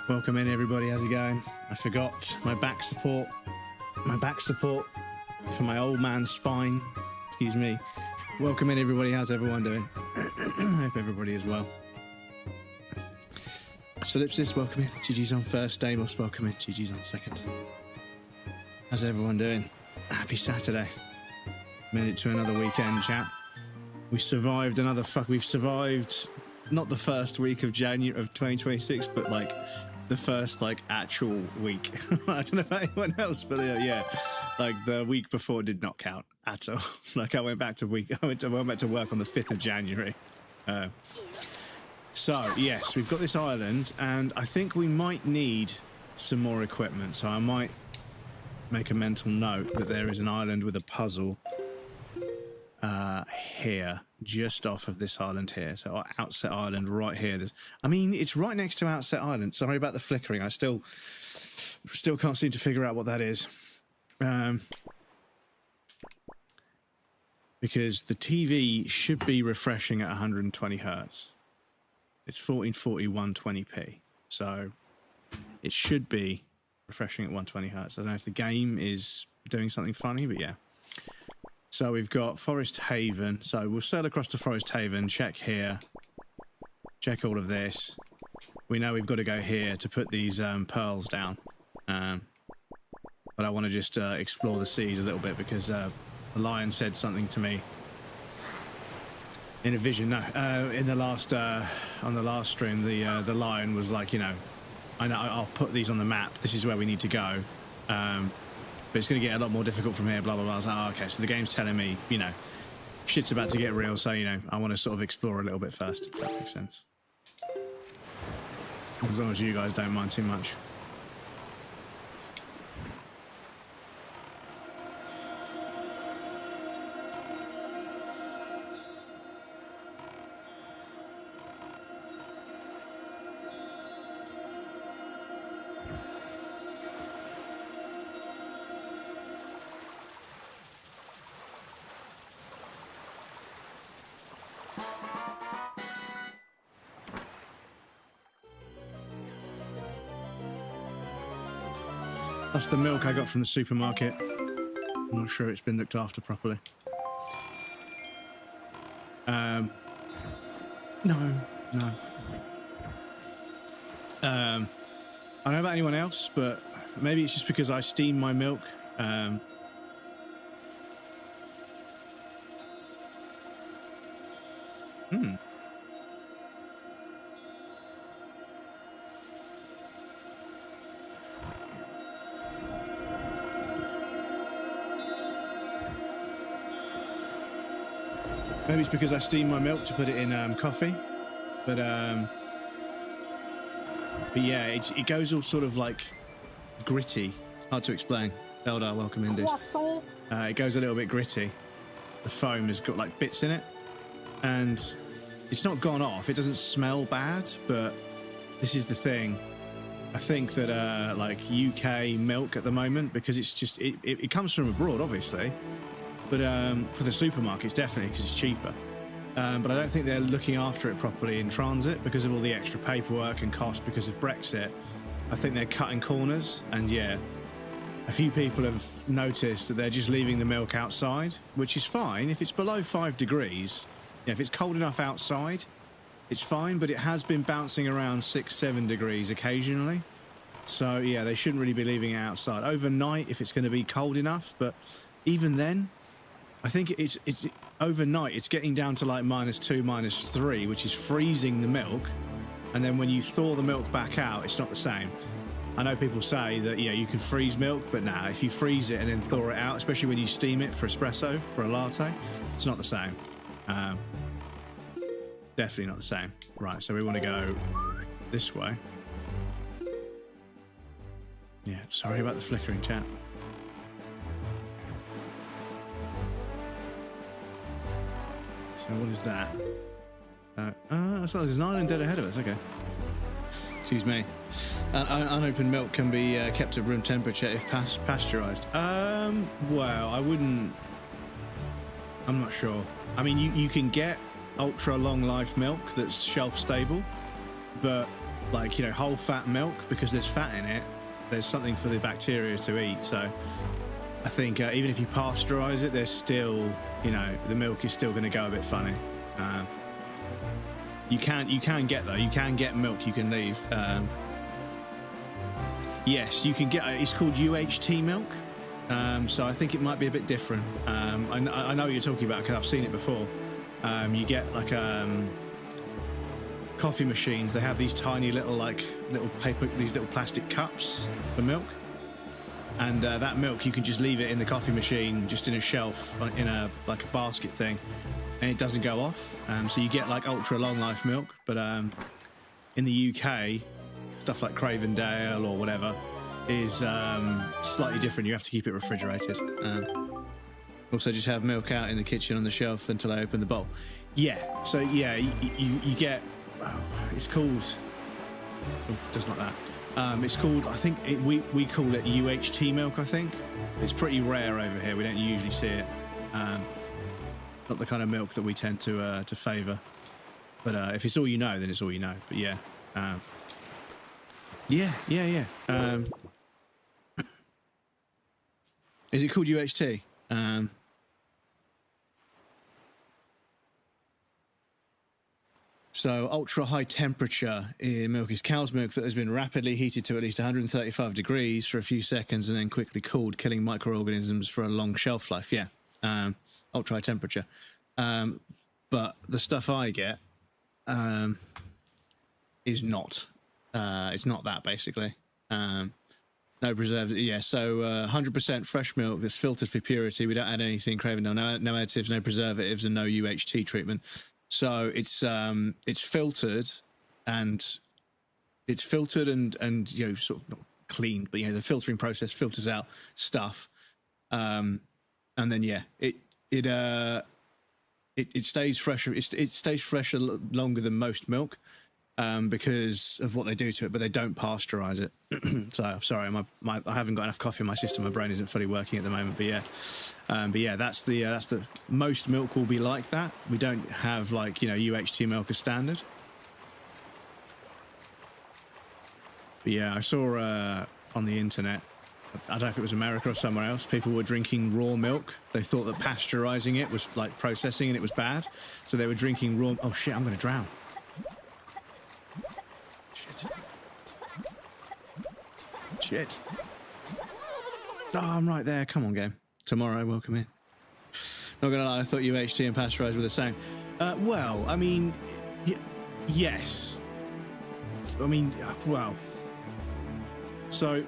Welcome in, everybody. How's it going? I forgot my back support. My back support for my old man's spine. Excuse me. Welcome in, everybody. How's everyone doing? Hope everybody is well. Solipsis, welcome in. GG's on first. Damos, welcome in. GG's on second. How's everyone doing? Happy Saturday. Made it to another weekend, chat. We survived another We've survived not the first week of January of 2026, but like the first like actual week. I don't know about anyone else, but yeah, like the week before did not count at all. Like I went back to work on the 5th of January. So yes, we've got this island, and I think we might need some more equipment. So I might make a mental note that there is an island with a puzzle here, just off of this island here. So our Outset Island right here. I mean, it's right next to Outset Island. Sorry about the flickering. I still can't seem to figure out what that is. Because the TV should be refreshing at 120 hertz. It's 1440 120p. So it should be refreshing at 120 hertz. I don't know if the game is doing something funny, but yeah. So we've got Forest Haven. So we'll sail across to Forest Haven, check here, check all of this. We know we've got to go here to put these pearls down. But I want to just explore the seas a little bit because the lion said something to me in a vision. No, in the last on the last stream, the lion was like, you know, I'll put these on the map. This is where we need to go. But it's going to get a lot more difficult from here, blah, blah, blah. I was like, oh, okay, so the game's telling me, you know, shit's about to get real, so, you know, I want to sort of explore a little bit first, if that makes sense. As long as you guys don't mind too much. That's the milk I got from the supermarket. I'm not sure it's been looked after properly. No. I don't know about anyone else, but maybe it's just because I steam my milk. Maybe it's because I steam my milk to put it in coffee, but yeah, it goes all sort of like gritty. It's hard to explain. Eldar, welcome in, dude. It goes a little bit gritty. The foam has got like bits in it, and it's not gone off. It doesn't smell bad, but this is the thing. I think that like UK milk at the moment, because it's just it comes from abroad, obviously. But for the supermarkets, definitely, because it's cheaper. But I don't think they're looking after it properly in transit because of all the extra paperwork and cost because of Brexit. I think they're cutting corners. And yeah, a few people have noticed that they're just leaving the milk outside, which is fine. If it's below 5 degrees, yeah, if it's cold enough outside, it's fine. But it has been bouncing around 6-7 degrees occasionally. So yeah, they shouldn't really be leaving it outside. Overnight, if it's going to be cold enough. But even then, I think it's overnight, it's getting down to like -2, -3, which is freezing the milk. And then when you thaw the milk back out, it's not the same. I know people say that, yeah, you can freeze milk, but nah, if you freeze it and then thaw it out, especially when you steam it for espresso, for a latte, it's not the same. Definitely not the same. Right, so we want to go this way. Yeah, sorry about the flickering, chat. So what is that? So there's an island dead ahead of us. Okay. Excuse me. Unopened milk can be kept at room temperature if pasteurized. Well, I wouldn't. I'm not sure. I mean, you can get ultra long life milk that's shelf stable, but like, you know, whole fat milk, because there's fat in it, there's something for the bacteria to eat. So I think even if you pasteurize it, there's still, you know, the milk is still going to go a bit funny. You can get milk you can leave. Yes, you can get, it's called UHT milk. So I think it might be a bit different. I know what you're talking about because I've seen it before. You get like coffee machines. They have these tiny little paper, these little plastic cups for milk, and that milk you can just leave it in the coffee machine, just in a shelf, in a basket thing, and it doesn't go off. So you get like ultra long life milk, but in the UK, stuff like Cravendale or whatever is slightly different. You have to keep it refrigerated. Also, just have milk out in the kitchen on the shelf until I open the bowl. Yeah. So yeah, you get. It's called. Oh, does not that. It's called. I think we call it UHT milk. I think it's pretty rare over here. We don't usually see it. Not the kind of milk that we tend to favour. But if it's all you know, then it's all you know. But yeah. Yeah. Is it called UHT? So ultra high temperature in milk is cow's milk that has been rapidly heated to at least 135 degrees for a few seconds and then quickly cooled, killing microorganisms for a long shelf life. Yeah, ultra high temperature. But the stuff I get is not. It's not that, basically. No preservatives. Yeah, so 100% fresh milk that's filtered for purity. We don't add anything, Cravendale. No additives, no preservatives, and no UHT treatment. So it's filtered, and you know, sort of not cleaned, but you know, the filtering process filters out stuff, and then yeah, it stays fresher. It stays fresher longer than most milk. Because of what they do to it, but they don't pasteurize it. So I'm sorry, I haven't got enough coffee in my system. My brain isn't fully working at the moment. But yeah, that's the most milk will be like that. We don't have, like, you know, UHT milk as standard. But yeah, I saw on the internet, I don't know if it was America or somewhere else, people were drinking raw milk. They thought that pasteurizing it was like processing and it was bad, so they were drinking raw. Oh shit, I'm gonna drown. Shit. Oh, I'm right there. Come on, game. Tomorrow, welcome in. Not gonna lie, I thought UHT and pasteurized were the same. Well, I mean, yes. I mean, well. So,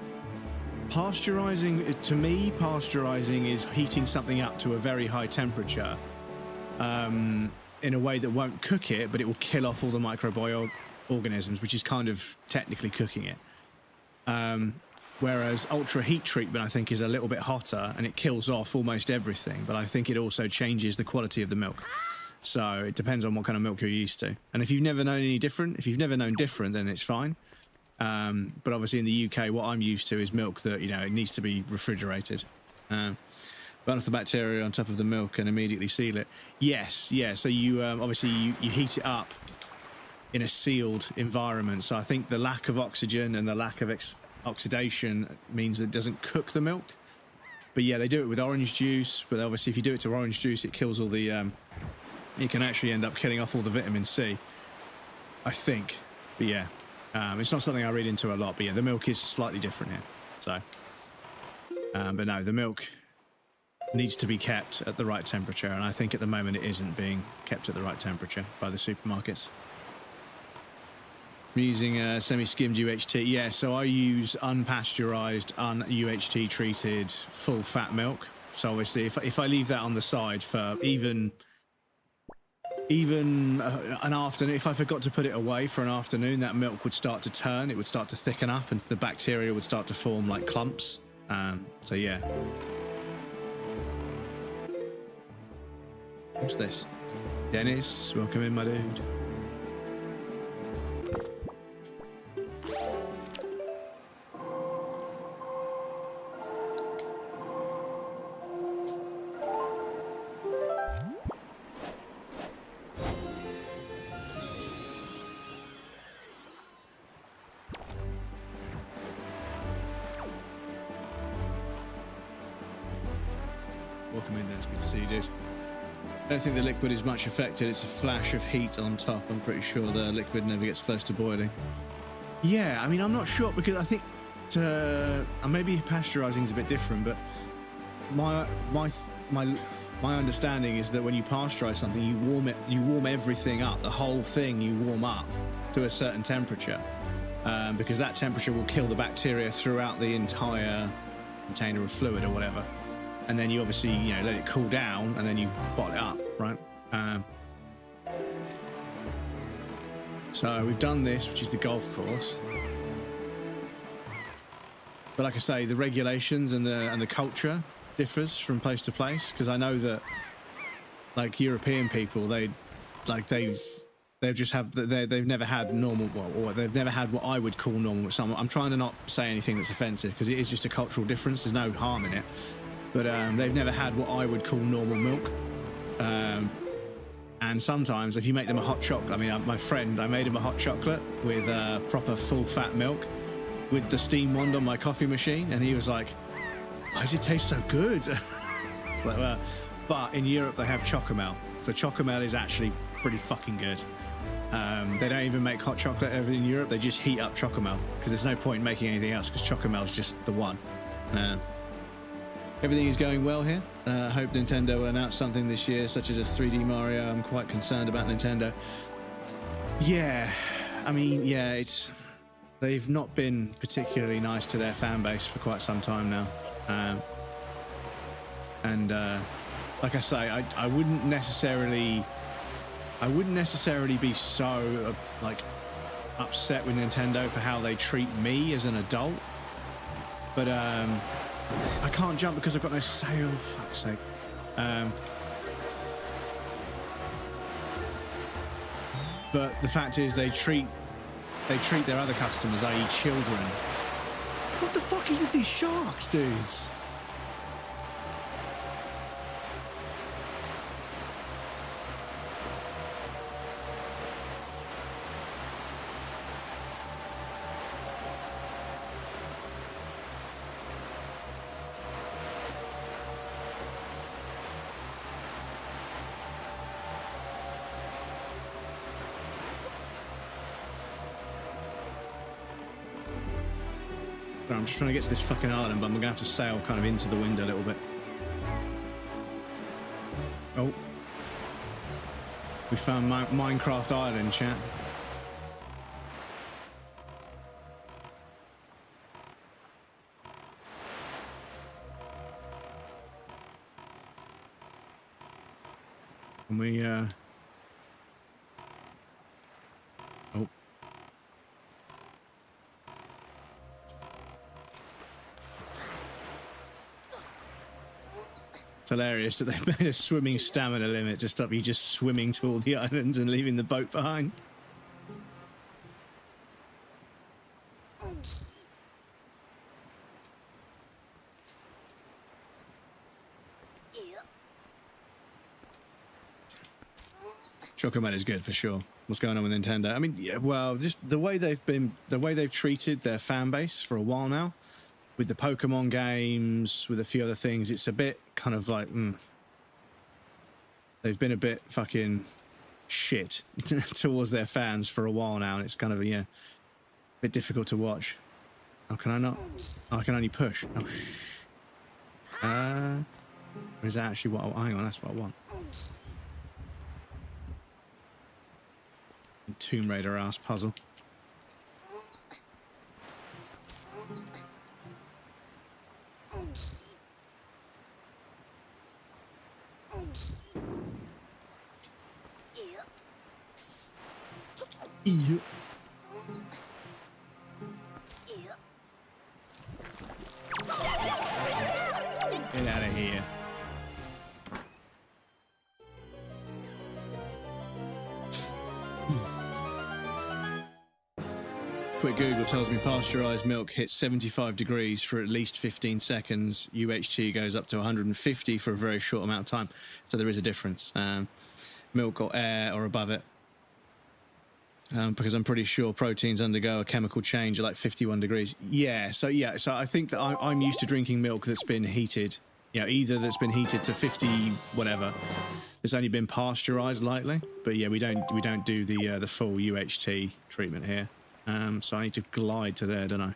pasteurizing, to me, pasteurizing is heating something up to a very high temperature in a way that won't cook it, but it will kill off all the microorganisms, which is kind of technically cooking it. Whereas ultra heat treatment, I think, is a little bit hotter and it kills off almost everything, but I think it also changes the quality of the milk. So it depends on what kind of milk you're used to. And if you've never known any different, then it's fine. But obviously in the UK, what I'm used to is milk that, you know, it needs to be refrigerated. Burn off the bacteria on top of the milk and immediately seal it. Yes, yeah. So you obviously you heat it up in a sealed environment. So I think the lack of oxygen and the lack of oxidation means that it doesn't cook the milk. But yeah, they do it with orange juice. But obviously, if you do it to orange juice, it kills all the. It can actually end up killing off all the vitamin C, I think. But yeah, it's not something I read into a lot. But yeah, the milk is slightly different here. So, but no, the milk needs to be kept at the right temperature, and I think at the moment it isn't being kept at the right temperature by the supermarkets. I'm using semi-skimmed UHT. Yeah, so I use unpasteurized, un-UHT treated full fat milk. So obviously if I leave that on the side for even an afternoon, if I forgot to put it away for an afternoon, that milk would start to turn, it would start to thicken up, and the bacteria would start to form like clumps. So yeah. What's this? Dennis, welcome in, my dude. welcome in there. It's good to see you, dude. I don't think the liquid is much affected. It's a flash of heat on top. I'm pretty sure the liquid never gets close to boiling. Yeah, I mean, I'm not sure because I think maybe pasteurizing is a bit different, but my understanding is that when you pasteurize something, you warm everything up, the whole thing you warm up to a certain temperature, because that temperature will kill the bacteria throughout the entire container of fluid or whatever. And then you obviously, let it cool down and then you bottle it up, right? So we've done this, which is the golf course. But like I say, the regulations and the culture differs from place to place, because I know that like European people, they've never had normal, or they've never had what I would call normal. So I'm trying to not say anything that's offensive because it is just a cultural difference. There's no harm in it. But they've never had what I would call normal milk. And sometimes if you make them a hot chocolate, I mean, my friend, I made him a hot chocolate with proper full fat milk with the steam wand on my coffee machine. And he was like, why does it taste so good? It's like, well, but in Europe they have chocomel. So chocomel is actually pretty fucking good. They don't even make hot chocolate over in Europe. They just heat up chocomel because there's no point in making anything else because chocomel is just the one. Everything is going well here. I hope Nintendo will announce something this year, such as a 3D Mario. I'm quite concerned about Nintendo. Yeah, I mean, yeah, they've not been particularly nice to their fan base for quite some time now. Like I say, I wouldn't necessarily be so like upset with Nintendo for how they treat me as an adult, but I can't jump because I've got no sail. Fuck's sake. But the fact is, they treat their other customers, i.e., children. What the fuck is with these sharks, dudes? I'm just trying to get to this fucking island, but I'm gonna have to sail kind of into the wind a little bit. Oh. We found Minecraft Island, chat. And we, oh. It's hilarious that they've made a swimming stamina limit to stop you just swimming to all the islands and leaving the boat behind. Chocoman is good for sure. What's going on with Nintendo? I mean, yeah, well, just the way they've treated their fan base for a while now, with the Pokemon games, with a few other things, it's a bit kind of like, they've been a bit fucking shit towards their fans for a while now, and it's kind of a bit difficult to watch. Oh, can I not? Oh, I can only push. Oh, shh. Or is that actually what hang on, that's what I want. Tomb Raider ass puzzle. Yeah. Get out of here. Quick Google tells me pasteurized milk hits 75 degrees for at least 15 seconds. UHT goes up to 150 for a very short amount of time. So there is a difference. Milk or air or above it. Because I'm pretty sure proteins undergo a chemical change at like 51 degrees. So I think that I'm used to drinking milk that's been heated, you know, either that's been heated to 50 whatever. It's only been pasteurized lightly, but yeah, we don't do the full UHT treatment here. So I need to glide to there, don't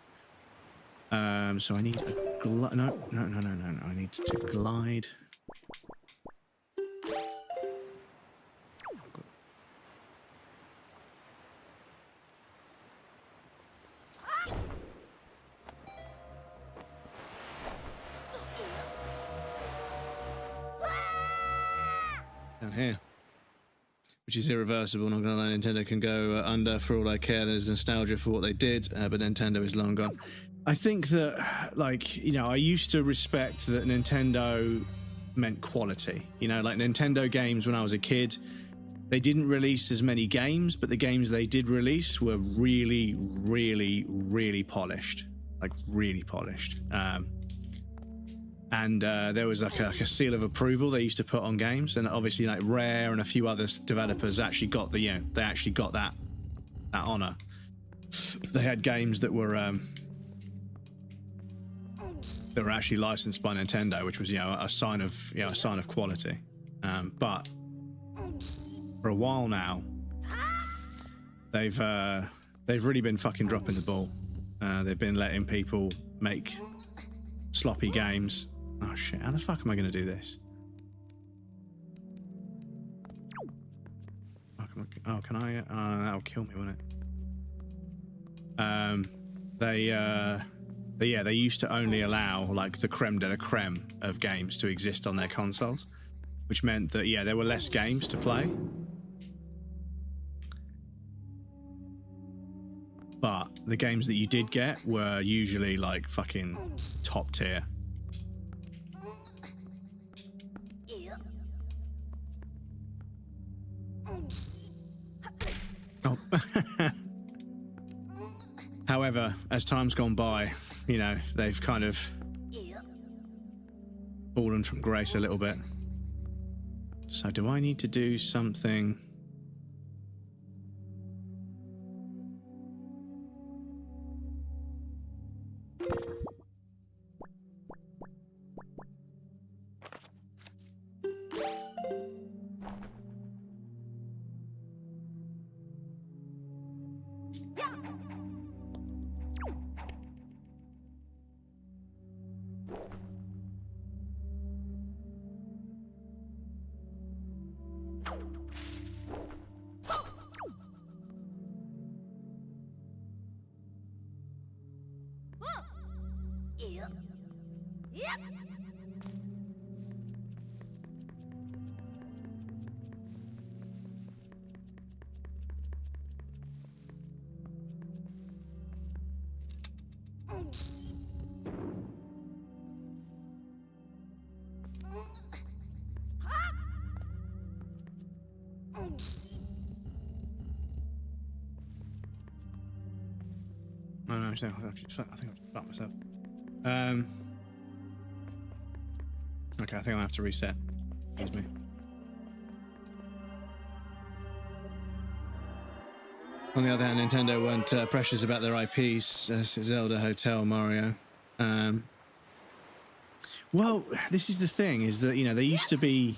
I? So I need a glide. No. I need to glide. Down here, which is irreversible. Not gonna lie, Nintendo can go under for all I care. There's nostalgia for what they did, but Nintendo is long gone. I think that, like, you know, I used to respect that Nintendo meant quality. You know, like Nintendo games when I was a kid, they didn't release as many games, but the games they did release were really, really, really polished, like really polished. And there was like a seal of approval they used to put on games, and obviously like Rare and a few other developers actually got the, you know, they actually got that honor. They had games that were actually licensed by Nintendo, which was, you know, a sign of quality. But for a while now, they've really been fucking dropping the ball. They've been letting people make sloppy games. Oh shit, how the fuck am I going to do this? Oh, can I? Oh, that'll kill me, won't it? They used to only allow like the creme de la creme of games to exist on their consoles, which meant that, yeah, there were less games to play. But the games that you did get were usually like fucking top tier. Oh. However, as time's gone by, you know, they've kind of fallen from grace a little bit. So do I need to do something? Oh, no, I think I've just fucked myself. Okay, I think I'll have to reset. Excuse me. On the other hand, Nintendo weren't precious about their IPs, Zelda, Hotel, Mario. Well, this is the thing, is that, you know, they used to be,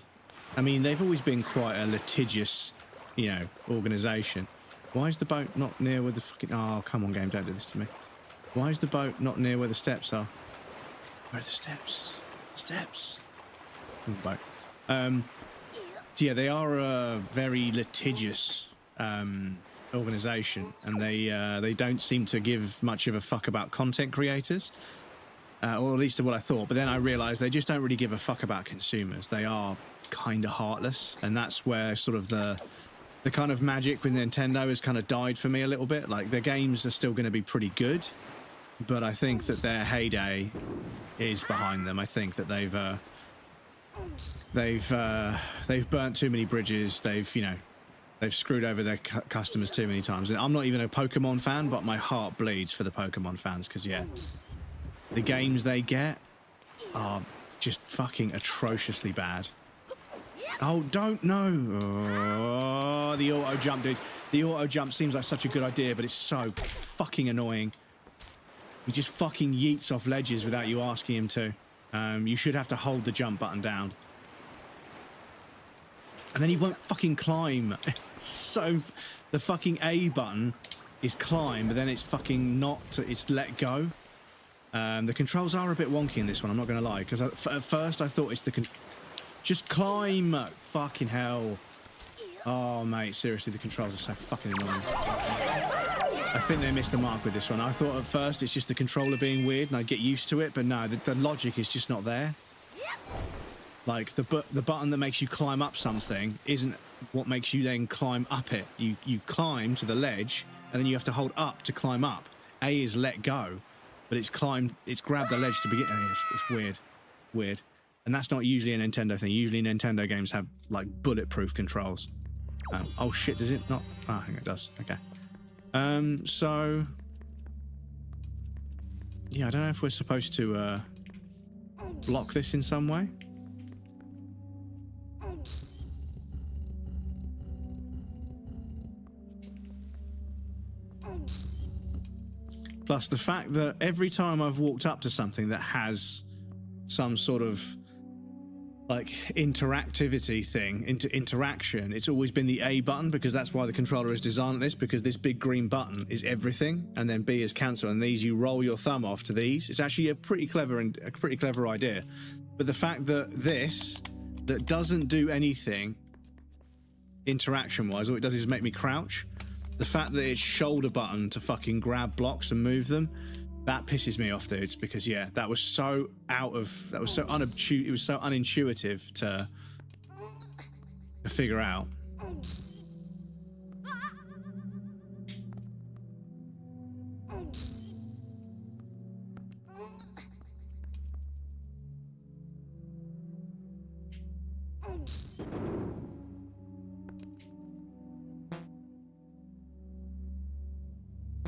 I mean, they've always been quite a litigious, you know, organisation. Why is the boat not near where the fucking... Oh, come on, game, don't do this to me. Why is the boat not near where the steps are? Where are the steps? Steps. Boat. So yeah, they are a very litigious organisation, and they don't seem to give much of a fuck about content creators, or at least what I thought. But then I realised they just don't really give a fuck about consumers. They are kind of heartless, and that's where sort of the kind of magic with Nintendo has kind of died for me a little bit. Like, their games are still going to be pretty good, but I think that their heyday is behind them. I think that they've burnt too many bridges. They've screwed over their customers too many times. And I'm not even a Pokemon fan, but my heart bleeds for the Pokemon fans, because yeah, the games they get are just fucking atrociously bad. Oh, don't know. Oh, the auto jump, dude. The auto jump seems like such a good idea, but it's so fucking annoying. He just fucking yeets off ledges without you asking him to. You should have to hold the jump button down. And then he won't fucking climb. So the fucking A button is climb, but then it's fucking not, it's let go. The controls are a bit wonky in this one, I'm not going to lie, because at first I thought it's the... Just climb! Fucking hell. Oh, mate, seriously, the controls are so fucking annoying. I think they missed the mark with this one. I thought at first it's just the controller being weird and I'd get used to it, but no, the logic is just not there. Like, the button that makes you climb up something isn't what makes you then climb up it. You climb to the ledge, and then you have to hold up to climb up. A is let go, but it's grabbed the ledge to begin. It's weird. Weird. And that's not usually a Nintendo thing. Usually Nintendo games have, like, bulletproof controls. Oh, shit, does it not? Oh, I think it does. Okay. So... Yeah, I don't know if we're supposed to, block this in some way. Plus the fact that every time I've walked up to something that has some sort of like interactivity thing, interaction, it's always been the A button, because that's why the controller is designed like this, because this big green button is everything, and then B is cancel, and these you roll your thumb off to these. It's actually a pretty clever idea. But the fact that that doesn't do anything interaction-wise, all it does is make me crouch. The fact that it's shoulder button to fucking grab blocks and move them, that pisses me off, dudes, because yeah, that was so unintuitive to figure out.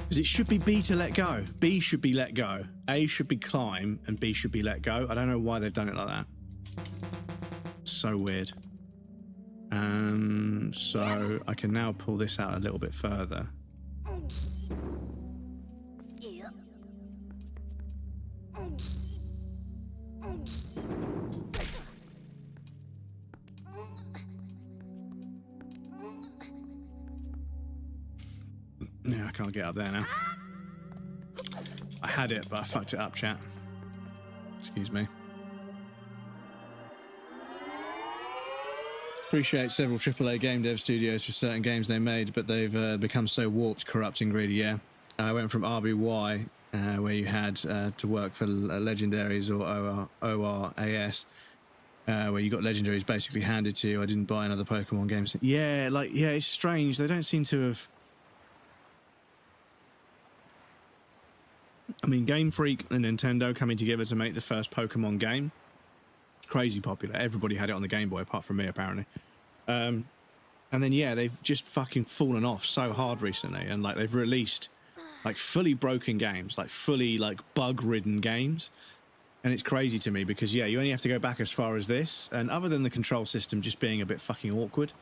Because it should be B to let go. B should be let go. A should be climb, and B should be let go. I don't know why they've done it like that. So weird. So I can now pull this out a little bit further. Yeah, I can't get up there now. I had it, but I fucked it up, chat. Excuse me. Appreciate several AAA game dev studios for certain games they made, but they've become so warped, corrupt, and greedy, yeah. I went from RBY, where you had to work for Legendaries or ORAS, where you got Legendaries basically handed to you. I didn't buy another Pokemon game. Yeah, like, yeah, it's strange. They don't seem to have... I mean, Game Freak and Nintendo coming together to make the first Pokemon game, crazy popular. Everybody had it on the Game Boy, apart from me, apparently. And then, yeah, they've just fucking fallen off so hard recently. And, like, they've released, like, fully broken games, like, fully, like, bug-ridden games. And it's crazy to me because, yeah, you only have to go back as far as this. And other than the control system just being a bit fucking awkward,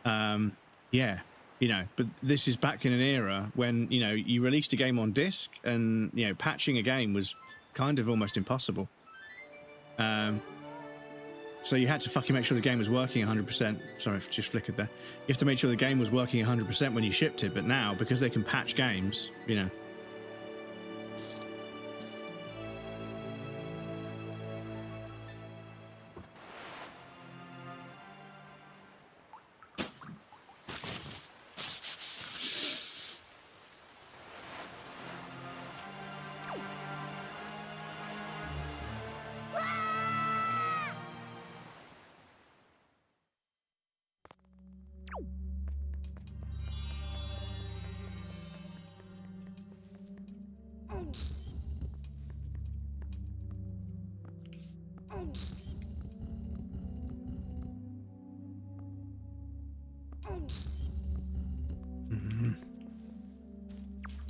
yeah. You know, but this is back in an era when, you know, you released a game on disc and, you know, patching a game was kind of almost impossible. So you had to fucking make sure the game was working 100%. Sorry, it just flickered there. You have to make sure the game was working 100% when you shipped it. But now, because they can patch games, you know.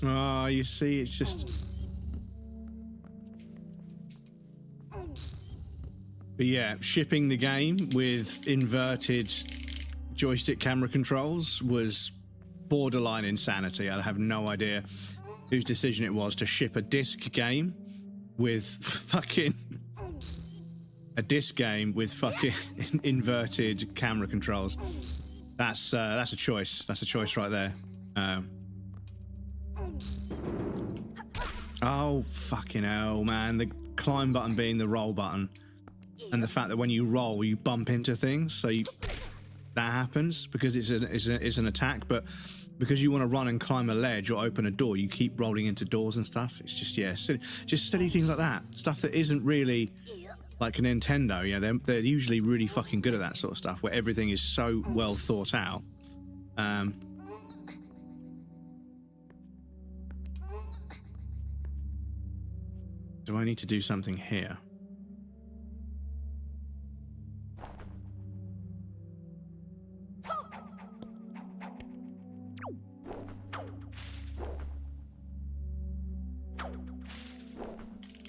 Oh, you see, it's just... But yeah, shipping the game with inverted joystick camera controls was borderline insanity. I have no idea whose decision it was to ship a disc game with fucking a disc game with fucking inverted camera controls. That's a choice. That's a choice right there. Oh, fucking hell, man. The climb button being the roll button. And the fact that when you roll, you bump into things. So that happens because it's an attack. But because you want to run and climb a ledge or open a door, you keep rolling into doors and stuff. It's just, yeah, just silly things like that. Stuff that isn't really like a Nintendo. You know, they're usually really fucking good at that sort of stuff where everything is so well thought out. Do I need to do something here?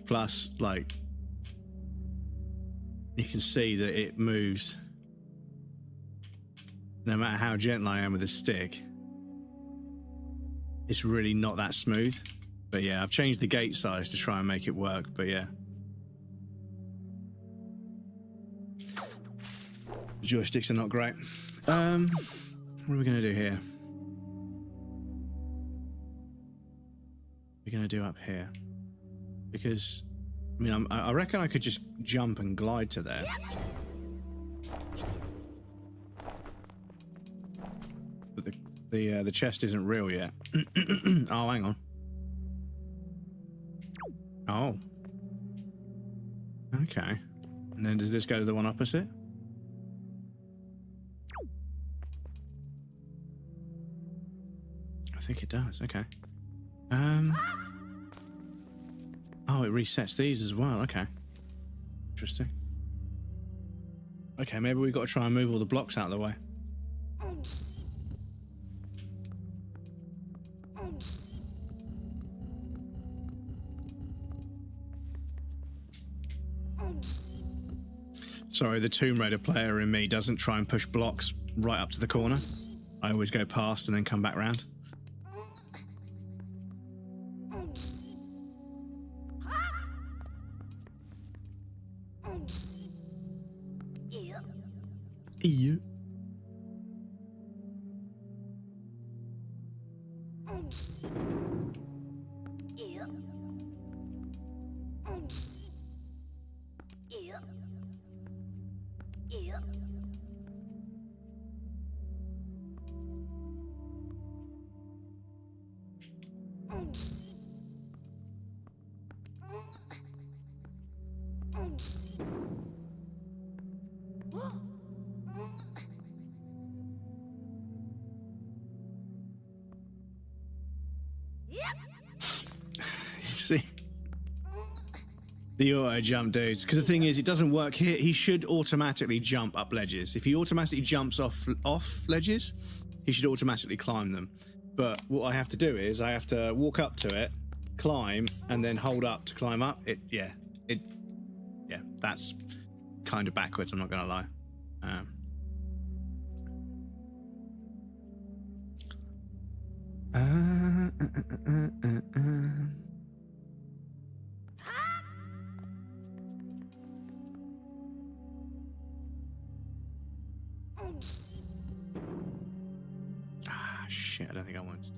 Plus, like, you can see that it moves no matter how gentle I am with the stick. It's really not that smooth. But yeah, I've changed the gate size to try and make it work, but yeah. The joysticks are not great. What are we going to do here? We're going to do up here. Because, I mean, I reckon I could just jump and glide to there. But the chest isn't real yet. Oh, hang on. Oh. Okay. And then does this go to the one opposite? I think it does. Okay. Oh, it resets these as well. Okay. Interesting. Okay, maybe we've got to try and move all the blocks out of the way. Sorry, the Tomb Raider player in me doesn't try and push blocks right up to the corner. I always go past and then come back round. Yeah. See? The auto jump dudes. Because the thing is, it doesn't work here. He should automatically jump up ledges. If he automatically jumps off ledges, he should automatically climb them. But what I have to do is I have to walk up to it, climb, and then hold up to climb up. Yeah, that's kind of backwards, I'm not going to lie. Shit, I don't think I want to.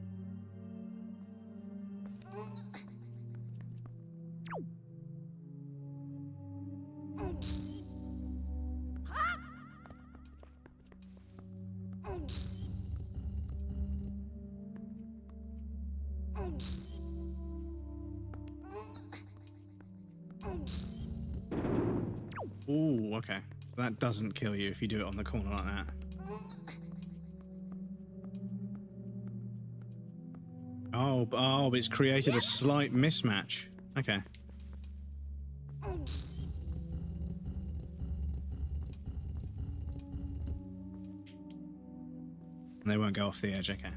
Ooh, okay. That doesn't kill you if you do it on the corner like that. Oh, but it's created a slight mismatch. Okay. And they won't go off the edge, okay.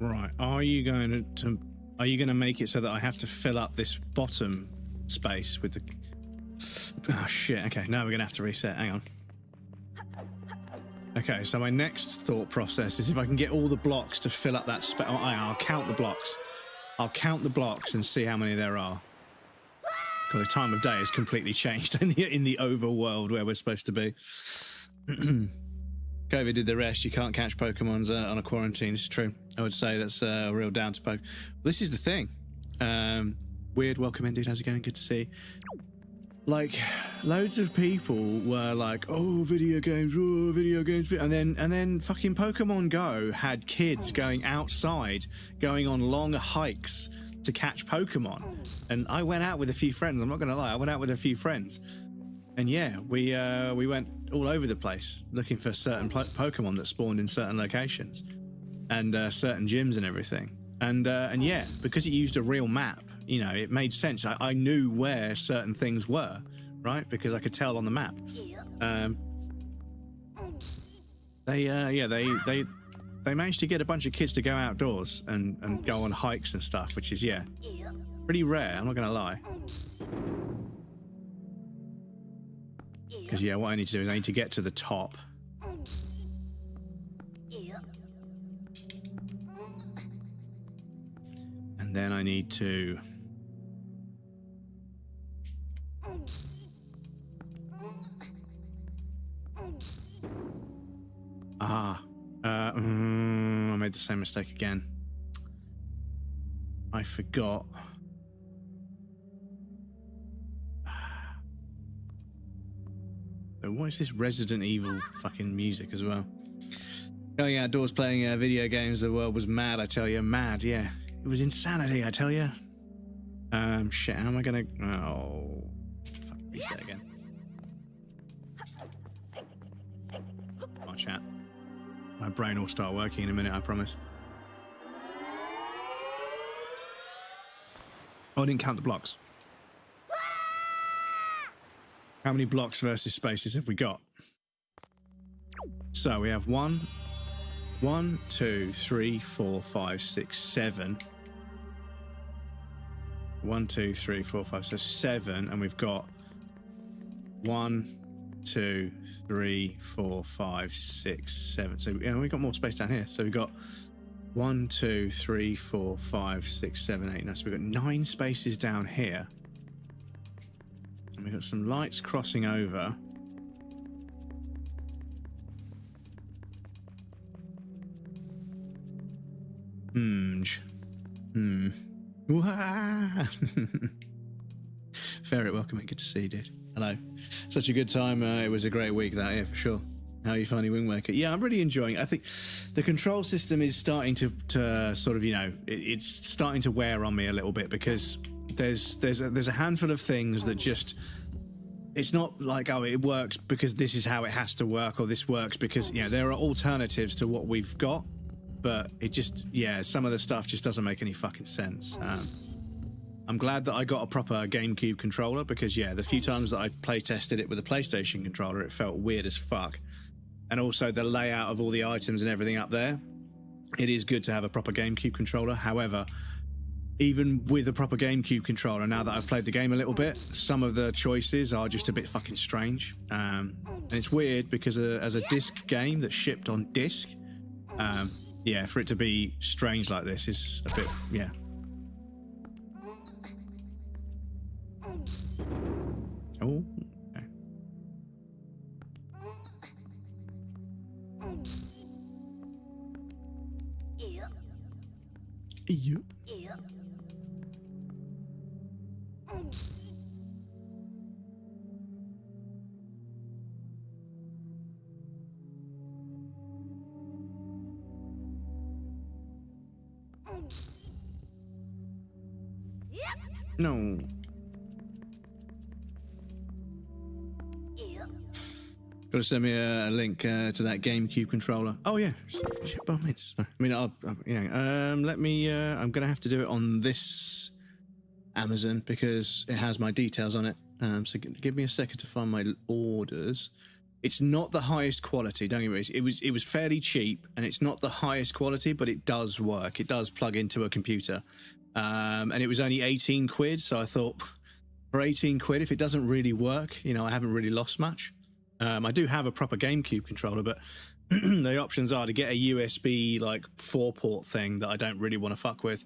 Right, are you going to make it so that I have to fill up this bottom space with Oh, shit. Okay, now we're going to have to reset. Hang on. Okay, so my next thought process is if I can get all the blocks to fill up that space. I'll count the blocks. I'll count the blocks and see how many there are. Because the time of day has completely changed in the overworld where we're supposed to be. COVID did the rest. You can't catch Pokemons on a quarantine. It's true. I would say that's a real down to Pokemon. This is the thing. Weird, welcome in, dude. How's it going? Good to see. Like, loads of people were like, oh, video games, and then fucking Pokemon Go had kids going outside, going on long hikes to catch Pokemon. And I went out with a few friends. I'm not gonna lie, I went out with a few friends, and yeah, we went all over the place looking for certain Pokemon that spawned in certain locations and certain gyms and everything. And yeah, because it used a real map, you know, it made sense. I knew where certain things were, right? Because I could tell on the map. They managed to get a bunch of kids to go outdoors and go on hikes and stuff, which is, yeah, pretty rare, I'm not gonna lie. Because, yeah, what I need to do is I need to get to the top. And then I need to... I made the same mistake again. I forgot. So what is this Resident Evil fucking music as well? Going outdoors playing video games, the world was mad, I tell you. Mad, yeah. It was insanity, I tell you. Shit, how am I gonna... Oh... Fucking reset again. Come on, chat. My brain will start working in a minute, I promise. Oh, I didn't count the blocks. How many blocks versus spaces have we got? So we have 1, 2, 3, 4, 5, 6, 7. 1, 2, 3, 4, 5, 6, 7, and we've got 1, 2, 3, 4, 5, 6, 7. So yeah, we've got more space down here. So we've got 1, 2, 3, 4, 5, 6, 7, 8. No, so we've got 9 spaces down here. And we've got some lights crossing over. Ferret, welcome in. Good to see you, dude. Hello. Such a good time. It was a great week, that, yeah, for sure. How are you finding Wind Waker? Yeah, I'm really enjoying it. I think the control system is starting to sort of, you know, it's starting to wear on me a little bit, because there's a handful of things that just... It's not like, oh, it works because this is how it has to work, or this works because, you know, there are alternatives to what we've got, but it just, yeah, some of the stuff just doesn't make any fucking sense. I'm glad that I got a proper GameCube controller, because, yeah, the few times that I play tested it with a PlayStation controller, it felt weird as fuck. And also the layout of all the items and everything up there, it is good to have a proper GameCube controller. However, even with a proper GameCube controller, now that I've played the game a little bit, some of the choices are just a bit fucking strange. And it's weird because as a disc game that's shipped on disc, yeah, for it to be strange like this is a bit, yeah. Oh, okay. Yeah. No. Got to send me a link to that GameCube controller. Oh yeah, by all means. I mean, let me. I'm gonna have to do it on this Amazon because it has my details on it. So give me a second to find my orders. It's not the highest quality. Don't get me wrong. It was fairly cheap, and it's not the highest quality, but it does work. It does plug into a computer, and it was only 18 quid. So I thought, for 18 quid, if it doesn't really work, you know, I haven't really lost much. I do have a proper GameCube controller, but the options are to get a USB like 4-port thing that I don't really want to fuck with,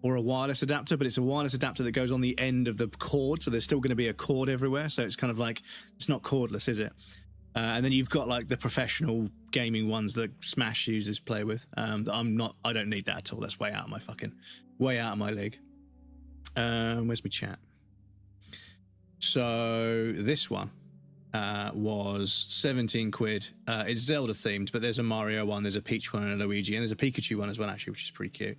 or a wireless adapter, but it's a wireless adapter that goes on the end of the cord, so there's still going to be a cord everywhere, so it's kind of like, it's not cordless, is it? And then you've got like the professional gaming ones that Smash users play with. That I don't need that at all. That's way out of my league. Where's my chat? So this one was 17 quid. It's Zelda themed, but there's a Mario one, there's a Peach one, and a Luigi, and there's a Pikachu one as well, actually, which is pretty cute.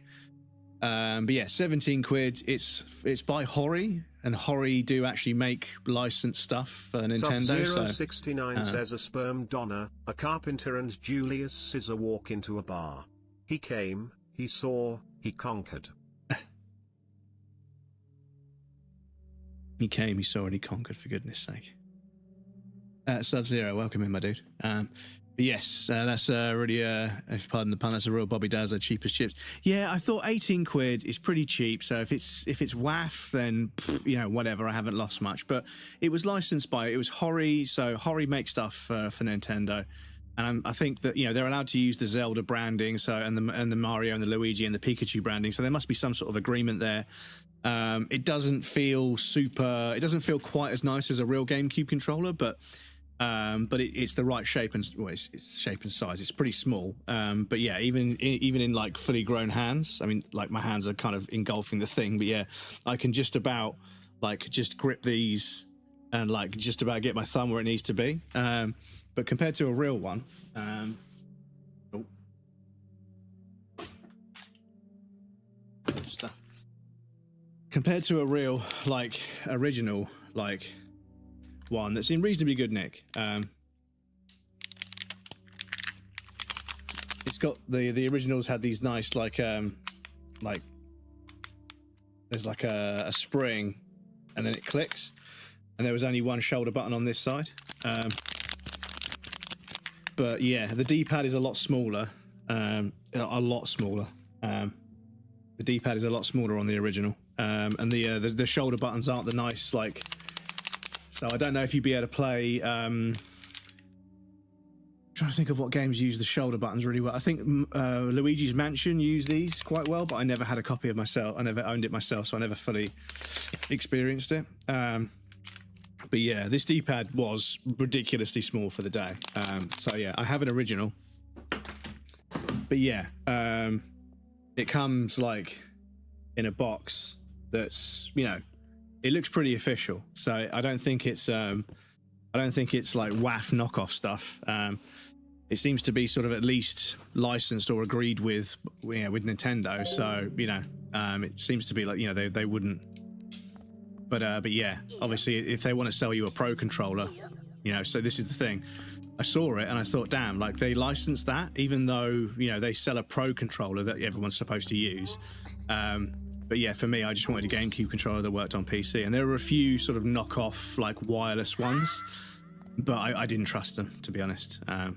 But yeah, 17 quid. It's by Hori, and Hori do actually make licensed stuff for Nintendo. So 69 says a sperm donor, a carpenter, and Julius Caesar walk into a bar. He came, he saw, he conquered. He came, he saw, and he conquered, for goodness sake. Sub-Zero, welcome in, my dude. But yes, that's really, if pardon the pun, that's a real Bobby Dazzler, cheapest chips. Yeah, I thought 18 quid is pretty cheap, so if it's WAF, then, you know, whatever, I haven't lost much. But it was licensed by, it was Hori, so Hori makes stuff for Nintendo. And I think that, you know, they're allowed to use the Zelda branding, so and the Mario and the Luigi and the Pikachu branding, so there must be some sort of agreement there. It doesn't feel quite as nice as a real GameCube controller, but it's the right shape and, well, it's shape and size. It's pretty small, but yeah, even in like fully grown hands, I mean, like my hands are kind of engulfing the thing, but yeah, I can just about like just grip these and like just about get my thumb where it needs to be. But compared to a real one, compared to a real, like, original, like, one that's in reasonably good nick. It's got the originals had these nice, like there's like a spring, and then it clicks, and there was only one shoulder button on this side. But yeah, the D-pad is a lot smaller, The D-pad is a lot smaller on the original. And the shoulder buttons aren't the nice, like, so I don't know if you'd be able to play, I'm trying to think of what games use the shoulder buttons really well. I think Luigi's Mansion used these quite well, but I never had a copy of myself. I never owned it myself, so I never fully experienced it. But yeah, this D-pad was ridiculously small for the day. So yeah, I have an original. But yeah, it comes like in a box that's, you know, it looks pretty official. So I don't think it's like WAF knockoff stuff. It seems to be sort of at least licensed or agreed with, you know, with Nintendo. So, you know, it seems to be like, you know, they wouldn't. But yeah, obviously, if they want to sell you a pro controller, you know, so this is the thing. I saw it and I thought, damn, like they licensed that, even though, you know, they sell a pro controller that everyone's supposed to use. But yeah, for me, I just wanted a GameCube controller that worked on PC. And there were a few sort of knockoff, like wireless ones, but I didn't trust them, to be honest. I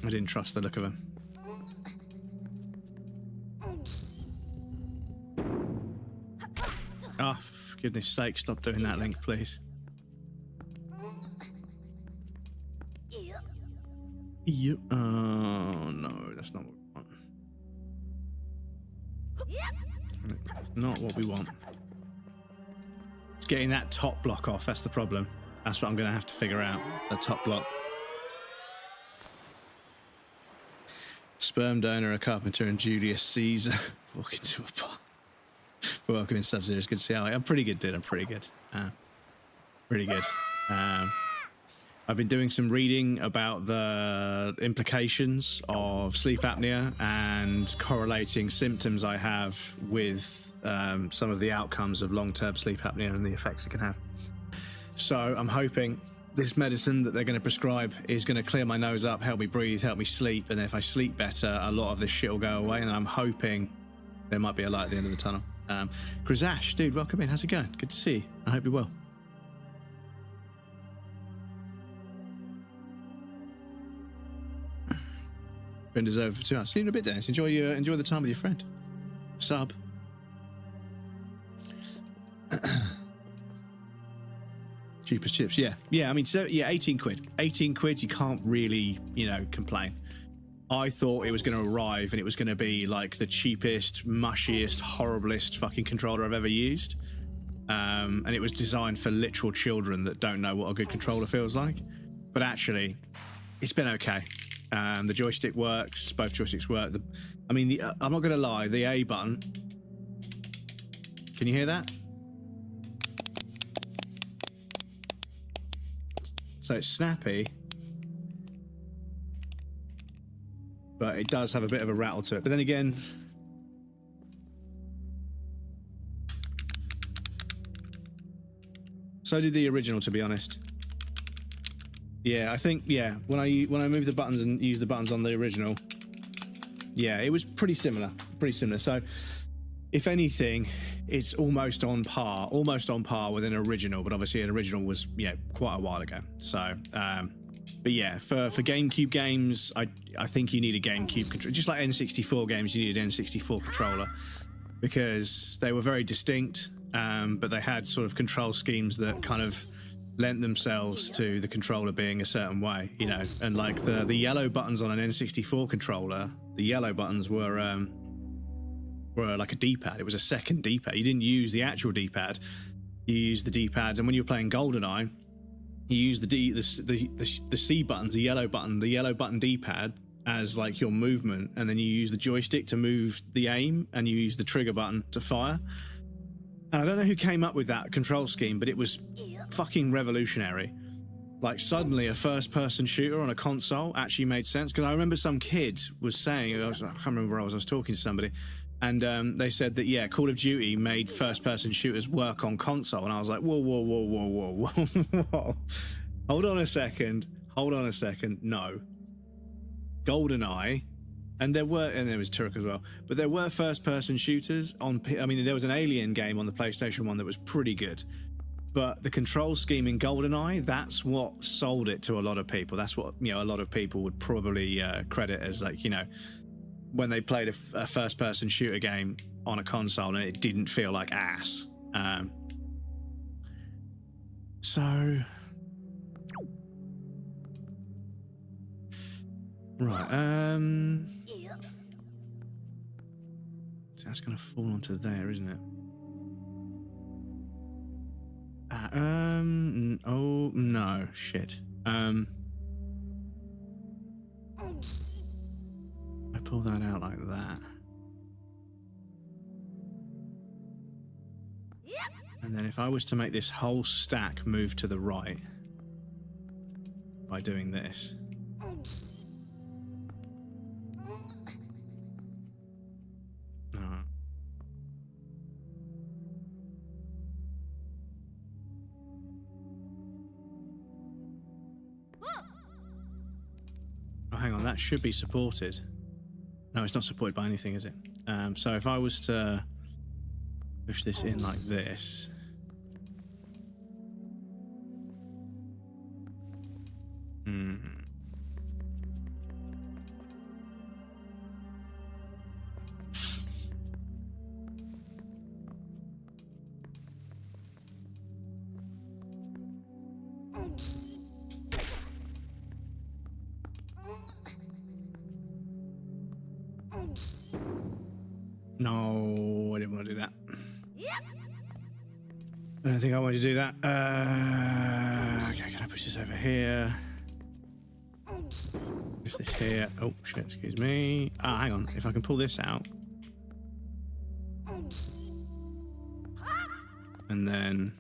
didn't trust the look of them. Oh, for goodness sake, stop doing that, Link, please. Yep. Oh, no, that's not what we want. Not what we want. It's getting that top block off, that's the problem. That's what I'm going to have to figure out, the top block. Sperm donor, a carpenter, and Julius Caesar walk into a bar. Welcome in, Sub-Zero. It's good to see you. I'm pretty good, dude. I'm pretty good. Pretty good. I've been doing some reading about the implications of sleep apnea and correlating symptoms I have with some of the outcomes of long-term sleep apnea and the effects it can have. So I'm hoping this medicine that they're going to prescribe is going to clear my nose up, help me breathe, help me sleep, and if I sleep better, a lot of this shit will go away, and I'm hoping there might be a light at the end of the tunnel. Grizash, dude, welcome in. How's it going? Good to see you. I hope you're well. Brenda's over for 2 hours. See you in a bit, Dennis. Enjoy the time with your friend. Sub. Cheapest chips, yeah. Yeah, I mean, so, yeah, 18 quid. 18 quid, you can't really, you know, complain. I thought it was going to arrive and it was going to be like the cheapest, mushiest, horriblest fucking controller I've ever used. And it was designed for literal children that don't know what a good controller feels like. But actually, it's been okay. The joystick works, both joysticks work. I'm not going to lie, the A button, can you hear that? So it's snappy, but it does have a bit of a rattle to it. But then again, so did the original, to be honest. Yeah, I think, yeah, when I moved the buttons and used the buttons on the original, yeah, it was pretty similar. So if anything, it's almost on par with an original, but obviously an original was, yeah, quite a while ago. So, but yeah, for GameCube games, I think you need a GameCube controller. Just like N64 games, you need an N64 controller because they were very distinct, but they had sort of control schemes that kind of lent themselves to the controller being a certain way, you know. And like the yellow buttons on an N64 controller, the yellow buttons were like a D-pad. It was a second D-pad. You didn't use the actual D-pad. You used the D-pads, and when you were playing GoldenEye, you used the C buttons, the yellow button D-pad as like your movement, and then you use the joystick to move the aim, and you use the trigger button to fire. And I don't know who came up with that control scheme, but it was fucking revolutionary. Like suddenly a first-person shooter on a console actually made sense. Because I remember some kid was saying, I can't remember where I was talking to somebody, and they said that, yeah, Call of Duty made first-person shooters work on console. And I was like, whoa. Hold on a second. No. GoldenEye, and there was Turok as well, but there were first-person shooters on, I mean, there was an Alien game on the PlayStation 1 that was pretty good. But the control scheme in GoldenEye, that's what sold it to a lot of people. That's what, you know, a lot of people would probably credit as, like, you know, when they played a first-person shooter game on a console and it didn't feel like ass. So that's going to fall onto there, isn't it? Oh no, shit. I pull that out like that. And then if I was to make this whole stack move to the right by doing this. Hang on, that should be supported. No, it's not supported by anything, is it? So if I was to push this in like this. No, I didn't want to do that. I don't think I want to do that. Okay, can I push this over here? Push this here. Oh, shit, excuse me. Hang on. If I can pull this out. And then...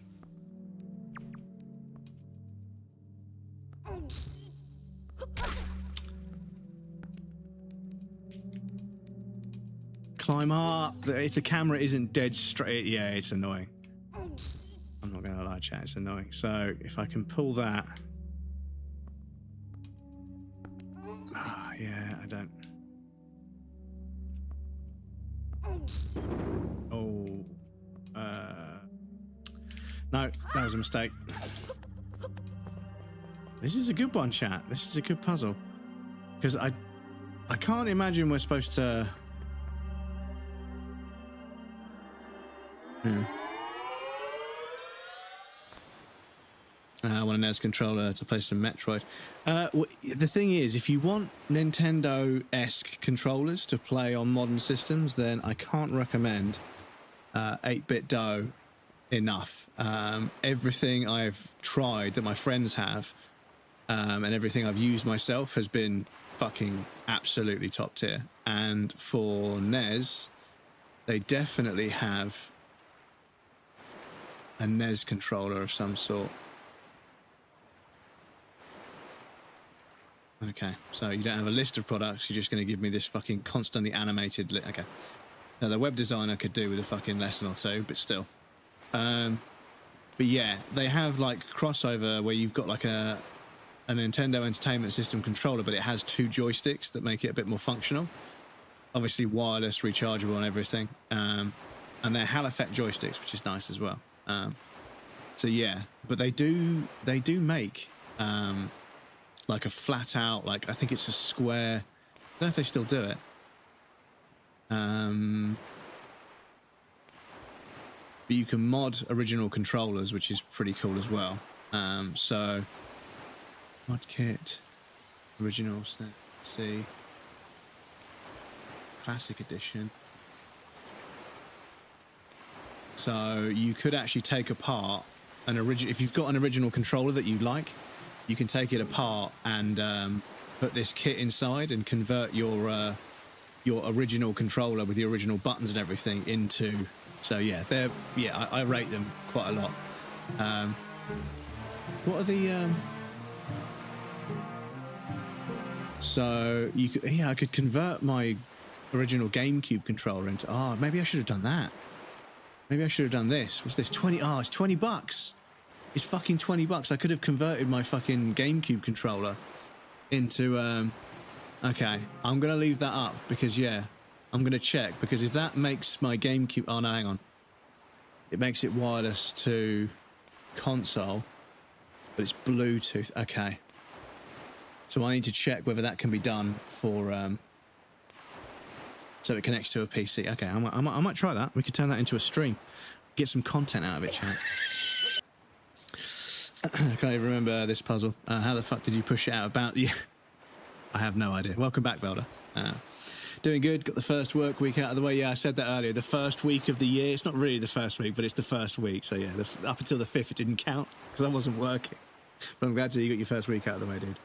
climb up. If the camera isn't dead straight, yeah, it's annoying. I'm not going to lie, chat, it's annoying. So if I can pull that. Yeah, I don't. Oh. No, that was a mistake. This is a good one, chat. This is a good puzzle. Because I can't imagine we're supposed to... Yeah. I want a NES controller to play some Metroid. The thing is, if you want Nintendo-esque controllers to play on modern systems, then I can't recommend 8-Bit Do enough. Everything I've tried that my friends have, and everything I've used myself has been fucking absolutely top tier. And for NES, they definitely have a NES controller of some sort. Okay, so you don't have a list of products, you're just going to give me this fucking constantly animated okay. Now, the web designer could do with a fucking lesson or two, but still. But yeah, they have like crossover where you've got like a Nintendo Entertainment System controller, but it has 2 joysticks that make it a bit more functional. Obviously wireless, rechargeable and everything. And they're Hall effect joysticks, which is nice as well. So yeah, but they do make like a flat out, like I think it's a square. I don't know if they still do it. But you can mod original controllers, which is pretty cool as well. So mod kit, original, let's see, classic edition. So you could actually take apart an original, if you've got an original controller that you like, you can take it apart and put this kit inside and convert your original controller with the original buttons and everything into. So yeah, I rate them quite a lot. What are the? So you could, I could convert my original GameCube controller into. Oh, maybe I should have done that. Maybe I should have done this. What's this? 20. Oh, it's $20. It's fucking $20. I could have converted my fucking GameCube controller into. Okay, I'm gonna leave that up because I'm gonna check because if that makes my GameCube. Oh no, hang on. It makes it wireless to console, but it's Bluetooth. Okay. So I need to check whether that can be done for. So it connects to a PC. Okay, I might try that. We could turn that into a stream. Get some content out of it, chat. I can't even remember this puzzle. How the fuck did you push it out? Yeah. I have no idea. Welcome back, Velda. Doing good. Got the first work week out of the way. Yeah, I said that earlier. The first week of the year. It's not really the first week, but it's the first week. So yeah, up until the 5th, it didn't count because I wasn't working. But I'm glad to you got your first week out of the way, dude.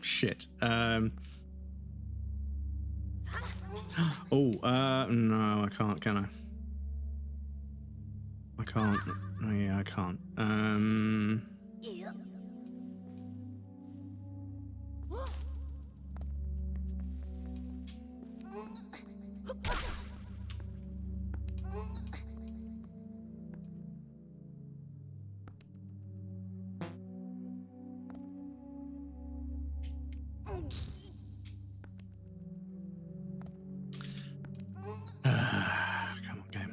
Shit. No, I can't, can I? I can't. Oh, yeah, I can't. Come on, game.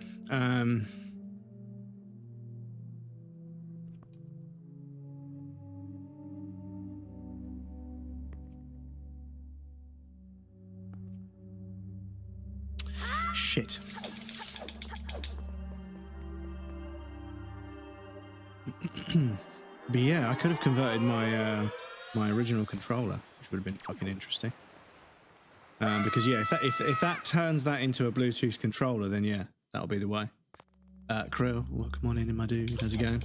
Shit. But yeah, I could have converted my my original controller, which would have been fucking interesting. Because yeah, if that turns that into a Bluetooth controller, then yeah, that'll be the way. Krill, welcome on in, my dude. How's it going?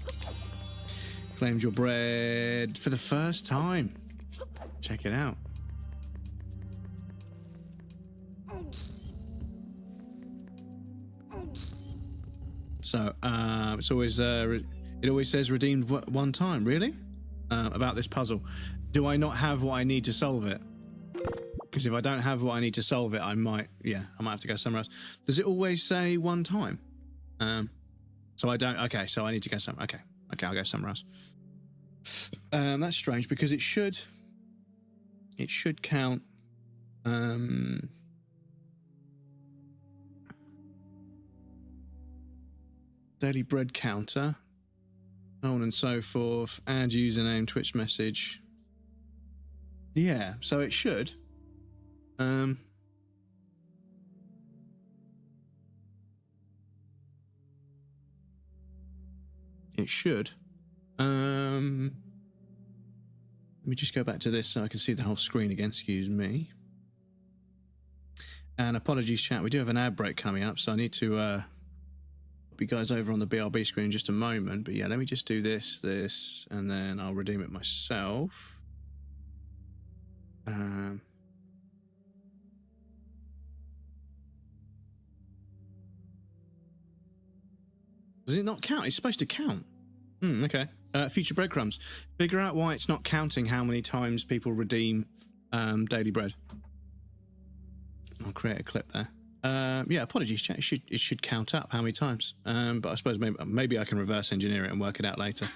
Claimed your bread for the first time. Check it out. So it's always it always says redeemed one time. Really? About this puzzle, do I not have what I need to solve it? Because if I don't have what I need to solve it, I might have to go somewhere else. Does it always say one time? So I don't. Okay, so I need to go somewhere. Okay, I'll go somewhere else. That's strange because it should count. Daily bread counter, so on and so forth. Add username, Twitch message. Yeah, so it should. It should. Let me just go back to this so I can see the whole screen again. Excuse me. And apologies, chat. We do have an ad break coming up, so I need to put you guys over on the BRB screen in just a moment. But yeah, let me just do this, and then I'll redeem it myself. Does it not count? It's supposed to count. Okay. Future breadcrumbs. Figure out why it's not counting how many times people redeem daily bread. I'll create a clip there. Yeah, apologies, chat. It should count up how many times. But I suppose maybe I can reverse engineer it and work it out later.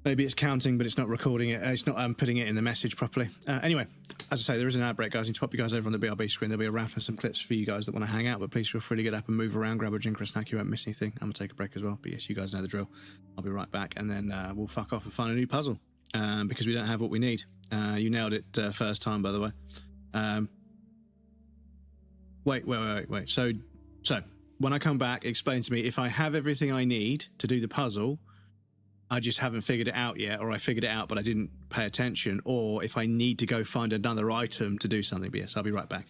Maybe it's counting, but it's not recording it. It's not putting it in the message properly. Anyway, as I say, there is an ad break, guys. I need to pop you guys over on the BRB screen. There'll be a wrap and some clips for you guys that want to hang out, but please feel free to get up and move around, grab a drink or a snack. You won't miss anything. I'm going to take a break as well. But yes, you guys know the drill. I'll be right back, and then we'll fuck off and find a new puzzle because we don't have what we need. You nailed it first time, by the way. Wait. So when I come back, explain to me if I have everything I need to do the puzzle, I just haven't figured it out yet, or I figured it out but I didn't pay attention, or if I need to go find another item to do something. But yes, I'll be right back.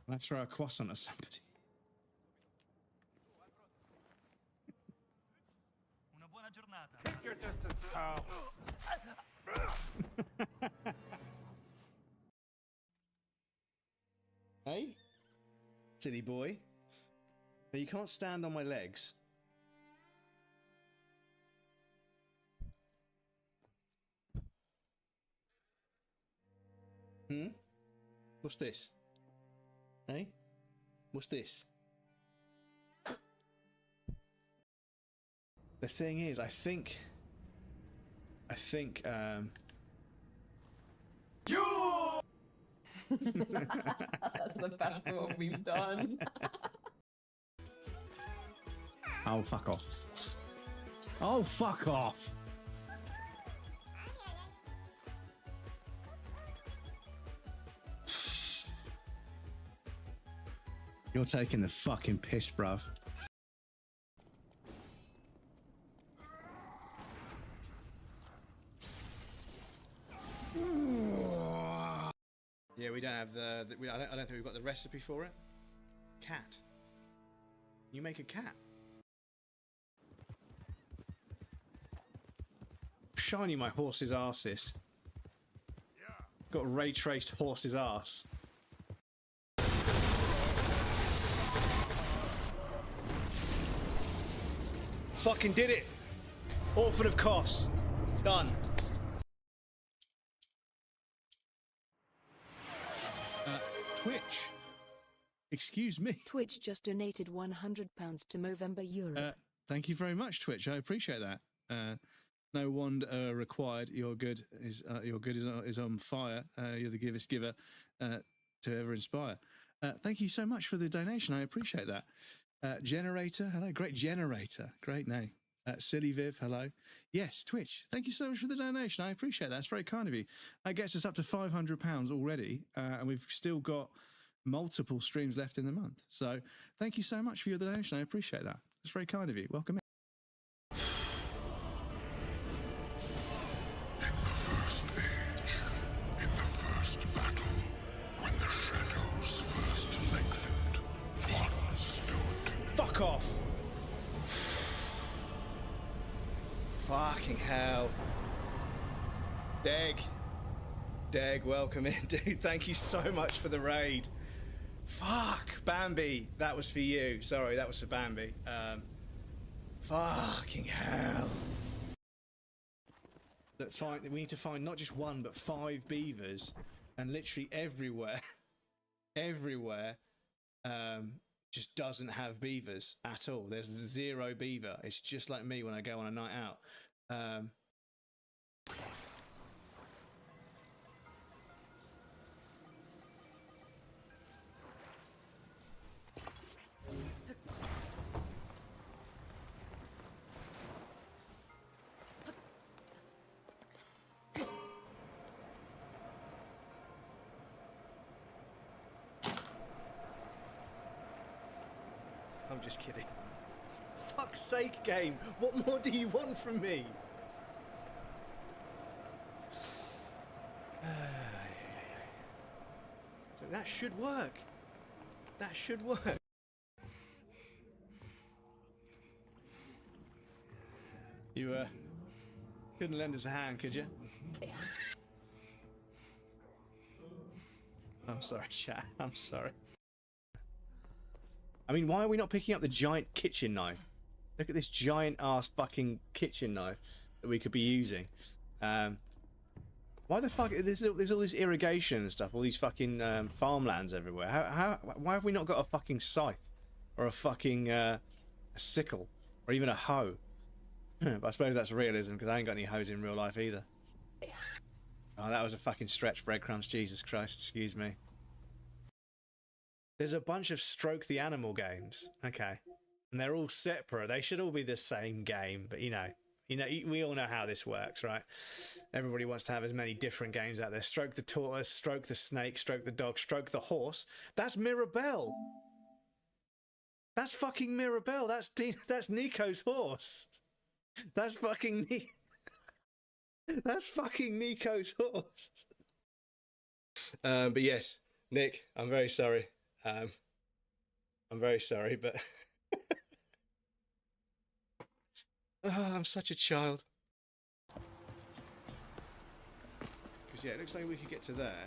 Let's throw a croissant at somebody. Una buona giornata. Keep your distance, pal. Hey? Silly boy. Now you can't stand on my legs. What's this? Hey? What's this? The thing is, I think You! That's the best one we've done. Oh, fuck off. Oh, fuck off. You're taking the fucking piss, bruv. Yeah, we don't have I don't think we've got the recipe for it. Cat. You make a cat. Shiny my horse's arse is. Got a ray traced horse's arse. Fucking did it! Orphan of Kos. Done. Twitch. Excuse me. Twitch just donated £100 to Movember Europe. Thank you very much, Twitch. I appreciate that. No wand required. Your good is on fire. You're the givest giver to ever inspire. Thank you so much for the donation. I appreciate that. Generator, hello. Great Generator. Great name. Silly Viv, hello. Yes, Twitch. Thank you so much for the donation. I appreciate that. It's very kind of you. That gets us up to £500 already, and we've still got multiple streams left in the month. So thank you so much for your donation. I appreciate that. It's very kind of you. Welcome in. In the first age, in the first battle, when the shadows first lengthened, one stood. Fuck off! Fucking hell. Deg, welcome in, dude. Thank you so much for the raid. Fuck, Bambi. That was for you. Sorry, that was for Bambi. Fucking hell. Look, we need to find not just one, but 5 beavers. And literally everywhere, just doesn't have beavers at all. There's 0 beaver. It's just like me when I go on a night out. I'm just kidding. Fuck's sake, game. What more do you want from me? So that should work. That should work. You couldn't lend us a hand, could you? I'm sorry, chat. I'm sorry. I mean, why are we not picking up the giant kitchen knife? Look at this giant ass fucking kitchen knife that we could be using. Why the fuck? There's all this irrigation and stuff, all these fucking farmlands everywhere. Why have we not got a fucking scythe or a fucking a sickle or even a hoe? But I suppose that's realism because I ain't got any hoes in real life either. Oh, that was a fucking stretch, breadcrumbs. Jesus Christ, excuse me. There's a bunch of Stroke the Animal games, okay, and they're all separate. They should all be the same game, but you know, we all know how this works, right? Everybody wants to have as many different games out there. Stroke the tortoise, stroke the snake, stroke the dog, stroke the horse. That's Mirabelle. That's fucking Mirabelle. That's Nico's horse. That's fucking That's fucking Nico's horse. But yes, Nick, I'm very sorry. I'm very sorry, but oh, I'm such a child. Because yeah, it looks like we could get to there.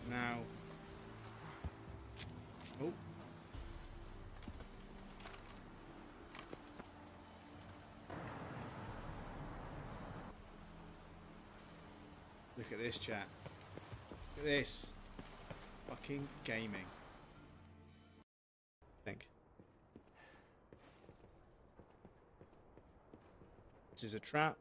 Now, oh. Look at this, chat. Look at this. Fucking gaming. I think. This is a trap.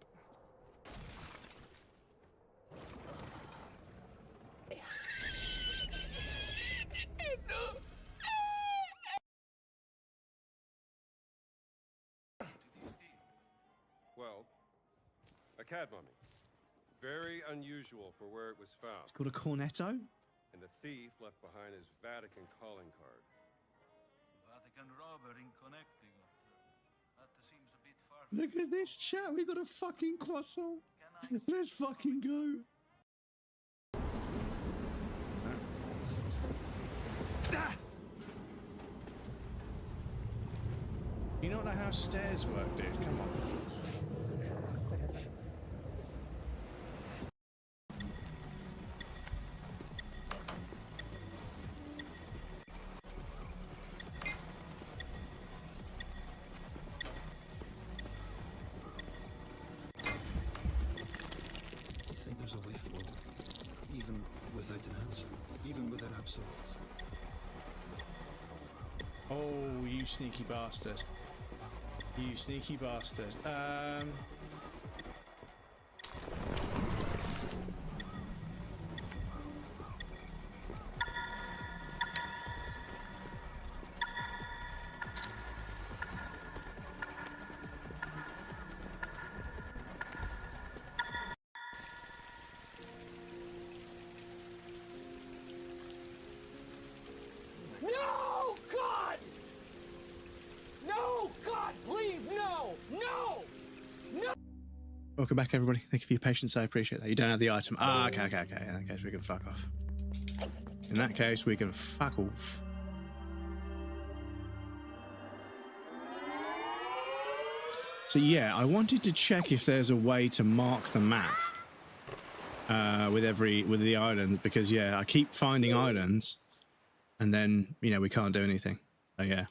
Well, a cad mummy. Very unusual for where it was found. It's called a cornetto. And the thief left behind his Vatican calling card. Vatican robber in Connecticut. That seems a bit far. Look at this chat. We got a fucking croissant. Can Let's fucking go. You don't know how stairs work, dude. Come on. Oh, you sneaky bastard. You sneaky bastard. No, God! No, God, please, no! No! No! Welcome back, everybody. Thank you for your patience. I appreciate that. You don't have the item. Ah, okay. In that case, we can fuck off. In that case, we can fuck off. So yeah, I wanted to check if there's a way to mark the map with the island, because yeah, I keep finding islands, and then we can't do anything. So yeah.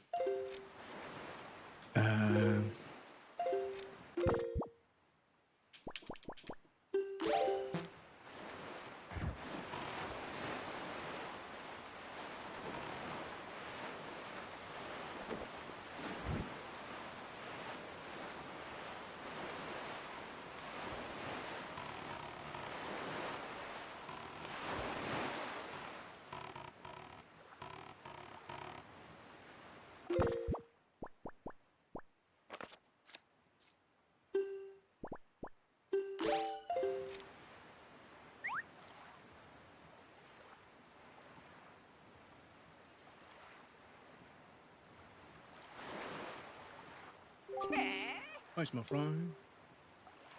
Nice, my friend.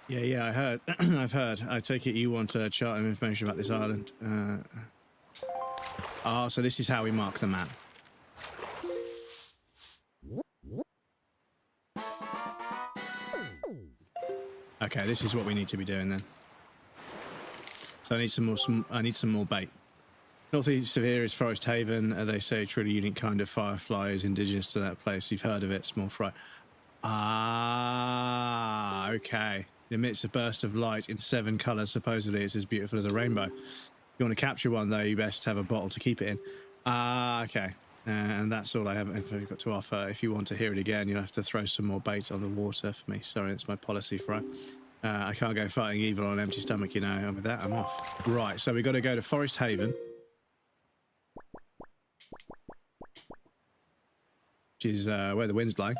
Yeah, I heard. I've heard. I take it you want chart information about this island. So this is how we mark the map. Okay, this is what we need to be doing then. So I need some more bait. Northeast of here is Forest Haven. They say a truly unique kind of firefly is indigenous to that place. You've heard of it, small fry. Ah, okay. It emits a burst of light in 7 colours. Supposedly it's as beautiful as a rainbow. If you want to capture one, though, you best have a bottle to keep it in. Ah, okay. And that's all I have got to offer. If you want to hear it again, you'll have to throw some more bait on the water for me. Sorry, it's my policy, Fry. I can't go fighting evil on an empty stomach, And with that, I'm off. Right, so we've got to go to Forest Haven, which is where the wind's blowing.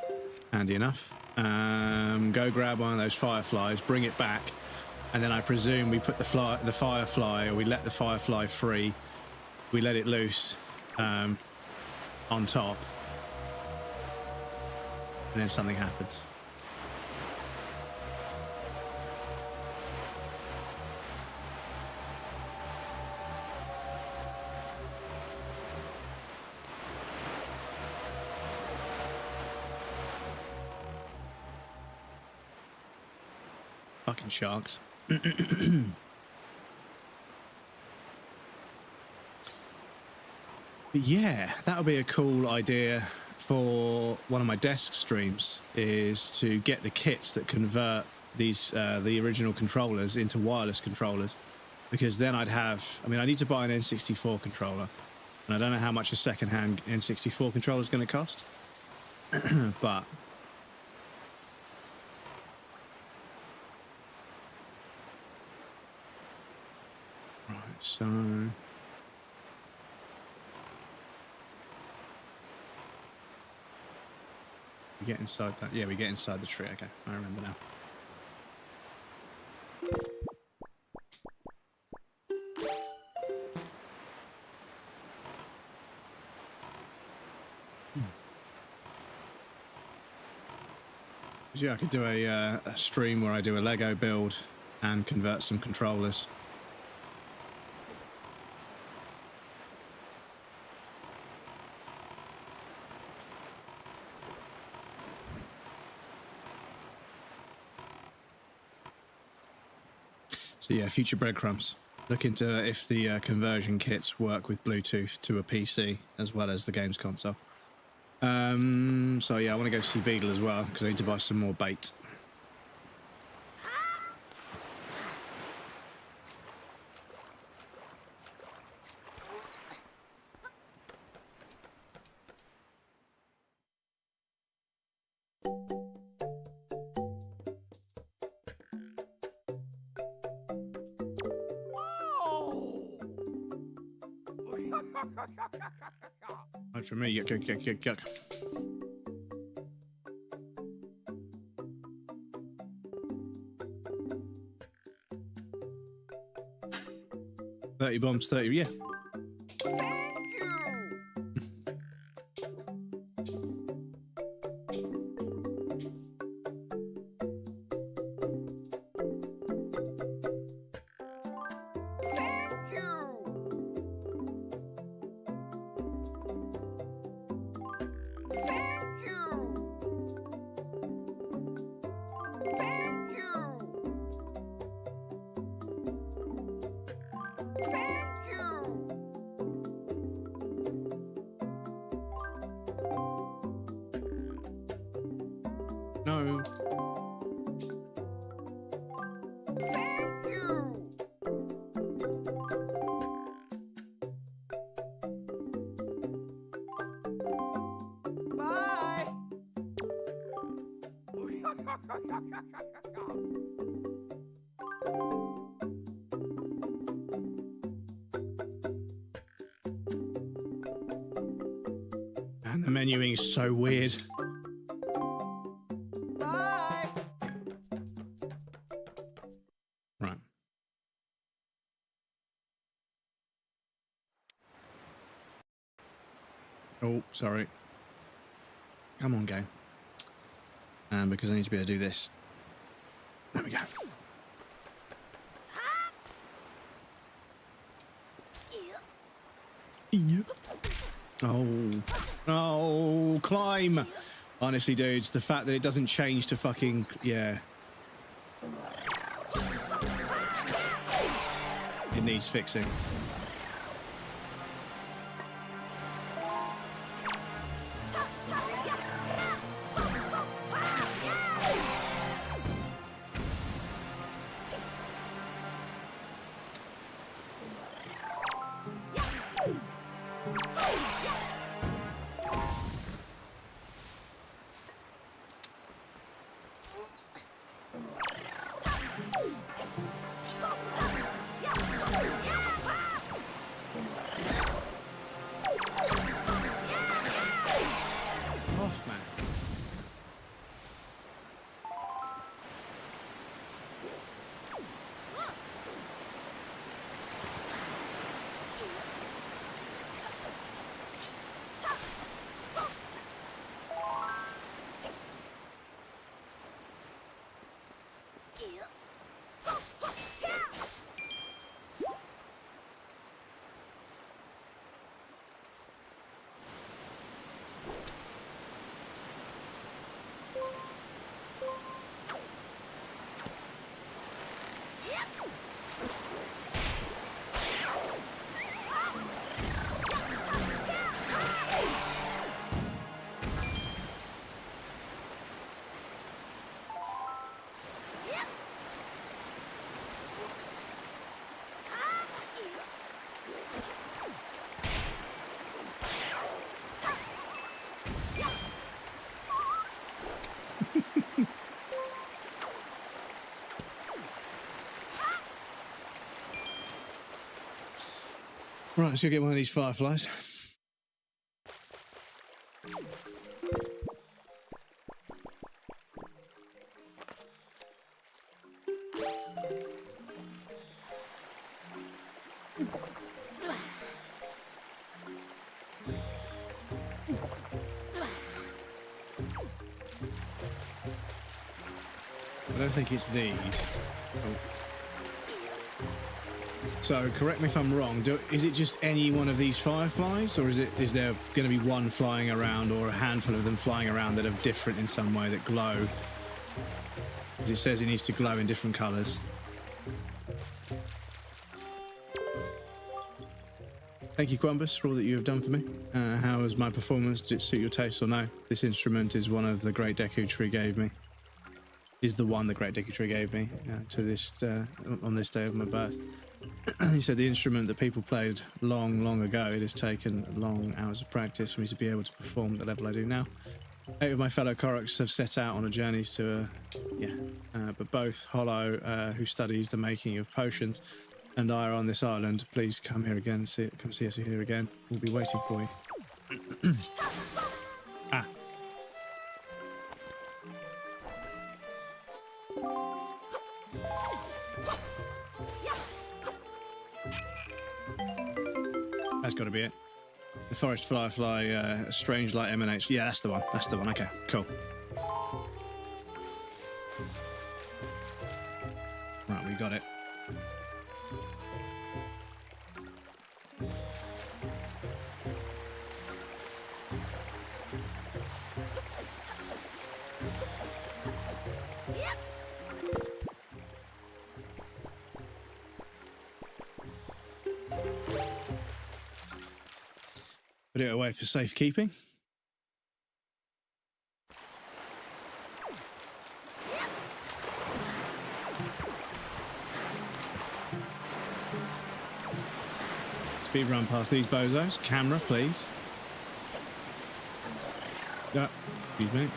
Handy enough. Go grab one of those fireflies, bring it back, and then I presume we put the firefly, or we let the firefly free. We let it loose on top, and then something happens. Fucking sharks. But yeah, that would be a cool idea for one of my desk streams, is to get the kits that convert these the original controllers into wireless controllers, because then I'd have, I need to buy an N64 controller, and I don't know how much a second-hand N64 controller is going to cost, but so we get inside that. Yeah, we get inside the tree. Okay, I remember now. Yeah, I could do a stream where I do a Lego build and convert some controllers. So yeah, future breadcrumbs. Look into if the conversion kits work with Bluetooth to a PC as well as the games console. So yeah, I want to go see Beetle as well because I need to buy some more bait. Right for me, yuck. 30 bombs, 30, yeah. No. Bye. And the menuing is so weird. Bye. Right. Oh, sorry. Come on, game. Because I need to be able to do this. There we go. Yeah. Oh. Oh, climb. Honestly, dudes, the fact that it doesn't change to fucking... Yeah. It needs fixing. Off, man. Right, let's go get one of these fireflies. I don't think it's these. Oh. So correct me if I'm wrong. Is it just any one of these fireflies, or is there going to be one flying around, or a handful of them flying around that are different in some way that glow? As it says, it needs to glow in different colours. Thank you, Quambus, for all that you have done for me. How was my performance? Did it suit your taste or no? This instrument is one of the Great Deku Tree gave me. Is the one the Great Deku Tree gave me to this on this day of my birth. He said the instrument that people played long, long ago. It has taken long hours of practice for me to be able to perform at the level I do now. 8 of my fellow Koroks have set out on a journey to, but both Hollow, who studies the making of potions, and I are on this island. Please come here again. Come see us here again. We'll be waiting for you. Ah. That's got to be it. The forest firefly, a strange light emanates. Yeah, that's the one. That's the one. Okay, cool. Right, we got it. Put it away for safekeeping. Speed run past these bozos. Camera, please. Excuse me.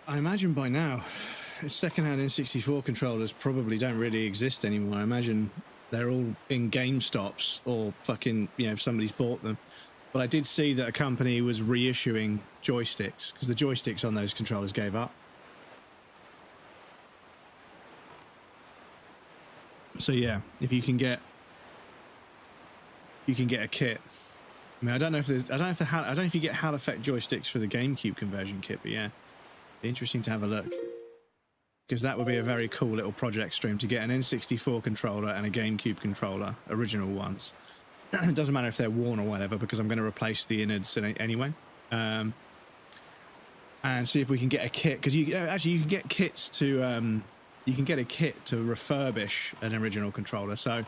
I imagine by now, second-hand N64 controllers probably don't really exist anymore. I imagine they're all in GameStops or fucking, if somebody's bought them. But I did see that a company was reissuing joysticks, because the joysticks on those controllers gave up. So yeah, if you can get a kit. I mean, I don't know if you get Hal Effect joysticks for the GameCube conversion kit, but yeah. Interesting to have a look, because that would be a very cool little project stream to get an N64 controller and a GameCube controller, original ones. It doesn't matter if they're worn or whatever, because I'm going to replace the innards anyway, and see if we can get a kit, because you can get kits to you can get a kit to refurbish an original controller. So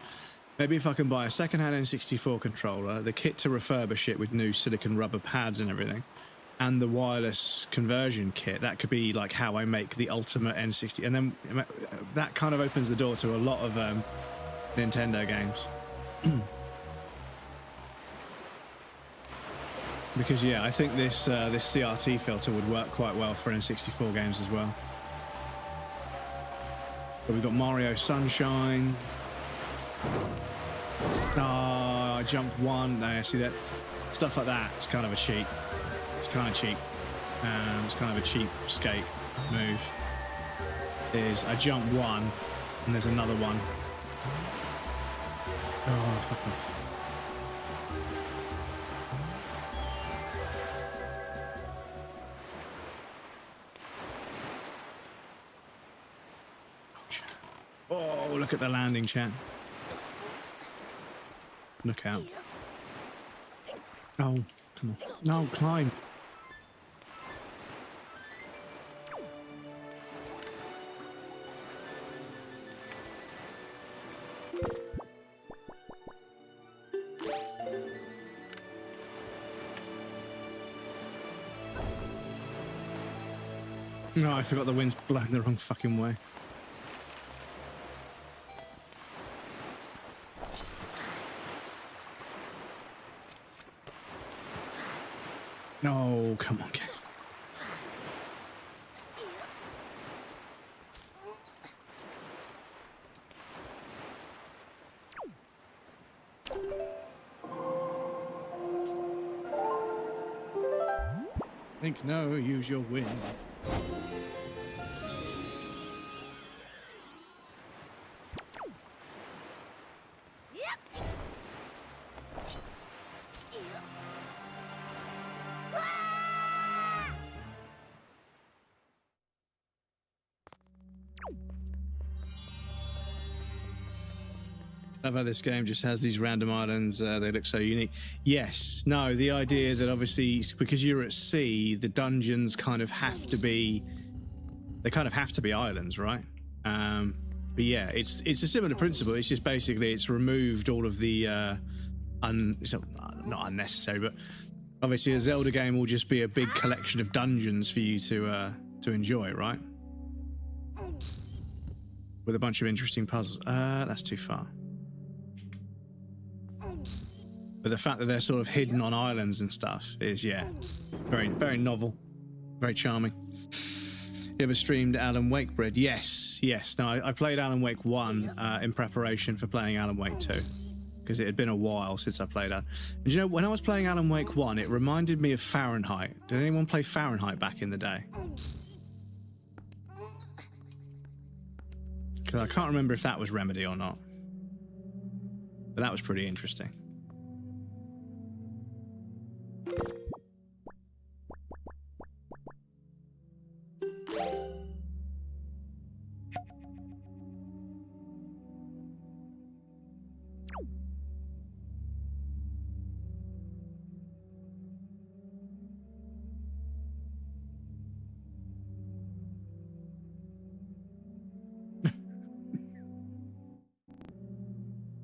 maybe if I can buy a second-hand N64 controller, the kit to refurbish it with new silicon rubber pads and everything, and the wireless conversion kit, that could be like how I make the ultimate N60, and then that kind of opens the door to a lot of Nintendo games. Because yeah, I think this CRT filter would work quite well for N64 games as well. But we've got Mario Sunshine. I jumped one. No, see that stuff like that. It's kind of a cheat. It's kind of cheap. It's kind of a cheap skate move. Is I jump one, and there's another one. Oh, fuck off. Oh, look at the landing, chat. Look out. Oh, come on. No, climb. No, I forgot the wind's blowing the wrong fucking way. No, come on, Ken. Think no, use your wind. I love how this game just has these random islands. They look so unique. Yes, no, the idea that obviously because you're at sea, the dungeons kind of have to be, they kind of have to be islands, right? But yeah, it's a similar principle. It's just basically it's removed all of the not unnecessary, but obviously a Zelda game will just be a big collection of dungeons for you to enjoy, right? With a bunch of interesting puzzles. That's too far. But the fact that they're sort of hidden on islands and stuff is, yeah, very, very novel, very charming. You ever streamed Alan Wake, Bread? Yes, yes. No, I played Alan Wake 1 in preparation for playing Alan Wake 2 because it had been a while since I played that. And you know, when I was playing Alan Wake 1, it reminded me of Fahrenheit. Did anyone play Fahrenheit back in the day? Because I can't remember if that was Remedy or not. But that was pretty interesting.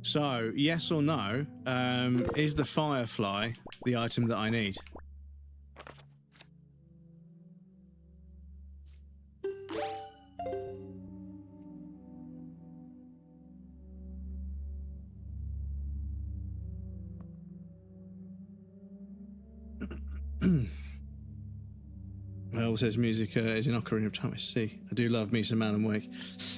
So, yes or no, is the Firefly the item that I need? Well, says music is an Ocarina of Time. I see. I do love me some Alan Wake.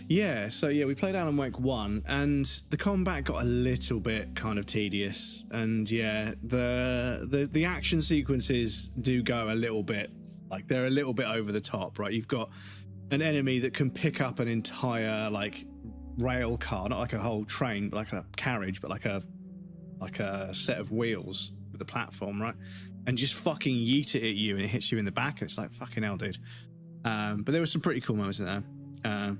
Yeah, so yeah, we played Alan Wake 1, and the combat got a little bit kind of tedious, and yeah, the action sequences do go a little bit, like they're a little bit over the top, right? You've got an enemy that can pick up an entire like rail car, not like a whole train, but like a carriage, but like a set of wheels with a platform, right? And just fucking yeet it at you, and it hits you in the back, and it's like, fucking hell, dude. But there were some pretty cool moments in there. I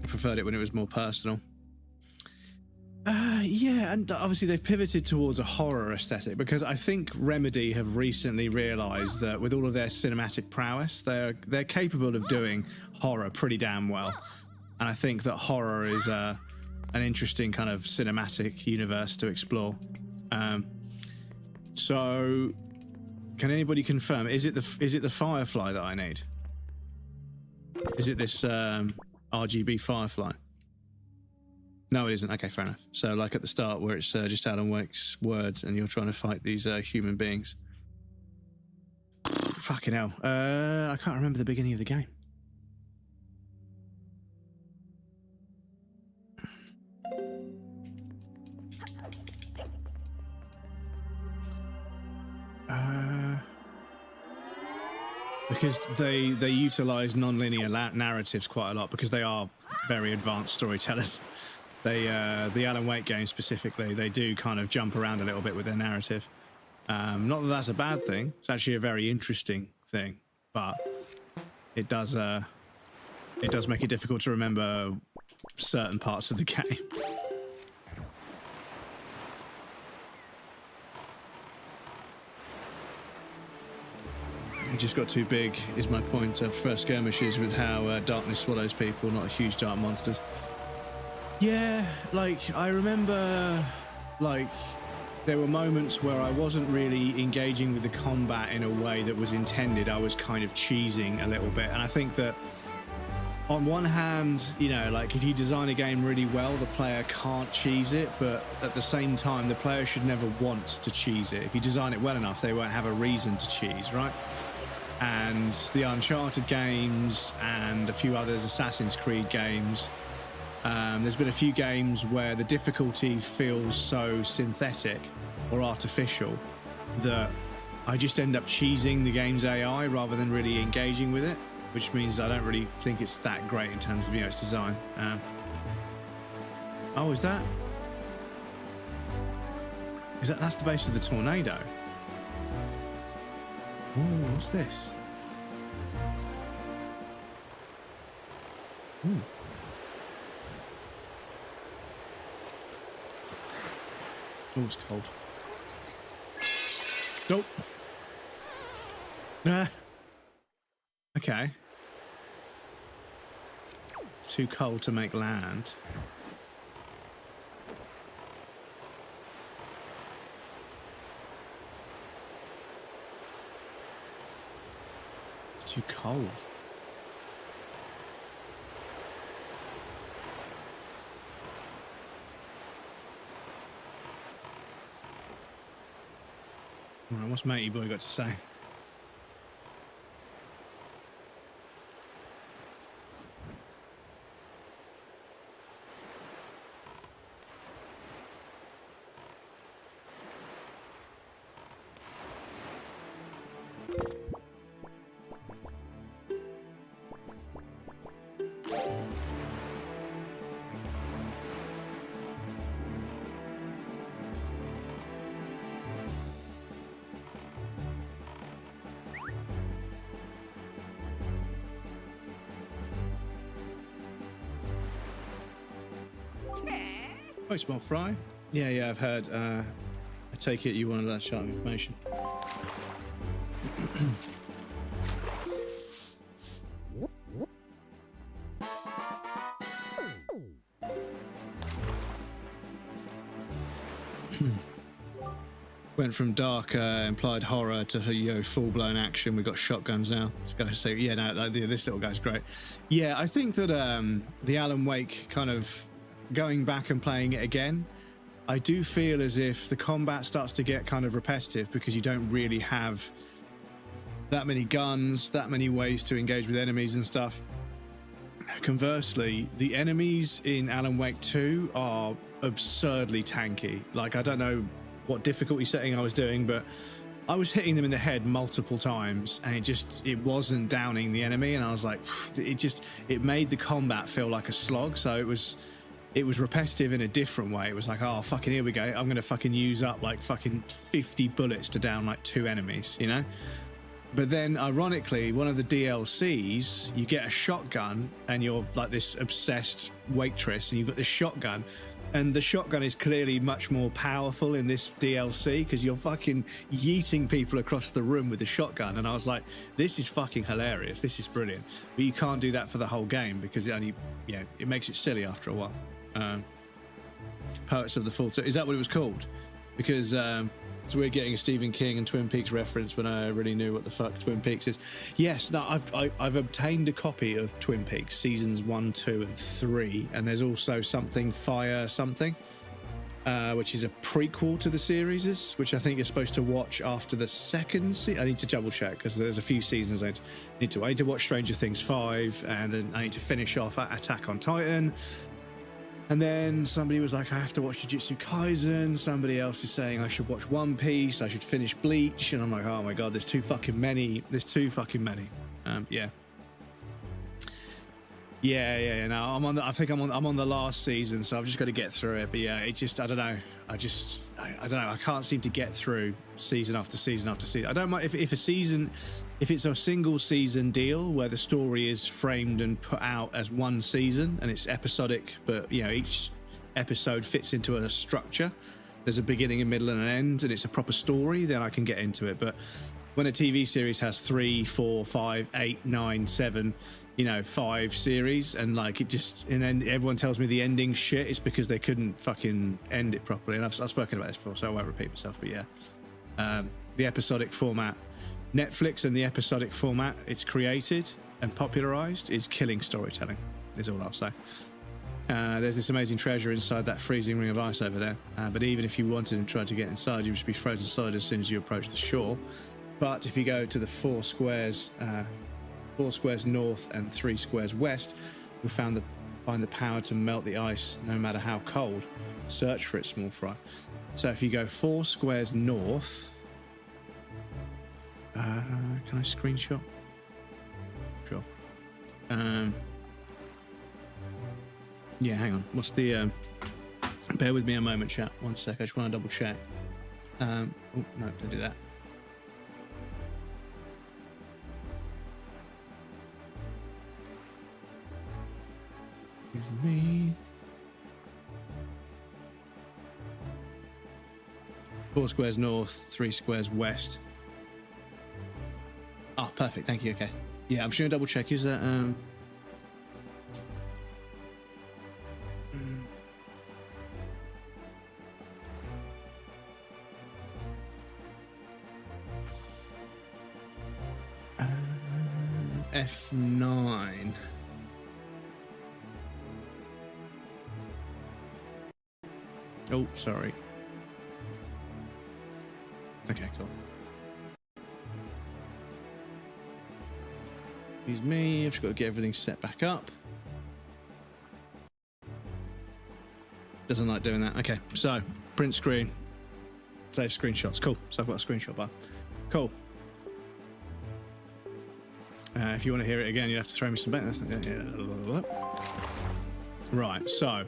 preferred it when it was more personal. Yeah, and obviously they've pivoted towards a horror aesthetic, because I think Remedy have recently realised that with all of their cinematic prowess, they're capable of doing horror pretty damn well. And I think that horror is an interesting kind of cinematic universe to explore. So, can anybody confirm? Is it the Firefly that I need? Is it this RGB Firefly? No, it isn't. Okay, fair enough. So, like at the start, where it's just Alan Wake's words, and you're trying to fight these human beings. Fucking hell! I can't remember the beginning of the game. Because they utilize non-linear narratives quite a lot, because they are very advanced storytellers. The Alan Wake games specifically, they do kind of jump around a little bit with their narrative. Not that that's a bad thing. It's actually a very interesting thing, but it does make it difficult to remember certain parts of the game. It just got too big, is my point. I prefer skirmishes with how darkness swallows people, not huge dark monsters. Yeah, like, I remember, like, there were moments where I wasn't really engaging with the combat in a way that was intended. I was kind of cheesing a little bit. And I think that on one hand, you know, like if you design a game really well, the player can't cheese it, but at the same time, the player should never want to cheese it. If you design it well enough, they won't have a reason to cheese, right? And the Uncharted games and a few others, Assassin's Creed games, there's been a few games where the difficulty feels so synthetic or artificial that I just end up cheesing the game's AI rather than really engaging with it, which means I don't really think it's that great in terms of, you know, its design. Oh, is that? That's the base of the tornado? Oh, what's this? Ooh. Oh, it's cold. Nope. Nah. Okay. It's too cold to make land. It's too cold. Right, what's Matey Boy got to say? Oh, small fry? Yeah, I've heard. I take it you wanted that sharp information. Went from dark implied horror to, you know, full-blown action. We've got shotguns now. This guy's so, yeah, no, like, this little guy's great. Yeah, I think that the Alan Wake kind of going back and playing it again, I do feel as if the combat starts to get kind of repetitive because you don't really have that many guns, that many ways to engage with enemies and stuff. Conversely, the enemies in Alan Wake 2 are absurdly tanky. Like, I don't know what difficulty setting I was doing, but I was hitting them in the head multiple times and it wasn't downing the enemy, and I was like, it made the combat feel like a slog. So it was repetitive in a different way. It was like, oh, fucking here we go. I'm going to fucking use up like fucking 50 bullets to down like 2 enemies, you know? But then, ironically, one of the DLCs, you get a shotgun and you're like this obsessed waitress and you've got this shotgun. And the shotgun is clearly much more powerful in this DLC because you're fucking yeeting people across the room with the shotgun. And I was like, this is fucking hilarious. This is brilliant. But you can't do that for the whole game because it only, you know, it makes it silly after a while. Poets of the Fall. Is that what it was called? Because so we're getting a Stephen King and Twin Peaks reference when I really knew what the fuck Twin Peaks is. Yes, no, I've obtained a copy of Twin Peaks seasons 1, 2, and 3, and there's also something Fire Something, which is a prequel to the series, which I think you're supposed to watch after the second season. I need to double check because there's a few seasons I need to watch Stranger Things 5, and then I need to finish off Attack on Titan. And then somebody was like, I have to watch Jujutsu Kaisen. Somebody else is saying I should watch One Piece. I should finish Bleach. And I'm like, oh my God, there's too fucking many. There's too fucking many. Yeah. No, I think I'm on the last season, so I've just got to get through it. But yeah, it just, I don't know. I don't know. I can't seem to get through season after season after season. I don't mind if it's a single season deal where the story is framed and put out as one season and it's episodic, but you know, each episode fits into a structure. There's a beginning, a middle, and an end, and it's a proper story, then I can get into it. But when a TV series has 3, 4, 5, 8, 9, 7, you know, 5 series, and like it just, and then everyone tells me the ending shit. It's because they couldn't fucking end it properly. And I've spoken about this before, so I won't repeat myself. But yeah, the episodic format, Netflix, and the episodic format it's created and popularized is killing storytelling. Is all I'll say. There's this amazing treasure inside that freezing ring of ice over there. But even if you wanted and tried to get inside, you would be frozen solid as soon as you approach the shore. But if you go to the 4 squares north and 3 squares west, you'll find the power to melt the ice no matter how cold. Search for it, small fry. So if you go 4 squares north, can I screenshot? Sure. Yeah, hang on. What's the? Bear with me a moment, chat. One sec. I just want to double check. Oh no, don't do that. Excuse me. 4 squares north, 3 squares west. Oh, perfect. Thank you. Okay. Yeah, I'm just gonna double check. Is that F9? Oh, sorry. Okay, cool. Excuse me, I've just got to get everything set back up. Doesn't like doing that. Okay, so print screen, save screenshots. Cool. So I've got a screenshot bar. Cool. If you want to hear it again, you have to throw me some back. Right. So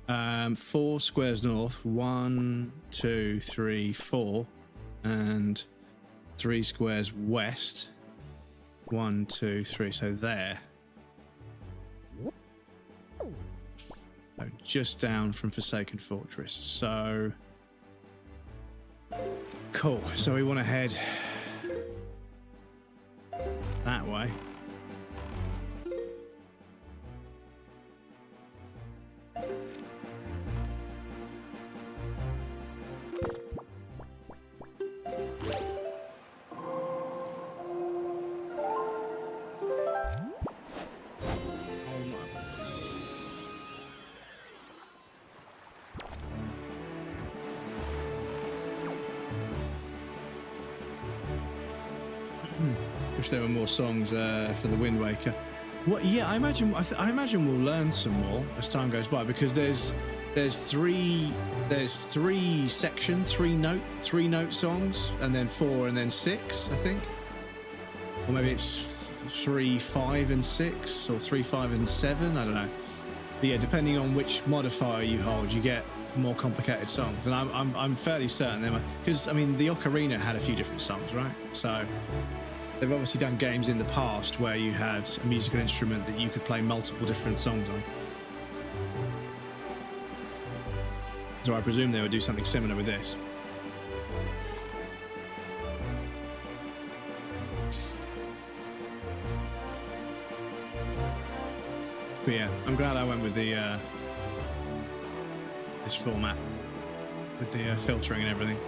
4 squares north. 1, 2, 3, 4, and 3 squares west. 1, 2, 3. So there. So just down from Forsaken Fortress. So cool. So we want to head that way. Wish there were more songs for the Wind Waker. What? Yeah, I imagine we'll learn some more as time goes by, because there's 3 sections, 3 note songs, and then 4 and then 6, I think, or maybe it's 3, 5, and 6, or 3, 5, and 7. I don't know. But yeah, depending on which modifier you hold, you get more complicated songs. And I'm fairly certain they might, because I mean the Ocarina had a few different songs, right? So they've obviously done games in the past where you had a musical instrument that you could play multiple different songs on. So I presume they would do something similar with this. But yeah, I'm glad I went with the this format with the filtering and everything.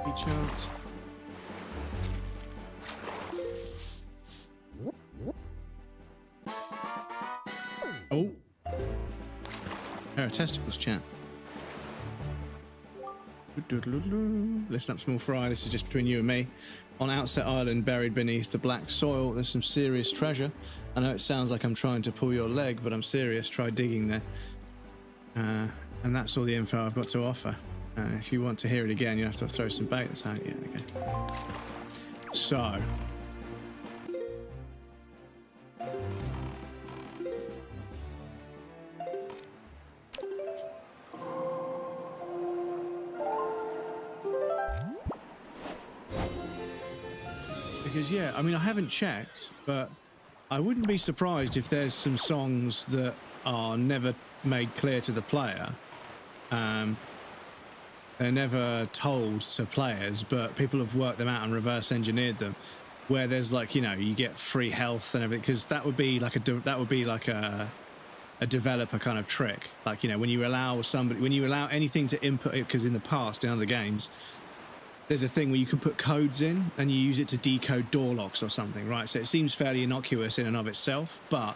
Reach out. Oh. Pair of testicles, chat. Listen up, small fry. This is just between you and me. On Outset Island, buried beneath the black soil, there's some serious treasure. I know it sounds like I'm trying to pull your leg, but I'm serious. Try digging there. And that's all the info I've got to offer. If you want to hear it again, you have to throw some bait. That's how. Yeah, okay. So. Because, yeah, I mean, I haven't checked, but I wouldn't be surprised if there's some songs that are never made clear to the player. They're never told to players, but people have worked them out and reverse engineered them, where there's like, you know, you get free health and everything, because that would be like a developer kind of trick. Like, you know, when you allow anything to input it, because in the past in other games there's a thing where you can put codes in and you use it to decode door locks or something, right? So it seems fairly innocuous in and of itself, but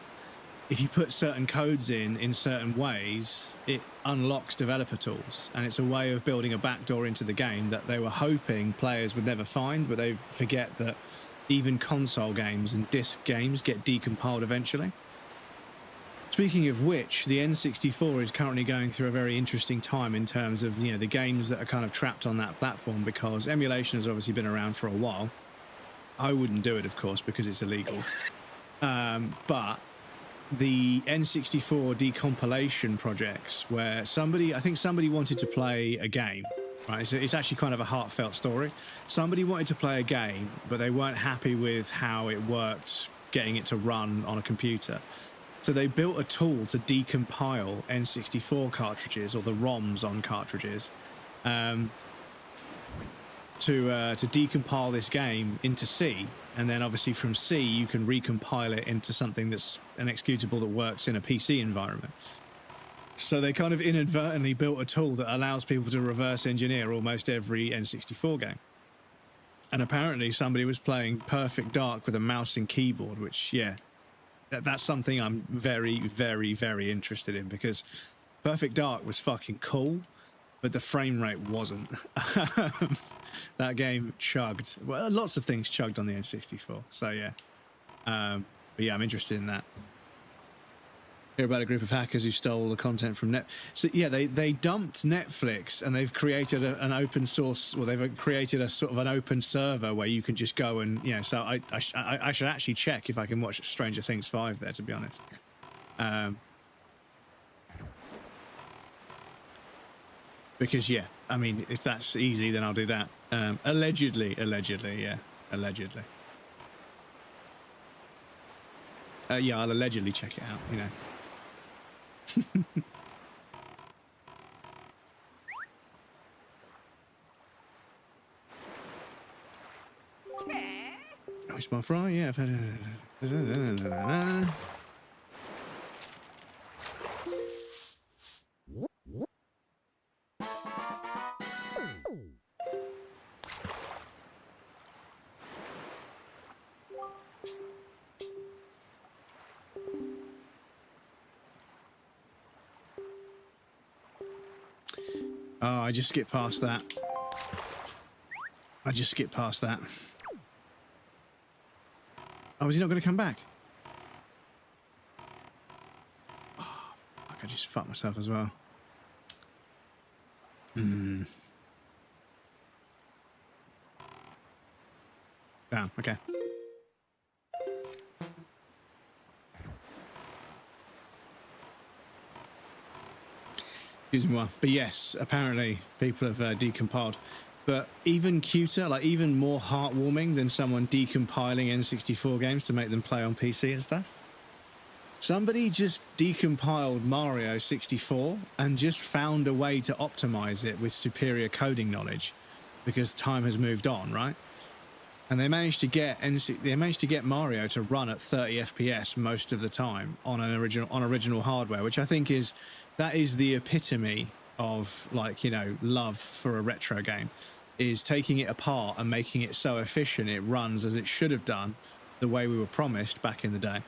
if you put certain codes in certain ways, it unlocks developer tools, and it's a way of building a backdoor into the game that they were hoping players would never find, but they forget that even console games and disc games get decompiled eventually. Speaking of which, the N64 is currently going through a very interesting time in terms of, you know, the games that are kind of trapped on that platform, because emulation has obviously been around for a while. I wouldn't do it, of course, because it's illegal. But the N64 decompilation projects, where I think somebody wanted to play a game, right? So it's actually kind of a heartfelt story. Somebody wanted to play a game, but they weren't happy with how it worked, getting it to run on a computer. So they built a tool to decompile N64 cartridges, or the ROMs on cartridges, to decompile this game into C, and then obviously from C you can recompile it into something that's an executable that works in a PC environment. So they kind of inadvertently built a tool that allows people to reverse engineer almost every N64 game. And apparently somebody was playing Perfect Dark with a mouse and keyboard, which, yeah, that's something I'm very, very, very interested in, because Perfect Dark was fucking cool, but the frame rate wasn't. That game chugged. Well, lots of things chugged on the N64. So yeah, but yeah, I'm interested in that. Hear about a group of hackers who stole the content from Net. So yeah, they dumped Netflix, and they've created an open source. Well, they've created a sort of an open server where you can just go and, you know. So I should actually check if I can watch Stranger Things 5 there, to be honest. Because yeah, I mean, if that's easy, then I'll do that. Allegedly, yeah, allegedly. Yeah, I'll allegedly check it out, you know. Oh, small fry, yeah, I've had Oh, I just skipped past that. Oh, is he not going to come back? Oh, fuck, I just fucked myself as well. Damn, okay. Excuse me, well, but yes, apparently people have decompiled. But even cuter, like even more heartwarming than someone decompiling N64 games to make them play on PC and stuff. Somebody just decompiled Mario 64 and just found a way to optimize it with superior coding knowledge, because time has moved on, right? And they managed to get Mario to run at 30 FPS most of the time on original hardware, which I think is the epitome of, like, you know, love for a retro game, is taking it apart and making it so efficient it runs as it should have done, the way we were promised back in the day.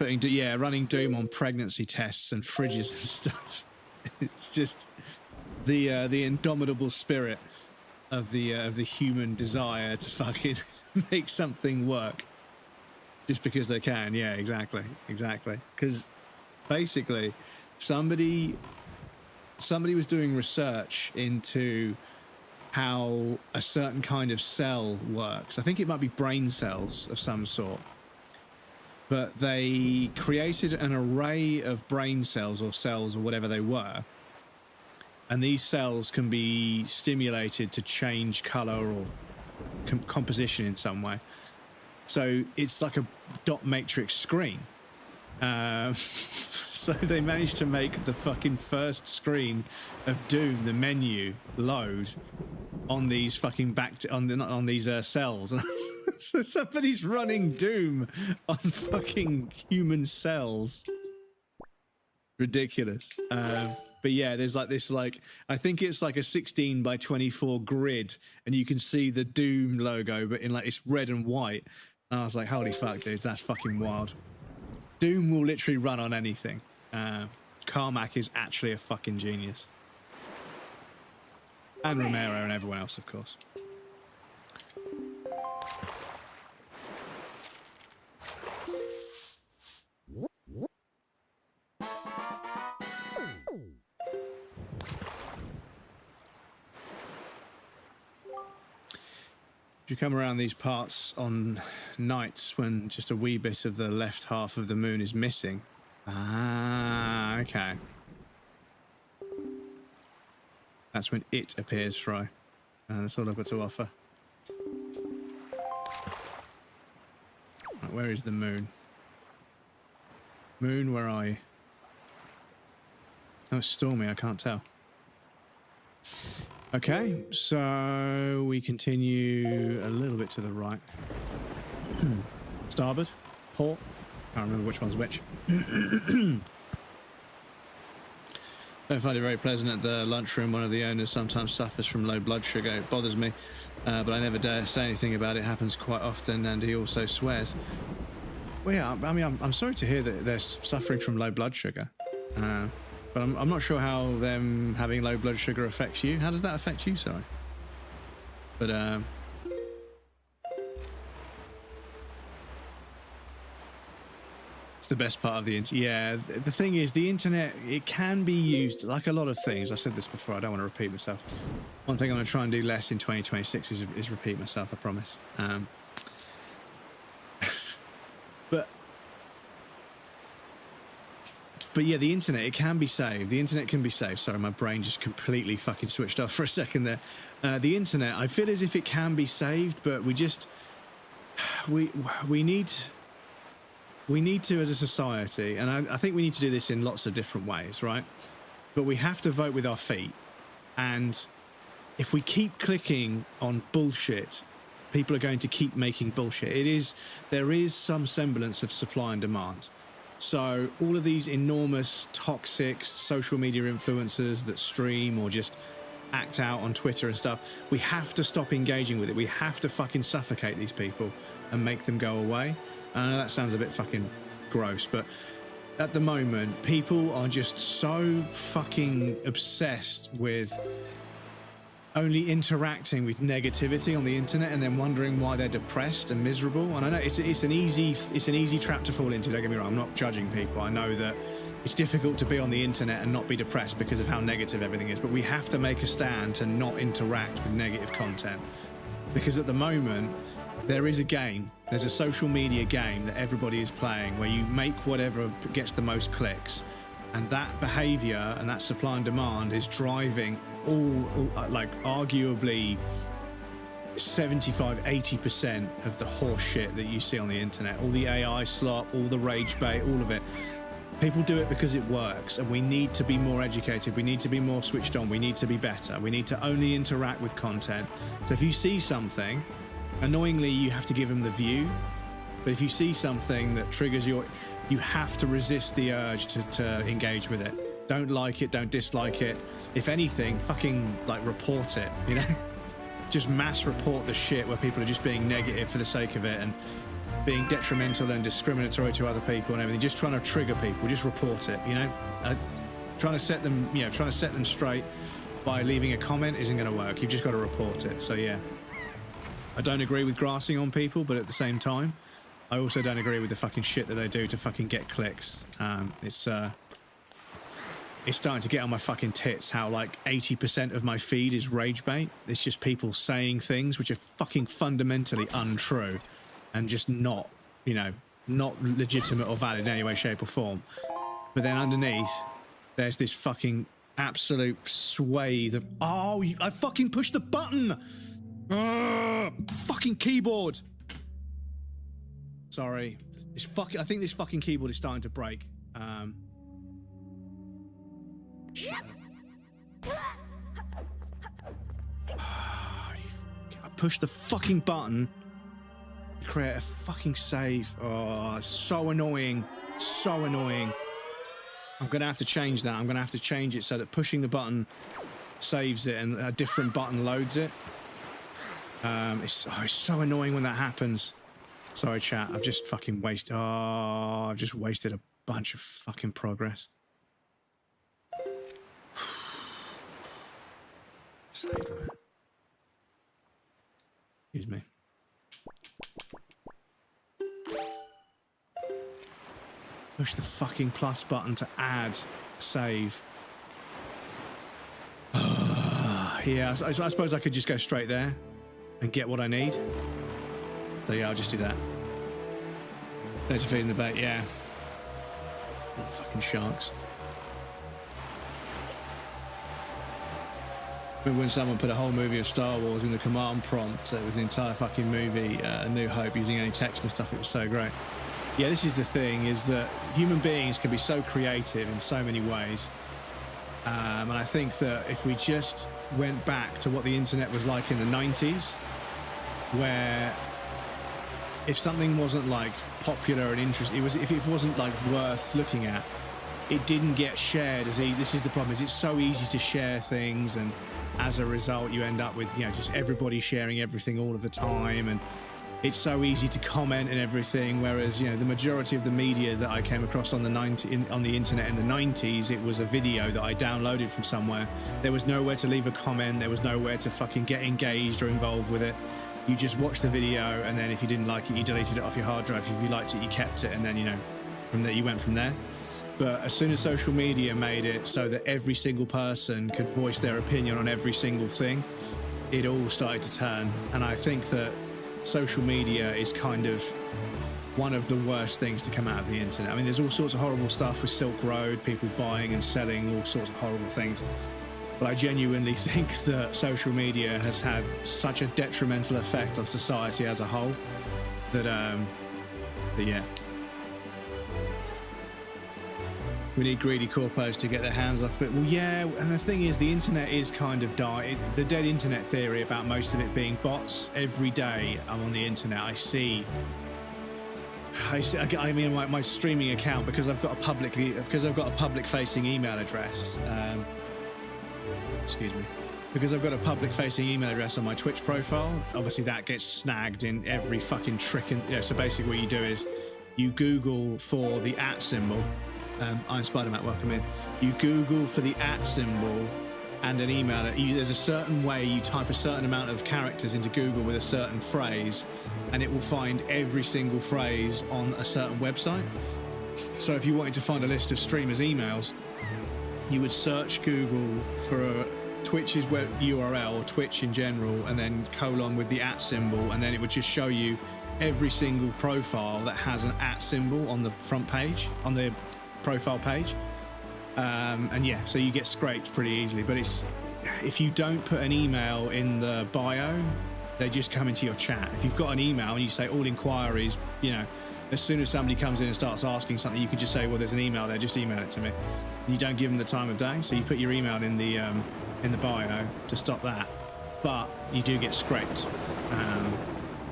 Running Doom on pregnancy tests and fridges and stuff. It's just the indomitable spirit of the human desire to fucking make something work just because they can. Yeah, exactly. Because basically somebody was doing research into how a certain kind of cell works. I think it might be brain cells of some sort. But they created an array of brain cells or whatever they were. And these cells can be stimulated to change color or composition in some way. So it's like a dot matrix screen. So they managed to make the fucking first screen of Doom, the menu, load on these fucking on these cells. So somebody's running Doom on fucking human cells. Ridiculous. But yeah, there's like this, like, I think it's like a 16 by 24 grid, and you can see the Doom logo, but in like it's red and white. And I was like, holy fuck, dudes, that's fucking wild. Doom will literally run on anything. Carmack is actually a fucking genius. And Romero and everyone else, of course. You come around these parts on nights when just a wee bit of the left half of the moon is missing. Ah, okay. That's when it appears, Fry. That's all I've got to offer. Right, where is the moon? Moon, where are you? Oh, it's stormy, I can't tell. Okay, so we continue a little bit to the right. Starboard, port. Can't remember which one's which. Don't find it very pleasant at the lunchroom. One of the owners sometimes suffers from low blood sugar. It bothers me, but I never dare say anything about it. It happens quite often, and he also swears. Well, yeah, I mean, I'm sorry to hear that they're suffering from low blood sugar. But I'm not sure how them having low blood sugar affects you. How does that affect you? Sorry. But it's the best part of the internet. Yeah, the thing is, the internet, it can be used like a lot of things. I've said this before. I don't want to repeat myself. One thing I'm going to try and do less in 2026 is repeat myself. I promise. But yeah, the internet, it can be saved. The internet can be saved. Sorry, my brain just completely fucking switched off for a second there. The internet, I feel as if it can be saved, but we need to, as a society, and I think we need to do this in lots of different ways, right? But we have to vote with our feet. And if we keep clicking on bullshit, people are going to keep making bullshit. There is some semblance of supply and demand. So all of these enormous toxic social media influencers that stream or just act out on Twitter and stuff, we have to stop engaging with it. We have to fucking suffocate these people and make them go away. And I know that sounds a bit fucking gross, but at the moment, people are just so fucking obsessed with only interacting with negativity on the internet and then wondering why they're depressed and miserable. And I know it's an easy trap to fall into. Don't get me wrong, I'm not judging people. I know that it's difficult to be on the internet and not be depressed because of how negative everything is, but we have to make a stand to not interact with negative content, because at the moment there is a game, there's a social media game that everybody is playing where you make whatever gets the most clicks, and that behavior and that supply and demand is driving all like arguably 75-80% of the horse shit that you see on the internet. All the AI slop, all the rage bait, all of it. People do it because it works, and we need to be more educated. We need to be more switched on. We need to be better. We need to only interact with content. So if you see something, annoyingly, you have to give them the view. But if you see something that triggers you have to resist the urge to engage with it. Don't like it, don't dislike it. If anything, fucking like report it, you know? Just mass report the shit where people are just being negative for the sake of it and being detrimental and discriminatory to other people and everything. Just trying to trigger people, just report it, you know? Trying to set them straight by leaving a comment isn't going to work. You've just got to report it. So yeah, I don't agree with grassing on people, but at the same time, I also don't agree with the fucking shit that they do to fucking get clicks. It's starting to get on my fucking tits how like 80% of my feed is rage bait. It's just people saying things which are fucking fundamentally untrue and just not legitimate or valid in any way, shape or form. But then underneath, there's this fucking absolute swathe of, I fucking pushed the button! Fucking keyboard. Sorry. I think this fucking keyboard is starting to break. Shit. I pushed the fucking button to create a fucking save. Oh, it's so annoying. So annoying. I'm going to have to change that. I'm going to have to change it so that pushing the button saves it and a different button loads it. It's so annoying when that happens. Sorry, chat. I've just fucking wasted... Oh, I've just wasted a bunch of fucking progress. Save it. Excuse me. Push the fucking plus button to add save. Yeah, I suppose I could just go straight there and get what I need. So yeah, I'll just do that. No to feeding the bait, yeah. Oh, fucking sharks. Remember when someone put a whole movie of Star Wars in the command prompt? It was the entire fucking movie, A New Hope, using only text and stuff. It was so great. Yeah, this is the thing, is that human beings can be so creative in so many ways. And I think that if we just went back to what the internet was like in the 90s, where if something wasn't like popular and interesting, if it wasn't like worth looking at, it didn't get shared as easy. This is the problem, is it's so easy to share things, and as a result you end up with, you know, just everybody sharing everything all of the time, and it's so easy to comment and everything, whereas, you know, the majority of the media that I came across on the internet in the 90s, it was a video that I downloaded from somewhere. There was nowhere to leave a comment, there was nowhere to fucking get engaged or involved with it. You just watched the video, and then if you didn't like it, you deleted it off your hard drive. If you liked it, you kept it, and then, you know, from there you went from there. But as soon as social media made it so that every single person could voice their opinion on every single thing, it all started to turn. And I think that social media is kind of one of the worst things to come out of the internet. I mean, there's all sorts of horrible stuff with Silk Road, people buying and selling all sorts of horrible things. But I genuinely think that social media has had such a detrimental effect on society as a whole that yeah. We need greedy corpos to get their hands off it. Well, yeah, and the thing is, the internet is kind of the dead internet theory about most of it being bots. Every day I'm on the internet, I mean, my streaming account, because I've got a public-facing email address. Excuse me. Because I've got a public-facing email address on my Twitch profile, obviously that gets snagged in every fucking trick. And yeah, so basically, what you do is you Google for the @ symbol. I'm Spider-Man, welcome in. You Google for the @ symbol and an email. There's a certain way you type a certain amount of characters into Google with a certain phrase, and it will find every single phrase on a certain website. So if you wanted to find a list of streamers' emails, you would search Google for Twitch's web URL, or Twitch in general, and then colon with the @ symbol, and then it would just show you every single profile that has an @ symbol on the front page, on the profile page. And yeah, so you get scraped pretty easily. But it's, if you don't put an email in the bio, they just come into your chat. If you've got an email and you say all inquiries, you know, as soon as somebody comes in and starts asking something, you can just say, well, there's an email there, just email it to me. And you don't give them the time of day, so you put your email in the bio to stop that. But you do get scraped.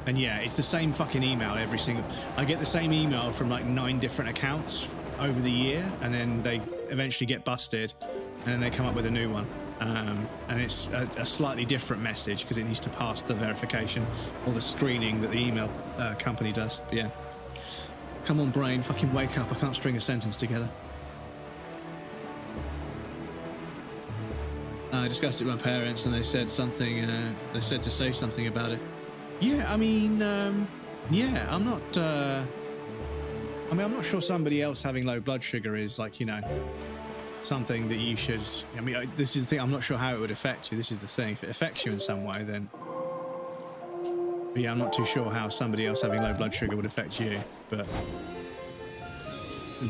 And yeah, it's the same fucking email every single... I get the same email from like 9 different accounts over the year, and then they eventually get busted, and then they come up with a new one. And it's a slightly different message because it needs to pass the verification or the screening that the email company does. But yeah. Come on, brain, fucking wake up. I can't string a sentence together. I discussed it with my parents, and they said something, they said to say something about it. Yeah, I mean, yeah, I'm not, I mean, I'm not sure somebody else having low blood sugar is like, you know, something that you should, I mean, this is the thing, I'm not sure how it would affect you. This is the thing. If it affects you in some way, then, but yeah, I'm not too sure how somebody else having low blood sugar would affect you, but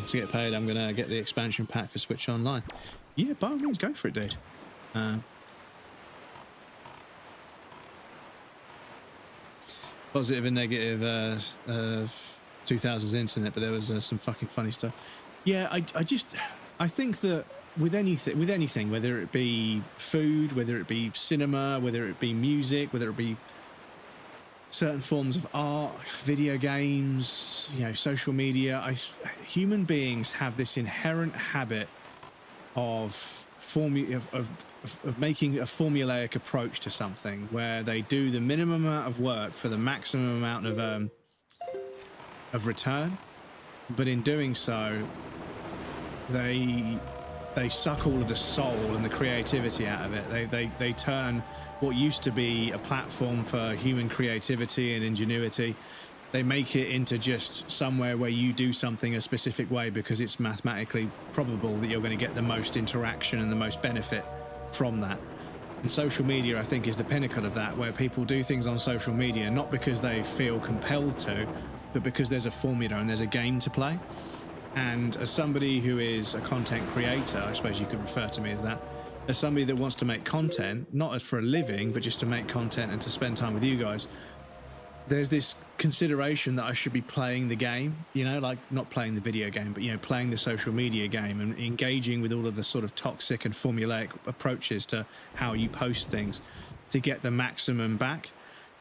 to get paid, I'm going to get the expansion pack for Switch Online. Yeah, by all means, go for it, dude. positive and negative 2000s internet, but there was some fucking funny stuff. Yeah, I think that with anything, whether it be food, whether it be cinema, whether it be music, whether it be certain forms of art, video games, you know, social media, human beings have this inherent habit of making a formulaic approach to something where they do the minimum amount of work for the maximum amount of return, but in doing so, they suck all of the soul and the creativity out of it. They turn what used to be a platform for human creativity and ingenuity, they make it into just somewhere where you do something a specific way because it's mathematically probable that you're going to get the most interaction and the most benefit from that. And social media, I think, is the pinnacle of that, where people do things on social media not because they feel compelled to, but because there's a formula and there's a game to play. And as somebody who is a content creator, I suppose you could refer to me as that, as somebody that wants to make content, not as for a living, but just to make content and to spend time with you guys, there's this consideration that I should be playing the game, you know, like not playing the video game, but, you know, playing the social media game and engaging with all of the sort of toxic and formulaic approaches to how you post things to get the maximum back.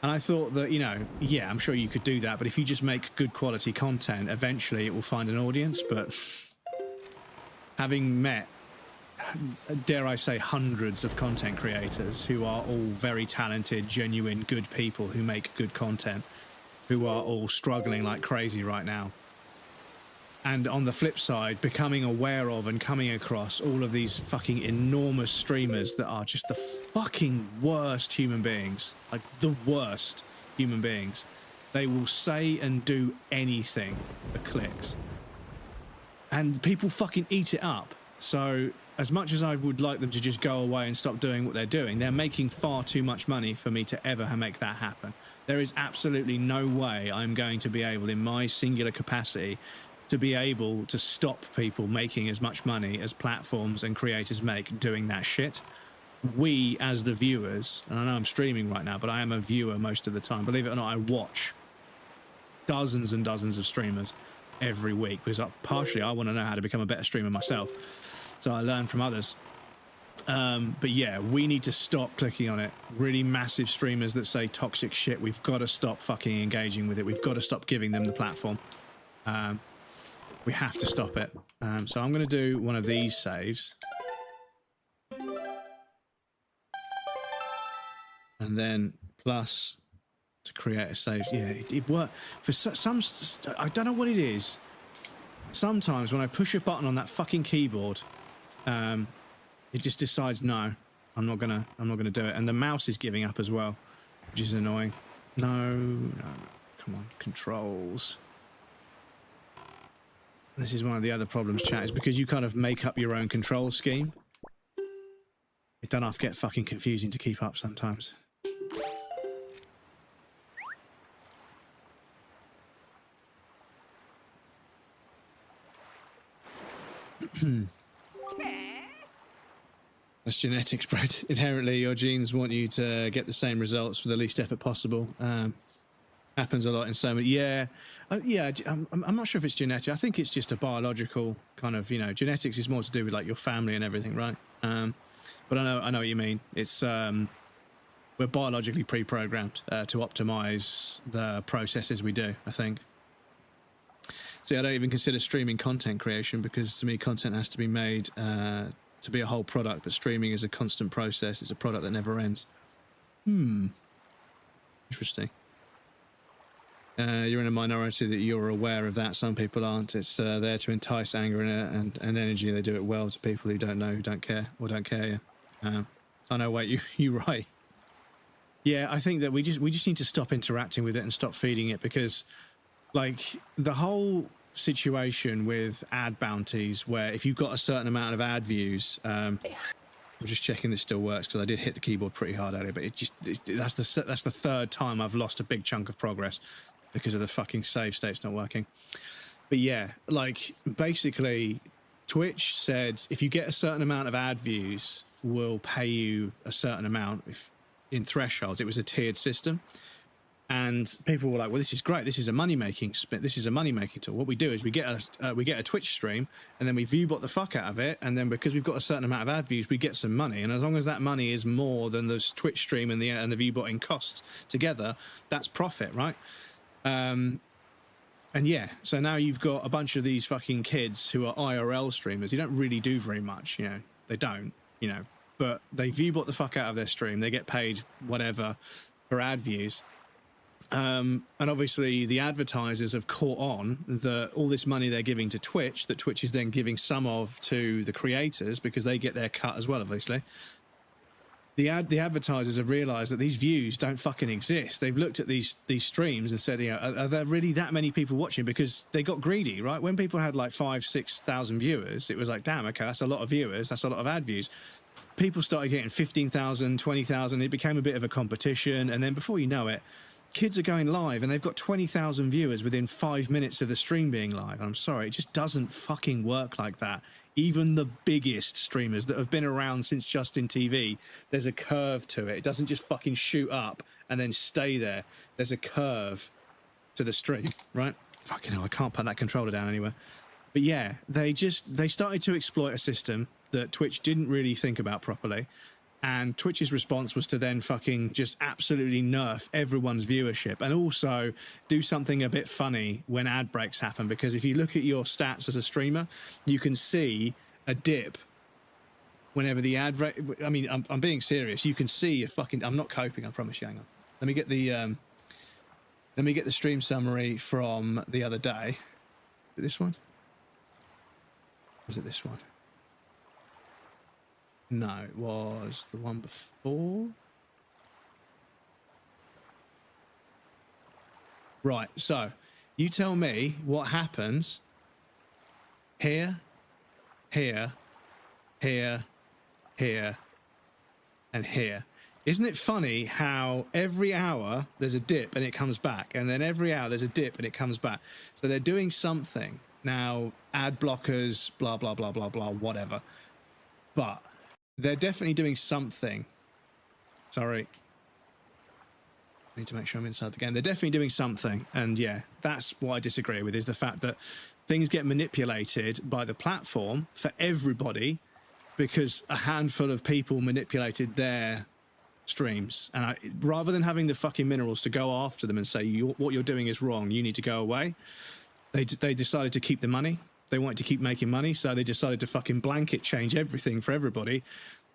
And I thought that, you know, yeah, I'm sure you could do that, but if you just make good quality content, eventually it will find an audience. But having met, dare I say, hundreds of content creators who are all very talented, genuine, good people who make good content, who are all struggling like crazy right now. And on the flip side, becoming aware of and coming across all of these fucking enormous streamers that are just the fucking worst human beings, like the worst human beings. They will say and do anything for clicks. And people fucking eat it up. So as much as I would like them to just go away and stop doing what they're doing, they're making far too much money for me to ever make that happen. There is absolutely no way I'm going to be able, in my singular capacity, to be able to stop people making as much money as platforms and creators make doing that shit. We, as the viewers, and I know I'm streaming right now, but I am a viewer most of the time. Believe it or not, I watch dozens and dozens of streamers every week because partially I want to know how to become a better streamer myself. So I learn from others. But yeah, we need to stop clicking on it. Really massive streamers that say toxic shit, we've got to stop fucking engaging with it. We've got to stop giving them the platform. We have to stop it. So I'm going to do one of these saves. And then plus to create a save. Yeah, it worked. For some, I don't know what it is. Sometimes when I push a button on that fucking keyboard, it just decides, no, I'm not gonna do it. And the mouse is giving up as well, which is annoying. No, come on, controls. This is one of the other problems, chat, is because you kind of make up your own control scheme. It does not get fucking confusing to keep up sometimes. That's genetics, Brett. Inherently, your genes want you to get the same results with the least effort possible. Happens a lot in so many. Yeah, yeah. I'm not sure if it's genetic. I think it's just a biological kind of, you know, genetics is more to do with like your family and everything, right? But I know what you mean. It's we're biologically pre-programmed to optimize the processes we do, I think. See, I don't even consider streaming content creation because to me, content has to be made to be a whole product, but streaming is a constant process. It's a product that never ends. Interesting. You're in a minority that you're aware of that. Some people aren't. It's there to entice anger and energy. They do it well to people who don't know, who don't care, or don't care. Yeah. I know. Wait, you're right. Yeah, I think that we just need to stop interacting with it and stop feeding it, because, like, the whole situation with ad bounties, where if you've got a certain amount of ad views, I'm just checking this still works because I did hit the keyboard pretty hard earlier, but that's the third time I've lost a big chunk of progress because of the fucking save state's not working. But yeah, like, basically Twitch said if you get a certain amount of ad views, we'll pay you a certain amount. If in thresholds, it was a tiered system. And people were like, well, this is great. This is a money-making tool. What we do is we get a Twitch stream, and then we viewbot the fuck out of it. And then because we've got a certain amount of ad views, we get some money. And as long as that money is more than the Twitch stream and the viewbotting costs together, that's profit, right? And yeah, so now you've got a bunch of these fucking kids who are IRL streamers. You don't really do very much, you know. They don't, you know. But they viewbot the fuck out of their stream. They get paid whatever for ad views. And obviously the advertisers have caught on that all this money they're giving to Twitch, that Twitch is then giving some of to the creators because they get their cut as well, obviously. The advertisers have realized that these views don't fucking exist. They've looked at these streams and said, you know, are there really that many people watching? Because they got greedy, right? When people had like 5,000-6,000 viewers, it was like, damn, okay, that's a lot of viewers. That's a lot of ad views. People started getting 15,000, 20,000. It became a bit of a competition. And then before you know it, kids are going live and they've got 20,000 viewers within 5 minutes of the stream being live. I'm sorry, it just doesn't fucking work like that. Even the biggest streamers that have been around since Justin TV, there's a curve to it. It doesn't just fucking shoot up and then stay there. There's a curve to the stream, right? Fucking hell, I can't put that controller down anywhere. But yeah, they started to exploit a system that Twitch didn't really think about properly. And Twitch's response was to then fucking just absolutely nerf everyone's viewership and also do something a bit funny when ad breaks happen. Because if you look at your stats as a streamer, you can see a dip whenever the ad... I mean, I'm being serious. You can see a fucking... I'm not coping, I promise you. Hang on. Let me get the stream summary from the other day. Is it this one? Was it this one? No, it was the one before. Right, so you tell me what happens here, here, here, here, and here. Isn't it funny how every hour there's a dip and it comes back, and then every hour there's a dip and it comes back? So they're doing something. Now, ad blockers, blah, blah, blah, blah, blah, whatever. But they're definitely doing something. Sorry. Need to make sure I'm inside the game. They're definitely doing something. And yeah, that's what I disagree with, is the fact that things get manipulated by the platform for everybody because a handful of people manipulated their streams. And rather than having the fucking minerals to go after them and say, what you're doing is wrong, you need to go away, they decided to keep the money. They wanted to keep making money, so they decided to fucking blanket change everything for everybody,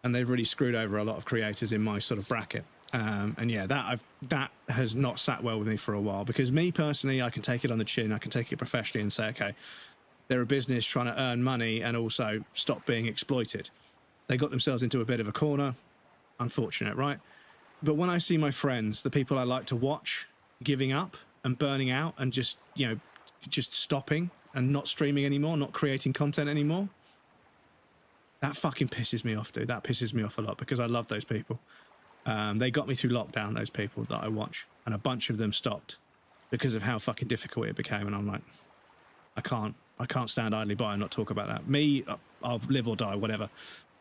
and they've really screwed over a lot of creators in my sort of bracket. And yeah, that has not sat well with me for a while, because me personally, I can take it on the chin, I can take it professionally and say, okay, they're a business trying to earn money and also stop being exploited. They got themselves into a bit of a corner. Unfortunate, right? But when I see my friends, the people I like to watch, giving up and burning out and just, you know, just stopping and not streaming anymore, not creating content anymore, that fucking pisses me off, dude. That pisses me off a lot, because I love those people. They got me through lockdown, those people that I watch, and a bunch of them stopped because of how fucking difficult it became. And I'm like, I can't stand idly by and not talk about that. Me, I'll live or die, whatever.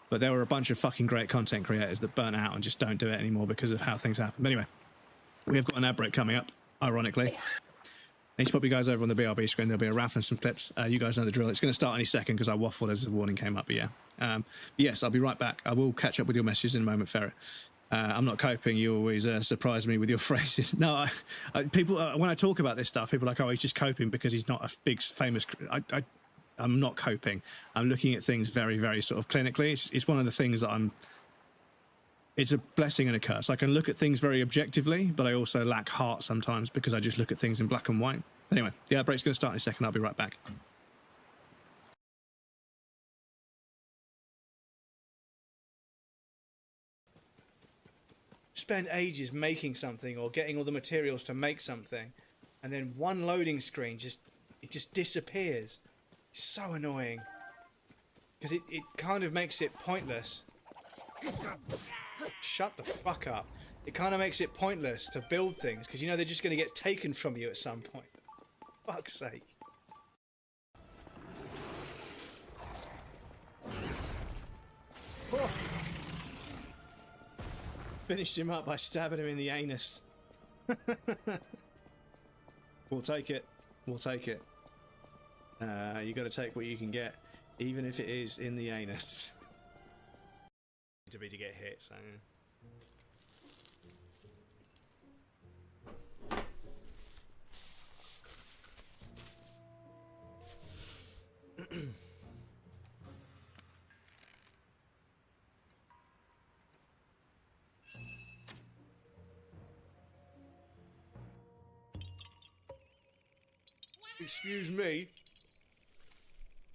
But there were a bunch of fucking great content creators that burnt out and just don't do it anymore because of how things happen. But anyway, we have got an ad break coming up, ironically. Need to pop you guys over on the BRB screen. There'll be a raffle and some clips. You guys know the drill. It's going to start any second because I waffled as the warning came up. But yeah. But yes, I'll be right back. I will catch up with your messages in a moment, Ferret. I'm not coping. You always surprise me with your phrases. No, people, when I talk about this stuff, people are like, oh, he's just coping because he's not a big, famous... I'm not coping. I'm looking at things very, very sort of clinically. It's one of the things that it's a blessing and a curse. I can look at things very objectively, but I also lack heart sometimes because I just look at things in black and white. Anyway, the ad break's going to start in a second. I'll be right back. Spend ages making something or getting all the materials to make something, and then one loading screen just disappears. It's so annoying because it kind of makes it pointless. Shut the fuck up. It kind of makes it pointless to build things because you know they're just going to get taken from you at some point. Fuck's sake. Oh. Finished him up by stabbing him in the anus. We'll take it. We'll take it. You got to take what you can get, even if it is in the anus. To be to get hit, so. Excuse me.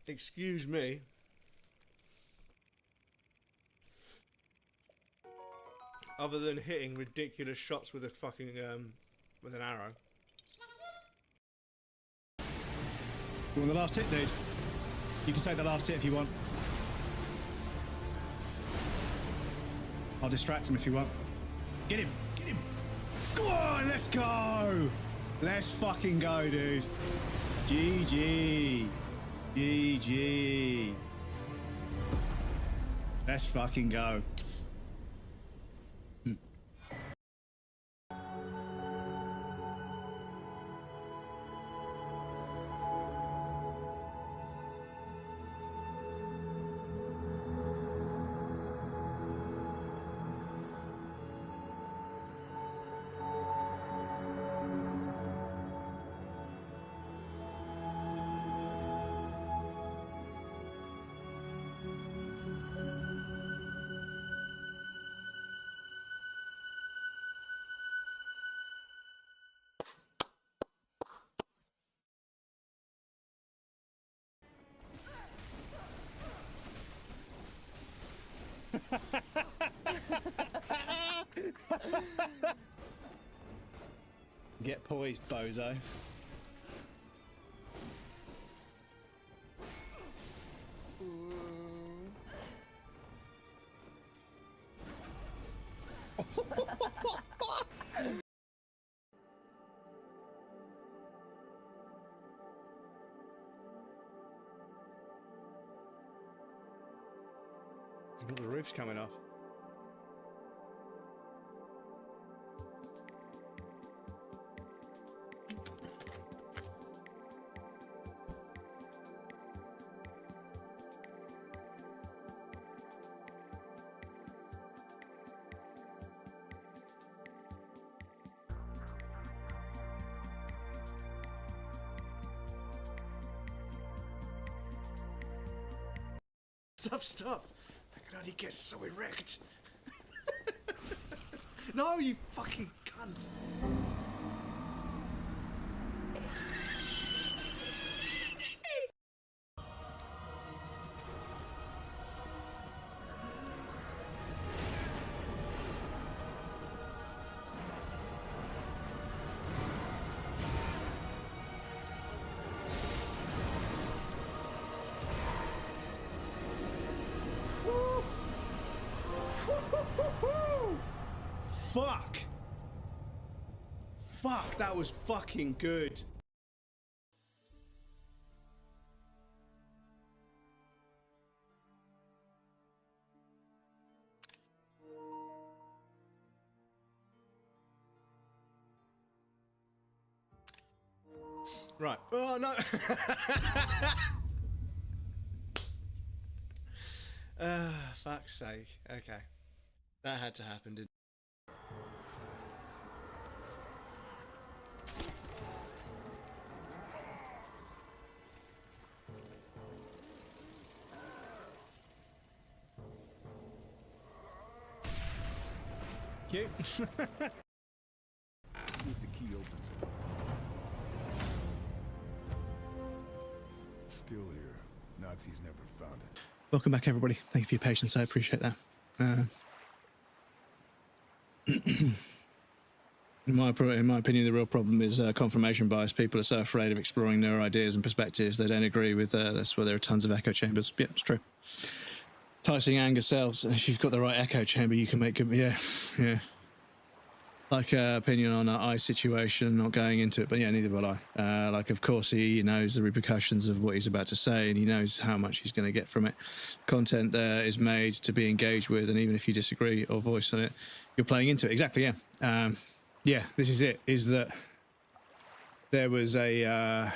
Excuse me. Other than hitting ridiculous shots with a fucking with an arrow. You want the last hit, dude? You can take the last hit if you want. I'll distract him if you want. Get him! Get him! Go on, let's go! Let's fucking go, dude. GG. GG. Let's fucking go. Get poised, bozo. The roof's coming off. Stop, stop! I can only get so erect. No, you fucking cunt! Fuck! Fuck, that was fucking good. Right. Oh, no. Fuck's sake. Okay. That had to happen, didn't it? See if the key opens it. Still here. Nazis never found it. Welcome back, everybody. Thank you for your patience. I appreciate that. In my opinion, the real problem is confirmation bias. People are so afraid of exploring their ideas and perspectives. They don't agree with that's why there are tons of echo chambers. Yeah, it's true. Enticing anger sells. If you've got the right echo chamber, you can make good. Yeah. Like opinion on an eye situation, not going into it, but yeah, neither will I. Like, of course, he knows the repercussions of what he's about to say, and he knows how much he's going to get from it. Content is made to be engaged with, and even if you disagree or voice on it, you're playing into it. Exactly, yeah. yeah, this is it. Is that there was a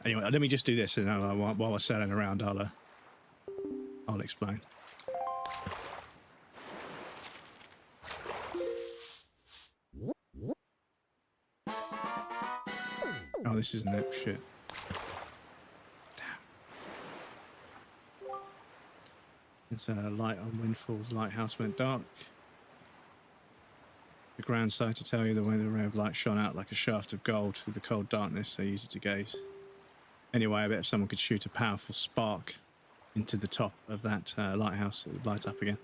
anyway? Let me just do this, and while we're sailing around, I'll explain. Oh, this isn't it. Shit. Damn. It's a light on Windfall's lighthouse went dark. The grand sight to tell you the way the ray of light shone out like a shaft of gold through the cold darkness. I used it to gaze. Anyway, I bet if someone could shoot a powerful spark into the top of that lighthouse, it would light up again.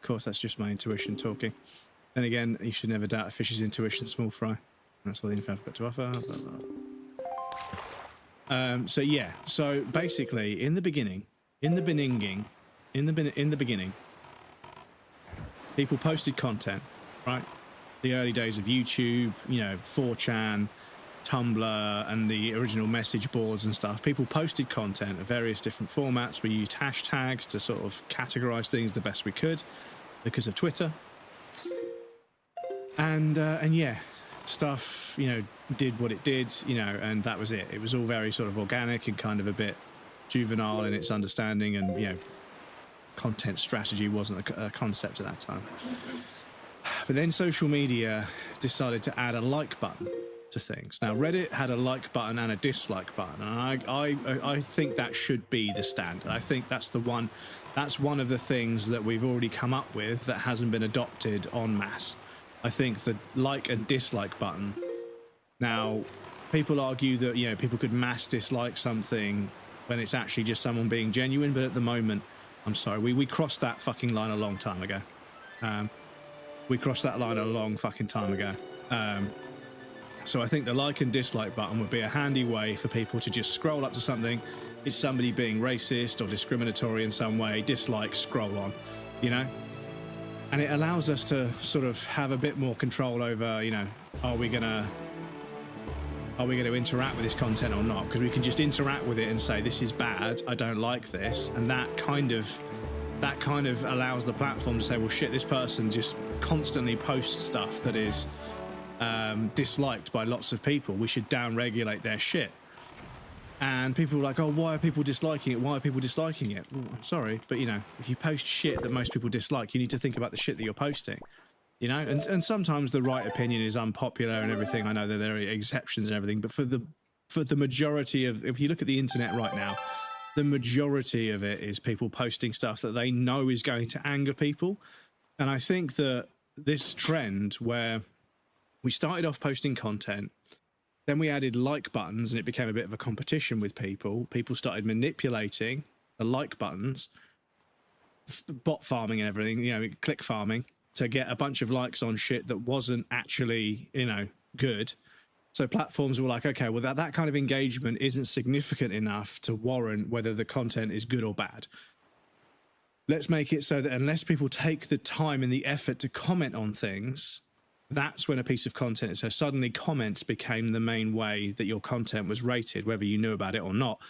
Of course, that's just my intuition talking. Then again, you should never doubt a fish's intuition, small fry. That's all the info I've got to offer. Blah, blah. So yeah, so basically in the beginning, people posted content, right? The early days of YouTube, you know, 4chan, Tumblr, and the original message boards and stuff. People posted content of various different formats. We used hashtags to sort of categorize things the best we could because of Twitter. And yeah, stuff, you know, did what it did, you know, and that was it. It was all very sort of organic and kind of a bit juvenile in its understanding, and, you know, content strategy wasn't a concept at that time. But then social media decided to add a like button to things. Now, Reddit had a like button and a dislike button, and I think that should be the standard. I think that's one of the things that we've already come up with that hasn't been adopted en masse. I think the like and dislike button. Now, people argue that, you know, people could mass dislike something when it's actually just someone being genuine, but at the moment, I'm sorry, we crossed that fucking line a long time ago. We crossed that line a long fucking time ago. So I think the like and dislike button would be a handy way for people to just scroll up to something. Is somebody being racist or discriminatory in some way? Dislike, scroll on, you know? And it allows us to sort of have a bit more control over, you know, are we going to interact with this content or not? Because we can just interact with it and say, this is bad, I don't like this. And that kind of allows the platform to say, well, shit, this person just constantly posts stuff that is disliked by lots of people. We should down-regulate their shit. And people are like, oh, why are people disliking it? Why are people disliking it? Well, I'm sorry, but, you know, if you post shit that most people dislike, you need to think about the shit that you're posting, you know? And sometimes the right opinion is unpopular and everything. I know that there are exceptions and everything, but for the majority of, if you look at the internet right now, the majority of it is people posting stuff that they know is going to anger people. And I think that this trend where we started off posting content, then we added like buttons, and it became a bit of a competition with people. People started manipulating the like buttons, bot farming and everything, you know, click farming, to get a bunch of likes on shit that wasn't actually, you know, good. So platforms were like, okay, well, that kind of engagement isn't significant enough to warrant whether the content is good or bad. Let's make it so that unless people take the time and the effort to comment on things, that's when a piece of content is. So suddenly comments became the main way that your content was rated, whether you knew about it or not.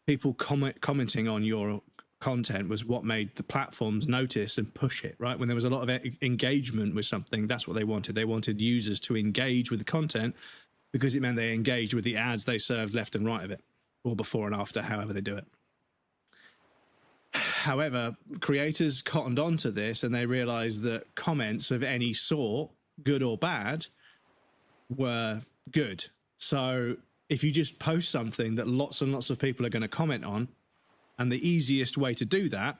People commenting on your content was what made the platforms notice and push it, right? When there was a lot of engagement with something, that's what they wanted. They wanted users to engage with the content because it meant they engaged with the ads they served left and right of it, or before and after, however they do it. However, creators cottoned onto this and they realized that comments of any sort, good or bad, were good. So if you just post something that lots and lots of people are going to comment on, and the easiest way to do that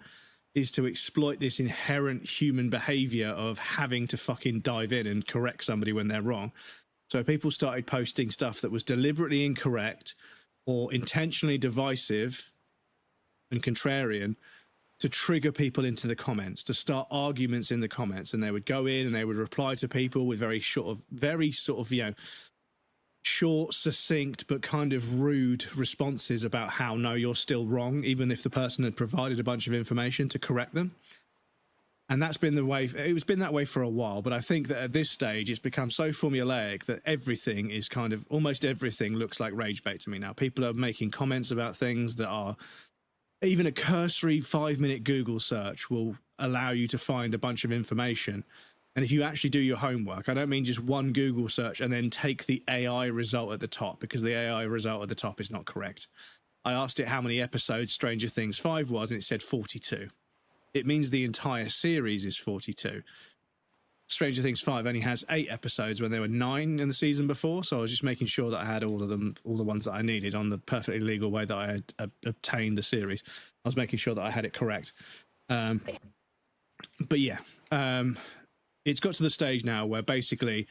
is to exploit this inherent human behavior of having to fucking dive in and correct somebody when they're wrong. So people started posting stuff that was deliberately incorrect or intentionally divisive and contrarian to trigger people into the comments, to start arguments in the comments. And they would go in and they would reply to people with very sort of, you know, short, succinct, but kind of rude responses about how, no, you're still wrong, even if the person had provided a bunch of information to correct them. And that's been the way, it's been that way for a while, but I think that at this stage, it's become so formulaic that everything is kind of, almost everything looks like rage bait to me now. People are making comments about things that are, even a cursory 5-minute Google search will allow you to find a bunch of information. And if you actually do your homework, I don't mean just one Google search and then take the AI result at the top, because the AI result at the top is not correct. I asked it how many episodes Stranger Things 5 was, and it said 42. It means the entire series is 42. Stranger Things 5 only has 8 episodes when there were 9 in the season before, so I was just making sure that I had all of them, all the ones that I needed on the perfectly legal way that I had obtained the series. I was making sure that I had it correct. But yeah, it's got to the stage now where basically,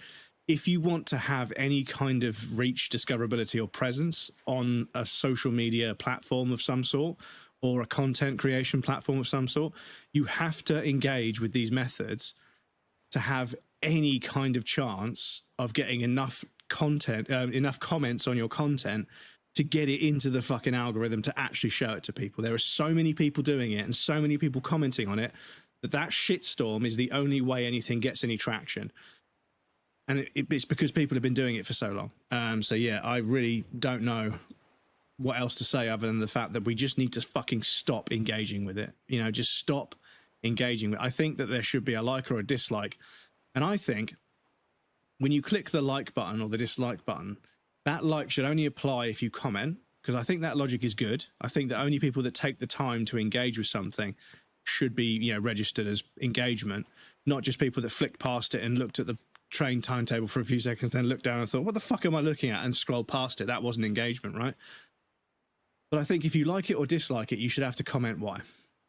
if you want to have any kind of reach, discoverability, or presence on a social media platform of some sort, or a content creation platform of some sort, you have to engage with these methods to have any kind of chance of getting enough content, enough comments on your content to get it into the fucking algorithm to actually show it to people. There are so many people doing it and so many people commenting on it that shitstorm is the only way anything gets any traction. And it's because people have been doing it for so long. So yeah, I really don't know what else to say other than the fact that we just need to fucking stop engaging with it. You know, just stop engaging with it. I think that there should be a like or a dislike. And I think when you click the like button or the dislike button, that like should only apply if you comment, because I think that logic is good. I think that only people that take the time to engage with something should be, you know, registered as engagement, not just people that flicked past it and looked at the train timetable for a few seconds, then looked down and thought, what the fuck am I looking at, and scrolled past it. That wasn't engagement, right? But I think if you like it or dislike it, you should have to comment why.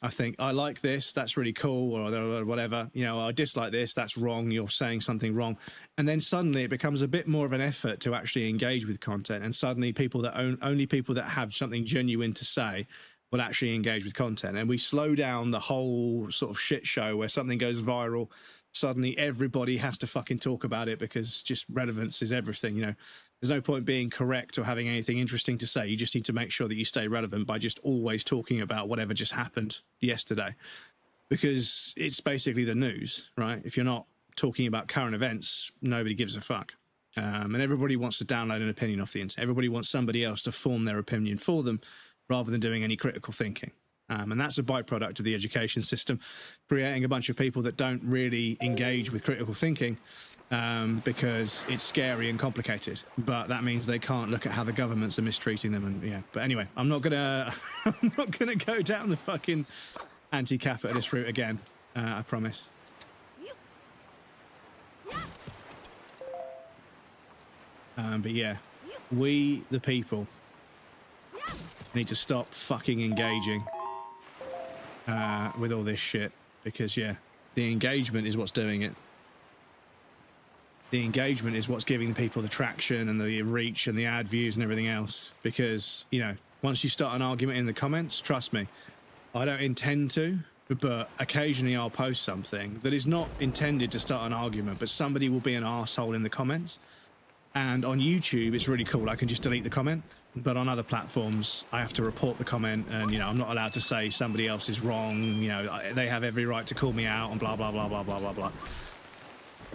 I think I like this, that's really cool, or whatever. You know, I dislike this, that's wrong, you're saying something wrong. And then suddenly it becomes a bit more of an effort to actually engage with content. And suddenly people that only people that have something genuine to say will actually engage with content. And we slow down the whole sort of shit show where something goes viral. Suddenly everybody has to fucking talk about it because just relevance is everything. You know, there's no point being correct or having anything interesting to say. You just need to make sure that you stay relevant by just always talking about whatever just happened yesterday, because it's basically the news, right? If you're not talking about current events, nobody gives a fuck. And everybody wants to download an opinion off the internet. Everybody wants somebody else to form their opinion for them rather than doing any critical thinking. And that's a byproduct of the education system, creating a bunch of people that don't really engage with critical thinking because it's scary and complicated. But that means they can't look at how the governments are mistreating them. And yeah, but anyway, I'm not gonna go down the fucking anti-capitalist route again. I promise. But yeah, we the people need to stop fucking engaging with all this shit, because yeah, the engagement is what's doing it. The engagement is what's giving people the traction and the reach and the ad views and everything else. Because, you know, once you start an argument in the comments, trust me, I don't intend to, but occasionally I'll post something that is not intended to start an argument, but somebody will be an arsehole in the comments. And on YouTube, it's really cool. I can just delete the comment. But on other platforms, I have to report the comment. And, you know, I'm not allowed to say somebody else is wrong. You know, they have every right to call me out and blah, blah, blah, blah, blah, blah, blah.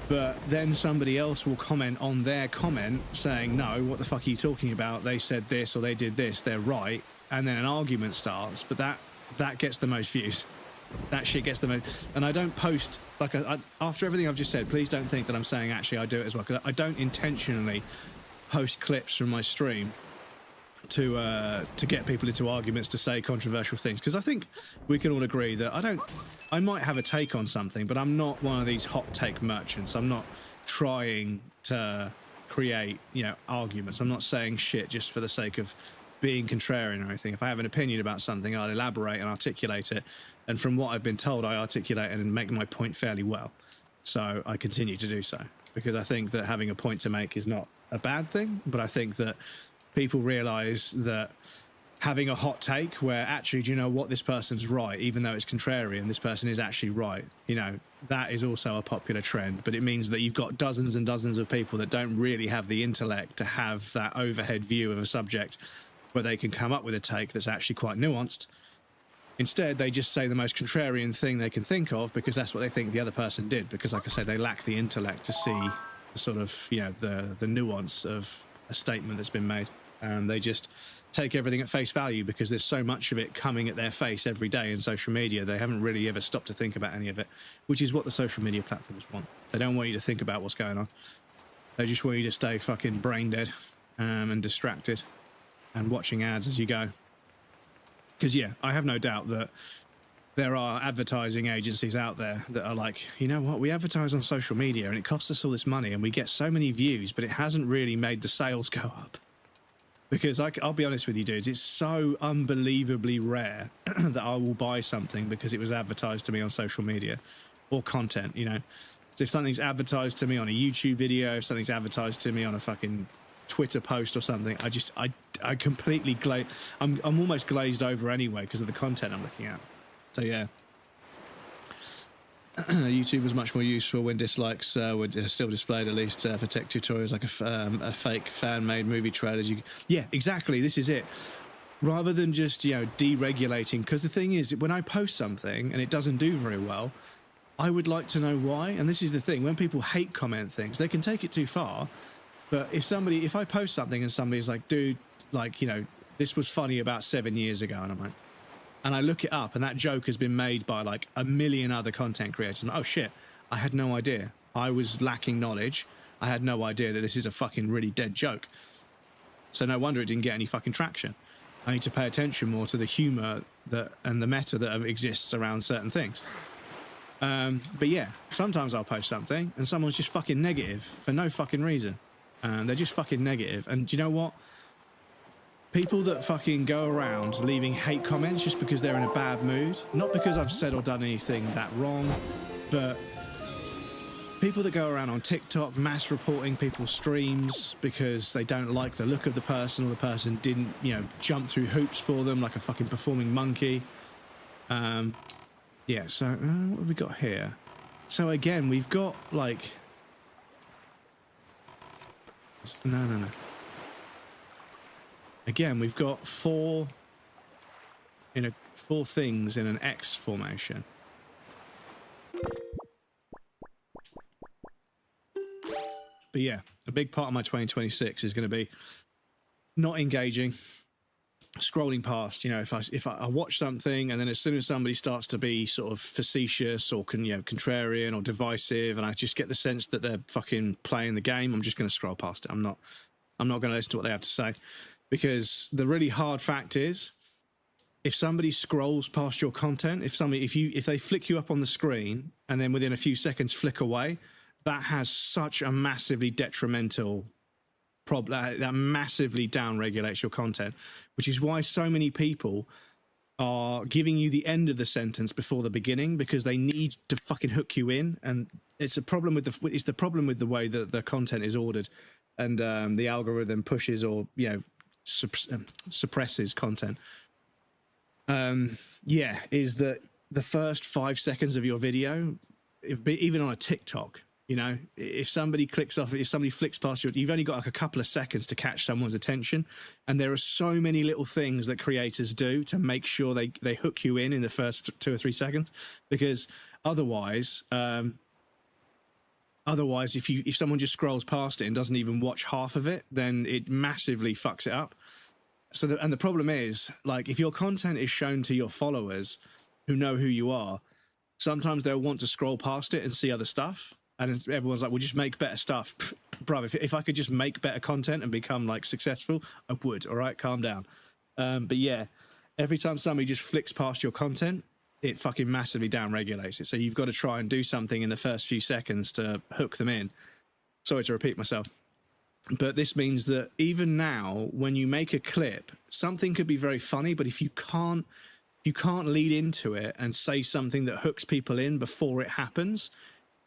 But then somebody else will comment on their comment saying, no, what the fuck are you talking about? They said this or they did this. They're right. And then an argument starts. But that gets the most views. That shit gets the most. And I don't post, like, after everything I've just said, please don't think that I'm saying actually I do it as well, because I don't intentionally post clips from my stream to get people into arguments to say controversial things, because I think we can all agree that I might have a take on something, but I'm not one of these hot take merchants. I'm not trying to create, you know, arguments. I'm not saying shit just for the sake of being contrarian or anything. If I have an opinion about something, I'll elaborate and articulate it. And from what I've been told, I articulate and make my point fairly well. So I continue to do so, because I think that having a point to make is not a bad thing. But I think that people realize that having a hot take where actually, do you know what, this person's right, even though it's contrarian, this person is actually right. You know, that is also a popular trend. But it means that you've got dozens and dozens of people that don't really have the intellect to have that overhead view of a subject where they can come up with a take that's actually quite nuanced. Instead, they just say the most contrarian thing they can think of because that's what they think the other person did. Because, like I said, they lack the intellect to see the sort of, you know, the nuance of a statement that's been made. They just take everything at face value because there's so much of it coming at their face every day in social media. They haven't really ever stopped to think about any of it, which is what the social media platforms want. They don't want you to think about what's going on. They just want you to stay fucking brain dead and distracted and watching ads as you go. Because, yeah, I have no doubt that there are advertising agencies out there that are like, you know what, we advertise on social media and it costs us all this money and we get so many views, but it hasn't really made the sales go up. Because I'll be honest with you, dudes, it's so unbelievably rare that I will buy something because it was advertised to me on social media or content, you know. So if something's advertised to me on a YouTube video, if something's advertised to me on a fucking Twitter post or something, I completely I'm almost glazed over anyway because of the content I'm looking at. So yeah, YouTube was much more useful when dislikes were still displayed, at least for tech tutorials, like a fake fan-made movie trailers. Yeah, exactly. This is it. Rather than just, you know, deregulating, because the thing is, when I post something and it doesn't do very well, I would like to know why. And this is the thing: when people hate comment things, they can take it too far. But if I post something and somebody's like, dude, like, you know, this was funny about 7 years ago, and I'm like, and I look it up and that joke has been made by like a million other content creators. I'm like, oh shit, I had no idea. I was lacking knowledge. I had no idea that this is a fucking really dead joke. So no wonder it didn't get any fucking traction. I need to pay attention more to the humor and the meta that exists around certain things. But yeah, sometimes I'll post something and someone's just fucking negative for no fucking reason. They're just fucking negative. And do you know what? People that fucking go around leaving hate comments just because they're in a bad mood, not because I've said or done anything that wrong, but people that go around on TikTok mass reporting people's streams because they don't like the look of the person or the person didn't, you know, jump through hoops for them like a fucking performing monkey. Yeah, so what have we got here? So again, we've got like... No. Again, we've got four things in an X formation. But yeah, a big part of my 2026 is going to be not engaging, scrolling past. You know, if I watch something and then as soon as somebody starts to be sort of facetious or contrarian or divisive, and I just get the sense that they're fucking playing the game, I'm just going to scroll past it. I'm not going to listen to what they have to say. Because the really hard fact is, if somebody scrolls past your content, if they flick you up on the screen and then within a few seconds flick away, that has such a massively detrimental problem. That massively downregulates your content, which is why so many people are giving you the end of the sentence before the beginning because they need to fucking hook you in. And it's the problem with the way that the content is ordered, and the algorithm pushes or, you know, suppresses content. Is that the first 5 seconds of your video, even on a TikTok, you know, if somebody flicks past you've only got like a couple of seconds to catch someone's attention, and there are so many little things that creators do to make sure they hook you in the first 2 or 3 seconds, because otherwise if someone just scrolls past it and doesn't even watch half of it, then it massively fucks it up. So the problem is, like, if your content is shown to your followers who know who you are, sometimes they'll want to scroll past it and see other stuff. And everyone's like, well, just make better stuff. Bruv, if I could just make better content and become, like, successful, I would. All right, calm down. But yeah, every time somebody just flicks past your content, it fucking massively downregulates it. So you've got to try and do something in the first few seconds to hook them in. Sorry to repeat myself. But this means that even now, when you make a clip, something could be very funny, but if you can't lead into it and say something that hooks people in before it happens,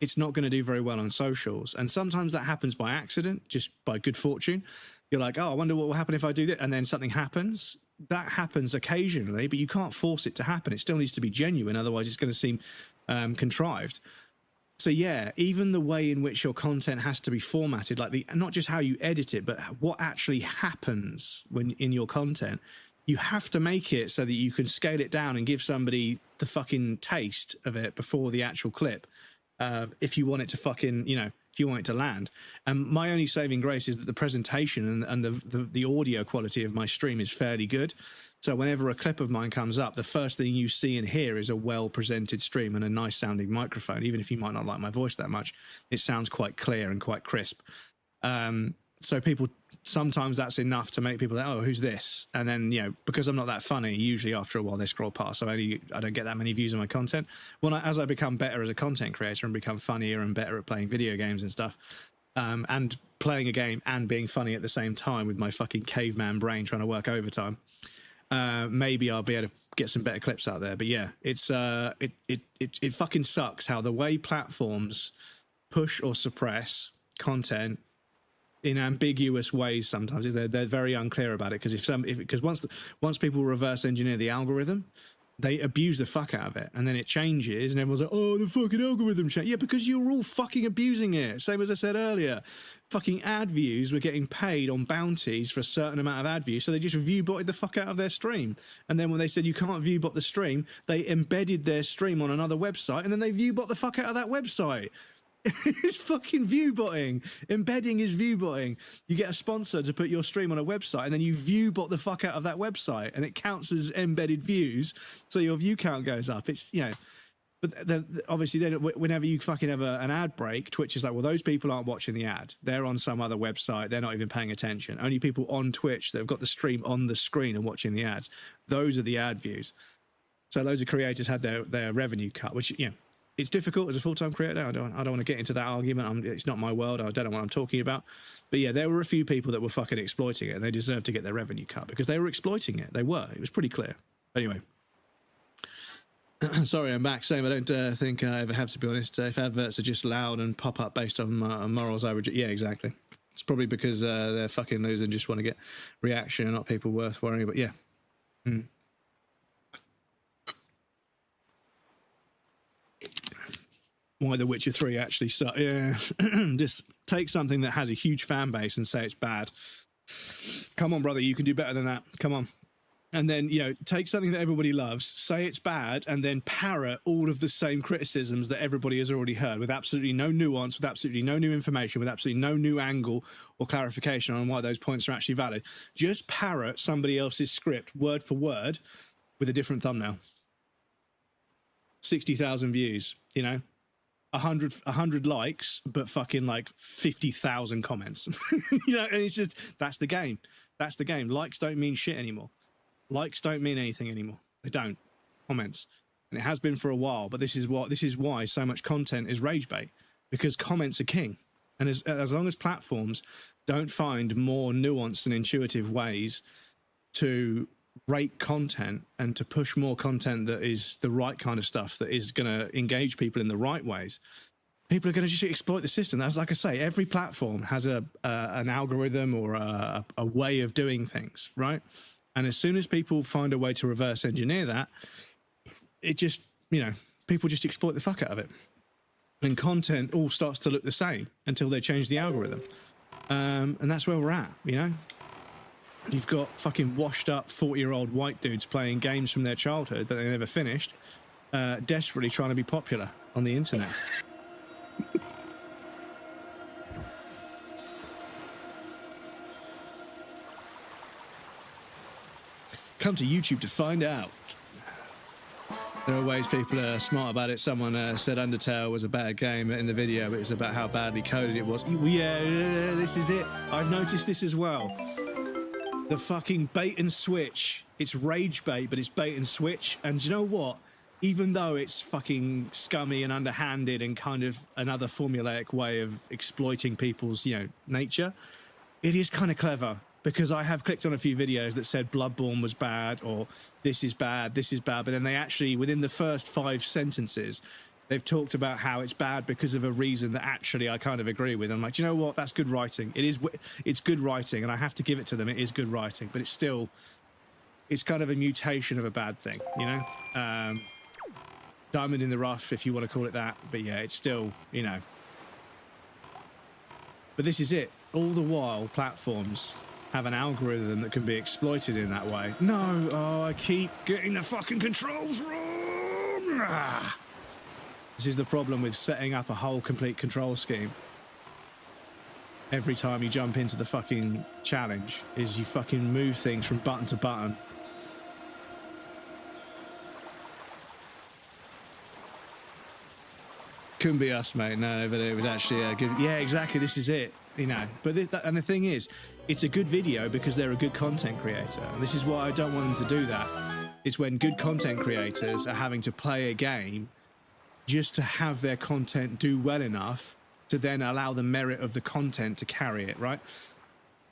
it's not going to do very well on socials. And sometimes that happens by accident, just by good fortune. You're like, oh, I wonder what will happen if I do that. And then something happens. That happens occasionally, but you can't force it to happen. It still needs to be genuine. Otherwise, it's going to seem contrived. So yeah, even the way in which your content has to be formatted, like not just how you edit it, but what actually happens when in your content, you have to make it so that you can scale it down and give somebody the fucking taste of it before the actual clip. If you want it to fucking, you know, if if you want it to land. And my only saving grace is that the presentation and the audio quality of my stream is fairly good. So whenever a clip of mine comes up, the first thing you see and hear is a well-presented stream and a nice-sounding microphone. Even if you might not like my voice that much, it sounds quite clear and quite crisp. So people, sometimes that's enough to make people like, oh, who's this? And then, you know, because I'm not that funny, usually after a while they scroll past. So I don't get that many views on my content. As I become better as a content creator and become funnier and better at playing video games and stuff, and playing a game and being funny at the same time with my fucking caveman brain trying to work overtime, maybe I'll be able to get some better clips out there. But yeah, it's it fucking sucks how the way platforms push or suppress content in ambiguous ways sometimes. They're very unclear about it, because once people reverse engineer the algorithm, they abuse the fuck out of it, and then it changes and everyone's like, oh, the fucking algorithm changed. Yeah, because you're all fucking abusing it. Same as I said earlier, fucking ad views were getting paid on bounties for a certain amount of ad views, so they just view botted the fuck out of their stream. And then when they said you can't view bot the stream, they embedded their stream on another website, and then they view bot the fuck out of that website. It's fucking view botting. Embedding is view botting. You get a sponsor to put your stream on a website, and then you view bot the fuck out of that website, and it counts as embedded views, so your view count goes up. It's, you know, but obviously then whenever you fucking have an ad break, Twitch is like, well, those people aren't watching the ad. They're on some other website. They're not even paying attention. Only people on Twitch that have got the stream on the screen and watching the ads, those are the ad views. So loads of creators had their revenue cut, which, you know, it's difficult as a full-time creator. I don't want to get into that argument. It's not my world. I don't know what I'm talking about. But yeah, there were a few people that were fucking exploiting it, and they deserved to get their revenue cut because they were exploiting it. They were. It was pretty clear. Anyway. Sorry, I'm back. Same. I don't think I ever have, to be honest. If adverts are just loud and pop up based on morals, I reject. Yeah, exactly. It's probably because they're fucking losers and just want to get reaction and not people worth worrying. But yeah. Why The Witcher 3 actually sucks. Yeah, just take something that has a huge fan base and say it's bad. Come on, brother, you can do better than that. Come on. And then, you know, take something that everybody loves, say it's bad, and then parrot all of the same criticisms that everybody has already heard with absolutely no nuance, with absolutely no new information, with absolutely no new angle or clarification on why those points are actually valid. Just parrot somebody else's script word for word with a different thumbnail. 60,000 views, you know? 100 likes, but fucking like 50,000 comments. You know, and it's just, that's the game. That's the game. Likes don't mean shit anymore. Likes don't mean anything anymore. They don't. Comments. And it has been for a while, but this is why so much content is rage bait, because comments are king. And as long as platforms don't find more nuanced and intuitive ways to rate content and to push more content that is the right kind of stuff, that is going to engage people in the right ways, people are going to just exploit the system. That's, like I say, every platform has an algorithm or a way of doing things, right? And as soon as people find a way to reverse engineer that, it just, you know, people just exploit the fuck out of it. And content all starts to look the same until they change the algorithm. And that's where we're at, you know? You've got fucking washed up 40-year-old white dudes playing games from their childhood that they never finished, desperately trying to be popular on the internet. Come to YouTube to find out. There are ways people are smart about it. Someone said Undertale was a bad game in the video, but it was about how badly coded it was. Yeah, this is it. I've noticed this as well. The fucking bait and switch. It's rage bait, but it's bait and switch. And do you know what? Even though it's fucking scummy and underhanded and kind of another formulaic way of exploiting people's, you know, nature, it is kind of clever. Because I have clicked on a few videos that said Bloodborne was bad, or this is bad, but then they actually, within the first 5 sentences, they've talked about how it's bad because of a reason that actually I kind of agree with. I'm like, do you know what? That's good writing. It's good writing, and I have to give it to them. It is good writing, but it's kind of a mutation of a bad thing, you know? Diamond in the rough, if you want to call it that. But yeah, it's still, you know. But this is it. All the while, platforms have an algorithm that can be exploited in that way. No, oh, I keep getting the fucking controls wrong. This is the problem with setting up a whole complete control scheme. every time you jump into the fucking challenge is you fucking move things from button to button. Couldn't be us, mate. No, but it was actually a good. Yeah, exactly. This is it. You know. But and the thing is, it's a good video because they're a good content creator. And this is why I don't want them to do that. It's when good content creators are having to play a game just to have their content do well enough to then allow the merit of the content to carry it, right?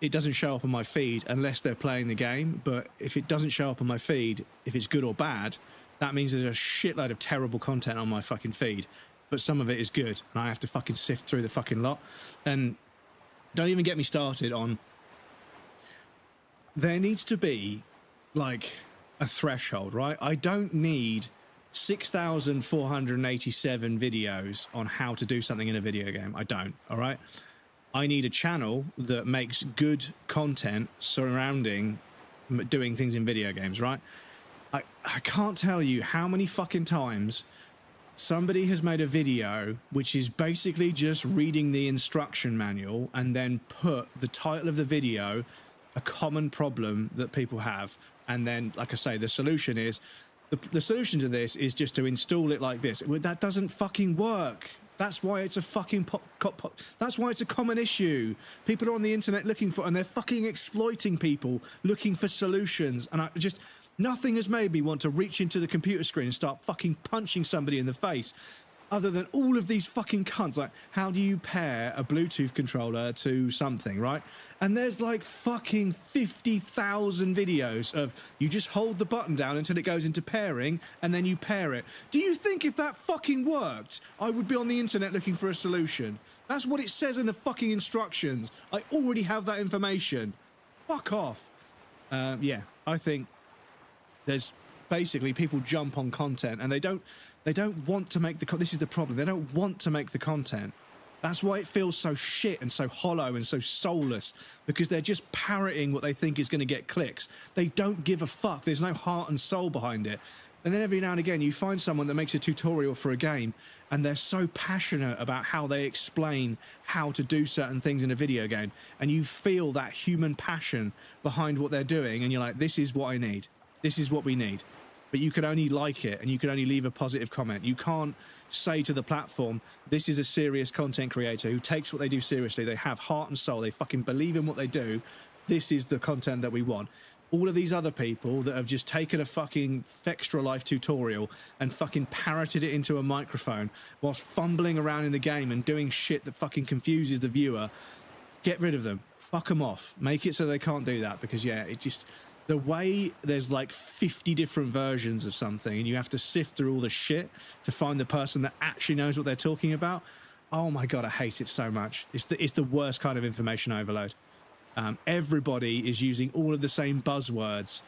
It doesn't show up on my feed unless they're playing the game. But if it doesn't show up on my feed, if it's good or bad, that means there's a shitload of terrible content on my fucking feed. But some of it is good, and I have to fucking sift through the fucking lot. And don't even get me started on... There needs to be, like, a threshold, right? I don't need 6,487 videos on how to do something in a video game. I don't, all right? I need a channel that makes good content surrounding doing things in video games, right? I can't tell you how many fucking times... somebody has made a video which is basically just reading the instruction manual and then put the title of the video, a common problem that people have, and then, like I say, the solution is the solution to this is just to install it like this. That doesn't fucking work. That's why it's a fucking that's why it's a common issue. People are on the internet looking for, and they're fucking exploiting people looking for solutions. And nothing has made me want to reach into the computer screen and start fucking punching somebody in the face, other than all of these fucking cunts. Like, how do you pair a Bluetooth controller to something, right? And there's like fucking 50,000 videos of you just hold the button down until it goes into pairing and then you pair it. Do you think if that fucking worked, I would be on the internet looking for a solution? That's what it says in the fucking instructions. I already have that information. Fuck off. Yeah, I think there's basically people jump on content and they don't want to make this is the problem. They don't want to make the content. That's why it feels so shit and so hollow and so soulless, because they're just parroting what they think is going to get clicks. They don't give a fuck. There's no heart and soul behind it. And then every now and again you find someone that makes a tutorial for a game and they're so passionate about how they explain how to do certain things in a video game, and you feel that human passion behind what they're doing, and you're like, this is what I need. This is what we need. But you can only like it and you can only leave a positive comment. You can't say to the platform, this is a serious content creator who takes what they do seriously. They have heart and soul. They fucking believe in what they do. This is the content that we want. All of these other people that have just taken a fucking Extra Life tutorial and fucking parroted it into a microphone whilst fumbling around in the game and doing shit that fucking confuses the viewer, get rid of them. Fuck them off. Make it so they can't do that, because, yeah, it just... The way there's like 50 different versions of something and you have to sift through all the shit to find the person that actually knows what they're talking about. Oh my God, I hate it so much. It's the worst kind of information overload. Everybody is using all of the same buzzwords,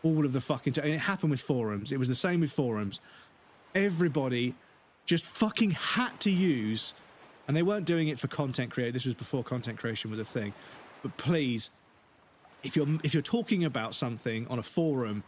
all of the fucking... and it happened with forums. It was the same with forums. Everybody just fucking had to use... And they weren't doing it for content creation. This was before content creation was a thing. But please... If you're talking about something on a forum,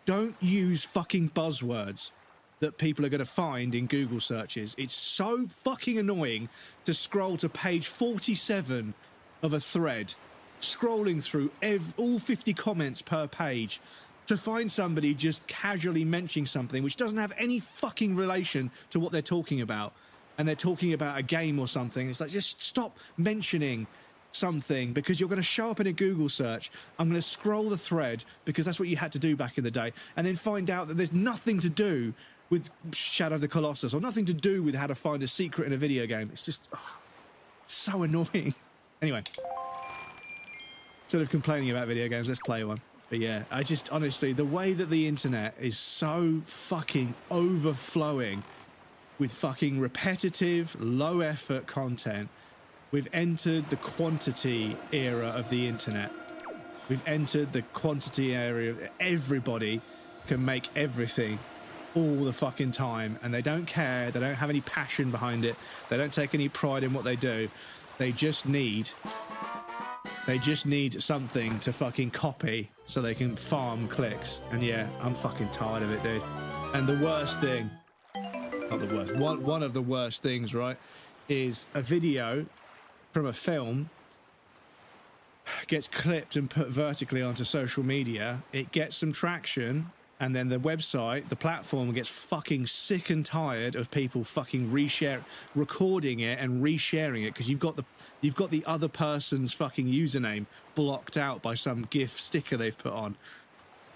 don't use fucking buzzwords that people are going to find in Google searches. It's so fucking annoying to scroll to page 47 of a thread, scrolling through all 50 comments per page to find somebody just casually mentioning something which doesn't have any fucking relation to what they're talking about. And they're talking about a game or something. It's like, just stop mentioning something, because you're going to show up in a Google search. I'm going to scroll the thread, because that's what you had to do back in the day, and then find out that there's nothing to do with Shadow of the Colossus or nothing to do with how to find a secret in a video game. It's just so annoying. Anyway, instead of complaining about video games, let's play one. But yeah, I just honestly, the way that the internet is so fucking overflowing with fucking repetitive, low effort content. We've entered the quantity era of the internet. We've entered the quantity area. Everybody can make everything all the fucking time, and they don't care. They don't have any passion behind it. They don't take any pride in what they do. They just need something to fucking copy so they can farm clicks. And yeah, I'm fucking tired of it, dude. And the worst thing, not the worst, one of the worst things, right, is a video from a film gets clipped and put vertically onto social media, it gets some traction, and then the website, the platform gets fucking sick and tired of people fucking recording it and resharing it because you've got the other person's fucking username blocked out by some GIF sticker they've put on,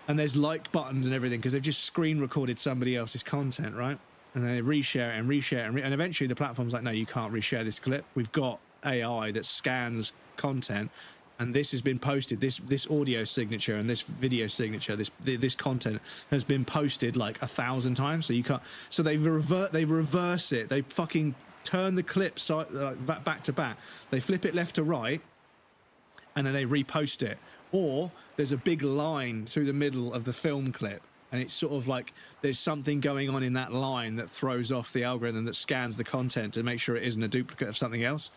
and there's like buttons and everything because they've just screen recorded somebody else's content, right? And then they reshare it and reshare it, and eventually the platform's like, no, you can't reshare this clip. We've got AI that scans content. And this has been posted. This audio signature and this video signature, this content has been posted like 1,000 times. So you can't. So they reverse it. They fucking turn the clip back to back. They flip it left to right, and then they repost it. Or there's a big line through the middle of the film clip, and it's sort of like there's something going on in that line that throws off the algorithm that scans the content to make sure it isn't a duplicate of something else.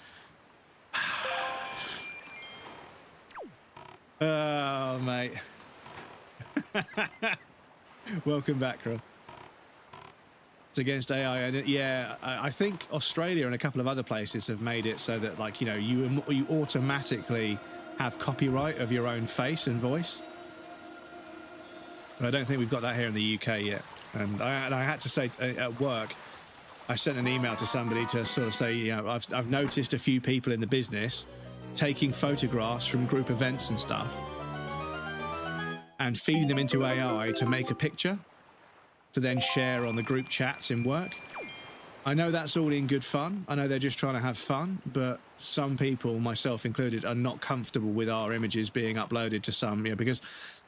Oh, mate. Welcome back, Ron. It's against AI. And yeah, I think Australia and a couple of other places have made it so that, like, you know, you automatically have copyright of your own face and voice. But I don't think we've got that here in the UK yet. And I had to say at work, I sent an email to somebody to sort of say, you know, I've noticed a few people in the business taking photographs from group events and stuff and feeding them into AI to make a picture to then share on the group chats in work. I know that's all in good fun. I know they're just trying to have fun, but some people, myself included, are not comfortable with our images being uploaded to some, you know, because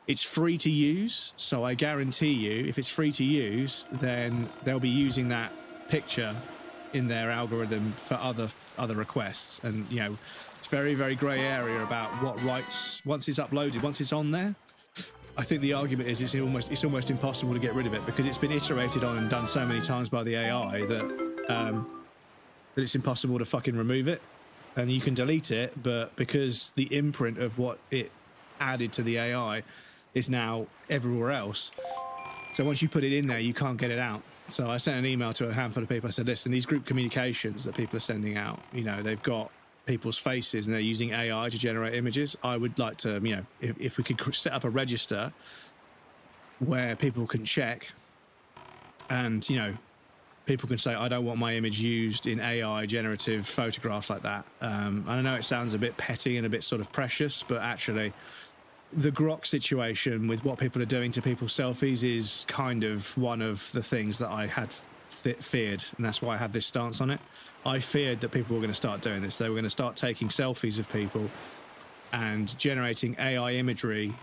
it's free to use. So I guarantee you, if it's free to use, then they'll be using that picture in their algorithm for other requests. And, you know, it's very, very grey area about what rights, once it's uploaded, once it's on there. I think the argument is it's almost impossible to get rid of it because it's been iterated on and done so many times by the AI that it's impossible to fucking remove it. And you can delete it, but because the imprint of what it added to the AI is now everywhere else, so once you put it in there, you can't get it out. So I sent an email to a handful of people. I said, listen, these group communications that people are sending out, you know, they've got people's faces and they're using AI to generate images. I would like to, you know, if we could set up a register where people can check and, you know, people can say, I don't want my image used in AI generative photographs like that. I know it sounds a bit petty and a bit sort of precious, but actually the Grok situation with what people are doing to people's selfies is kind of one of the things that I had feared, and that's why I have this stance on it. I feared that people were going to start doing this. They were going to start taking selfies of people and generating AI imagery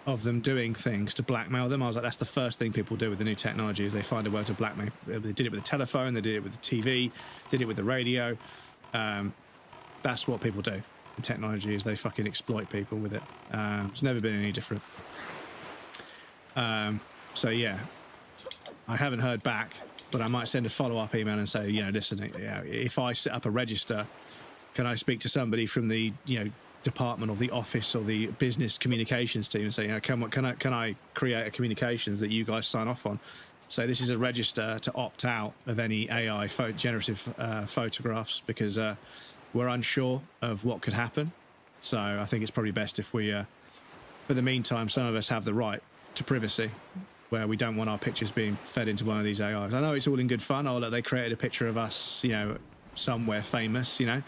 of them doing things to blackmail them. I was like, that's the first thing people do with the new technology, is they find a way to blackmail. They did it with the telephone, they did it with the TV, did it with the radio. That's what people do. The technology is they fucking exploit people with it. It's never been any different. So yeah, I haven't heard back, but I might send a follow-up email and say, you know, listen, if I set up a register, can I speak to somebody from the, you know, department or the office or the business communications team and say, you know, can I create a communications that you guys sign off on? So this is a register to opt out of any AI generative photographs because we're unsure of what could happen. So I think it's probably best if we, for the meantime, some of us have the right to privacy, where we don't want our pictures being fed into one of these AIs. I know it's all in good fun. Oh, look, they created a picture of us, you know, somewhere famous, you know.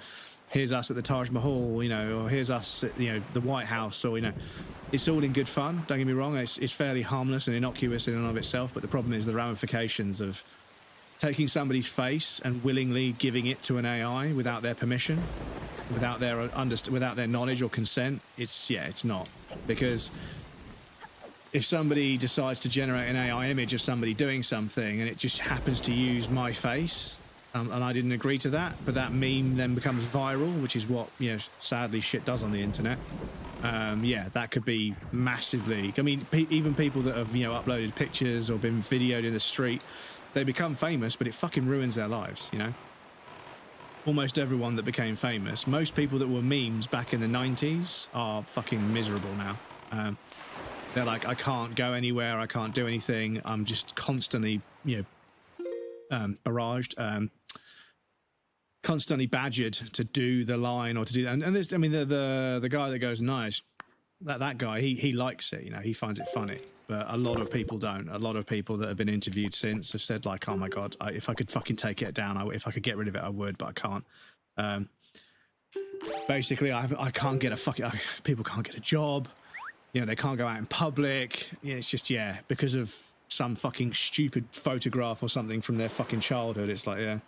Here's us at the Taj Mahal, you know, or here's us at, you know, the White House, or, you know, it's all in good fun. Don't get me wrong. It's fairly harmless and innocuous in and of itself. But the problem is the ramifications of taking somebody's face and willingly giving it to an AI without their permission, without their knowledge or consent. It's not, because if somebody decides to generate an AI image of somebody doing something and it just happens to use my face, and I didn't agree to that, but that meme then becomes viral, which is what, you know, sadly shit does on the internet. Yeah, that could be massively. I mean, even people that have, you know, uploaded pictures or been videoed in the street, they become famous, but it fucking ruins their lives, you know. Almost everyone that became famous, most people that were memes back in the 90s are fucking miserable now. They're like, I can't go anywhere, I can't do anything, I'm just constantly, you know, barraged, constantly badgered to do the line or to do that. And this, I mean, the guy that goes nice, that guy, he likes it, you know, he finds it funny. But a lot of people don't. A lot of people that have been interviewed since have said like, oh my God, if I could fucking take it down, if I could get rid of it, I would, but I can't. Basically, I can't get people can't get a job. You know, they can't go out in public. It's just, yeah, because of some fucking stupid photograph or something from their fucking childhood. It's like, yeah.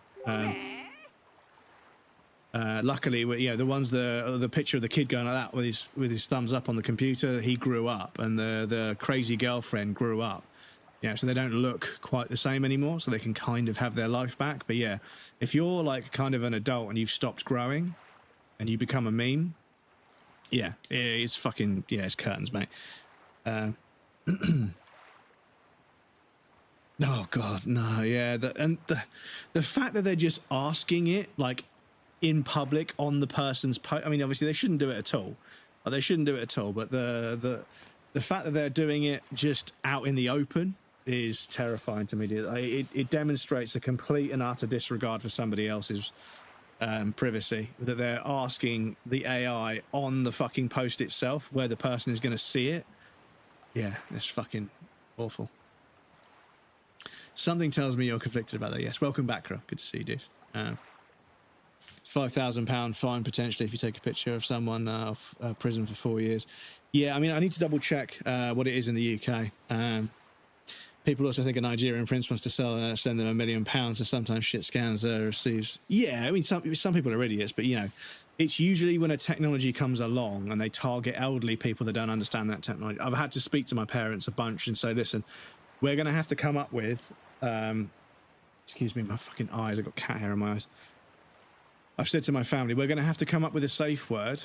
Luckily, you know, the picture of the kid going like that with his thumbs up on the computer, he grew up, and the crazy girlfriend grew up. Yeah, so they don't look quite the same anymore, so they can kind of have their life back. But yeah, if you're like kind of an adult and you've stopped growing and you become a meme, yeah, it's fucking, yeah, it's curtains, mate. Oh God, no, yeah, the fact that they're just asking it like in public on the person's I mean, obviously they shouldn't do it at all. They shouldn't do it at all. But the fact that they're doing it just out in the open is terrifying to me. It demonstrates a complete and utter disregard for somebody else's privacy, that they're asking the AI on the fucking post itself where the person is going to see it. Yeah, it's fucking awful. Something tells me you're conflicted about that. Yes, welcome back, Crow. Good to see you, dude. £5,000 fine potentially if you take a picture of someone off prison for 4 years. Yeah, I mean, I need to double check what it is in the UK. People also think a Nigerian prince wants to send them £1 million, so sometimes shit scans receives. Yeah, I mean, some people are idiots, but, you know, it's usually when a technology comes along and they target elderly people that don't understand that technology. I've had to speak to my parents a bunch and say, listen, we're going to have to come up with... excuse me, my fucking eyes. I've got cat hair in my eyes. I've said to my family, we're going to have to come up with a safe word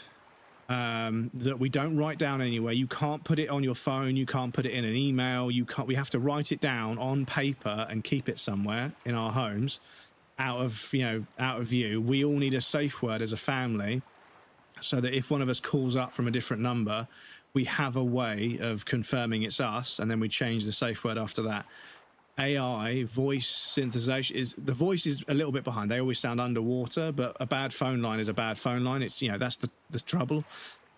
that we don't write down anywhere. You can't put it on your phone. You can't put it in an email. We have to write it down on paper and keep it somewhere in our homes out of view. We all need a safe word as a family so that if one of us calls up from a different number, we have a way of confirming it's us, and then we change the safe word after that. AI voice synthesization the voice is a little bit behind. They always sound underwater, but a bad phone line is a bad phone line. It's, you know, that's the trouble.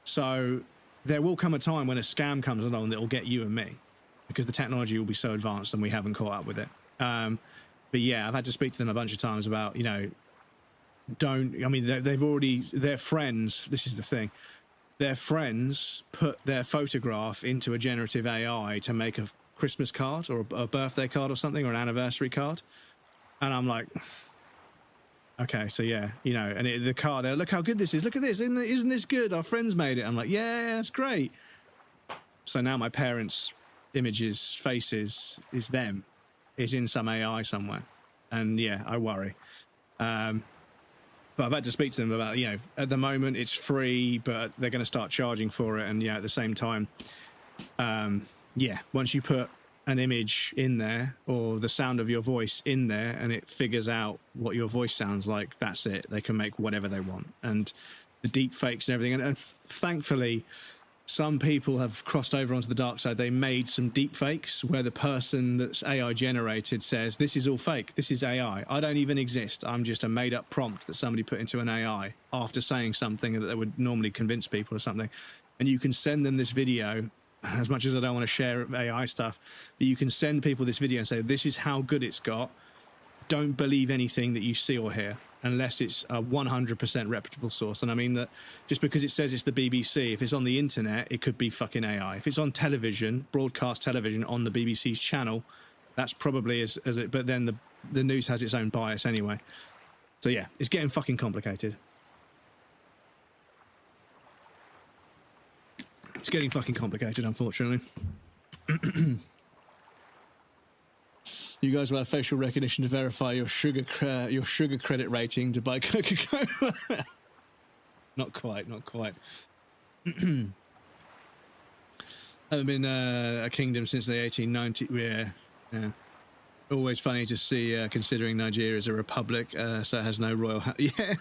So there will come a time when a scam comes along that will get you and me, because the technology will be so advanced and we haven't caught up with it. But yeah, I've had to speak to them a bunch of times about, you know, their friends, this is the thing, their friends put their photograph into a generative AI to make a Christmas card or a birthday card or something, or an anniversary card. And I'm like, okay, so yeah, you know, and the card there, look how good this is. Look at this. Isn't this good? Our friends made it. I'm like, yeah, that's great. So now my parents' images, faces is them, is in some AI somewhere. And yeah, I worry. But I've had to speak to them about, you know, at the moment it's free, but they're going to start charging for it. And yeah, at the same time, yeah, once you put an image in there or the sound of your voice in there and it figures out what your voice sounds like, that's it. They can make whatever they want. And the deep fakes and everything. And thankfully, some people have crossed over onto the dark side. They made some deep fakes where the person that's AI generated says, this is all fake. This is AI. I don't even exist. I'm just a made up prompt that somebody put into an AI after saying something that they would normally convince people or something. And you can send them this video. As much as I don't want to share AI stuff, but you can send people this video and say, this is how good it's got. Don't believe anything that you see or hear unless it's a 100% reputable source. And I mean that just because it says it's the BBC, if it's on the internet, it could be fucking AI. If it's on television, broadcast television on the BBC's channel, that's probably as it, but then the news has its own bias anyway. So yeah, it's getting fucking complicated. It's getting fucking complicated, unfortunately. You guys will have facial recognition to verify your sugar credit rating to buy Coca-Cola. Not quite. Haven't been a kingdom since the 1890s. Yeah. Always funny to see, considering Nigeria is a republic, so it has no royal.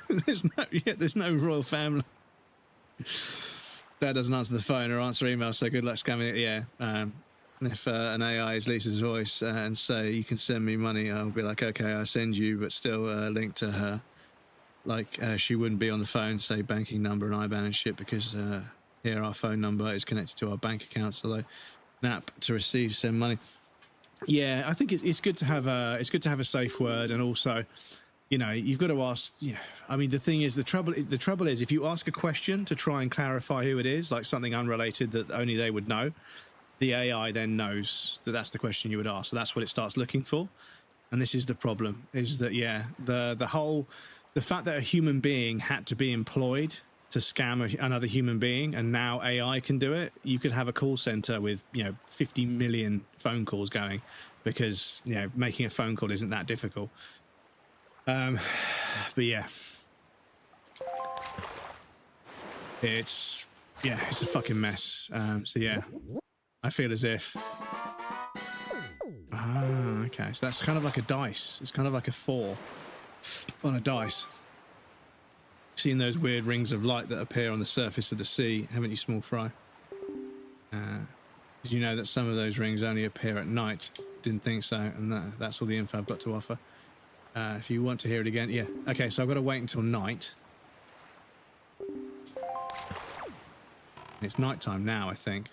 There's no royal family. Dad doesn't answer the phone or answer emails, so good luck scamming it. Yeah. If an AI is Lisa's voice and say, you can send me money, I'll be like, okay, I'll send you, but still link to her. like she wouldn't be on the phone, say banking number and IBAN and shit, because here our phone number is connected to our bank account, so they NAP to receive, send money. Yeah, I think it's good to have a safe word, and also, you know, you've got to ask. You know, I mean, the thing is, the trouble is, if you ask a question to try and clarify who it is, like something unrelated that only they would know, the AI then knows that that's the question you would ask. So that's what it starts looking for. And this is the problem: is that the fact that a human being had to be employed to scam another human being, and now AI can do it. You could have a call center with, you know, 50 million phone calls going, because, you know, making a phone call isn't that difficult. But yeah, it's a fucking mess. So yeah, I feel as if, okay, so that's kind of like a dice. It's kind of like a 4 on a dice. Seen those weird rings of light that appear on the surface of the sea, haven't you, small fry? Did you know that some of those rings only appear at night? Didn't think so, and that's all the info I've got to offer. If you want to hear it again, yeah. Okay, so I've got to wait until night. It's nighttime now, I think.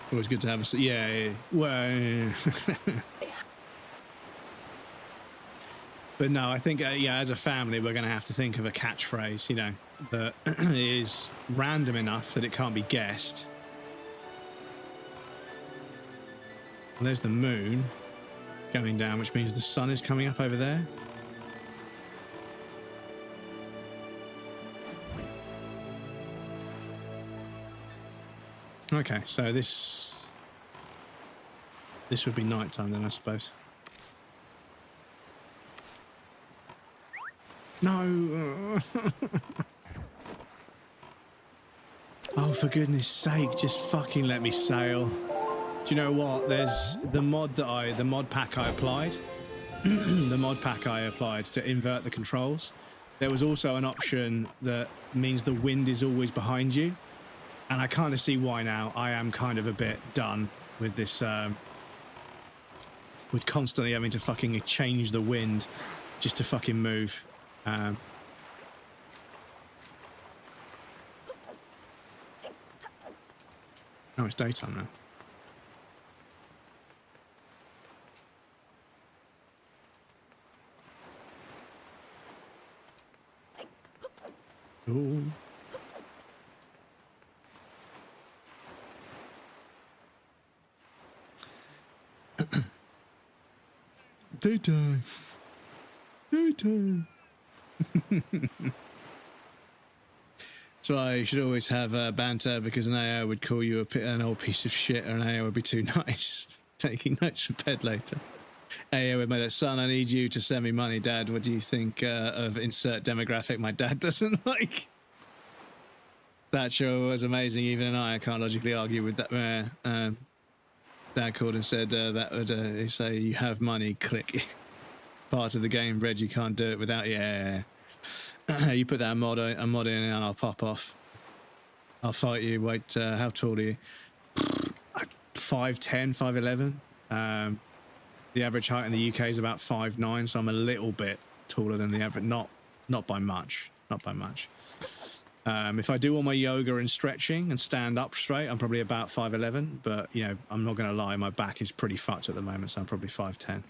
Always good to have a... Yeah. Well... But no, I think, yeah, as a family, we're going to have to think of a catchphrase, you know, that is random enough that it can't be guessed. And there's the moon going down, which means the sun is coming up over there. Okay, so this would be nighttime then, I suppose. No. Oh, for goodness sake, just fucking let me sail. Do you know what? There's the mod pack I applied. The mod pack I applied to invert the controls. There was also an option that means the wind is always behind you. And I kind of see why now. I am kind of a bit done with this, with constantly having to fucking change the wind just to fucking move. Oh, it's daytime now. Ooh. Daytime. Daytime. That's why you should always have banter, because an AI would call you an old piece of shit, or an AI would be too nice. Taking notes for bed later. AI would make it, son, I need you to send me money, Dad. What do you think of insert demographic my dad doesn't like? That show was amazing. Even I can't logically argue with that. Dad called and said that would say you have money, click. Part of the game, Red, you can't do it without... Yeah. You put that mod in and I'll pop off. I'll fight you. Wait, how tall are you? 5'10", 5'11". The average height in the UK is about 5'9", so I'm a little bit taller than the average. Not by much. Not by much. If I do all my yoga and stretching and stand up straight, I'm probably about 5'11", but, you know, I'm not going to lie, my back is pretty fucked at the moment, so I'm probably 5'10".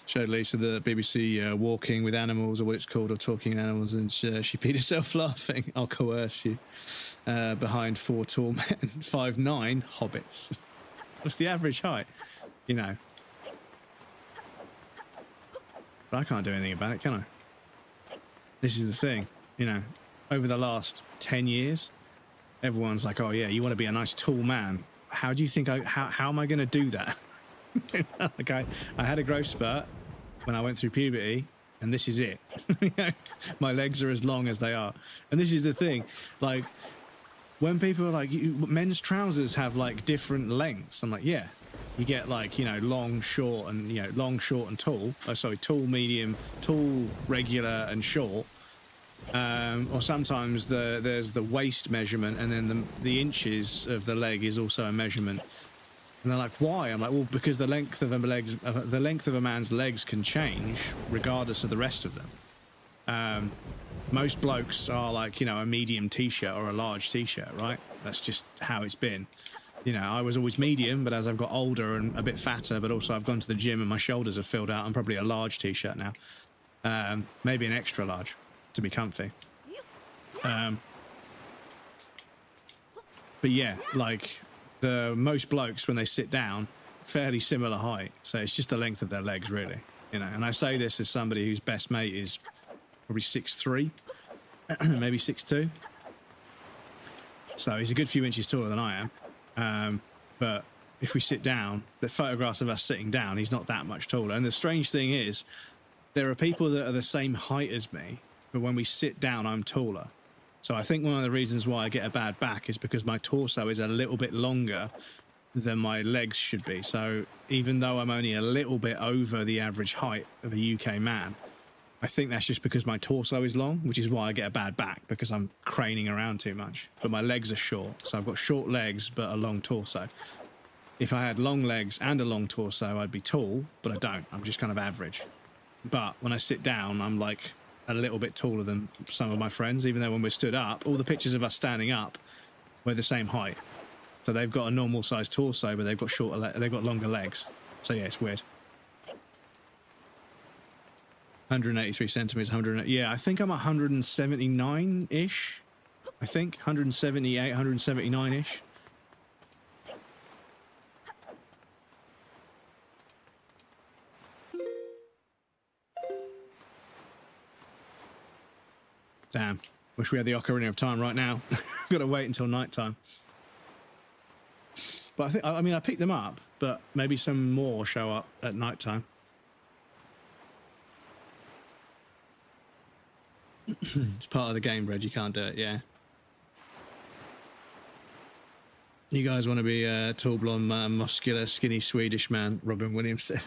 Showed Lisa the BBC walking with animals, or what it's called, or talking animals, and she beat herself laughing. I'll coerce you. Behind 4 tall men, 5'9" hobbits. What's the average height? You know. But I can't do anything about it, can I? This is the thing, you know. Over the last 10 years, everyone's like, oh yeah, you want to be a nice tall man. How do you think how am I going to do that? Like I had a growth spurt when I went through puberty, and this is it. My legs are as long as they are. And this is the thing, like, when people are like, men's trousers have like different lengths, I'm like, yeah, you get like, you know, long, short, and, you know, long, short, and tall. Oh, sorry, tall, medium, tall, regular, and short. Or sometimes there's the waist measurement, and then the inches of the leg is also a measurement. And they're like, why? I'm like, well, because the length of a man's legs can change regardless of the rest of them. Most blokes are like, you know, a medium t-shirt or a large t-shirt, right? That's just how it's been. You know, I was always medium, but as I've got older and a bit fatter, but also I've gone to the gym and my shoulders have filled out, I'm probably a large t-shirt now. Maybe an extra large to be comfy. But yeah, like most blokes when they sit down, fairly similar height. So it's just the length of their legs, really. You know, and I say this as somebody whose best mate is probably 6'3", maybe 6'2". So he's a good few inches taller than I am. But if we sit down, the photographs of us sitting down, he's not that much taller. And the strange thing is, there are people that are the same height as me, but when we sit down, I'm taller. So I think one of the reasons why I get a bad back is because my torso is a little bit longer than my legs should be. So even though I'm only a little bit over the average height of a UK man, I think that's just because my torso is long, which is why I get a bad back, because I'm craning around too much. But my legs are short, so I've got short legs but a long torso. If I had long legs and a long torso, I'd be tall, but I don't. I'm just kind of average. But when I sit down, I'm like a little bit taller than some of my friends, even though when we're stood up, all the pictures of us standing up, we're the same height. So they've got a normal sized torso, but they've got longer legs. So yeah, it's weird. 183 centimeters, 100. Yeah, I think I'm 179-ish. I think 178, 179-ish. Damn. Wish we had the Ocarina of Time right now. I've got to wait until night time. But I mean, I picked them up, but maybe some more show up at night time. It's part of the game, Brad. You can't do it, yeah. You guys want to be a tall, blonde, muscular, skinny Swedish man, Robin Williams said.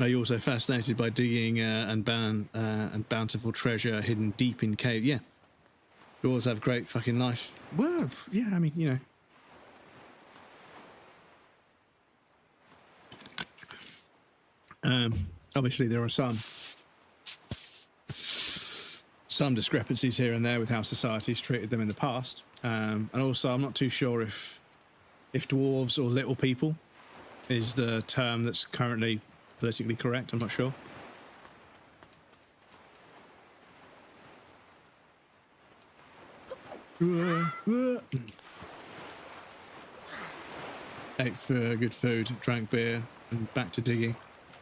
Are you also fascinated by digging and bountiful treasure hidden deep in cave? Yeah. Dwarves have great fucking life. Well, yeah, I mean, you know. Obviously, there are some discrepancies here and there with how society's treated them in the past. And also, I'm not too sure if dwarves or little people is the term that's currently politically correct. I'm not sure. Ate for good food, drank beer, and back to digging.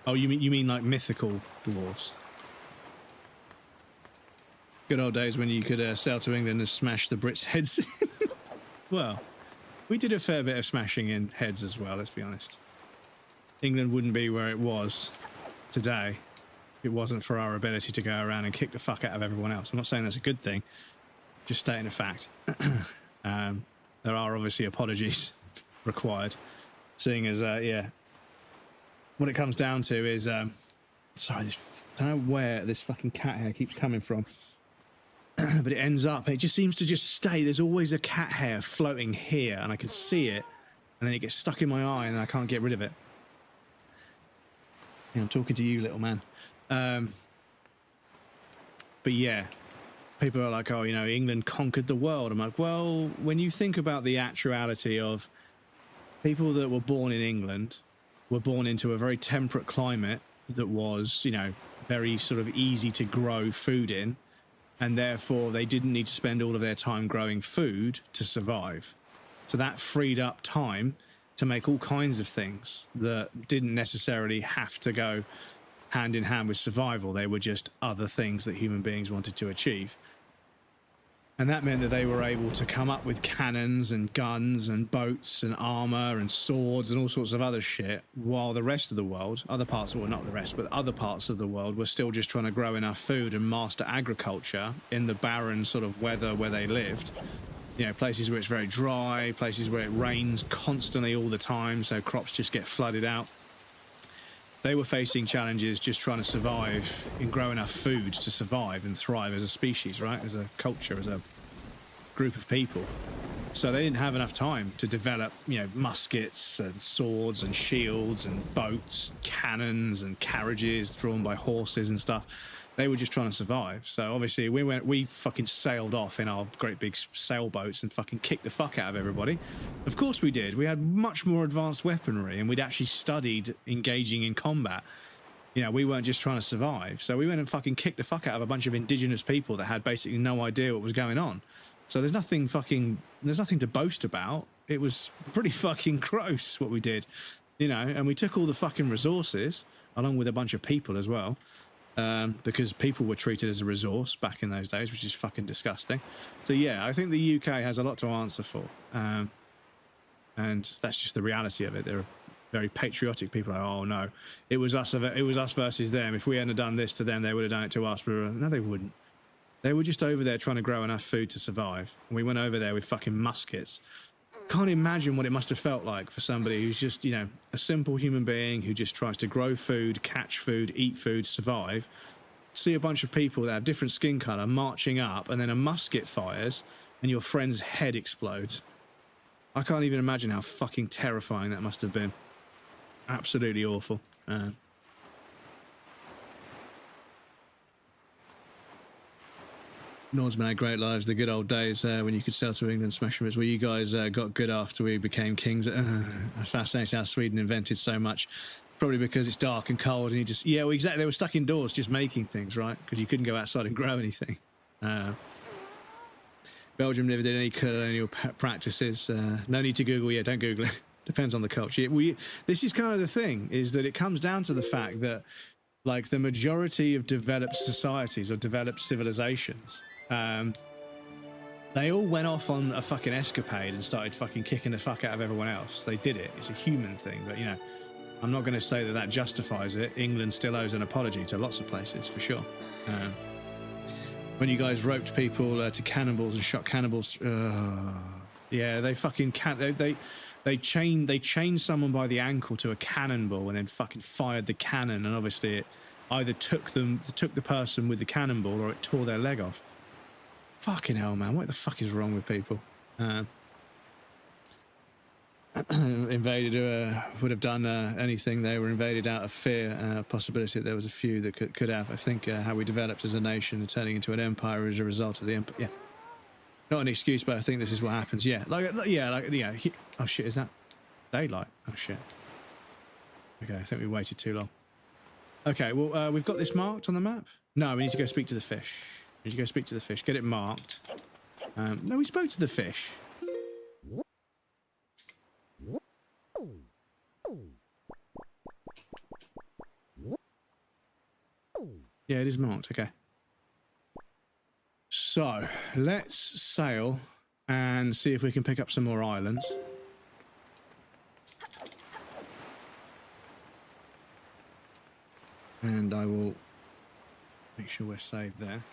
Oh, you mean like mythical dwarves? Good old days when you could sail to England and smash the Brits' heads in. Well, we did a fair bit of smashing in heads as well, let's be honest. England wouldn't be where it was today if it wasn't for our ability to go around and kick the fuck out of everyone else. I'm not saying that's a good thing, just stating a fact. There are obviously apologies required, seeing as, yeah, what it comes down to is, sorry, I don't know where this fucking cat hair keeps coming from, but it ends up, it just seems to just stay. There's always a cat hair floating here, and I can see it, and then it gets stuck in my eye, and I can't get rid of it. Yeah, I'm talking to you, little man. But yeah, people are like, oh, you know, England conquered the world. I'm like, well, when you think about the actuality of people that were born in England were born into a very temperate climate that was, you know, very sort of easy to grow food in, and therefore they didn't need to spend all of their time growing food to survive. So that freed up time to make all kinds of things that didn't necessarily have to go hand in hand with survival. They were just other things that human beings wanted to achieve. And that meant that they were able to come up with cannons and guns and boats and armor and swords and all sorts of other shit, while the rest of the world, other parts, well, not the rest, but other parts of the world were still just trying to grow enough food and master agriculture in the barren sort of weather where they lived. You know, places where it's very dry, places where it rains constantly all the time, so crops just get flooded out. They were facing challenges just trying to survive and grow enough food to survive and thrive as a species, right? As a culture, as a group of people. So they didn't have enough time to develop, you know, muskets and swords and shields and boats, cannons and carriages drawn by horses and stuff. They were just trying to survive. So obviously we fucking sailed off in our great big sailboats and fucking kicked the fuck out of everybody. Of course we did. We had much more advanced weaponry and we'd actually studied engaging in combat. You know, we weren't just trying to survive. So we went and fucking kicked the fuck out of a bunch of indigenous people that had basically no idea what was going on. So there's nothing to boast about. It was pretty fucking gross what we did, you know, and we took all the fucking resources along with a bunch of people as well. Because people were treated as a resource back in those days, which is fucking disgusting. So yeah, I think the UK has a lot to answer for, and that's just the reality of it. They're very patriotic people. Like, oh no, it was us versus them. If we hadn't done this to them, they would have done it to us. But no, they wouldn't. They were just over there trying to grow enough food to survive. And we went over there with fucking muskets. Can't imagine what it must have felt like for somebody who's just, you know, a simple human being who just tries to grow food, catch food, eat food, survive. See a bunch of people that have different skin colour marching up, and then a musket fires and your friend's head explodes. I can't even imagine how fucking terrifying that must have been. Absolutely awful. Norsemen had great lives, the good old days when you could sail to England, smash them. Well, you guys got good after we became kings. It's fascinating how Sweden invented so much. Probably because it's dark and cold and you just... Yeah, well, exactly. They were stuck indoors just making things, right? Because you couldn't go outside and grow anything. Belgium never did any colonial practices. No need to Google. Yeah, don't Google it. Depends on the culture. This is kind of the thing, is that it comes down to the fact that, like, the majority of developed societies or developed civilizations... they all went off on a fucking escapade and started fucking kicking the fuck out of everyone else. They did it. It's a human thing, but, you know, I'm not going to say that justifies it. England still owes an apology to lots of places, for sure. When you guys roped people to cannonballs and shot cannibals, yeah, they fucking they chained someone by the ankle to a cannonball and then fucking fired the cannon, and obviously it either took the person with the cannonball or it tore their leg off. Fucking hell, man. What the fuck is wrong with people? Invaded would have done anything. They were invaded out of fear. Possibility that there was a few that could have. I think how we developed as a nation and turning into an empire as a result of the empire. Yeah. Not an excuse, but I think this is what happens. Yeah. Oh, shit. Is that daylight? Oh, shit. Okay. I think we waited too long. Okay. Well, we've got this marked on the map. No, we need to go speak to the fish. We need to go speak to the fish. Get it marked. No, we spoke to the fish. Yeah, it is marked. Okay. So, let's sail and see if we can pick up some more islands. And I will make sure we're saved there.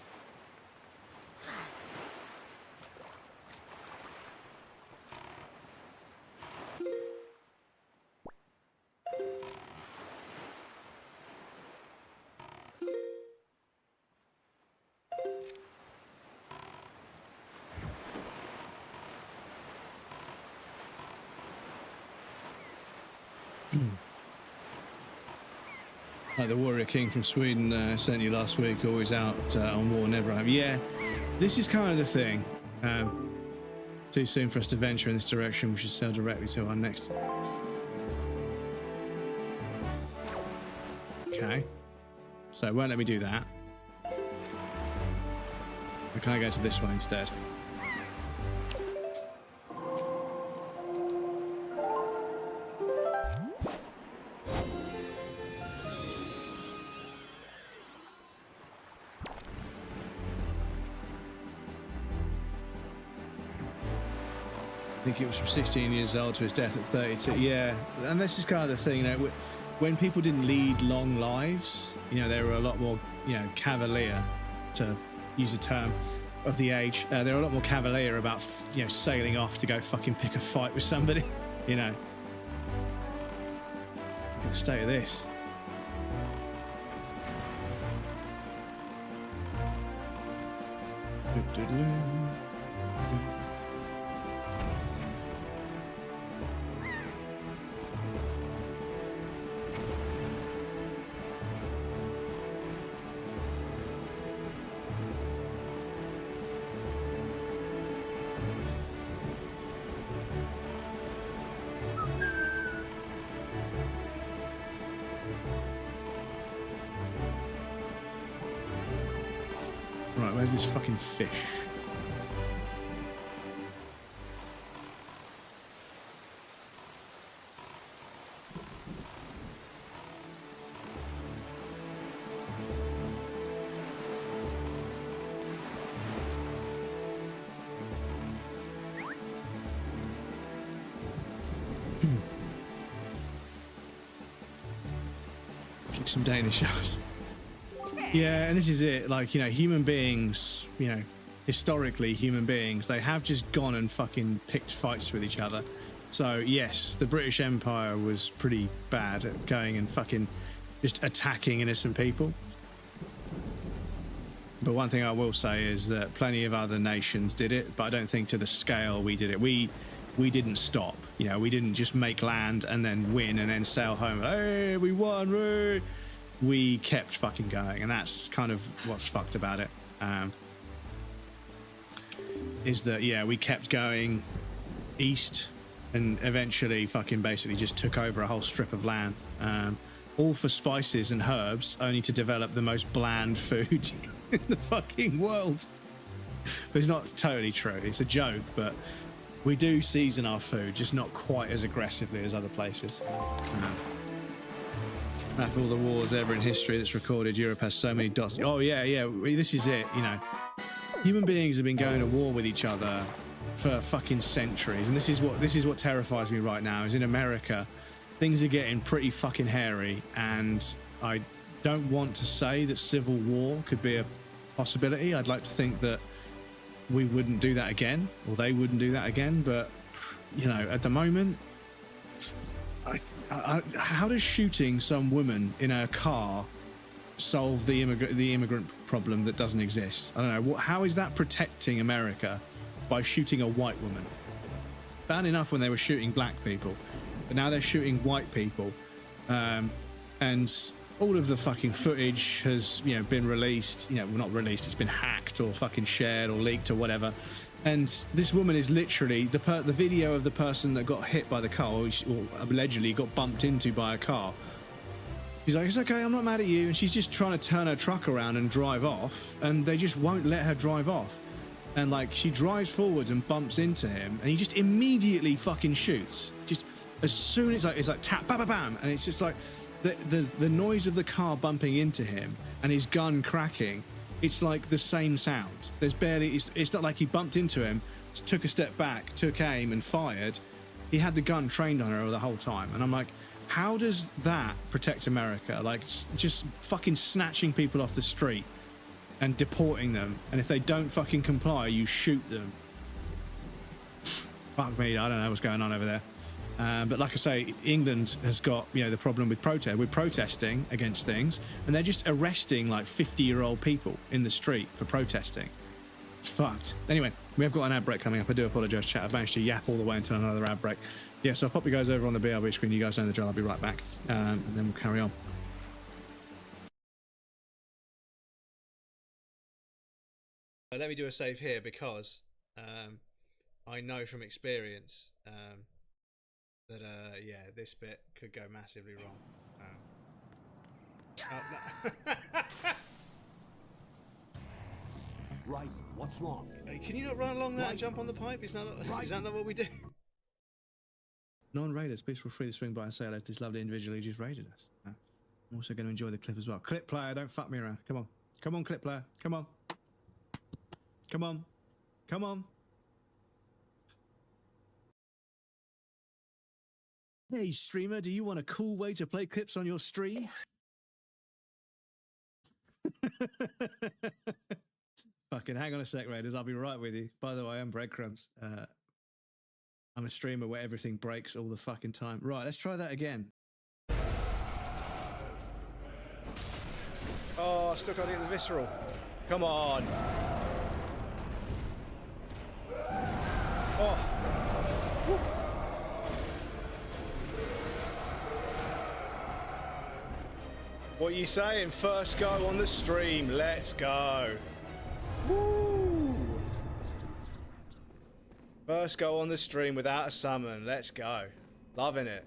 Like the Warrior King from Sweden sent you last week, always out on war, never home. Yeah, this is kind of the thing. Too soon for us to venture in this direction. We should sail directly to our next... Okay. So it won't let me do that. Or can I go to this one instead? I think it was from 16 years old to his death at 32. Yeah, and this is kind of the thing, you know, when people didn't lead long lives, you know, they were a lot more, you know, cavalier, to use a term of the age. They were a lot more cavalier about, you know, sailing off to go fucking pick a fight with somebody, you know. Look at the state of this. Right, where's this fucking fish? Kick some Danish ass. Yeah, and this is it. Like, you know, human beings, you know, historically human beings, they have just gone and fucking picked fights with each other. So, yes, the British Empire was pretty bad at going and fucking just attacking innocent people. But one thing I will say is that plenty of other nations did it, but I don't think to the scale we did it. We didn't stop. You know, we didn't just make land and then win and then sail home. Hey, we won, woo! We kept fucking going, and that's kind of what's fucked about it. Is that, yeah, we kept going east and eventually fucking basically just took over a whole strip of land, all for spices and herbs, only to develop the most bland food in the fucking world. But it's not totally true. It's a joke, but we do season our food, just not quite as aggressively as other places. After all the wars ever in history that's recorded, Europe has so many dots. Oh yeah, this is it, you know. Human beings have been going to war with each other for fucking centuries, and this is what terrifies me right now, is in America, things are getting pretty fucking hairy, and I don't want to say that civil war could be a possibility. I'd like to think that we wouldn't do that again, or they wouldn't do that again, but, you know, at the moment, how does shooting some woman in a car solve the immigrant problem that doesn't exist? I don't know. How is that protecting America by shooting a white woman? Bad enough when they were shooting black people, but now they're shooting white people, and all of the fucking footage has, you know, been released. You know, well, not released. It's been hacked or fucking shared or leaked or whatever. And this woman is literally the video of the person that got hit by the car, or allegedly got bumped into by a car. She's like, it's okay, I'm not mad at you. And she's just trying to turn her truck around and drive off, and they just won't let her drive off. And like, she drives forwards and bumps into him, and he just immediately fucking shoots. Just as soon as it's like tap, bam, bam, bam, and it's just like the noise of the car bumping into him and his gun cracking. It's like the same sound. There's barely, it's not like he bumped into him, took a step back, took aim and fired. He had the gun trained on her the whole time. And I'm like, how does that protect America? Like, just fucking snatching people off the street and deporting them. And if they don't fucking comply, you shoot them. Fuck me, I don't know what's going on over there. But like I say, England has got, you know, the problem with protest. We're protesting against things, and they're just arresting like 50-year-old people in the street for protesting. It's fucked. Anyway, we have got an ad break coming up. I do apologise, chat. I've managed to yap all the way until another ad break. Yeah, so I'll pop you guys over on the BRB screen. You guys know the drill. I'll be right back, and then we'll carry on. Let me do a save here because I know from experience that yeah, this bit could go massively wrong. No. Right, what's wrong? Hey, can you not run along that and jump on the pipe? Is that not what we do? Non-raiders, please feel free to swing by and say hello to this lovely individual who just raided us. I'm also going to enjoy the clip as well. Clip player, don't fuck me around. Come on. Come on, clip player. Come on. Come on. Come on. Hey, streamer, do you want a cool way to play clips on your stream? Fucking hang on a sec, Raiders. I'll be right with you. By the way, I'm Breadcrumbs. I'm a streamer where everything breaks all the fucking time. Right, let's try that again. Oh, I still can't get the visceral. Come on. Oh. Woo. What are you saying? First go on the stream. Let's go. Woo. First go on the stream without a summon. Let's go. Loving it.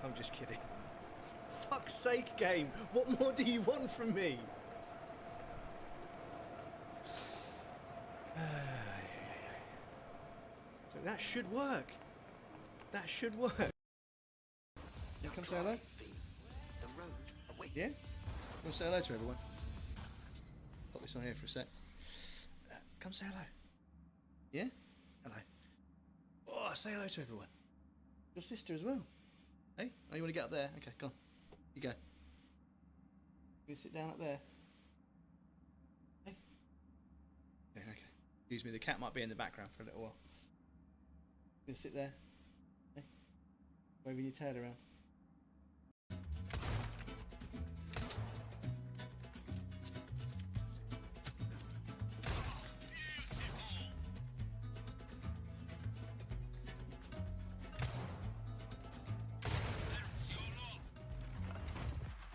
I'm just kidding. Fuck's sake, game. What more do you want from me? So that should work. That should work. You come say hello? Yeah? Come say hello to everyone. Put this on here for a sec. Come say hello. Yeah? Hello. Oh, say hello to everyone. Your sister as well. Hey? Oh, you want to get up there? Okay, go on. You go. You sit down up there. Hey? Yeah, okay. Excuse me, the cat might be in the background for a little while. You sit there. Hey? Waving your tail around.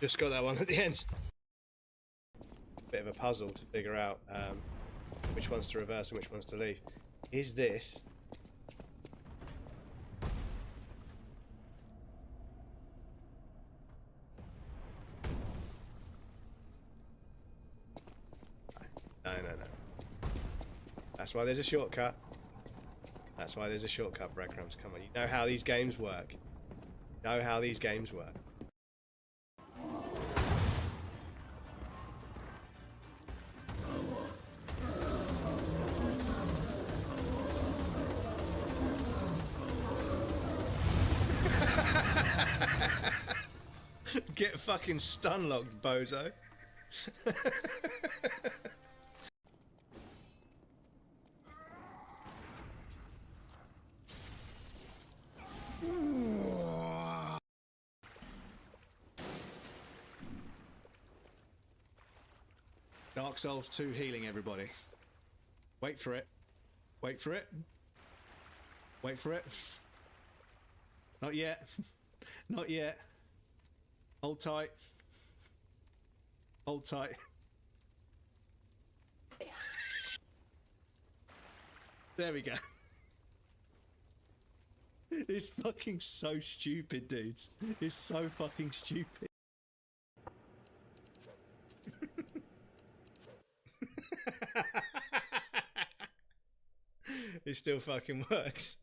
Just got that one at the end. Bit of a puzzle to figure out which ones to reverse and which ones to leave. Is this? No. That's why there's a shortcut. That's why there's a shortcut, breadcrumbs. Come on, you know how these games work. You know how these games work. Get fucking stun locked, bozo. Dark Souls 2 healing, everybody. Wait for it. Wait for it. Wait for it. Not yet. Not yet. Hold tight. Hold tight. There we go. It's fucking so stupid, dudes. It's so fucking stupid. It still fucking works.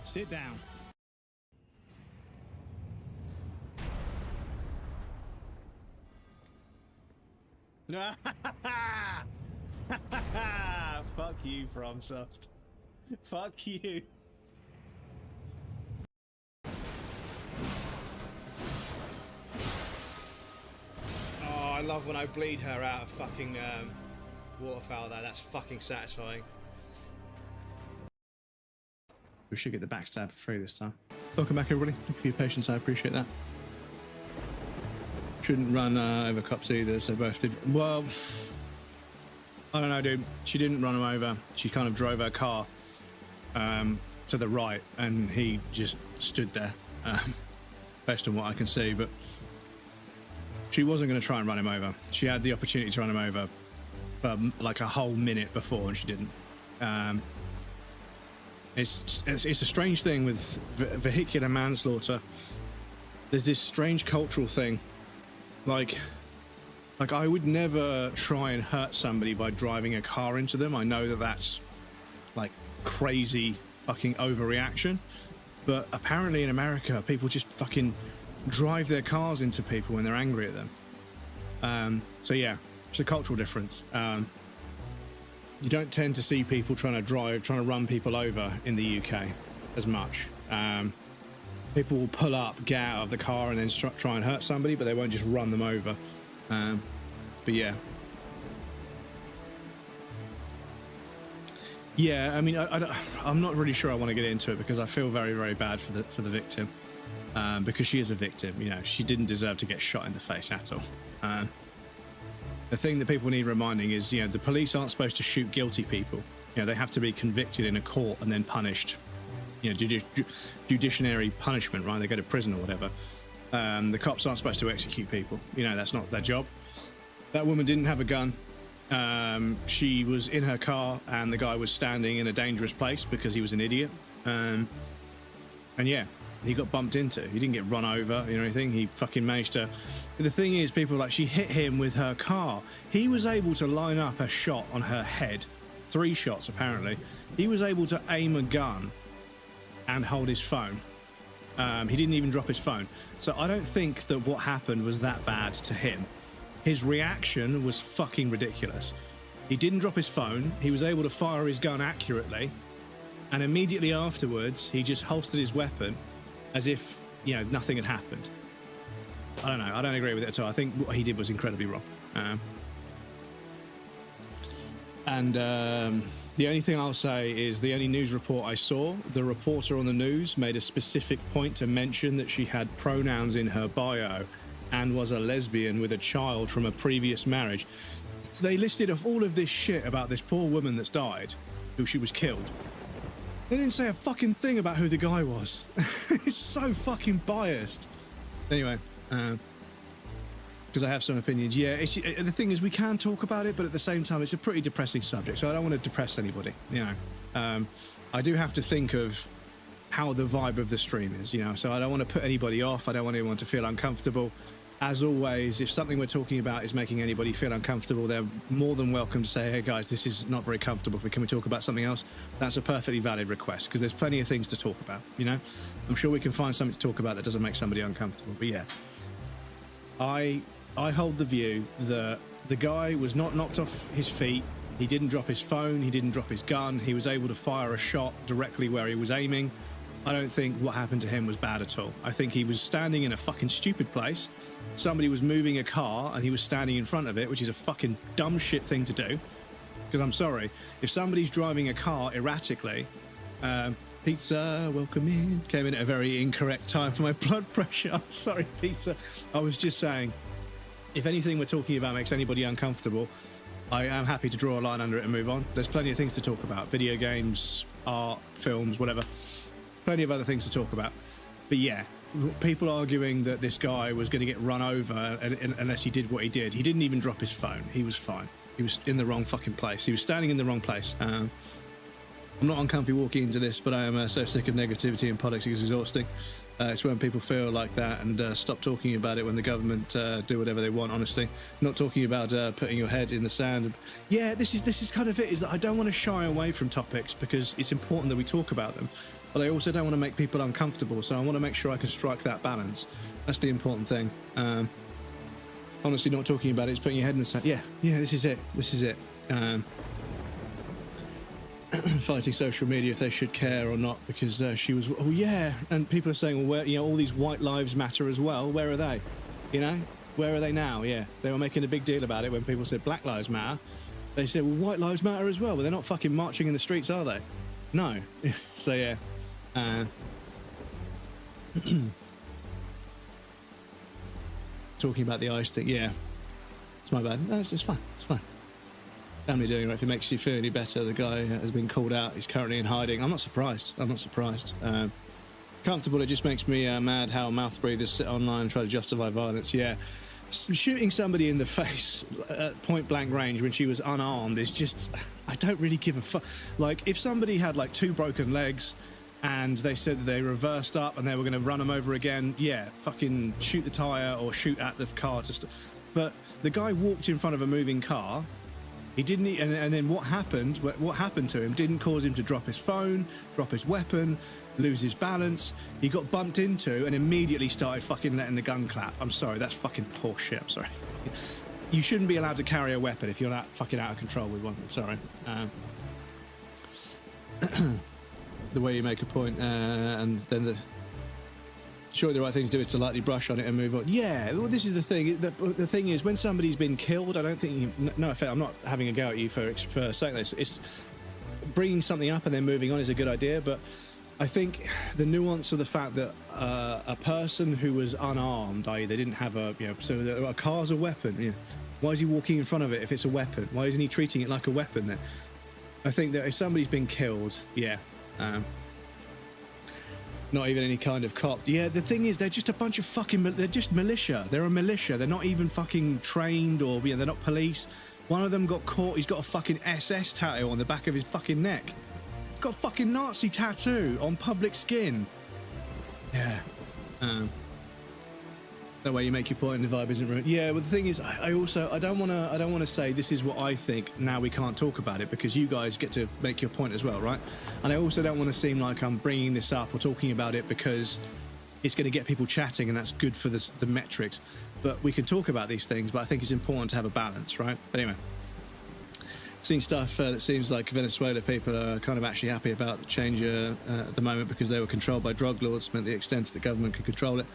Sit down. Fuck you, FromSoft. Fuck you. Oh, I love when I bleed her out of fucking waterfowl there. That's fucking satisfying. We should get the backstab for free this time. Welcome back, everybody. Thank you for your patience. I appreciate that. Shouldn't run over cops either, so both did. Well, I don't know, dude. She didn't run him over. She kind of drove her car to the right, and he just stood there, based on what I can see. But she wasn't going to try and run him over. She had the opportunity to run him over like a whole minute before, and she didn't. It's a strange thing with vehicular manslaughter. There's this strange cultural thing. Like I would never try and hurt somebody by driving a car into them. I know that that's like crazy fucking overreaction, but apparently in America people just fucking drive their cars into people when they're angry at them. So yeah, it's a cultural difference. You don't tend to see people trying to run people over in the UK as much. People will pull up, get out of the car, and then try and hurt somebody, but they won't just run them over. But yeah. Yeah, I mean, I'm not really sure I want to get into it because I feel very, very bad for the victim. Because she is a victim, you know, she didn't deserve to get shot in the face at all. The thing that people need reminding is, you know, the police aren't supposed to shoot guilty people. You know, they have to be convicted in a court and then punished. You know, judiciary punishment, right? They go to prison or whatever. The cops aren't supposed to execute people. You know, that's not their job. That woman didn't have a gun. She was in her car and the guy was standing in a dangerous place because he was an idiot. And yeah, he got bumped into. He didn't get run over or anything. He fucking managed to... The thing is, people are like, she hit him with her car. He was able to line up a shot on her head. 3 shots, apparently. He was able to aim a gun and hold his phone. He didn't even drop his phone. So I don't think that what happened was that bad to him. His reaction was fucking ridiculous. He didn't drop his phone. He was able to fire his gun accurately. And immediately afterwards, he just holstered his weapon as if, you know, nothing had happened. I don't know. I don't agree with it at all. I think what he did was incredibly wrong. The only thing I'll say is the only news report I saw, the reporter on the news made a specific point to mention that she had pronouns in her bio and was a lesbian with a child from a previous marriage. They listed off all of this shit about this poor woman that's died, who she was killed. They didn't say a fucking thing about who the guy was. It's so fucking biased. Anyway, because I have some opinions. Yeah, the thing is, we can talk about it, but at the same time, it's a pretty depressing subject, so I don't want to depress anybody, you know. I do have to think of how the vibe of the stream is, you know, so I don't want to put anybody off. I don't want anyone to feel uncomfortable. As always, if something we're talking about is making anybody feel uncomfortable, they're more than welcome to say, hey guys, this is not very comfortable. Can we talk about something else? That's a perfectly valid request, because there's plenty of things to talk about, you know? I'm sure we can find something to talk about that doesn't make somebody uncomfortable. But yeah, I hold the view that the guy was not knocked off his feet. He didn't drop his phone. He didn't drop his gun. He was able to fire a shot directly where he was aiming. I don't think what happened to him was bad at all. I think he was standing in a fucking stupid place. Somebody was moving a car and he was standing in front of it, which is a fucking dumb shit thing to do. Because I'm sorry, if somebody's driving a car erratically, pizza, welcome in, came in at a very incorrect time for my blood pressure. I'm sorry, pizza. I was just saying, if anything we're talking about makes anybody uncomfortable, I am happy to draw a line under it and move on. There's plenty of things to talk about. Video games, art, films, whatever. Plenty of other things to talk about. But yeah, people arguing that this guy was going to get run over unless he did what he did. He didn't even drop his phone. He was fine. He was in the wrong fucking place. He was standing in the wrong place. I'm not uncomfy walking into this, but I am so sick of negativity in politics. It's exhausting. It's when people feel like that and stop talking about it when the government do whatever they want, honestly. Not talking about putting your head in the sand. Yeah, this is kind of it, is that I don't want to shy away from topics because it's important that we talk about them. But I also don't want to make people uncomfortable, so I want to make sure I can strike that balance. That's the important thing. Honestly, not talking about it is putting your head in the sand. Yeah, this is it. This is it. Fighting social media if they should care or not, because she was, oh yeah, and people are saying, well, where, you know, all these white lives matter as well. Where are they? You know, where are they now? Yeah, they were making a big deal about it when people said Black Lives Matter. They said, well, white lives matter as well, but they're not fucking marching in the streets, are they? No. So yeah. Talking about the ice thing, yeah, it's my bad. No, it's fine. It's fine. Family doing it. If it makes you feel any better, the guy has been called out. He's currently in hiding. I'm not surprised. Comfortable. It just makes me mad how mouth breathers sit online and try to justify violence. Yeah, shooting somebody in the face at point blank range when she was unarmed is just, I don't really give a fuck. Like, if somebody had like 2 broken legs and they said that they reversed up and they were going to run them over again, yeah, fucking shoot the tire or shoot at the car to but the guy walked in front of a moving car. He didn't, and then what happened to him didn't cause him to drop his phone, drop his weapon. loses balance. He got bumped into and immediately started fucking letting the gun clap. I'm sorry, that's fucking horseshit. I'm sorry. You shouldn't be allowed to carry a weapon if you're that fucking out of control with one. I'm sorry. The way you make a point, and then surely the right thing to do is to lightly brush on it and move on. Yeah, well, this is the thing. The thing is, when somebody's been killed, I don't think no offense, I'm not having a go at you for saying this. It's bringing something up and then moving on is a good idea, but I think the nuance of the fact that a person who was unarmed, i.e. they didn't have so a car's a weapon. Why is he walking in front of it if it's a weapon? Why isn't he treating it like a weapon then? I think that if somebody's been killed, not even any kind of cop. Yeah, the thing is, they're just a bunch of fucking... They're just militia. They're a militia. They're not even fucking trained or... they're not police. One of them got caught. He's got a fucking SS tattoo on the back of his fucking neck. Got a fucking Nazi tattoo on public skin. Yeah. That way you make your point and the vibe isn't ruined. Yeah, but the thing is, I don't want to say this is what I think. Now we can't talk about it because you guys get to make your point as well, right? And I also don't want to seem like I'm bringing this up or talking about it because it's going to get people chatting and that's good for the metrics. But we can talk about these things, but I think it's important to have a balance, right? But anyway, seen stuff that seems like Venezuela people are kind of actually happy about the change at the moment because they were controlled by drug lords, meant the extent the government could control it.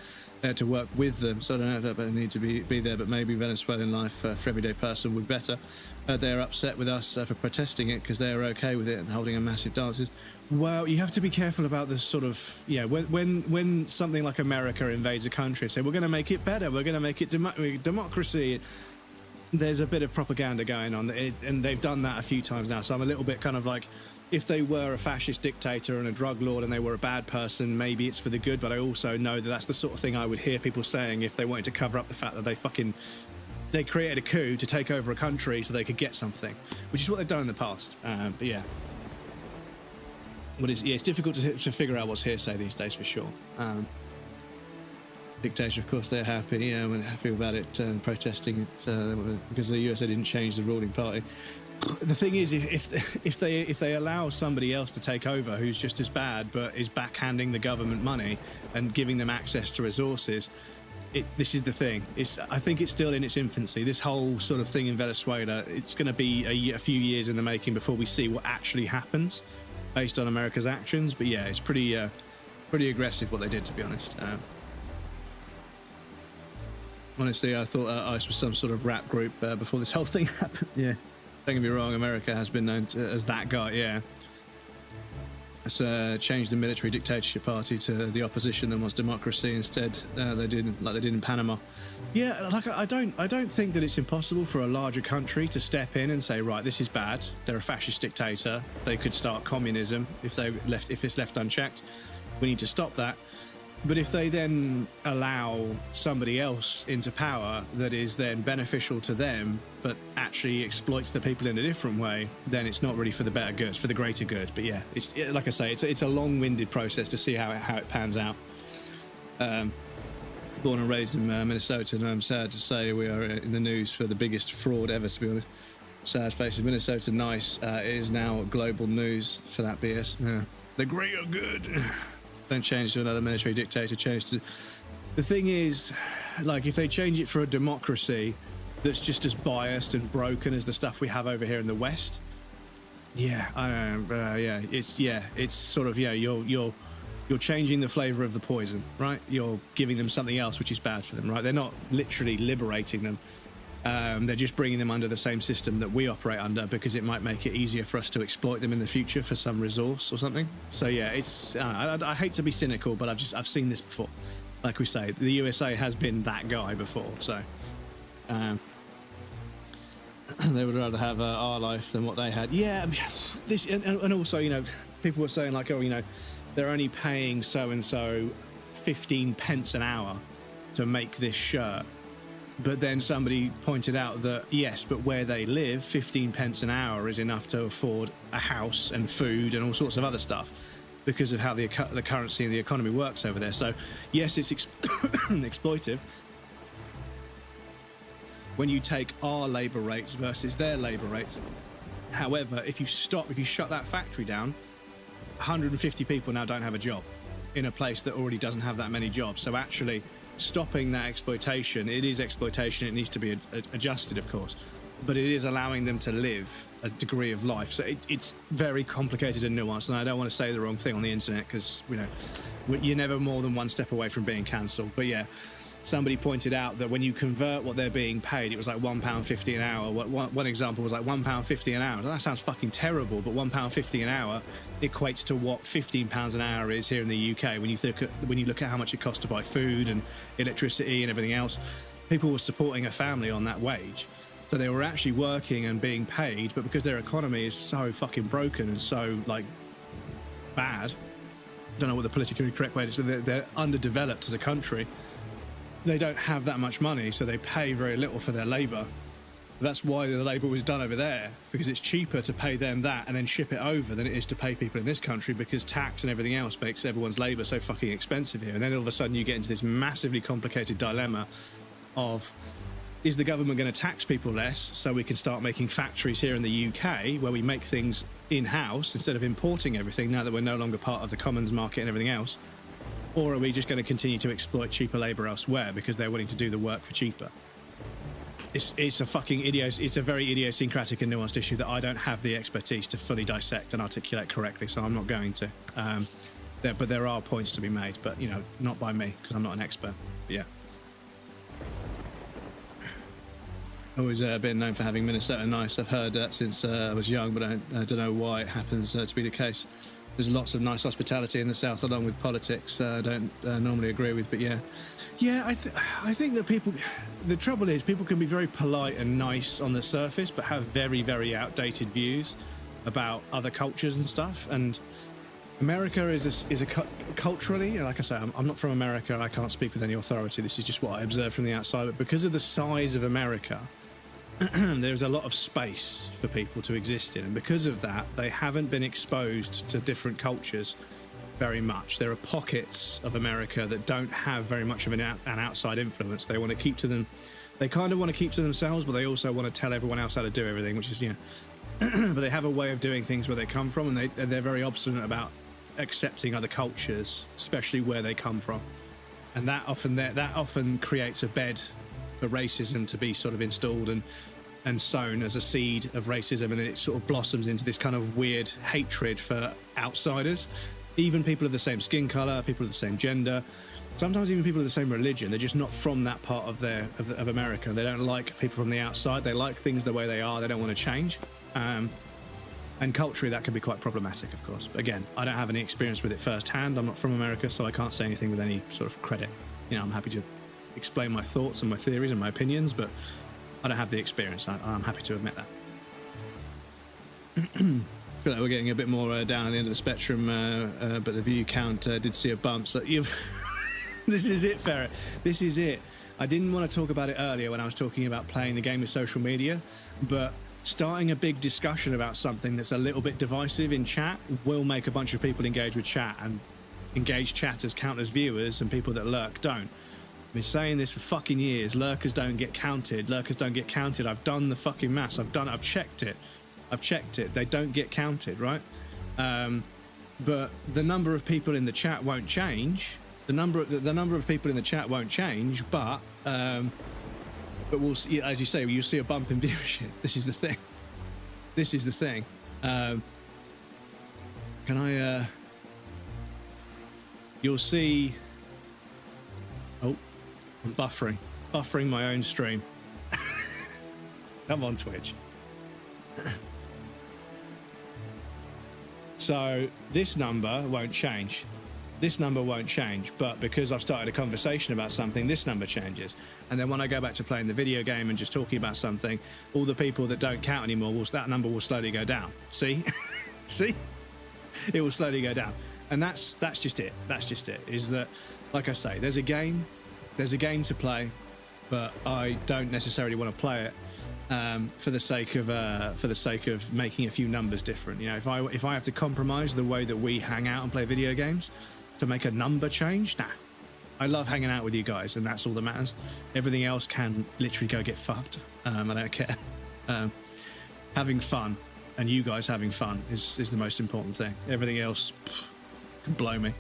They had to work with them, so I don't know if that need to be there, but maybe Venezuelan life for everyday person would be better. They're upset with us for protesting it because they're okay with it and holding a massive dances. Well, you have to be careful about this sort of, when something like America invades a country, say we're going to make it better, we're going to make it democracy. There's a bit of propaganda going on, and they've done that a few times now. So I'm a little bit kind of like, if they were a fascist dictator and a drug lord and they were a bad person, maybe it's for the good. But I also know that that's the sort of thing I would hear people saying if they wanted to cover up the fact that they created a coup to take over a country so they could get something, which is what they've done in the past. But yeah. It's difficult to figure out what's hearsay these days for sure. Dictator, of course, they're happy. Yeah, we're happy about it, protesting it because the USA didn't change the ruling party. The thing is, if they allow somebody else to take over who's just as bad but is backhanding the government money and giving them access to resources, this is the thing. I think it's still in its infancy. This whole sort of thing in Venezuela, it's going to be a few years in the making before we see what actually happens based on America's actions. But yeah, it's pretty aggressive what they did, to be honest. Honestly, I thought ICE was some sort of rap group before this whole thing happened. Yeah. Don't get me wrong, America has been known as that guy, yeah. It's changed the military dictatorship party to the opposition and wants democracy instead. They did like they did in Panama. Yeah, like I don't think that it's impossible for a larger country to step in and say, right, this is bad. They're a fascist dictator. They could start communism if it's left unchecked. We need to stop that. But if they then allow somebody else into power that is then beneficial to them, but actually exploits the people in a different way, then it's not really for the better good, for the greater good. But yeah, it's like I say, it's a long-winded process to see how it pans out. Born and raised in Minnesota, and I'm sad to say we are in the news for the biggest fraud ever, to be honest. Sad face of Minnesota nice is now global news for that BS. Yeah. The greater good. Don't change to another military dictator, change to... The thing is, like, if they change it for a democracy that's just as biased and broken as the stuff we have over here in the West, yeah, I don't know, it's sort of, you're changing the flavour of the poison, right? You're giving them something else which is bad for them, right? They're not literally liberating them. They're just bringing them under the same system that we operate under because it might make it easier for us to exploit them in the future for some resource or something. So yeah, it's I hate to be cynical, but I've seen this before. Like we say, the USA has been that guy before. So they would rather have our life than what they had. Yeah, I mean, this and also people were saying like, oh, they're only paying so and so 15 pence an hour to make this shirt. But then somebody pointed out that, yes, but where they live, 15 pence an hour is enough to afford a house and food and all sorts of other stuff because of how the currency and the economy works over there. So, yes, it's exploitive. When you take our labour rates versus their labour rates. However, if you shut that factory down, 150 people now don't have a job in a place that already doesn't have that many jobs. So actually stopping that exploitation, it is exploitation, it needs to be adjusted, of course, but it is allowing them to live a degree of life. So it's very complicated and nuanced, and I don't want to say the wrong thing on the internet because, you know, you're never more than one step away from being cancelled. But yeah, somebody pointed out that when you convert what they're being paid, it was like £1.50 an hour. One example was like £1.50 an hour. That sounds fucking terrible, but £1.50 an hour equates to what £15 an hour is here in the UK. When you look at how much it costs to buy food and electricity and everything else, people were supporting a family on that wage. So they were actually working and being paid, but because their economy is so fucking broken and so like bad, I don't know what the politically correct way is, so they're underdeveloped as a country. They don't have that much money, so they pay very little for their labour. That's why the labour was done over there, because it's cheaper to pay them that and then ship it over than it is to pay people in this country, because tax and everything else makes everyone's labour so fucking expensive here. And then all of a sudden you get into this massively complicated dilemma of, is the government going to tax people less so we can start making factories here in the UK where we make things in-house instead of importing everything now that we're no longer part of the commons market and everything else? Or are we just going to continue to exploit cheaper labour elsewhere because they're willing to do the work for cheaper? It's a fucking it's a very idiosyncratic and nuanced issue that I don't have the expertise to fully dissect and articulate correctly, so I'm not going to. But there are points to be made, but, you know, not by me because I'm not an expert. But yeah. Always been known for having Minnesota nice. I've heard that since I was young, but I don't know why it happens to be the case. There's lots of nice hospitality in the South, along with politics. I don't normally agree with, but yeah. Yeah, I think that people... The trouble is, people can be very polite and nice on the surface, but have very, very outdated views about other cultures and stuff. And America is culturally, like I say, I'm not from America, I can't speak with any authority. This is just what I observe from the outside. But because of the size of America, there's a lot of space for people to exist in, and because of that they haven't been exposed to different cultures very much. There are pockets of America that don't have very much of an outside influence. They want to keep to them, they kind of want to keep to themselves, but they also want to tell everyone else how to do everything, which is, you know, but they have a way of doing things where they come from, and they're very obstinate about accepting other cultures, especially where they come from, and that often creates a bed for racism to be sort of installed and sown as a seed of racism, and then it sort of blossoms into this kind of weird hatred for outsiders, even people of the same skin color, people of the same gender, sometimes even people of the same religion. They're just not from that part of America. They don't like people from the outside. They like things the way they are. They don't want to change. And culturally, that can be quite problematic, of course. But again, I don't have any experience with it firsthand. I'm not from America, so I can't say anything with any sort of credit. You know, I'm happy to explain my thoughts and my theories and my opinions, but I don't have the experience. I'm happy to admit that. Feel like we're getting a bit more down at the end of the spectrum, but the view count did see a bump. So this is it, Ferret. This is it. I didn't want to talk about it earlier when I was talking about playing the game with social media, but starting a big discussion about something that's a little bit divisive in chat will make a bunch of people engage with chat, and engaged chatters count as viewers, and people that lurk don't. I've been saying this for fucking years. Lurkers don't get counted. Lurkers don't get counted. I've done the fucking maths. I've checked it. They don't get counted, right? But the number of people in the chat won't change. The number of people in the chat won't change, but we'll see, as you say, you'll see a bump in viewership. This is the thing. This is the thing. Can I? You'll see. Oh, I'm buffering my own stream. Come on, Twitch. So this number won't change. This number won't change, but because I've started a conversation about something, this number changes. And then when I go back to playing the video game and just talking about something, all the people that don't count anymore, that number will slowly go down. See? See? It will slowly go down. And that's just it. That's just it. Is that, like I say, there's a game to play, but I don't necessarily want to play it for the sake of making a few numbers different. You know, if I have to compromise the way that we hang out and play video games to make a number change, nah. I love hanging out with you guys, and that's all that matters. Everything else can literally go get fucked. I don't care. Having fun and you guys having fun is the most important thing. Everything else can blow me.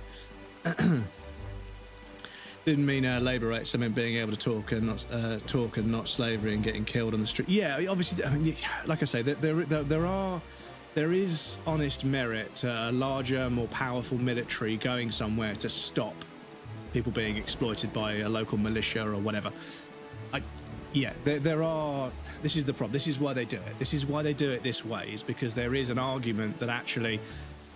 Didn't mean labour rights. I meant being able to talk and not slavery and getting killed on the street. Yeah, obviously. I mean, like I say, there is honest merit to a larger, more powerful military going somewhere to stop people being exploited by a local militia or whatever. There are. This is the problem. This is why they do it. This is why they do it this way. Is because there is an argument that actually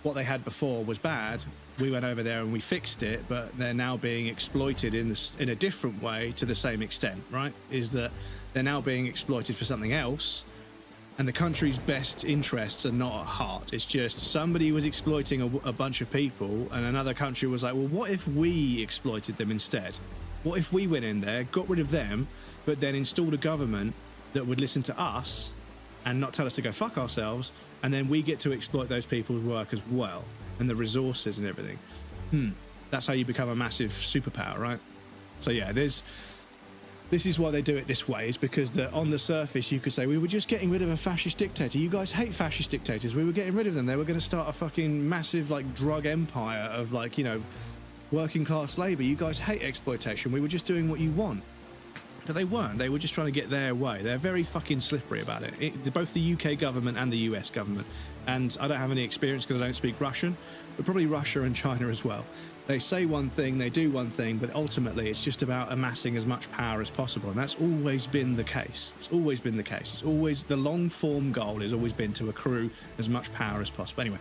what they had before was bad. We went over there and we fixed it, but they're now being exploited in a different way to the same extent, right? Is that they're now being exploited for something else, and the country's best interests are not at heart. It's just somebody was exploiting a bunch of people, and another country was like, well, what if we exploited them instead? What if we went in there, got rid of them, but then installed a government that would listen to us and not tell us to go fuck ourselves, and then we get to exploit those people's work as well, and the resources and everything. That's how you become a massive superpower, right? So yeah, this is why they do it this way, is because on the surface you could say, we were just getting rid of a fascist dictator. You guys hate fascist dictators. We were getting rid of them. They were going to start a fucking massive like drug empire of like, you know, working class labour. You guys hate exploitation. We were just doing what you want. But they weren't. They were just trying to get their way. They're very fucking slippery about it. Both the UK government and the US government. And I don't have any experience because I don't speak Russian, but probably Russia and China as well. They say one thing, they do one thing, but ultimately it's just about amassing as much power as possible. And that's always been the case. It's always been the case. It's always, the long form goal has always been to accrue as much power as possible. Anyway,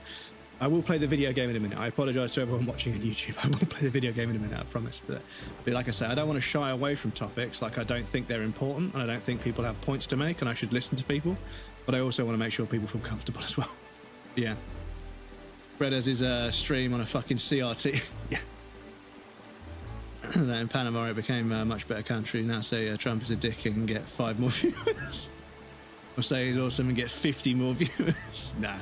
I will play the video game in a minute. I apologise to everyone watching on YouTube. I will play the video game in a minute, I promise. But like I say, I don't want to shy away from topics. Like, I don't think they're important, and I don't think people have points to make, and I should listen to people. But I also want to make sure people feel comfortable as well. Yeah. Fred has his stream on a fucking CRT. Yeah. That in Panama it became a much better country. Now say Trump is a dick and get 5 more viewers. Or say he's awesome and gets 50 more viewers. Nah.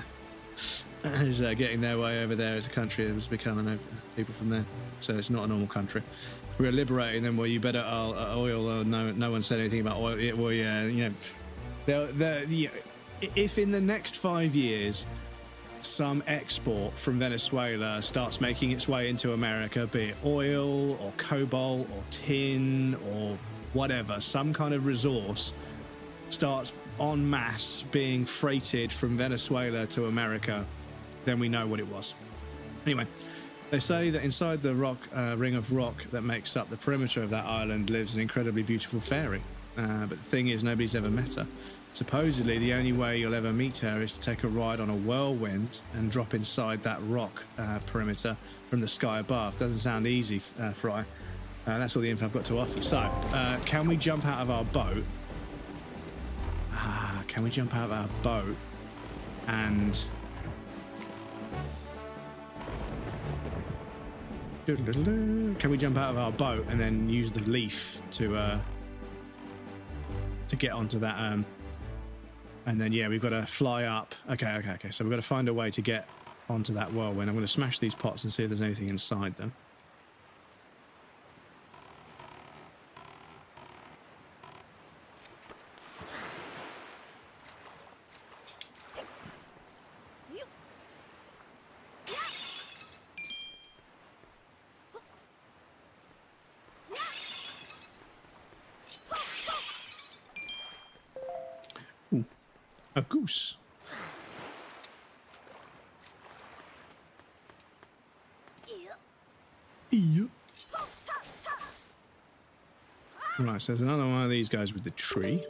He's getting their way over there as a country. It was becoming people from there. So it's not a normal country. We're liberating them. Well, you better oil. No one said anything about oil. Well, yeah, you know. If in the next 5 years some export from Venezuela starts making its way into America, be it oil or cobalt or tin or whatever, some kind of resource starts en masse being freighted from Venezuela to America, then we know what it was. Anyway, they say that inside the ring of rock that makes up the perimeter of that island lives an incredibly beautiful fairy. But the thing is, nobody's ever met her. Supposedly, the only way you'll ever meet her is to take a ride on a whirlwind and drop inside that rock perimeter from the sky above. Doesn't sound easy, Fry. That's all the info I've got to offer. So, can we jump out of our boat? Can we jump out of our boat and... Can we jump out of our boat and then use the leaf to get onto that... and then, yeah, we've got to fly up. Okay. So we've got to find a way to get onto that whirlwind. I'm going to smash these pots and see if there's anything inside them. A goose. Yeah. Right, so there's another one of these guys with the tree.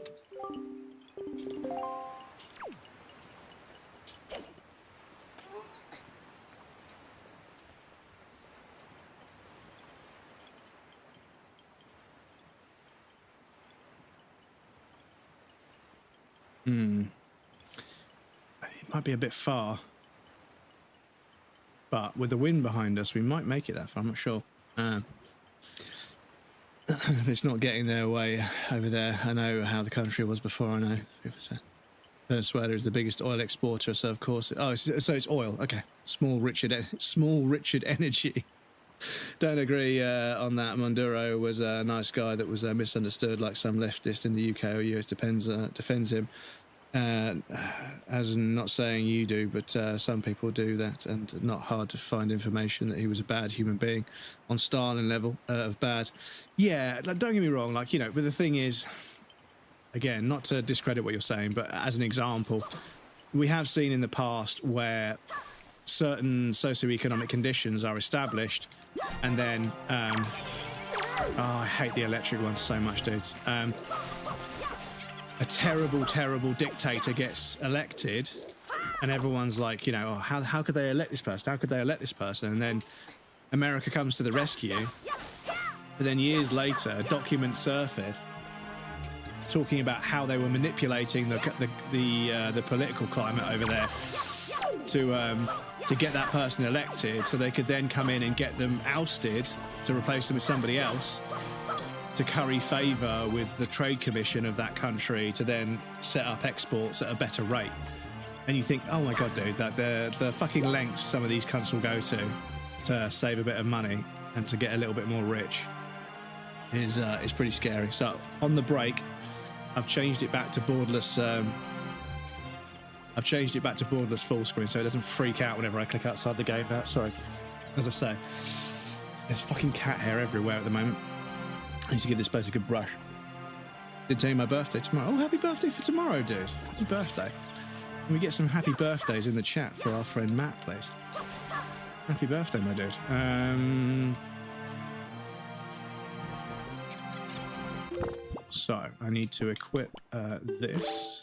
It might be a bit far, but with the wind behind us, we might make it that far. I'm not sure. It's not getting their way over there. I know how the country was before. I know people say Venezuela is the biggest oil exporter, so of course. So it's oil. Okay, small Richard Energy. Don't agree on that. Monduro was a nice guy that was misunderstood, like some leftist in the UK or US defends him. as in not saying you do, but some people do that, and not hard to find information that he was a bad human being on Stalin level of bad. Yeah, like, don't get me wrong, like, you know, but the thing is, again, not to discredit what you're saying, but as an example, we have seen in the past where certain socioeconomic conditions are established, and then, oh, I hate the electric ones so much, dudes. A terrible, terrible dictator gets elected, and everyone's like, you know, oh, how could they elect this person? How could they elect this person? And then America comes to the rescue. But then years later, documents surface talking about how they were manipulating the political climate over there to get that person elected, so they could then come in and get them ousted to replace them with somebody else, to curry favour with the trade commission of that country, to then set up exports at a better rate. And you think, oh my god, dude, that the fucking lengths some of these cunts will go to save a bit of money and to get a little bit more rich is pretty scary. So on the break, I've changed it back to borderless. I've changed it back to borderless full screen, so it doesn't freak out whenever I click outside the game. Sorry, as I say, there's fucking cat hair everywhere at the moment. I need to give this place a good brush. Didn't tell you my birthday tomorrow. Oh, happy birthday for tomorrow, dude. Happy birthday. Can we get some happy birthdays in the chat for our friend Matt, please? Happy birthday, my dude. So, I need to equip this.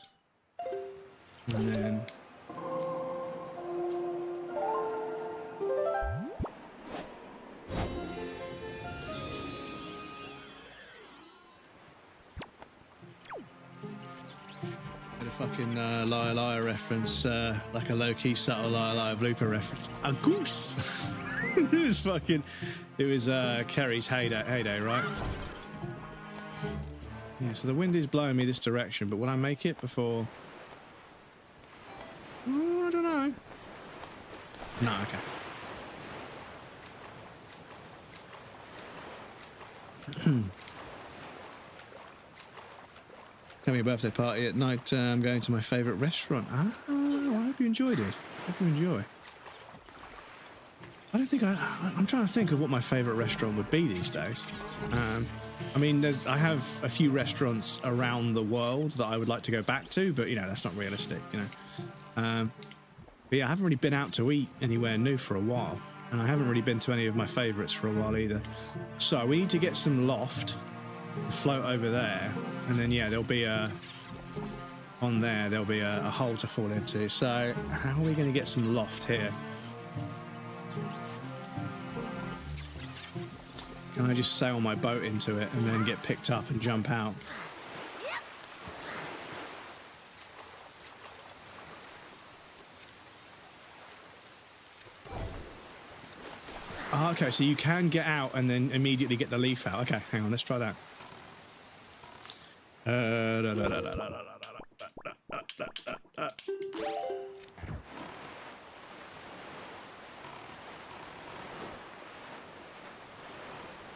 And then... fucking Liar Liar reference, like a low-key subtle Liar Liar blooper reference. A goose! It was Kerry's heyday, right? Yeah, so the wind is blowing me this direction, but will I make it before... Oh, I don't know. No, okay. Having a birthday party at night. I'm going to my favourite restaurant. I hope you enjoyed it. Hope you enjoy. I don't think I'm trying to think of what my favourite restaurant would be these days. I mean, I have a few restaurants around the world that I would like to go back to, but, you know, that's not realistic, you know. But yeah, I haven't really been out to eat anywhere new for a while, and I haven't really been to any of my favourites for a while either. So we need to get some loft, float over there, and then, yeah, there'll be a hole to fall into. So how are we going to get some loft here? Can I just sail my boat into it and then get picked up and jump out? Oh, okay, so you can get out and then immediately get the leaf out. Okay, hang on, let's try that.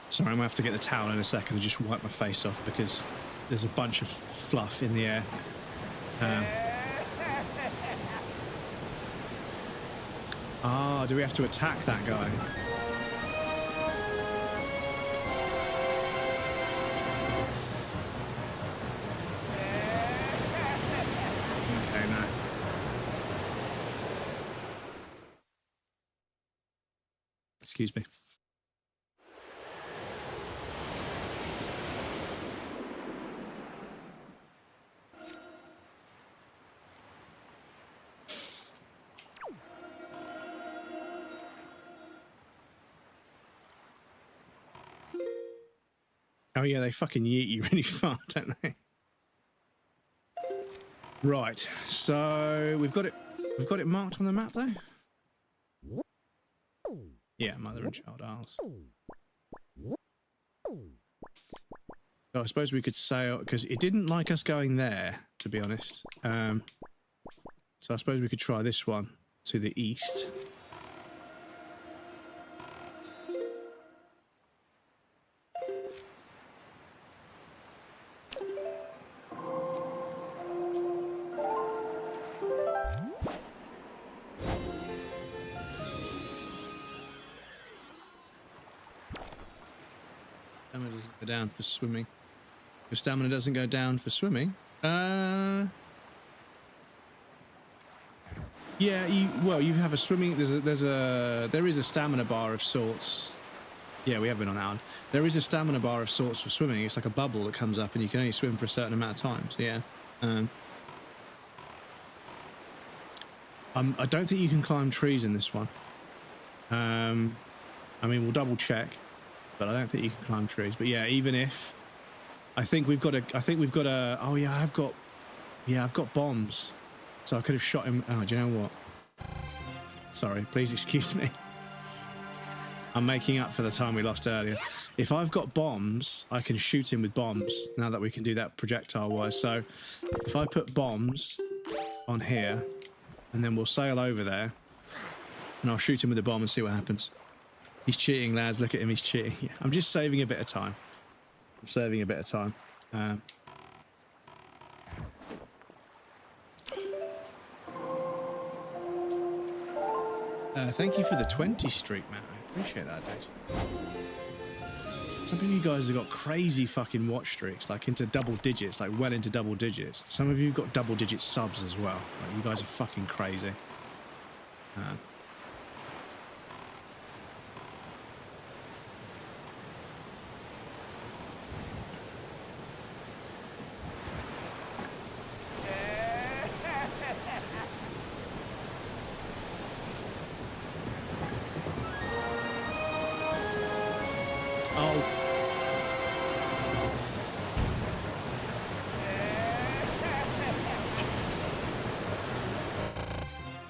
Sorry, I'm gonna have to get the towel in a second and just wipe my face off because there's a bunch of fluff in the air. Do we have to attack that guy? Okay, no. Excuse me. Oh yeah, they fucking yeet you really far, don't they? Right, so we've got it marked on the map though? Yeah, mother and child Isles. So I suppose we could sail, because it didn't like us going there, to be honest. So I suppose we could try this one to the east. doesn't go down for swimming. Your stamina doesn't go down for swimming. Yeah, you have a swimming. There is a stamina bar of sorts. Yeah, we have been on that one. There is a stamina bar of sorts for swimming. It's like a bubble that comes up, and you can only swim for a certain amount of time. So yeah. I don't think you can climb trees in this one. I mean, we'll double check, but I don't think you can climb trees. But yeah, even if, I think we've got a. Oh yeah, I've got bombs, so I could have shot him. Oh, do you know what? Sorry, please excuse me. I'm making up for the time we lost earlier. If I've got bombs, I can shoot him with bombs. Now that we can do that projectile-wise, so if I put bombs on here. And then we'll sail over there, and I'll shoot him with a bomb and see what happens. He's cheating, lads. Look at him. He's cheating. Yeah, I'm just saving a bit of time. I'm saving a bit of time. Thank you for the 20 streak, man. I appreciate that, dude. Some of you guys have got crazy fucking watch streaks, like into double digits, like well into double digits. Some of you have got double digit subs as well. Like, you guys are fucking crazy.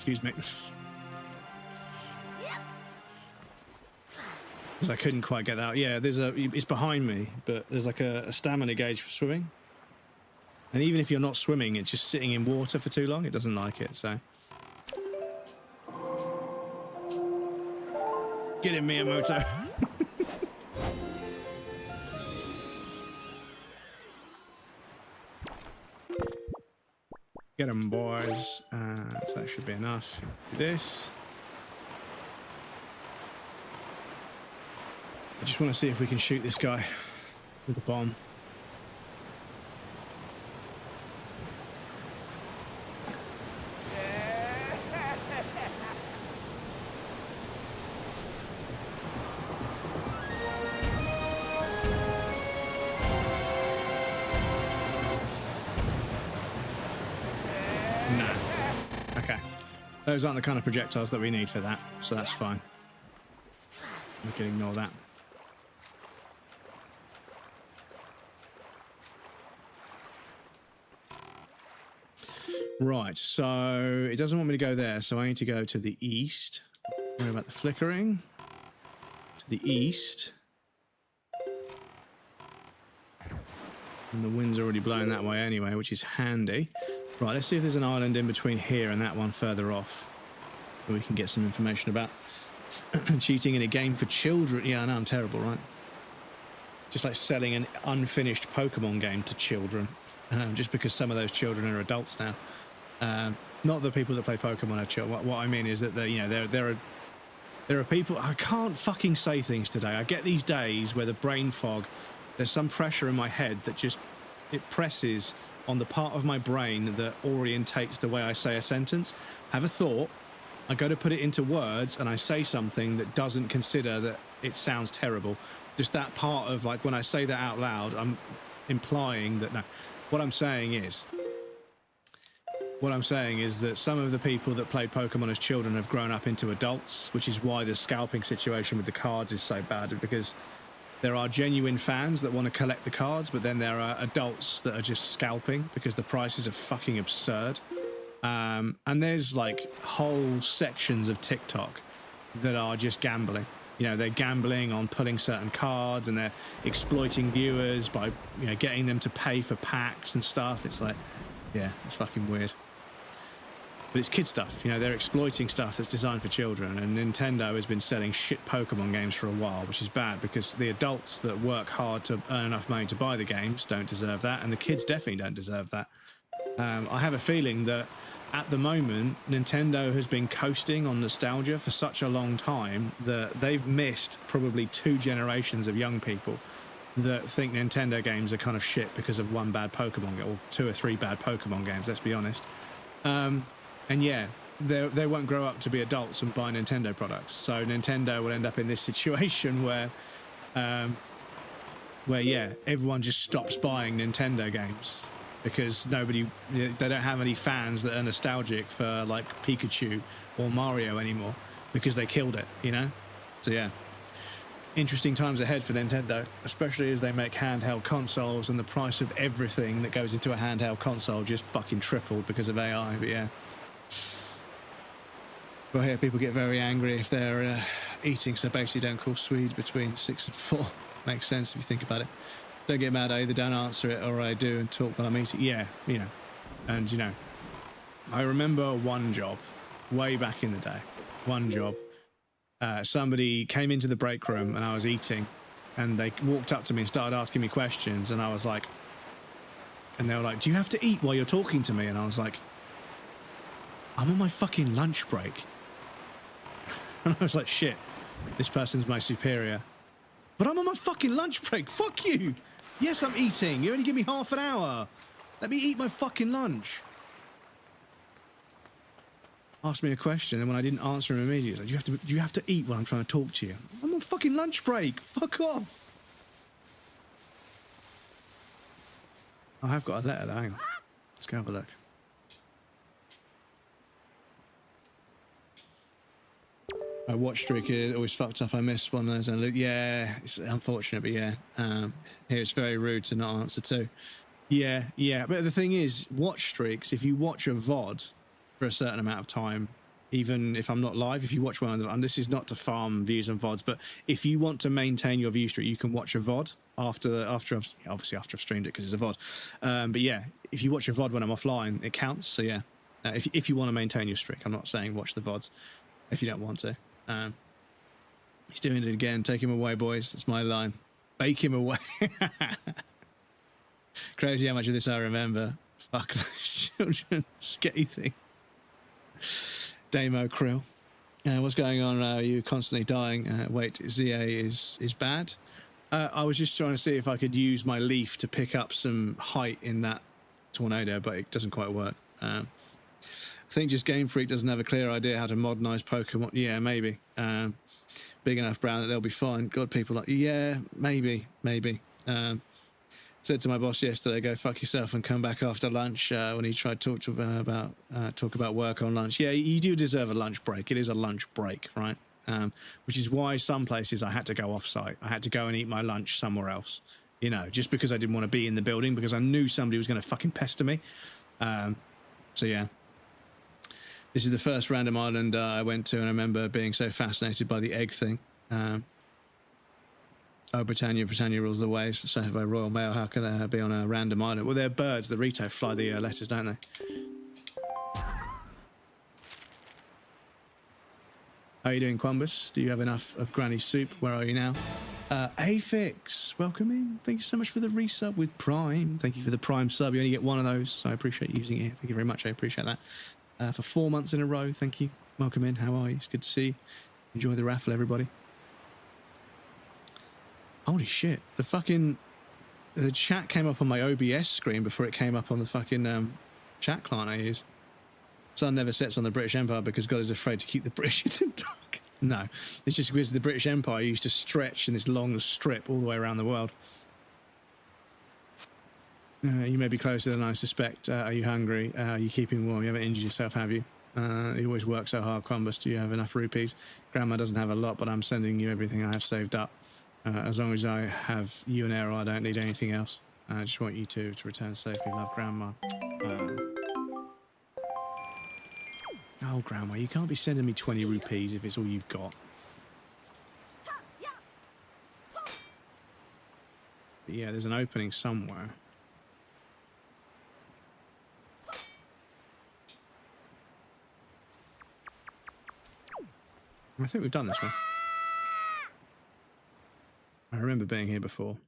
Excuse me. Because I couldn't quite get that out. Yeah, it's behind me, but there's like a stamina gauge for swimming. And even if you're not swimming, it's just sitting in water for too long. It doesn't like it, so. Get in, Miyamoto. Get them, boys. So that should be enough. Do this. I just want to see if we can shoot this guy with a bomb. Those aren't the kind of projectiles that we need for that, so that's fine. We can ignore that. Right, so it doesn't want me to go there, so I need to go to the east. Worry about the flickering. To the east. And the wind's already blowing that way anyway, which is handy. Right, let's see if there's an island in between here and that one further off that we can get some information about. Cheating in a game for children. Yeah, I know, I'm terrible, right? Just like selling an unfinished Pokemon game to children. Just because some of those children are adults now. Not the people that play Pokemon are children. What I mean is that there are people. I can't fucking say things today. I get these days where the brain fog, there's some pressure in my head that just, it presses on the part of my brain that orientates the way I say a sentence. Have a thought, I go to put it into words, and I say something that doesn't consider that it sounds terrible. Just that part of, like, when I say that out loud, I'm implying that, no. What I'm saying is that some of the people that played Pokemon as children have grown up into adults, which is why the scalping situation with the cards is so bad, because there are genuine fans that want to collect the cards, but then there are adults that are just scalping because the prices are fucking absurd. And there's like whole sections of TikTok that are just gambling. You know, they're gambling on pulling certain cards, and they're exploiting viewers by, you know, getting them to pay for packs and stuff. It's like, yeah, it's fucking weird. But it's kid stuff, you know, they're exploiting stuff that's designed for children, and Nintendo has been selling shit Pokemon games for a while, which is bad because the adults that work hard to earn enough money to buy the games don't deserve that, and the kids definitely don't deserve that. I have a feeling that at the moment, Nintendo has been coasting on nostalgia for such a long time that they've missed probably 2 generations of young people that think Nintendo games are kind of shit because of one bad Pokemon game, or 2 or 3 bad Pokemon games, let's be honest. And yeah, they won't grow up to be adults and buy Nintendo products. So Nintendo will end up in this situation where yeah, everyone just stops buying Nintendo games because they don't have any fans that are nostalgic for like Pikachu or Mario anymore because they killed it, you know? So yeah, interesting times ahead for Nintendo, especially as they make handheld consoles and the price of everything that goes into a handheld console just fucking tripled because of AI, but yeah. Well, here people get very angry if they're eating, so basically don't call Swede between 6 and 4. Makes sense if you think about it. Don't get mad, I either don't answer it or I do and talk while I'm eating. Yeah, you know. And, you know, I remember one job way back in the day. One job. Somebody came into the break room and I was eating and they walked up to me and started asking me questions and I was like, and they were like, do you have to eat while you're talking to me? And I was like, I'm on my fucking lunch break. And I was like, shit, this person's my superior. But I'm on my fucking lunch break. Fuck you. Yes, I'm eating. You only give me half an hour. Let me eat my fucking lunch. Asked me a question, and when I didn't answer him immediately, like, do you have to eat when I'm trying to talk to you? I'm on fucking lunch break. Fuck off. I have got a letter though. Hang on. Let's go have a look. My watch streak is always fucked up. I missed one of those. And yeah, it's unfortunate, but yeah. Here it's very rude to not answer too. Yeah. But the thing is, watch streaks, if you watch a VOD for a certain amount of time, even if I'm not live, if you watch one of them, and this is not to farm views on VODs, but if you want to maintain your view streak, you can watch a VOD after I've streamed it because it's a VOD. But yeah, if you watch a VOD when I'm offline, it counts. So yeah, if you want to maintain your streak, I'm not saying watch the VODs if you don't want to. He's doing it again. Take him away, boys. That's my line. Bake him away. Crazy how much of this I remember. Fuck those children. Scathing. Damo Krill. What's going on? Are you constantly dying? Wait, ZA is bad. I was just trying to see if I could use my leaf to pick up some height in that tornado, but it doesn't quite work. I think just Game Freak doesn't have a clear idea how to modernise Pokemon. Yeah, maybe. Big enough brown that they'll be fine. God, people like, yeah, maybe. Said to my boss yesterday, go fuck yourself and come back after lunch when he tried to talk about work on lunch. Yeah, you do deserve a lunch break. It is a lunch break, right? Which is why some places I had to go off-site. I had to go and eat my lunch somewhere else, you know, just because I didn't want to be in the building because I knew somebody was going to fucking pester me. So yeah. This is the first random island I went to, and I remember being so fascinated by the egg thing. Oh, Britannia rules the waves. So by Royal Mail, how can they be on a random island? Well, they're birds. The Rito fly the letters, don't they? How are you doing, Quambus? Do you have enough of Granny's soup? Where are you now? Afix, welcome in. Thank you so much for the resub with Prime. Thank you for the Prime sub. You only get one of those, so I appreciate using it. Thank you very much. I appreciate that. For 4 months in a row, thank you. Welcome in. How are you? It's good to see you. Enjoy the raffle, everybody. Holy shit. The chat came up on my OBS screen before it came up on the fucking chat client I use. Sun never sets on the British Empire because God is afraid to keep the British in the dark. No, it's just because the British Empire used to stretch in this long strip all the way around the world. You may be closer than I suspect. Are you hungry? Are you keeping warm? You haven't injured yourself, have you? You always work so hard, Quambus. Do you have enough rupees? Grandma doesn't have a lot, but I'm sending you everything I have saved up. As long as I have you and Errol, I don't need anything else. I just want you to return safely. Love, Grandma. Oh, Grandma, you can't be sending me 20 rupees if it's all you've got. But yeah, there's an opening somewhere. I think we've done this one. I remember being here before.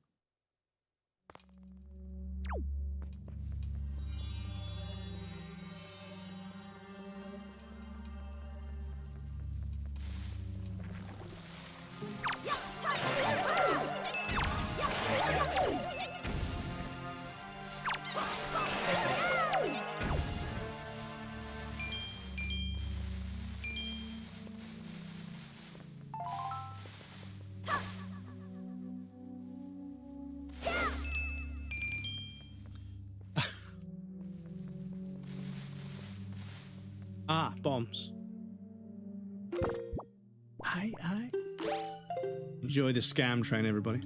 Ah, bombs. Aye. Enjoy the scam train, everybody.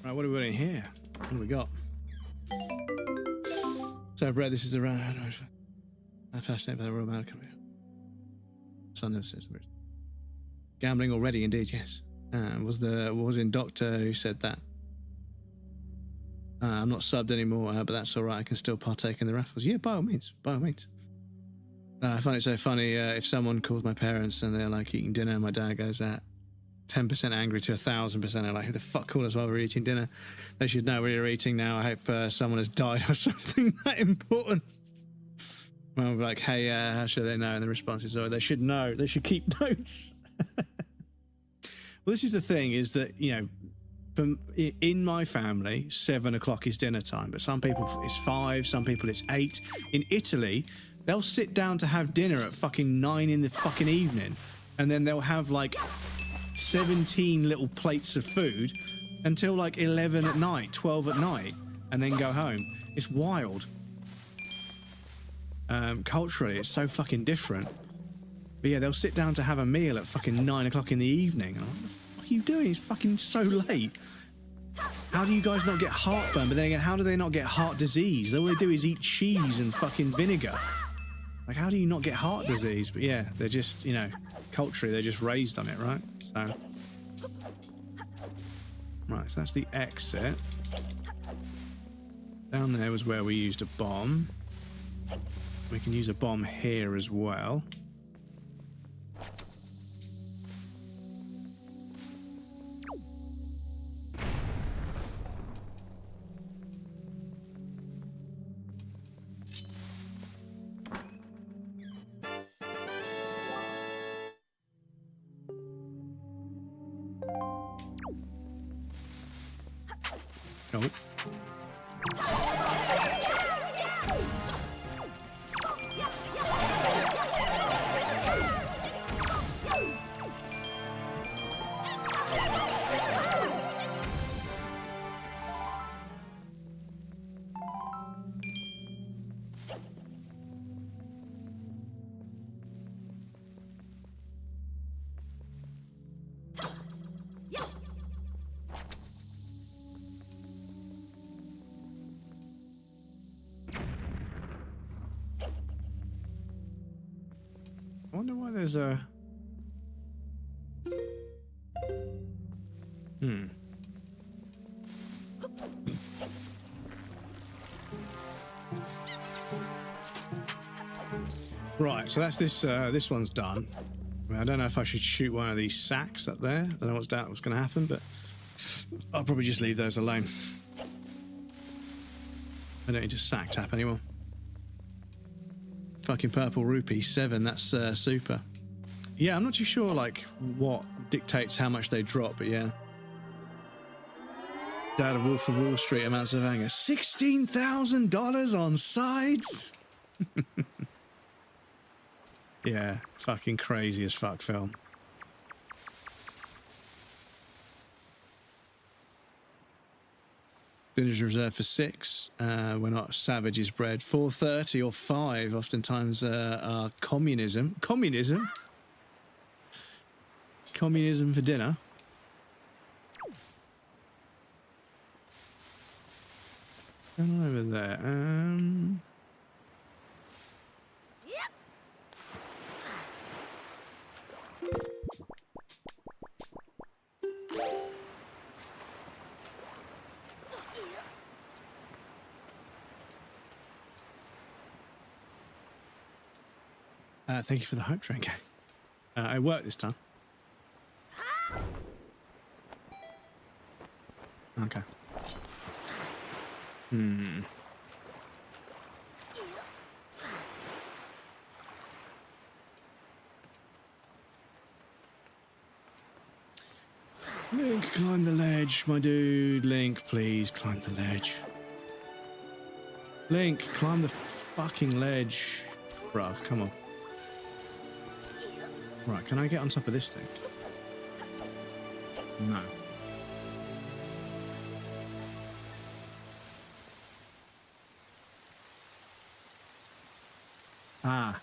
Right, what are we doing here? What do we got? So, Brett, this is the round. I'm fascinated by the Royal Mail Company. Son never says gambling already, indeed, yes. Was in Doctor who said that? I'm not subbed anymore, but that's all right. I can still partake in the raffles. Yeah, by all means, by all means. I find it so funny if someone calls my parents and they're like eating dinner, and my dad goes at 10% angry to 1,000%. I'm like, who the fuck called us while we're eating dinner? They should know we're eating now. I hope someone has died or something that important. Well, I'll be like, hey, how should they know? And the response is, oh, they should know. They should keep notes. Well, this is the thing, is that, you know, in my family, 7 o'clock is dinner time, but some people it's 5, some people it's 8. In Italy, they'll sit down to have dinner at fucking 9 in the fucking evening, and then they'll have like 17 little plates of food until like 11 at night, 12 at night, and then go home. It's wild. Culturally, it's so fucking different. But yeah, they'll sit down to have a meal at fucking 9 o'clock in the evening. And I'm like, what the fuck are you doing? It's fucking so late. How do you guys not get heartburn? But then again, how do they not get heart disease? All they do is eat cheese and fucking vinegar. Like, how do you not get heart disease? But yeah, they're just, you know, culturally, they're just raised on it, right? So, right, so that's the exit. Down there was where we used a bomb. We can use a bomb here as well. Oh. I wonder why there's a... Right, so that's this. This one's done. I mean, I don't know if I should shoot one of these sacks up there. I don't know what's going to happen, but I'll probably just leave those alone. I don't need to sack tap anymore. Fucking purple rupee 7. That's super. Yeah, I'm not too sure like what dictates how much they drop, but yeah. Dad of Wolf of Wall Street amounts of anger. $16,000 on sides. Yeah, fucking crazy as fuck film. Dinner's reserved for 6. We're not savages bred. 4:30 or 5 oftentimes are communism. Communism for dinner. Going on over there. Thank you for the hope train, gang. It worked this time. Okay. Hmm. Link, climb the ledge, my dude. Link, please climb the ledge. Link, climb the fucking ledge. Bruv, come on. Right, can I get on top of this thing? No. Ah.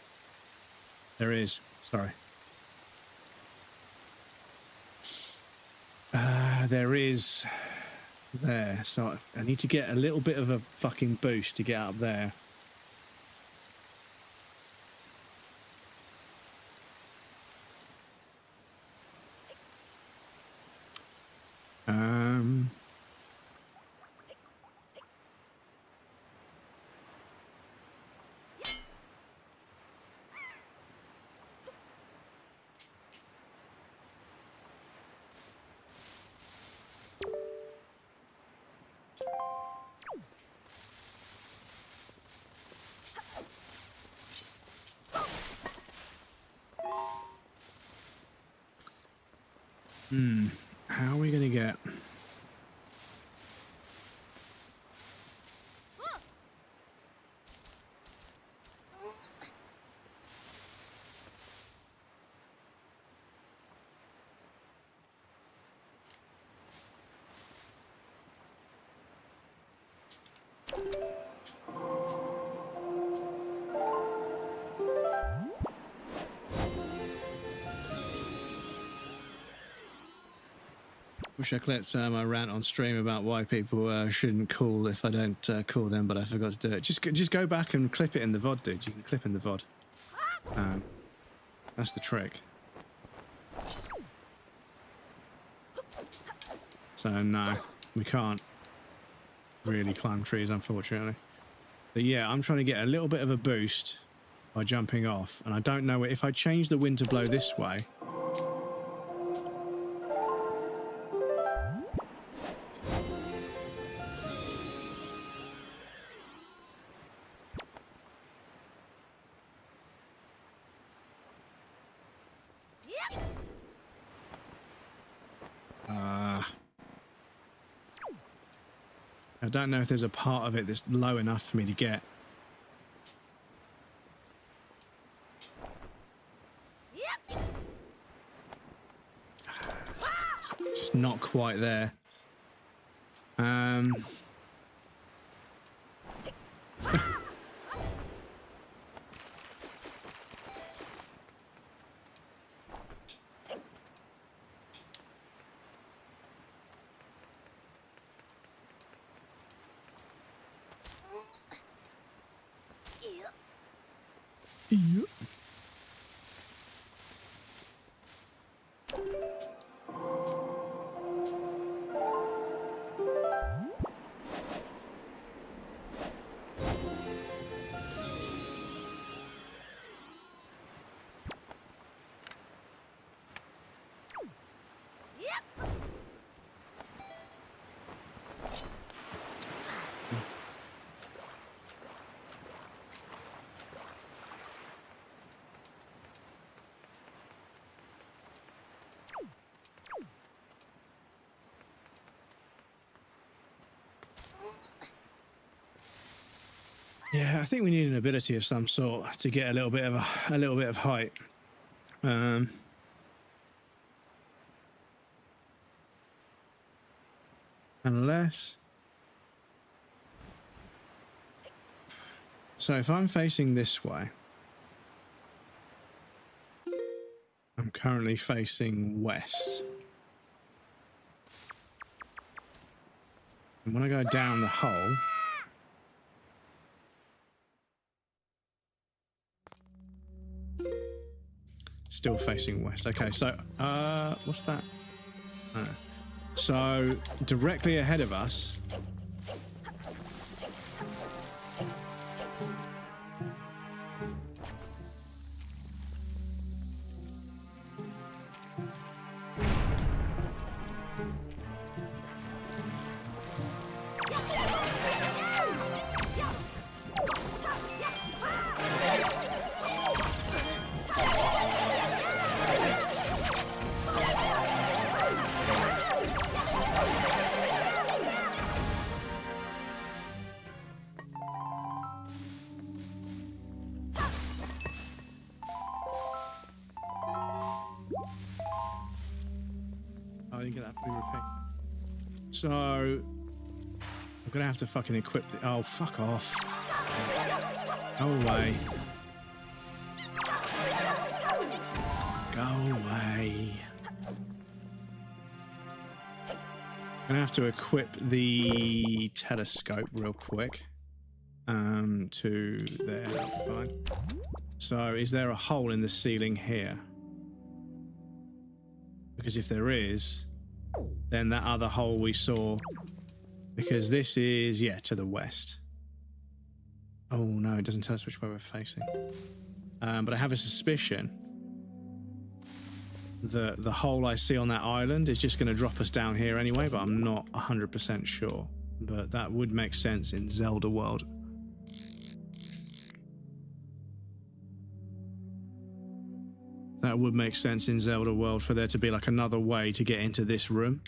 There is. Sorry. There is. There. So I need to get a little bit of a fucking boost to get up there. How are we going to get... Wish I clipped my rant on stream about why people shouldn't call if I don't call them, but I forgot to do it. Just go back and clip it in the VOD, dude. You can clip in the VOD. That's the trick. So no, we can't really climb trees, unfortunately. But yeah, I'm trying to get a little bit of a boost by jumping off, and I don't know if I change the wind to blow this way. I don't know if there's a part of it that's low enough for me to get. Just not quite there. Yeah, I think we need an ability of some sort to get a little bit of height. Unless, so if I'm facing this way, I'm currently facing west. And when I go down the hole, still facing west. Okay, so what's that? So directly ahead of us, I didn't get that pre-repeat. So I'm gonna have to fucking equip the. Oh, fuck off! Go away! Go away! I'm gonna have to equip the telescope real quick. To there, that'll be fine. So, is there a hole in the ceiling here? Because if there is, then that other hole we saw, because this is, yeah, to the west. Oh no, it doesn't tell us which way we're facing. But I have a suspicion that the hole I see on that island is just going to drop us down here anyway, but I'm not 100% sure. But that would make sense in Zelda world. That would make sense in Zelda world for there to be like another way to get into this room.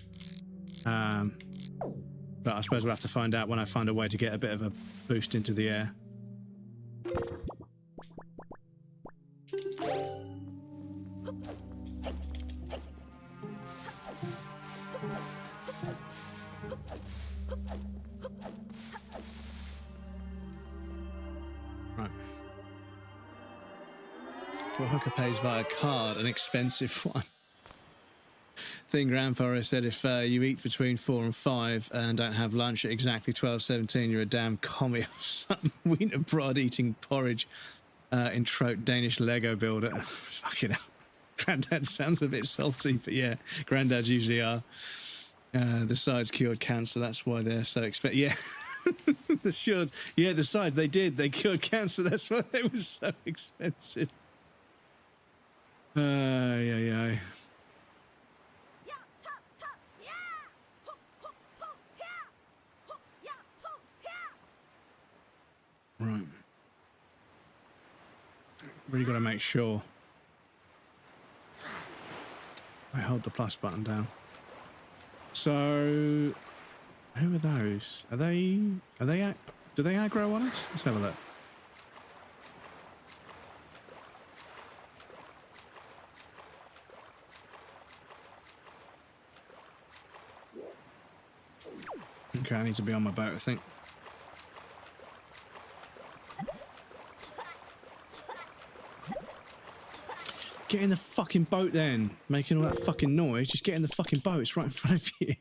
But I suppose we'll have to find out when I find a way to get a bit of a boost into the air. Right. Well, hooker pays via card, an expensive one. Thing Grandpa said, if you eat between 4 and 5 and don't have lunch at exactly 12:17, you're a damn commie or something. Wiener Brod eating porridge in Trout Danish Lego builder. Fucking hell. Granddad sounds a bit salty, but yeah, granddads usually are. The sides cured cancer, that's why they're so expensive. Yeah. The sides, yeah, the sides, they did. They cured cancer, that's why they were so expensive. Yeah. Right. Really got to make sure I hold the plus button down. So, who are those? Do they aggro on us? Let's have a look. Okay, I need to be on my boat, I think. Get in the fucking boat then. Making all that fucking noise. Just get in the fucking boat. It's right in front of you.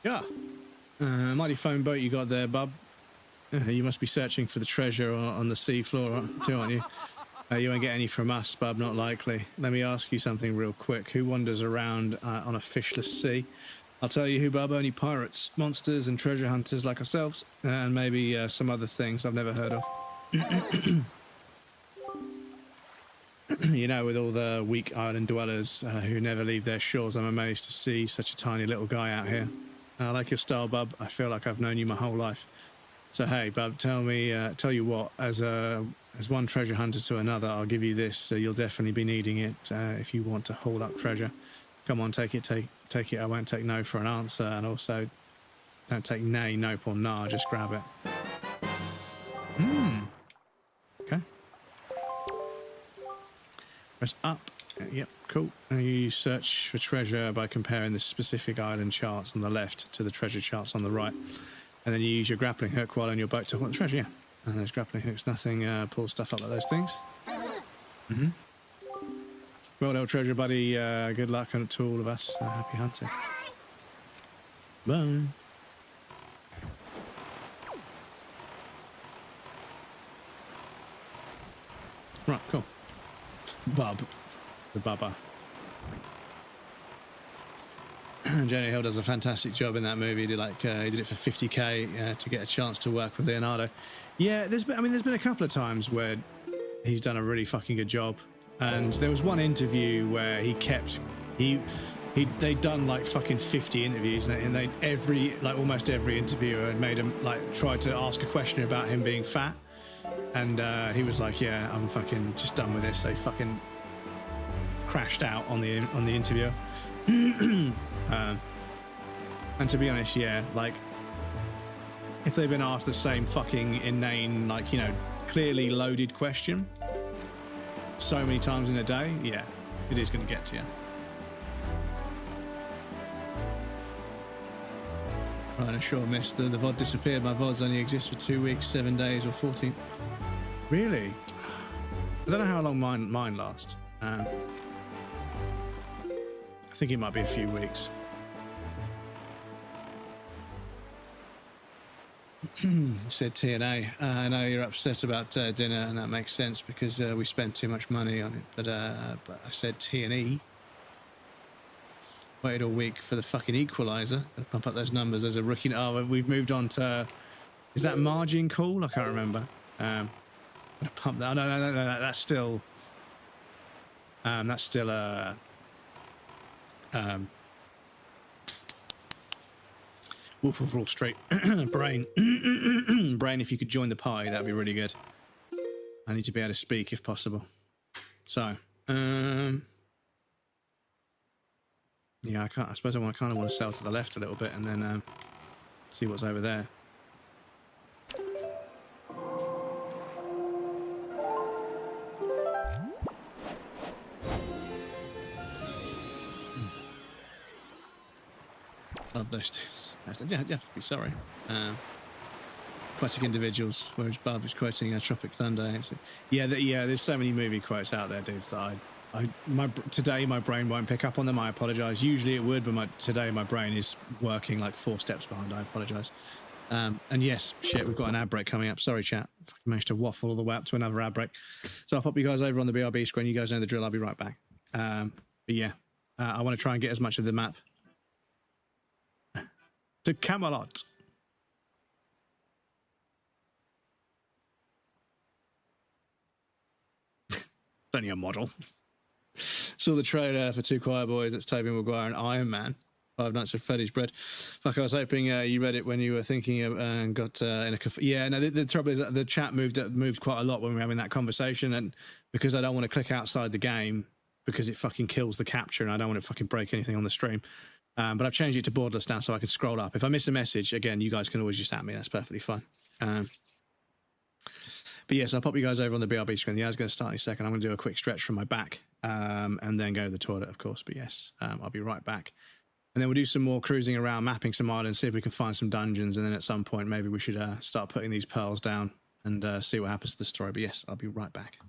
Yeah. Mighty phone boat you got there, bub. You must be searching for the treasure on the sea floor, too, aren't you? You won't get any from us, bub, not likely. Let me ask you something real quick. Who wanders around on a fishless sea? I'll tell you who, bub, only pirates, monsters and treasure hunters like ourselves, and maybe some other things I've never heard of. You know, with all the weak island dwellers who never leave their shores, I'm amazed to see such a tiny little guy out here. I like your style, bub. I feel like I've known you my whole life. So hey, bub, tell you what, as one treasure hunter to another, I'll give you this. You'll definitely be needing it if you want to haul up treasure. Come on, take it. I won't take no for an answer, and also don't take nay, nope, or nah. Just grab it. Okay. Press up. Yep, cool. And you search for treasure by comparing the specific island charts on the left to the treasure charts on the right. And then you use your grappling hook while on your boat to hunt the treasure, yeah. And those grappling hooks, nothing pulls stuff up like those things. Well done, treasure buddy. Good luck to all of us. Happy hunting. Bye. Right, cool. Bub. The bubba. Jonah Hill does a fantastic job in that movie. He did it for 50k to get a chance to work with Leonardo. Yeah, there's been a couple of times where he's done a really fucking good job. And there was one interview where they'd done like fucking 50 interviews, and almost every interviewer had made him tried to ask a question about him being fat, and he was like, yeah, I'm fucking just done with this. So fucking crashed out on the interview. And to be honest, yeah, like if they've been asked the same fucking inane, like, you know, clearly loaded question so many times in a day, yeah, it is going to get to you. Right, I sure missed the VOD disappeared. My VODs only exist for 2 weeks, 7 days, or 14. Really? I don't know how long mine lasts. I think it might be a few weeks. Said TNA. I know you're upset about dinner, and that makes sense because we spent too much money on it. But I said TNE. Waited all week for the fucking equalizer. Gotta pump up those numbers. There's a rookie. Oh, we've moved on to. Is that margin call? I can't remember. Gonna pump that. No. That's still. That's still a. Wolf of Wall Street. Brain. Brain, if you could join the party, that'd be really good. I need to be able to speak if possible. So, yeah, I suppose I kind of want to sail to the left a little bit and then see what's over there. Love those two. You have to be sorry. Aquatic individuals, whereas Bob is quoting Tropic Thunder. Yeah, there's so many movie quotes out there, dudes, that today my brain won't pick up on them. I apologise. Usually it would, but today my brain is working like 4 steps behind. I apologise. And yes, shit, we've got an ad break coming up. Sorry, chat. I managed to waffle all the way up to another ad break. So I'll pop you guys over on the BRB screen. You guys know the drill. I'll be right back. But yeah, I want to try and get as much of the map to Camelot. It's only a model. Saw the trailer for Two Quiet Boys. That's Tobey Maguire and Iron Man. 5 Nights at Freddy's Bread. Fuck, I was hoping you read it when you were thinking of, and got in a cafe. Yeah, no, the trouble is that the chat moved quite a lot when we were having that conversation, and because I don't want to click outside the game because it fucking kills the capture, and I don't want to fucking break anything on the stream. But I've changed it to borderless now so I can scroll up. If I miss a message, again, you guys can always just at me. That's perfectly fine. But yes, I'll pop you guys over on the BRB screen. The ad's going to start in a second. I'm going to do a quick stretch from my back and then go to the toilet, of course. But yes, I'll be right back. And then we'll do some more cruising around, mapping some islands, see if we can find some dungeons. And then at some point, maybe we should start putting these pearls down and see what happens to the story. But yes, I'll be right back.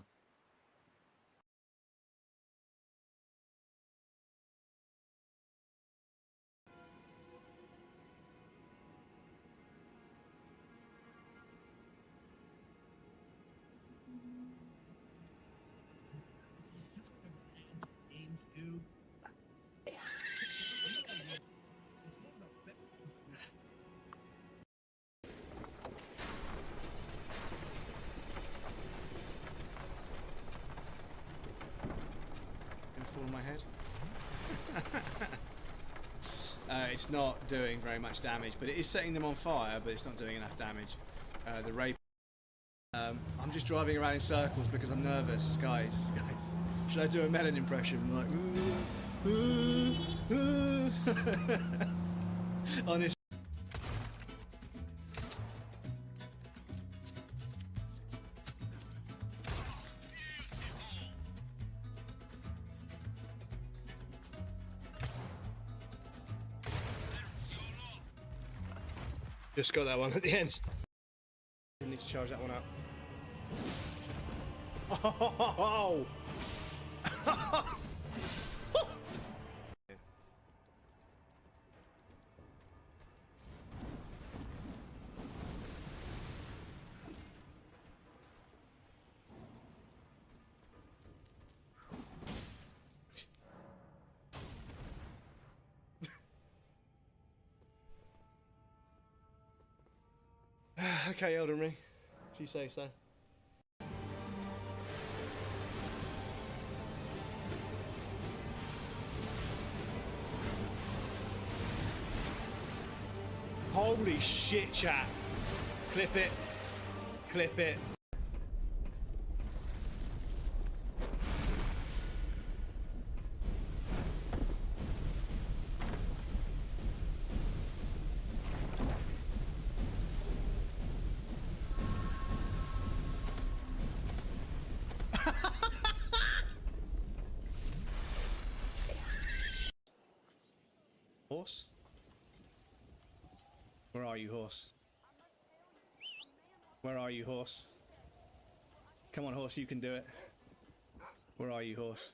My head. It's not doing very much damage, but it is setting them on fire, but it's not doing enough damage. The rape. I'm just driving around in circles because I'm nervous, guys. Should I do a Melon impression? Like, on this. Just got that one at the end. I need to charge that one up. Oh! Okay, Elden Ring, if you say so. Holy shit, chat. Clip it. Clip it. horse? Where are you, horse? Where are you, horse? Come on, horse, you can do it. Where are you, horse?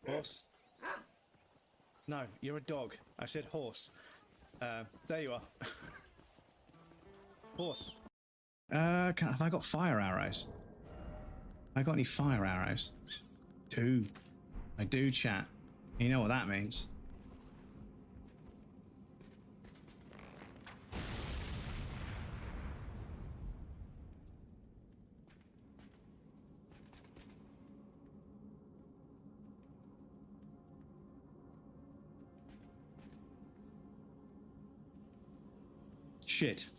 Horse? No, you're a dog. I said horse. There you are. Horse. Have I got fire arrows? Have I got any fire arrows? I do, chat. You know what that means. Shit.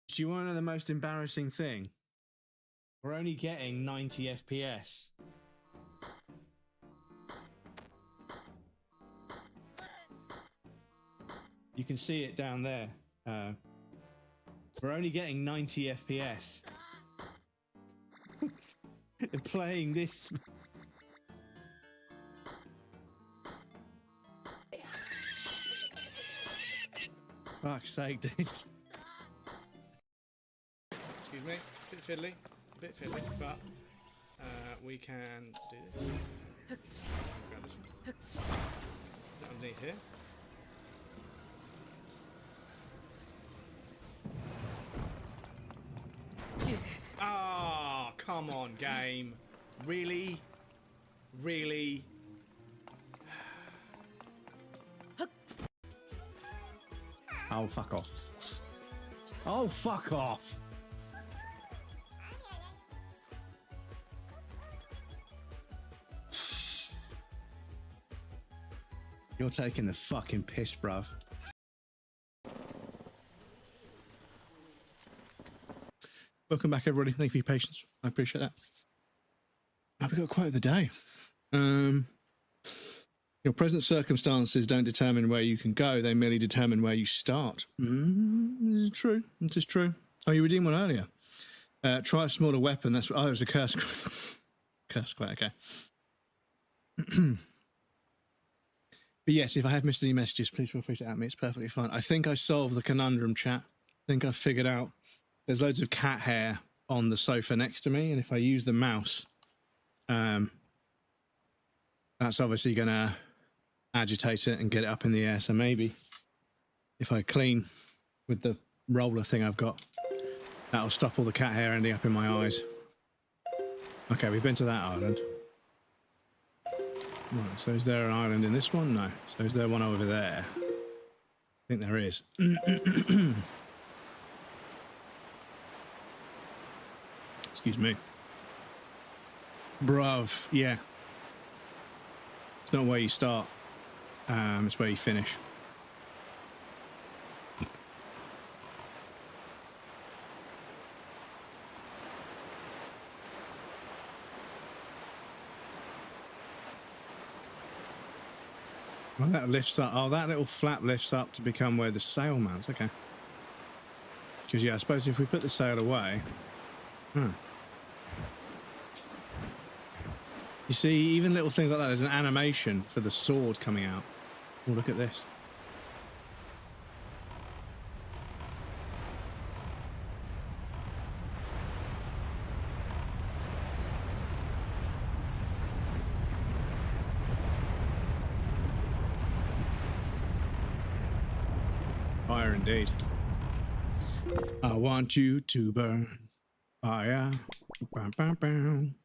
Do you want to know the most embarrassing thing? We're only getting 90 FPS. You can see it down there. We're only getting 90 FPS. Playing this. Fuck's sake, dude. Excuse me, a bit fiddly, but we can do this. Grab this one. Put it underneath here. Ah, oh, come on, game. Really? Really? Oh, fuck off. Oh, fuck off. You're taking the fucking piss, bruv. Welcome back, everybody. Thank you for your patience. I appreciate that. Have we got a quote of the day? Your present circumstances don't determine where you can go. They merely determine where you start. This is true. This is true. Oh, you redeemed one earlier. Try a smaller weapon. That's oh, it was a curse. Curse quote. Okay. But yes, if I have missed any messages, please feel free to at me. It's perfectly fine. I think I solved the conundrum, chat. I think I figured out there's loads of cat hair on the sofa next to me, and if I use the mouse, that's obviously going to agitate it and get it up in the air. So maybe if I clean with the roller thing I've got, that'll stop all the cat hair ending up in my eyes. Okay, we've been to that island. Right, so is there an island in this one? No. So is there one over there? I think there is. Excuse me. Bruv, yeah. It's not where you start. It's where you finish. Well, that lifts up. Oh, that little flap lifts up to become where the sail mounts. Okay. Because, yeah, I suppose if we put the sail away... You see, even little things like that. There's an animation for the sword coming out. Oh, look at this. Fire indeed. I want you to burn. Fire. Bam, bam, bam.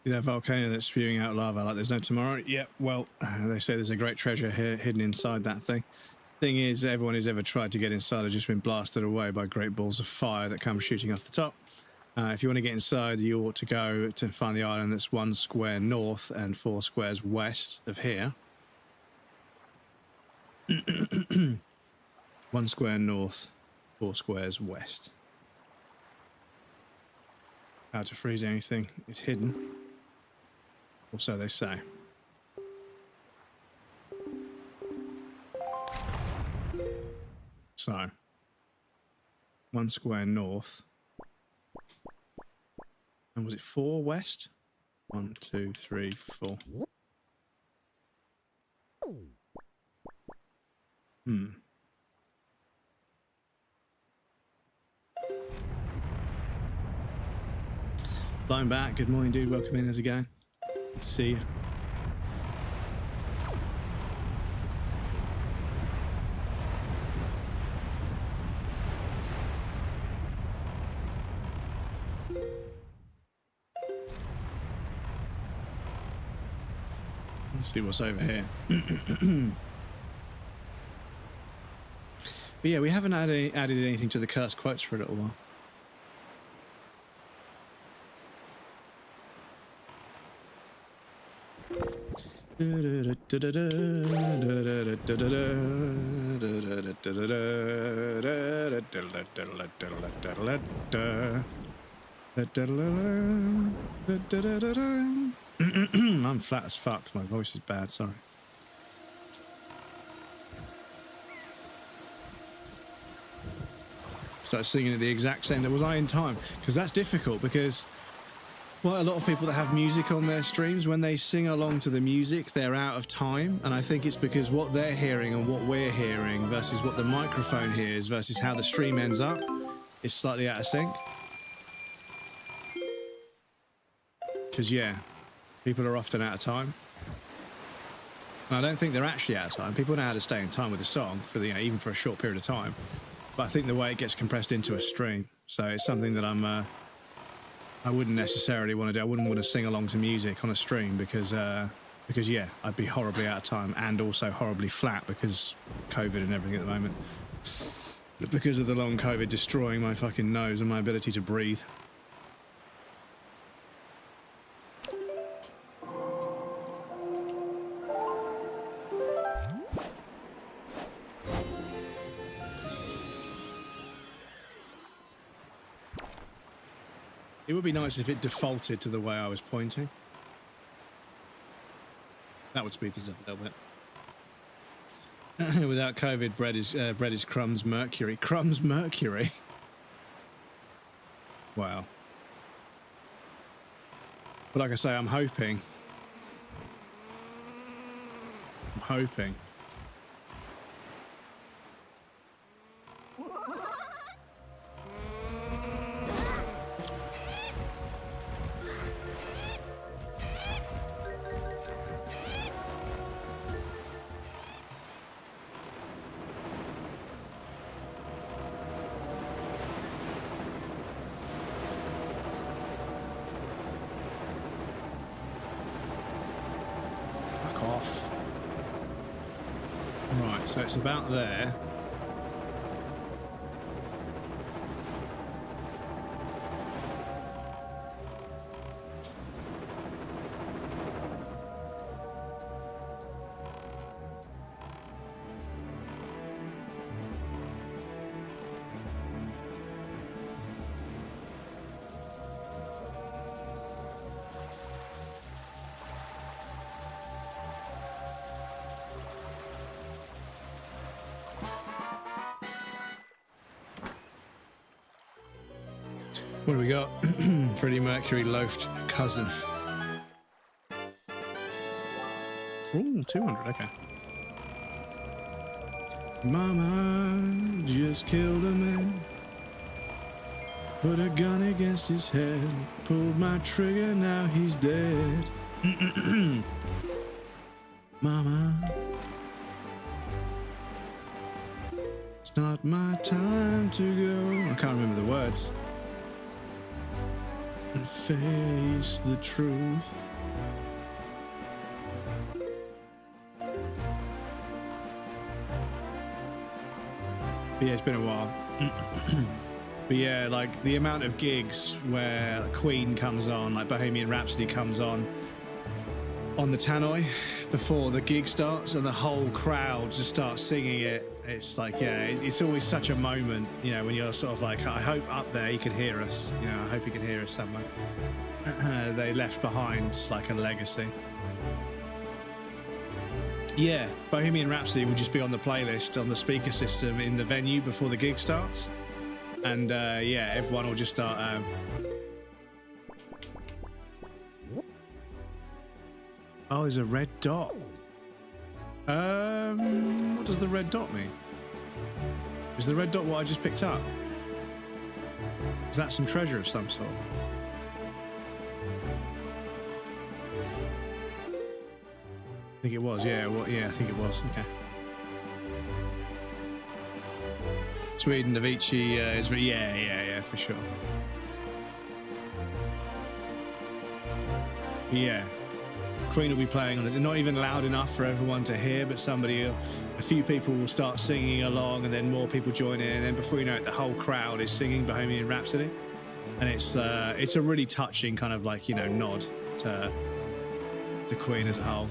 That volcano that's spewing out lava like there's no tomorrow. Yeah, well, they say there's a great treasure here hidden inside that thing. Thing is, everyone who's ever tried to get inside has just been blasted away by great balls of fire that come shooting off the top. If you want to get inside, you ought to go to find the island that's 1 square north and 4 squares west of here. 1 square north, 4 squares west. How to freeze anything is hidden, or so they say. So, 1 square north. And was it 4 west? 1, 2, 3, 4. Flying back. Good morning, dude. Welcome in. How's it going? Good to see you. Let's see what's over here. But yeah, we haven't added anything to the cursed quotes for a little while. I'm flat as fuck. My voice is bad. Sorry. Started singing at the exact same. Was I in time? Because that's difficult. Because quite a lot of people that have music on their streams, when they sing along to the music, they're out of time. And I think it's because what they're hearing and what we're hearing versus what the microphone hears versus how the stream ends up is slightly out of sync. Because yeah, people are often out of time. And I don't think they're actually out of time. People know how to stay in time with a song for the, even for a short period of time. But I think the way it gets compressed into a stream, so it's something that I wouldn't necessarily want to do. I wouldn't want to sing along to music on a stream because yeah, I'd be horribly out of time and also horribly flat because COVID and everything at the moment. Because of the long COVID destroying my fucking nose and my ability to breathe. It would be nice if it defaulted to the way I was pointing. That would speed things up a little bit. Without COVID, bread is crumbs mercury. Crumbs mercury. Wow. But like I say, I'm hoping. So it's about there. What do we got? Freddie Mercury loafed cousin. Ooh, 200, okay. Mama just killed a man. Put a gun against his head. Pulled my trigger, now he's dead. Mama, it's not my time to go. I can't remember the words. And face the truth. But yeah, it's been a while. But yeah, like the amount of gigs where Queen comes on, like Bohemian Rhapsody comes on the tannoy before the gig starts, and the whole crowd just starts singing it. It's like, yeah, it's always such a moment, you know, when you're sort of like, I hope up there you can hear us, you know, I hope you can hear us somewhere. They left behind like a legacy. Yeah, Bohemian Rhapsody will just be on the playlist on the speaker system in the venue before the gig starts. And yeah, everyone will just start. Oh, there's a red dot. What does the red dot mean? Is the red dot what I just picked up? Is that some treasure of some sort? I think it was. Yeah. Well, yeah, I think it was. Okay. Sweden, Avicii, is yeah, for sure. Yeah, Queen will be playing on the, not even loud enough for everyone to hear, but a few people will start singing along, and then more people join in, and then before you know it, the whole crowd is singing Bohemian Rhapsody, and it's a really touching kind of like, you know, nod to Queen as a whole.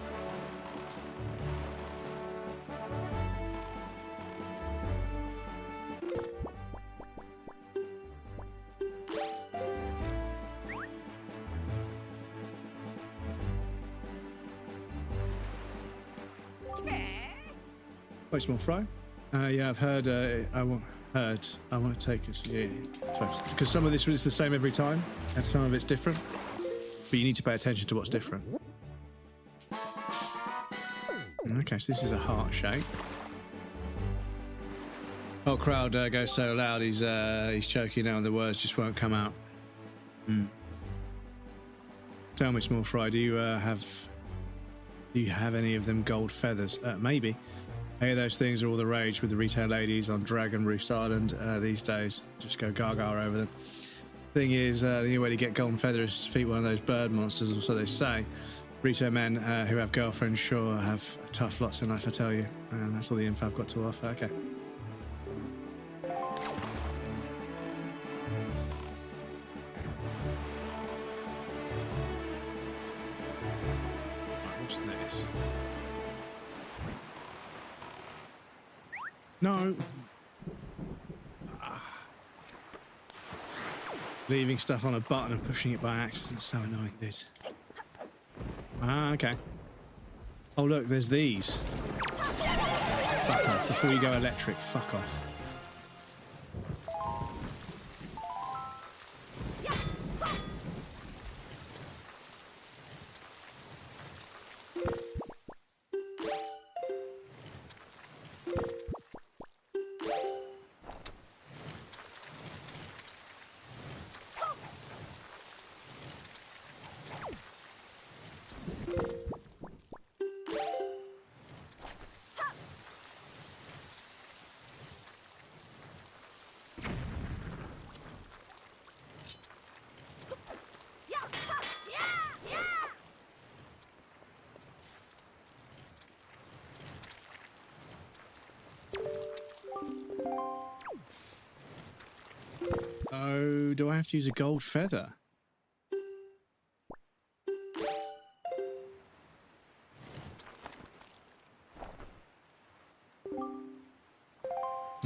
Quite small fry. Yeah, I've heard. I want to take us. Yeah, because some of this is the same every time, and some of it's different. But you need to pay attention to what's different. Okay, so this is a heart shape. Oh, crowd goes so loud. He's choking now, and the words just won't come out. Tell me, small fry. Do you have any of them gold feathers? Maybe. Hey, those things are all the rage with the retail ladies on Dragon Roost Island these days. Just go gaga over them. Thing is, the only way to get golden feathers is to defeat one of those bird monsters, or so they say. Retail men who have girlfriends sure have tough lots in life, I tell you. And that's all the info I've got to offer. Okay. Right, what's this? No. Leaving stuff on a button and pushing it by accident. So annoying, this. Ah, okay. Oh, look, there's these. Fuck off. Before you go electric, fuck off. Oh, do I have to use a gold feather?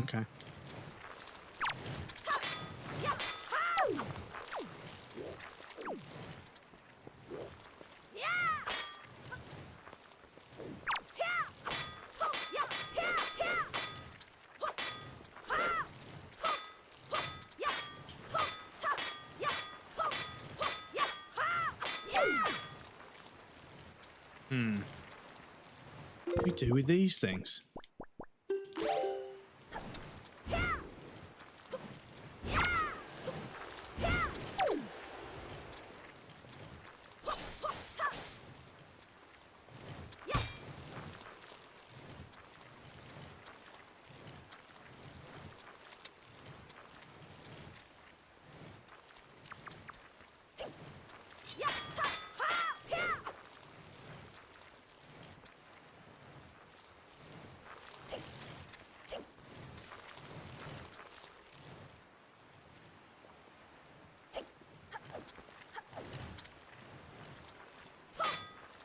Okay. What do we do with these things?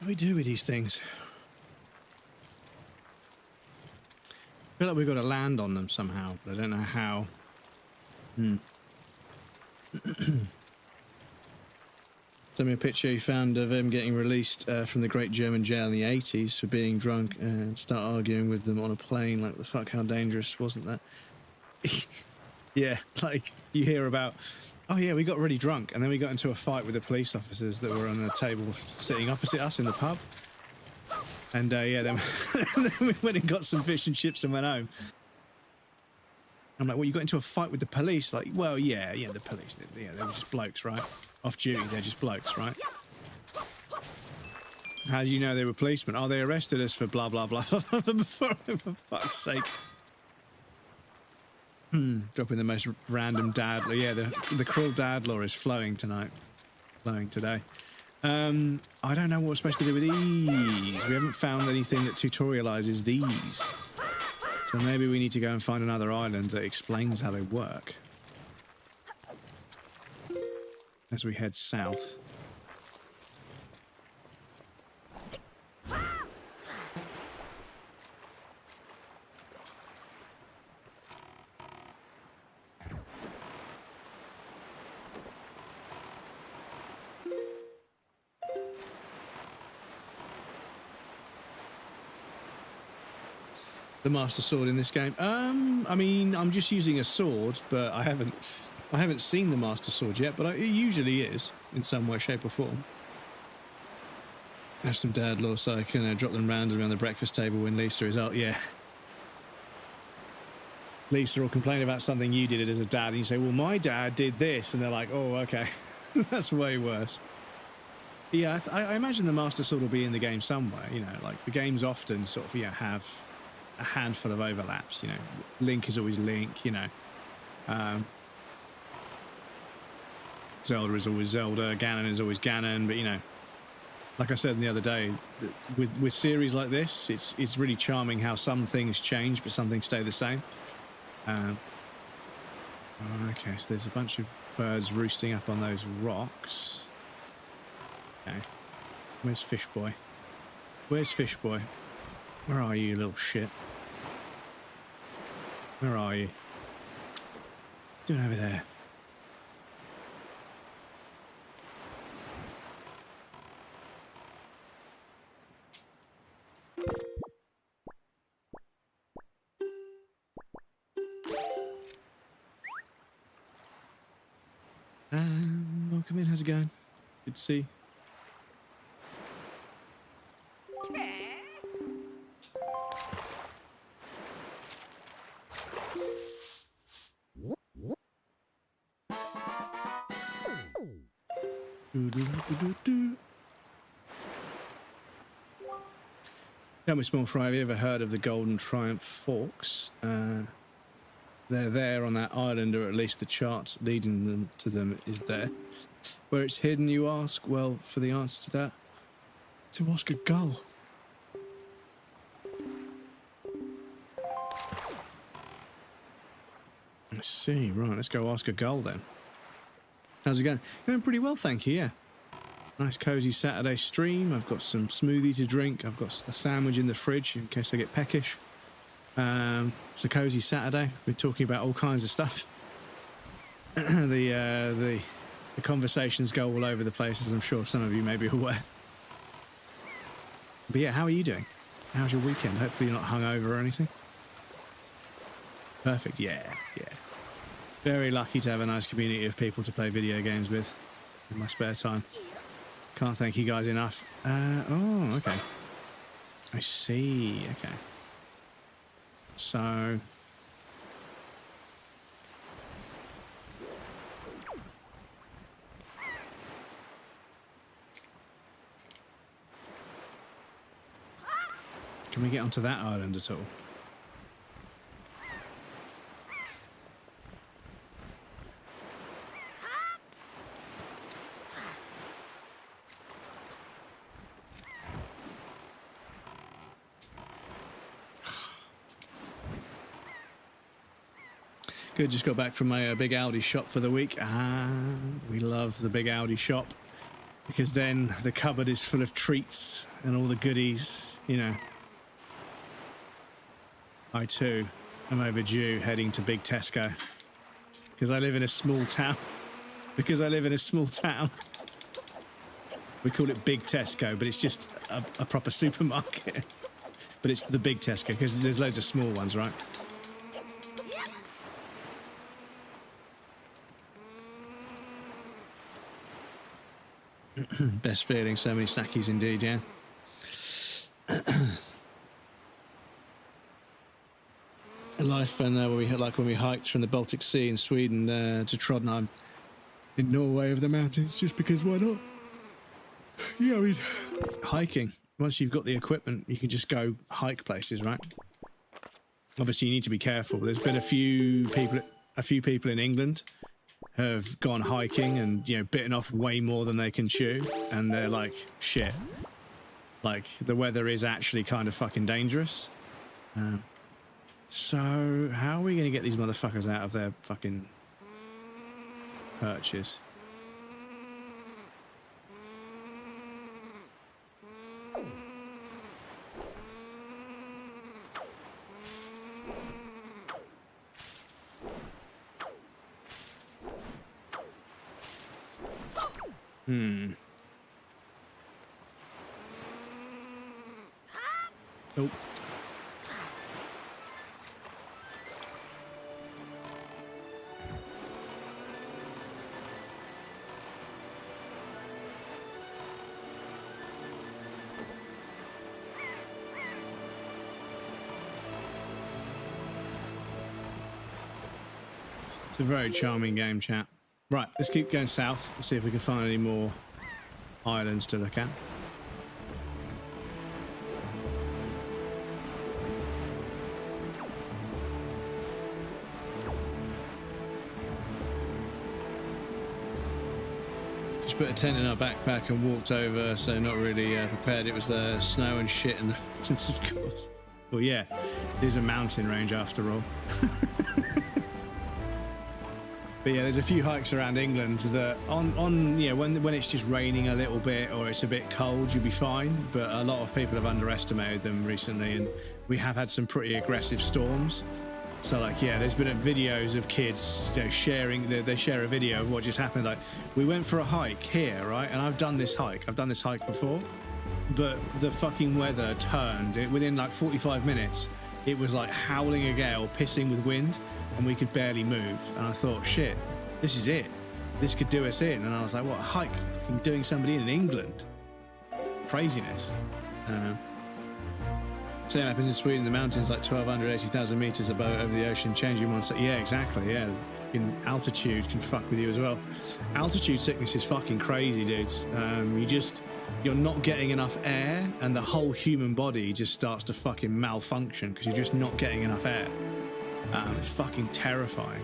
we do with these things? I feel like we've got to land on them somehow, but I don't know how. Send me a picture you found of him getting released from the Great German Jail in the 80s for being drunk and start arguing with them on a plane. Like, the fuck, how dangerous wasn't that? Yeah, like, you hear about, oh yeah, we got really drunk and then we got into a fight with the police officers that were on the table sitting opposite us in the pub. And yeah, then we went and got some fish and chips and went home. I'm like, well, you got into a fight with the police? Like, well, yeah, the police, they were just blokes, right? Off duty, they're just blokes, right? How do you know they were policemen? Oh, they arrested us for blah, blah, blah. For fuck's sake. Dropping the most random dad law. Yeah, the cruel dad law is flowing tonight. Flowing today. I don't know what we're supposed to do with these. We haven't found anything that tutorializes these. So maybe we need to go and find another island that explains how they work. As we head south. The Master Sword in this game. I mean, I'm just using a sword, but I haven't seen the Master Sword yet, but it usually is in some way, shape, or form. There's some dad law, so I can drop them randomly on the breakfast table when Lisa is out. Yeah. Lisa will complain about something you did as a dad, and you say, well, my dad did this, and they're like, oh, okay. That's way worse. But yeah, I imagine the Master Sword will be in the game somewhere, you know, like the games often sort of, have a handful of overlaps, you know. Link is always Link, you know. Zelda is always Zelda, Ganon is always Ganon, but you know, like I said the other day, with series like this, it's really charming how some things change but some things stay the same. Okay, so there's a bunch of birds roosting up on those rocks. Okay, where's Fish Boy? Where's Fish Boy? Where are you, little shit? Where are you? Doing over there. Welcome in, how's it going? Good to see. Tell me, Small Fry, have you ever heard of the Golden Triumph Forks? They're there on that island, or at least the chart leading them to them is there. Where it's hidden, you ask? Well, for the answer to that, to ask a gull. I see, right, let's go ask a gull then. How's it going? Going pretty well, thank you, yeah. Nice cozy Saturday stream. I've got some smoothie to drink. I've got a sandwich in the fridge in case I get peckish. It's a cozy Saturday. We're talking about all kinds of stuff. The conversations go all over the place, as I'm sure some of you may be aware. But yeah, how are you doing? How's your weekend? Hopefully you're not hungover or anything. Perfect. Yeah. Very lucky to have a nice community of people to play video games with in my spare time. Can't thank you guys enough. Oh, okay. I see. Okay. So... can we get onto that island at all? Good, just got back from my big Audi shop for the week. We love the big Audi shop. because then the cupboard is full of treats and all the goodies, you know. I too am overdue heading to Big Tesco because I live in a small town. Because I live in a small town. We call it Big Tesco, but it's just a proper supermarket. But it's the Big Tesco because there's loads of small ones, right? Best feeling, so many snackies indeed, yeah. Life, and when we hiked from the Baltic Sea in Sweden to Trondheim in Norway over the mountains, just because why not? Yeah, I mean, hiking. Once you've got the equipment, you can just go hike places, right? Obviously, you need to be careful. There's been a few people in England have gone hiking and, you know, bitten off way more than they can chew, and they're like, shit. Like, the weather is actually kind of fucking dangerous. So, how are we going to get these motherfuckers out of their fucking perches? Oh. It's a very charming game, chat. Right, let's keep going south and see if we can find any more islands to look at. Just put a tent in our backpack and walked over, so not really prepared. It was snow and shit in the mountains, of course. Well, yeah, it is a mountain range after all. But yeah, there's a few hikes around England that you know, when it's just raining a little bit or it's a bit cold, you'll be fine. But a lot of people have underestimated them recently, and we have had some pretty aggressive storms. So like, yeah, there's been videos of kids, you know, sharing. They share a video of what just happened. Like, we went for a hike here, right? And I've done this hike before, but the fucking weather turned. Within like 45 minutes, it was like howling a gale, pissing with wind, and we could barely move. And I thought, shit, this is it. This could do us in. And I was like, what, a hike? Fucking doing somebody in England? Craziness. Same happens in Sweden. The mountains like 1,200, 80,000 meters above over the ocean, changing one side. Yeah, exactly. Yeah, fucking altitude can fuck with you as well. Altitude sickness is fucking crazy, dudes. You're not getting enough air, and the whole human body just starts to fucking malfunction because you're just not getting enough air. It's fucking terrifying.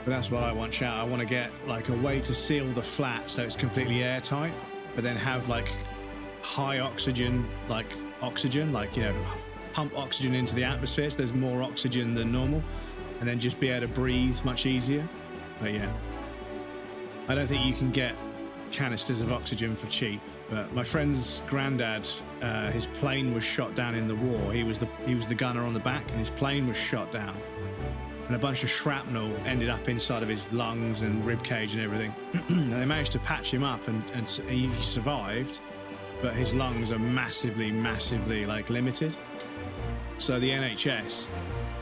But that's what I want, chat. I want to get like a way to seal the flat so it's completely airtight, but then have like high oxygen, like you know, pump oxygen into the atmosphere so there's more oxygen than normal, and then just be able to breathe much easier. But yeah, I don't think you can get canisters of oxygen for cheap. But my friend's granddad, his plane was shot down in the war. He was the gunner on the back, and his plane was shot down. And a bunch of shrapnel ended up inside of his lungs and rib cage and everything. And they managed to patch him up, and he survived, but his lungs are massively like limited. So the NHS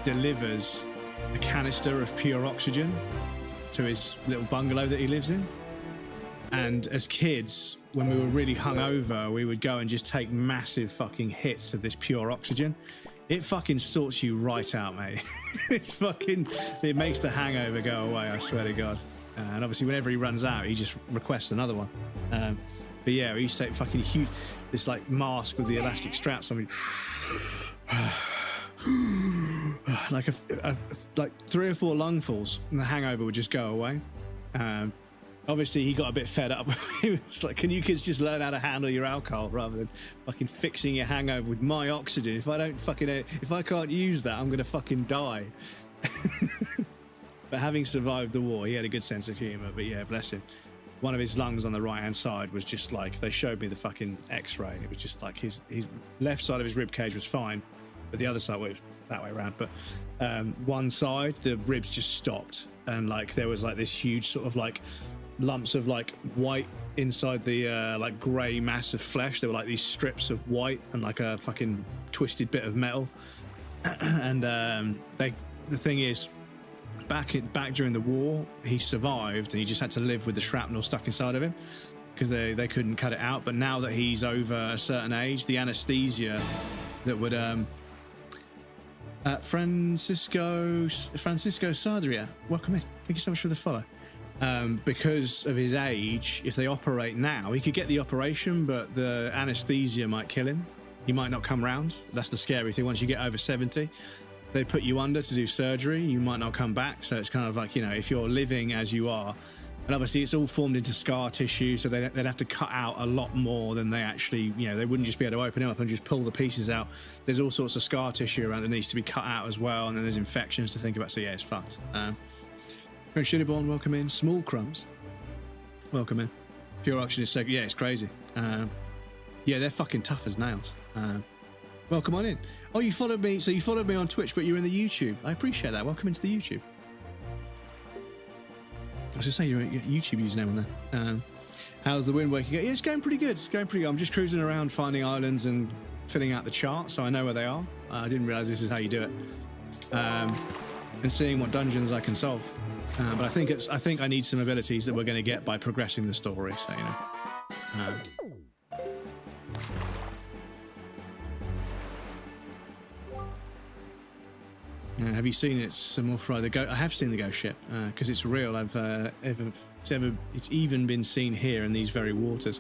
delivers a canister of pure oxygen to his little bungalow that he lives in. And as kids, when we were really hungover, we would go and just take massive fucking hits of this pure oxygen. It fucking sorts you right out, mate. It makes the hangover go away, I swear to God. And obviously, whenever he runs out, he just requests another one. But yeah, he used to take fucking huge, this like mask with the elastic straps on me. Like like 3 or 4 lungfuls, and the hangover would just go away. Obviously, he got a bit fed up. He was like, can you kids just learn how to handle your alcohol rather than fucking fixing your hangover with my oxygen? If I can't use that, I'm going to fucking die. But having survived the war, he had a good sense of humor. But yeah, bless him. One of his lungs on the right-hand side was just like, they showed me the fucking X-ray. It was just like his left side of his rib cage was fine, but the other side, well, it was that way around. But one side, the ribs just stopped, and like there was like this huge sort of like lumps of like white inside the like grey mass of flesh. There were like these strips of white and like a fucking twisted bit of metal. And the thing is, back during the war, he survived, and he just had to live with the shrapnel stuck inside of him because they couldn't cut it out. But now that he's over a certain age, the anesthesia that would Francisco Sadria, welcome in. Thank you so much for the follow. Because of his age, if they operate now, he could get the operation, but the anesthesia might kill him. He might not come round. That's the scary thing. Once you get over 70, they put you under to do surgery. You might not come back. So it's kind of like, you know, if you're living as you are, and obviously it's all formed into scar tissue, so they'd have to cut out a lot more than they actually, you know, they wouldn't just be able to open it up and just pull the pieces out. There's all sorts of scar tissue around that needs to be cut out as well, and then there's infections to think about. So yeah, it's fucked. Shittyborn, welcome in. Small Crumbs, welcome in. Pure Auction is so, yeah, it's crazy. Yeah, they're fucking tough as nails. Welcome on in. Oh, you followed me. So you followed me on Twitch, but you're in the YouTube. I appreciate that. Welcome into the YouTube. I was going to say your YouTube username on there. How's the Wind Waker? Yeah, it's going pretty good. It's going pretty good. I'm just cruising around finding islands and filling out the chart so I know where they are. I didn't realize this is how you do it. And seeing what dungeons I can solve. But I think I need some abilities that we're going to get by progressing the story. So, you know. Have you seen it, Samurfry? I have seen the ghost ship because it's real. It's even been seen here in these very waters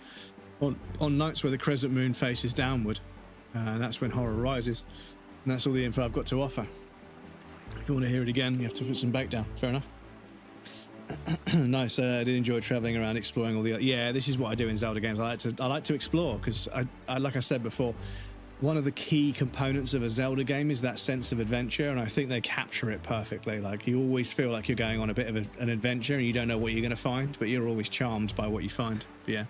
on nights where the crescent moon faces downward. That's when horror rises, and that's all the info I've got to offer. If you want to hear it again, you have to put some bait down. Fair enough. Nice. I did enjoy traveling around, exploring all the. Yeah, this is what I do in Zelda games. I like to explore because I like I said before. One of the key components of a Zelda game is that sense of adventure, and I think they capture it perfectly. Like, you always feel like you're going on a bit of an adventure, and you don't know what you're going to find, but you're always charmed by what you find. But yeah.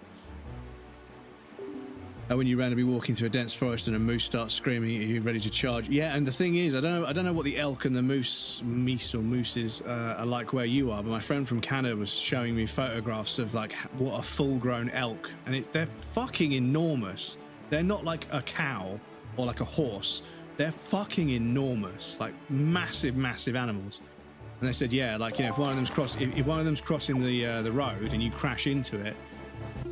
When you randomly walking through a dense forest and a moose starts screaming at you, ready to charge. Yeah, and the thing is, I don't know what the elk and the mooses are like where you are, but my friend from Canada was showing me photographs of like what a full-grown elk, and they're fucking enormous. They're not like a cow or like a horse. They're fucking enormous, like massive, massive animals. And they said, yeah, like, you know, if one of them's crossing the road and you crash into it,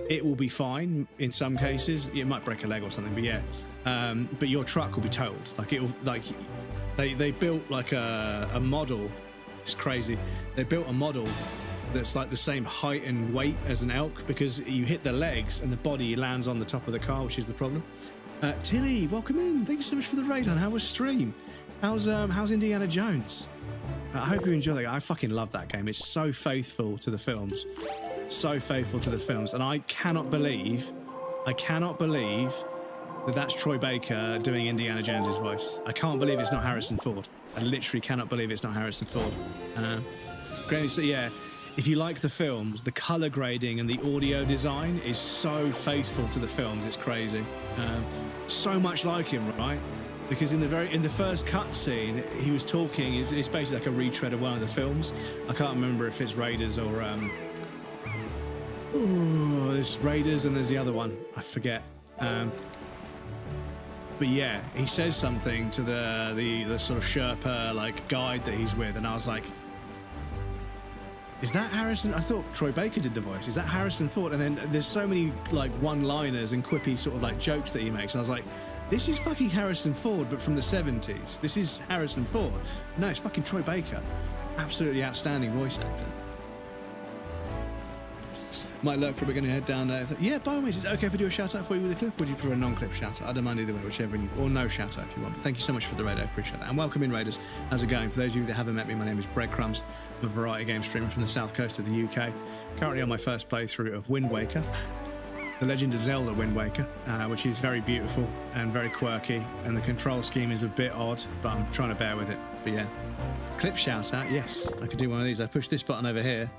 it will be fine in some cases. It might break a leg or something, but yeah. But your truck will be totaled. Like, it'll, like, they built like a model. It's crazy. They built a model that's like the same height and weight as an elk, because you hit the legs and the body lands on the top of the car, which is the problem. Tilly, welcome in. Thank you so much for the raid, hon. How was stream? How's Indiana Jones? I hope you enjoy that. I fucking love that game. It's so faithful to the films. So faithful to the films. And I cannot believe that that's Troy Baker doing Indiana Jones's voice. I can't believe it's not Harrison Ford. I literally cannot believe it's not Harrison Ford. Granny, so yeah, if you like the films, the color grading and the audio design is so faithful to the films. It's crazy. So much like him, right? Because in the first cutscene, he was talking. It's basically like a retread of one of the films. I can't remember if it's Raiders or there's Raiders and there's the other one. I forget. But yeah, he says something to the sort of Sherpa like guide that he's with, and I was like, is that Harrison? I thought Troy Baker did the voice. Is that Harrison Ford? And then there's so many like one-liners and quippy sort of like jokes that he makes, and I was like, this is fucking Harrison Ford, but from the 70s. This is Harrison Ford. No, it's fucking Troy Baker. Absolutely outstanding voice actor. Might lurk, probably going to head down there. Yeah, by all means, is it okay if I do a shout out for you with a clip? Or would you prefer a non-clip shout out? I don't mind either way, whichever or no shout out if you want. But thank you so much for the raid, I appreciate that. And welcome in, Raiders. How's it going? For those of you that haven't met me, my name is Breadcrumbs. I'm a variety game streamer from the south coast of the UK. Currently on my first playthrough of Wind Waker. The Legend of Zelda Wind Waker, which is very beautiful and very quirky, and the control scheme is a bit odd, but I'm trying to bear with it. But yeah, clip shout out, yes, I could do one of these. I push this button over here,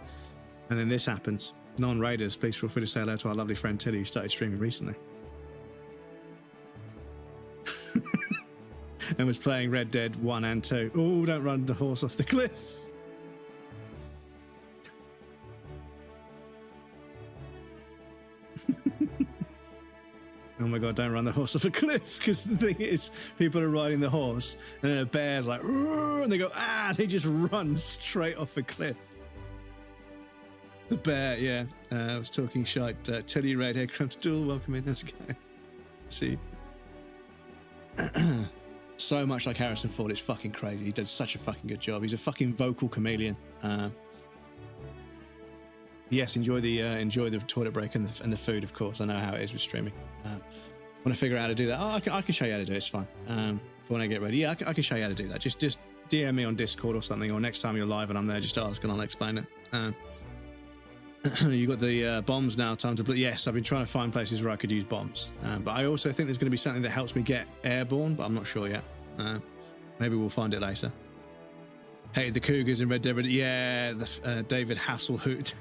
and then this happens. Non-raiders, please feel free to say hello to our lovely friend Tilly, who started streaming recently. And was playing Red Dead 1 and 2. Oh, don't run the horse off the cliff. Oh my god, don't run the horse off a cliff, because the thing is, people are riding the horse and then a bear's like, and they go, they just run straight off a cliff. The bear, yeah. I was talking shite. Teddy Redhead Crumbs Duel, welcome in, let's go. See. So much like Harrison Ford, it's fucking crazy. He did such a fucking good job. He's a fucking vocal chameleon. Yes, enjoy the toilet break and the food, of course. I know how it is with streaming. Want to figure out how to do that? Oh, I can show you how to do it. It's fine. When I get ready, yeah, I can show you how to do that. Just DM me on Discord or something, or next time you're live and I'm there, just ask and I'll explain it. You got the bombs now. Time to yes, I've been trying to find places where I could use bombs, but I also think there's going to be something that helps me get airborne, but I'm not sure yet. Maybe we'll find it later. Hey, the Cougars in Red Dead. Yeah, David Hasselhoff.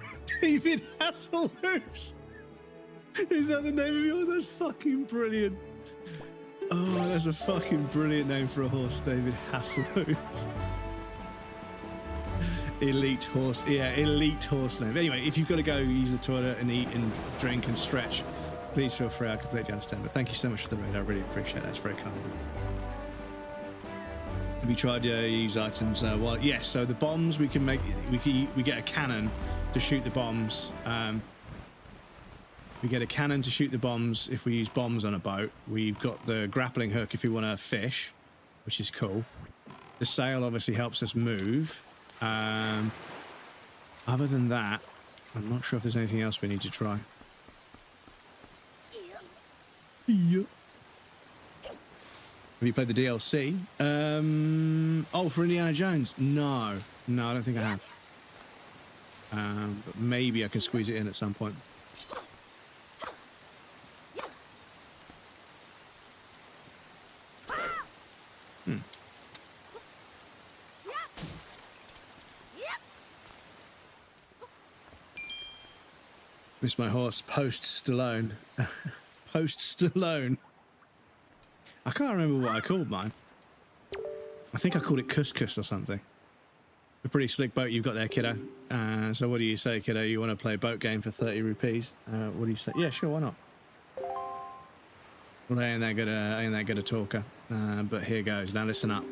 David Hasselhoff. Is that the name of yours? That's fucking brilliant. Oh, that's a fucking brilliant name for a horse, David Hasselhoff. Elite horse. Yeah, elite horse name. Anyway, if you've got to go use the toilet and eat and drink and stretch, please feel free. I completely understand. But thank you so much for the raid. I really appreciate that. It's very kind of you. Have you tried to use items? Yes. So the bombs we can make. We get a cannon to shoot the bombs. We get a cannon to shoot the bombs if we use bombs on a boat. We've got the grappling hook if we want to fish, which is cool. The sail obviously helps us move. Other than that, I'm not sure if there's anything else we need to try. Yeah. Have you played the DLC? Oh, for Indiana Jones? No, I don't think I have. But maybe I can squeeze it in at some point. Miss my horse, post Stallone. Post Stallone. I can't remember what I called mine. I think I called it Couscous or something. A pretty slick boat you've got there, kiddo. So what do you say, kiddo? You want to play a boat game for 30 rupees? What do you say? Yeah, sure, why not? Well, I ain't that good a talker. But here goes. Now listen up.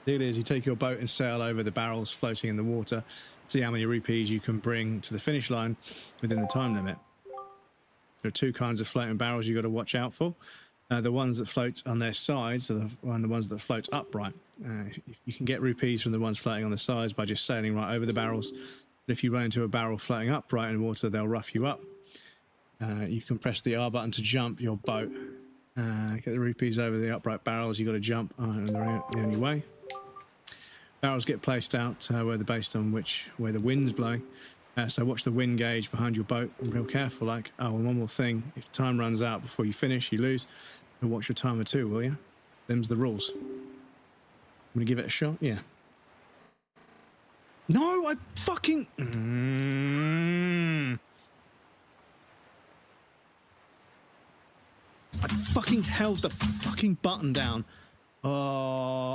It is, you take your boat and sail over the barrels floating in the water. See how many rupees you can bring to the finish line within the time limit. There are two kinds of floating barrels you've got to watch out for. The ones that float on their sides are the ones that float upright. You can get rupees from the ones floating on the sides by just sailing right over the barrels. But if you run into a barrel floating upright in water, they'll rough you up. You can press the R button to jump your boat. Get the rupees over the upright barrels. You've got to jump the only way. Barrels get placed out where the wind's blowing. So watch the wind gauge behind your boat and real careful like. Oh, and one more thing. If time runs out before you finish, you lose. So watch your timer too, will you? Them's the rules. I'm going to give it a shot? Yeah. No, I fucking... I fucking held the fucking button down. Oh,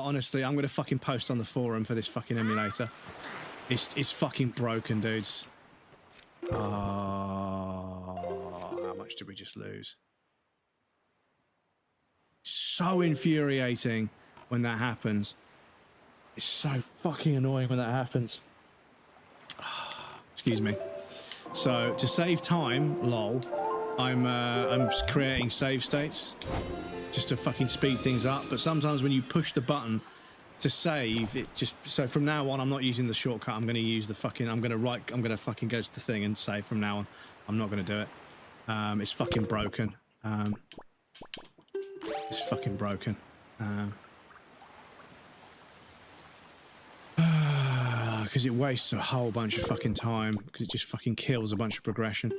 honestly, I'm going to fucking post on the forum for this fucking emulator. It's fucking broken, dudes. Oh, how much did we just lose? So infuriating when that happens. It's so fucking annoying when that happens. Excuse me. So, to save time, lol, I'm creating save states just to fucking speed things up. But sometimes when you push the button to save, it just... So from now on, I'm not using the shortcut. I'm going to use the fucking... I'm going to fucking go to the thing and save from now on. I'm not going to do it. It's fucking broken. It's fucking broken. Because it wastes a whole bunch of fucking time. Because it just fucking kills a bunch of progression.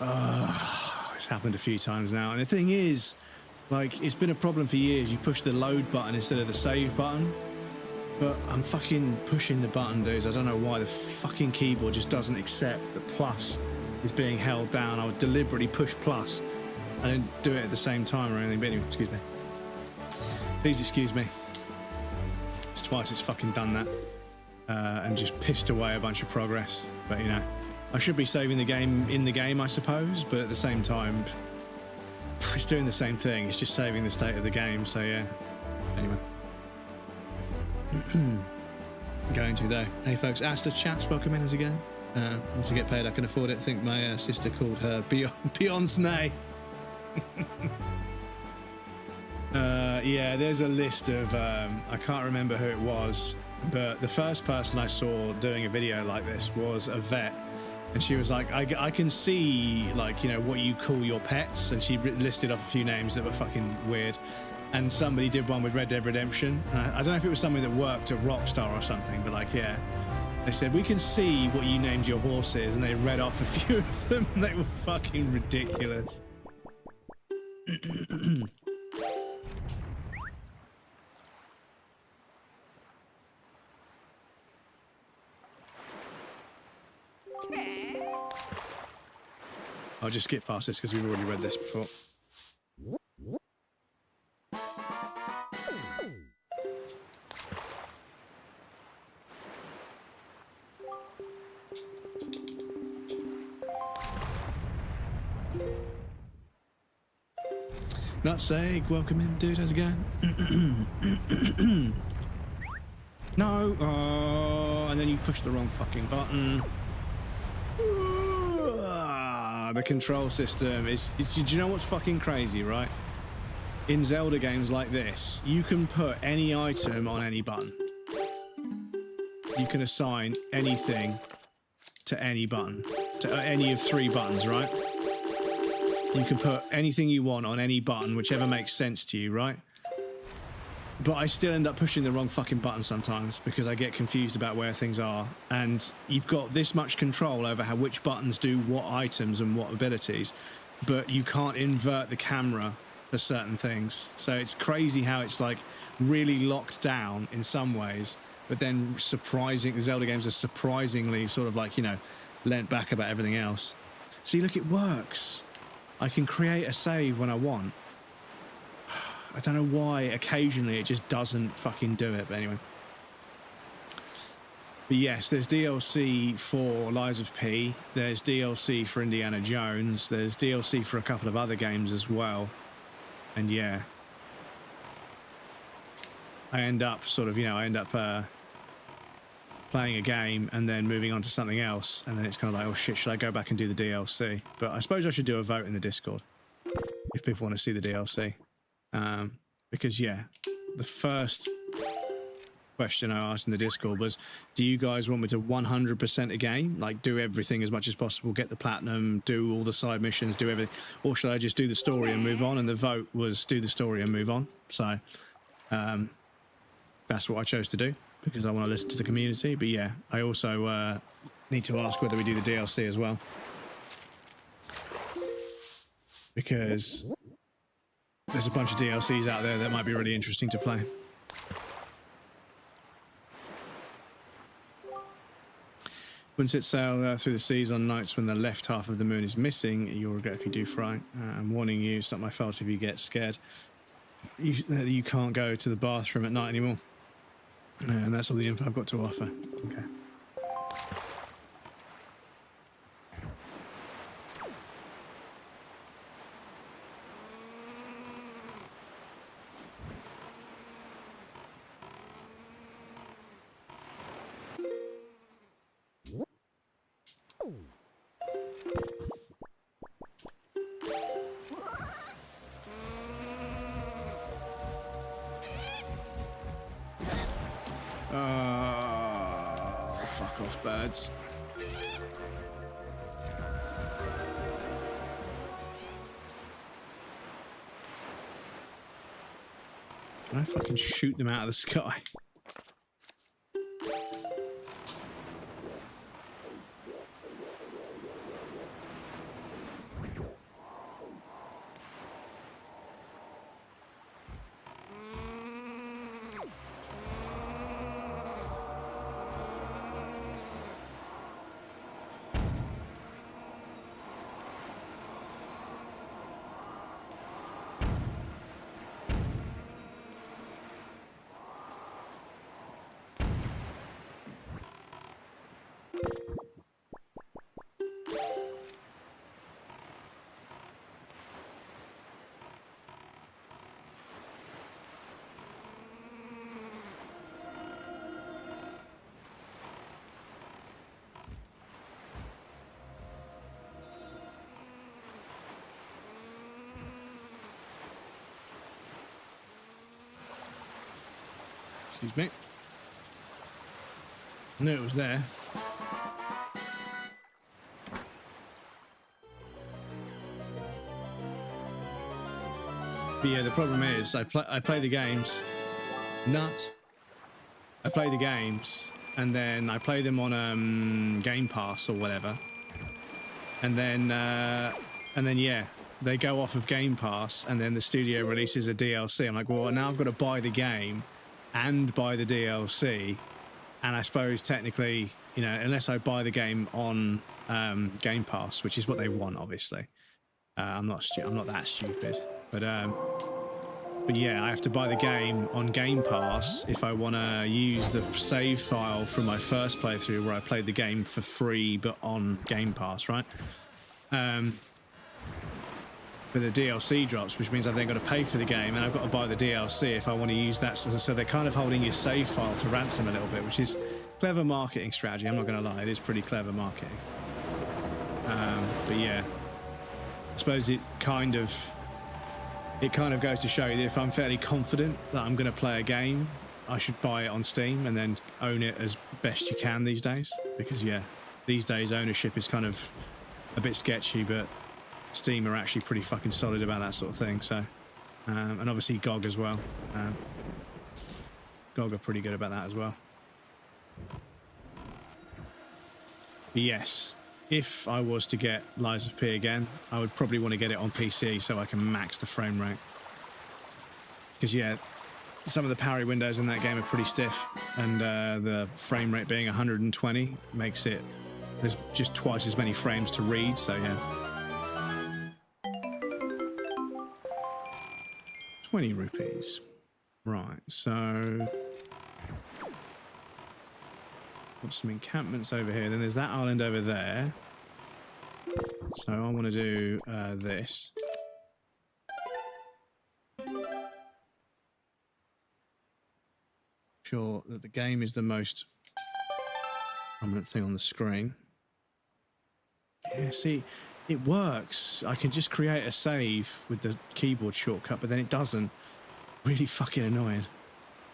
It's happened a few times now. And the thing is, like, it's been a problem for years. You push the load button instead of the save button. But I'm fucking pushing the button, dudes. I don't know why the fucking keyboard just doesn't accept that plus is being held down. I would deliberately push plus. I didn't do it at the same time or anything. But anyway, excuse me. Please excuse me. It's twice it's fucking done that. And just pissed away a bunch of progress. But, you know, I should be saving the game in the game, I suppose. But at the same time, it's doing the same thing. It's just saving the state of the game. So, yeah. Anyway. Going to though. Hey folks, Asta Chats, welcome in as again. Once I get paid I can afford it. I think my sister called her Beyonce. Yeah, there's a list of I can't remember who it was, but the first person I saw doing a video like this was a vet, and she was like, I can see, like, you know, what you call your pets, and she listed off a few names that were fucking weird. And somebody did one with Red Dead Redemption. I don't know if it was something that worked at Rockstar or something, but, like, yeah. They said, we can see what you named your horses, and they read off a few of them, and they were fucking ridiculous. I'll just skip past this because we've already read this before. Nutsake, welcome in, dude. How's it going? No. Oh, and then you push the wrong fucking button. The control system is. Do you know what's fucking crazy, right? In Zelda games like this, you can put any item on any button. You can assign anything to any button, to any of 3 buttons, right? You can put anything you want on any button, whichever makes sense to you, right? But I still end up pushing the wrong fucking button sometimes because I get confused about where things are. And you've got this much control over which buttons do what items and what abilities, but you can't invert the camera for certain things. So it's crazy how it's like really locked down in some ways, but then Zelda games are surprisingly sort of like, you know, leant back about everything else. See, look, it works. I can create a save when I want. I don't know why occasionally it just doesn't fucking do it, but anyway. But yes, there's DLC for Lies of P, there's DLC for Indiana Jones, there's DLC for a couple of other games as well. And yeah. I end up sort of, you know, playing a game and then moving on to something else, and then it's kind of like, oh shit, should I go back and do the DLC? But I suppose I should do a vote in the Discord if people want to see the DLC, because yeah, the first question I asked in the Discord was, do you guys want me to 100% a game, like do everything as much as possible, get the platinum, do all the side missions, do everything, or should I just do the story and move on? And the vote was do the story and move on. So that's what I chose to do, because I want to listen to the community. But yeah, I also need to ask whether we do the DLC as well, because there's a bunch of DLCs out there that might be really interesting to play. Wouldn't it sail through the seas on nights when the left half of the moon is missing? You'll regret if you do fry. I'm warning you, it's not my fault if you get scared. You can't go to the bathroom at night anymore. And that's all the info I've got to offer. Okay. Fuck off, birds. Can I fucking shoot them out of the sky? Excuse me. Knew it was there. But yeah, the problem is I play the games. I play the games and then I play them on Game Pass or whatever. And then yeah, they go off of Game Pass and then the studio releases a DLC. I'm like, well, now I've got to buy the game and buy the DLC. And I suppose technically, you know, unless I buy the game on Game Pass, which is what they want, obviously. I'm not that stupid, but yeah, I have to buy the game on Game Pass if I want to use the save file from my first playthrough where I played the game for free, but on Game Pass, right? But the DLC drops, which means I've then got to pay for the game, and I've got to buy the DLC if I want to use that. So they're kind of holding your save file to ransom a little bit, which is clever marketing strategy. I'm not going to lie, it is pretty clever marketing. But yeah, I suppose it kind of goes to show you that if I'm fairly confident that I'm going to play a game, I should buy it on Steam and then own it as best you can these days. Because yeah, these days ownership is kind of a bit sketchy, but Steam are actually pretty fucking solid about that sort of thing. So, and obviously GOG as well. GOG are pretty good about that as well. But yes, if I was to get Lies of P again, I would probably want to get it on PC so I can max the frame rate. Because yeah, some of the parry windows in that game are pretty stiff, and the frame rate being 120 makes it, there's just twice as many frames to read, so yeah. 20 rupees. Right, so got some encampments over here. Then there's that island over there. So I want to do this. Sure that the game is the most prominent thing on the screen. Yeah, see, it works. I can just create a save with the keyboard shortcut, but then it doesn't. Really fucking annoying.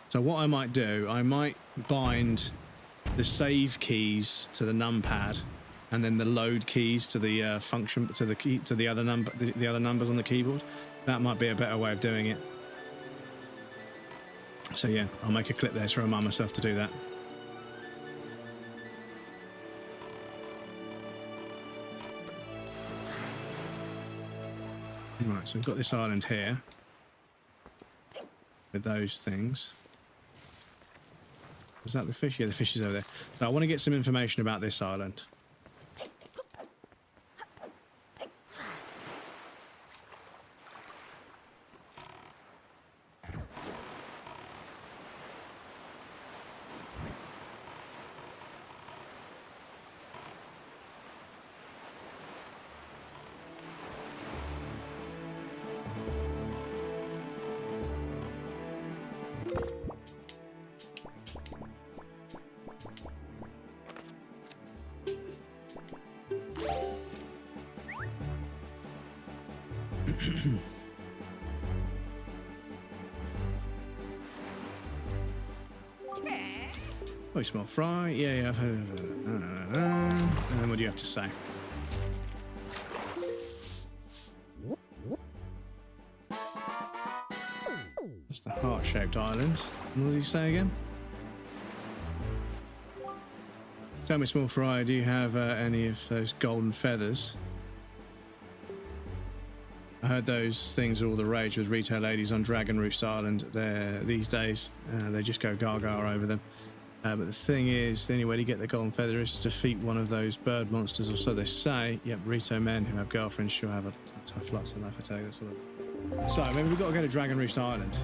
So what I might do, I might bind the save keys to the numpad, and then the load keys to the function to the other number, the other numbers on the keyboard. That might be a better way of doing it. So yeah, I'll make a clip there to remind myself to do that. Right, so we've got this island here with those things. Was that the fish? Yeah, the fish is over there. So I want to get some information about this island. Oh, small fry. Yeah, I've heard of that. And then what do you have to say? That's the heart-shaped island. What did he say again? Tell me, small fry, do you have any of those golden feathers? I heard those things are all the rage with retail ladies on Dragon Roost Island. These days, they just go gaga over them. But the thing is, the only way to get the golden feather is to defeat one of those bird monsters, or so they say. Yep, Rito men who have girlfriends sure have a tough lot in life, I tell you, that's all. So, maybe we've got to go to Dragon Roost Island,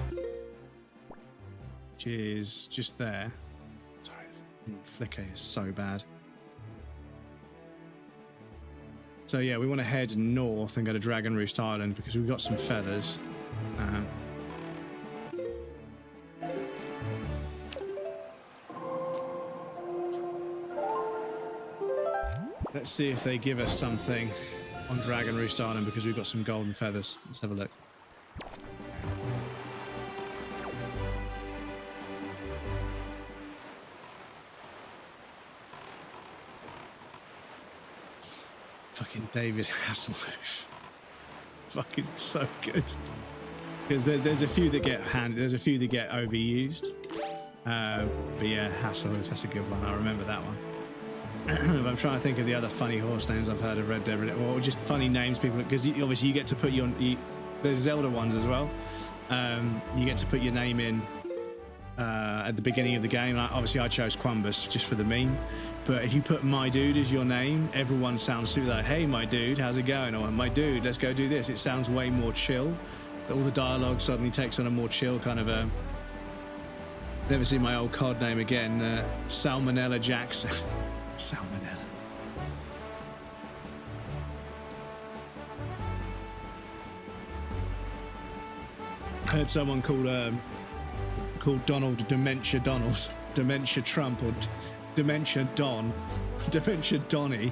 which is just there. Sorry, the flicker is so bad. So yeah, we want to head north and go to Dragon Roost Island because we've got some feathers. Let's see if they give us something on Dragon Roost Island because we've got some golden feathers. Let's have a look. Let's have a look. Fucking David Hasselhoff. Fucking so good. Because there's a few that get overused. But yeah, Hasselhoff, that's a good one. I remember that one. I'm trying to think of the other funny horse names I've heard of Red Dead Redemption, or just funny names people, because obviously you get to put there's Zelda ones as well. You get to put your name in at the beginning of the game. Obviously I chose Quambus just for the meme, but if you put my dude as your name, everyone sounds super like, hey my dude, how's it going? Or my dude, let's go do this. It sounds way more chill. All the dialogue suddenly takes on a more chill kind of a... Never seen my old COD name again. Salmonella Jackson. Salmonella. I heard someone called Donald Dementia Trump, or Dementia Don, Dementia Donny,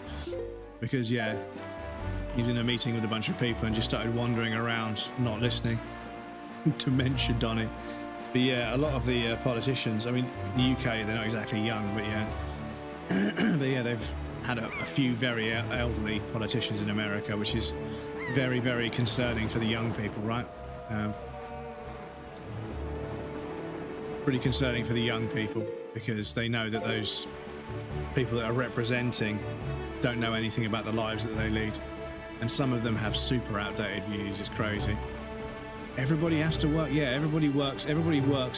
because yeah, he was in a meeting with a bunch of people and just started wandering around, not listening. Dementia Donny. But yeah, a lot of the politicians, I mean, the UK, they're not exactly young, but yeah. But yeah, they've had a few very elderly politicians in America, which is very, very concerning for the young people, right? Pretty concerning for the young people, because they know that those people that are representing don't know anything about the lives that they lead. And some of them have super outdated views. It's crazy. Everybody has to work. Yeah, everybody works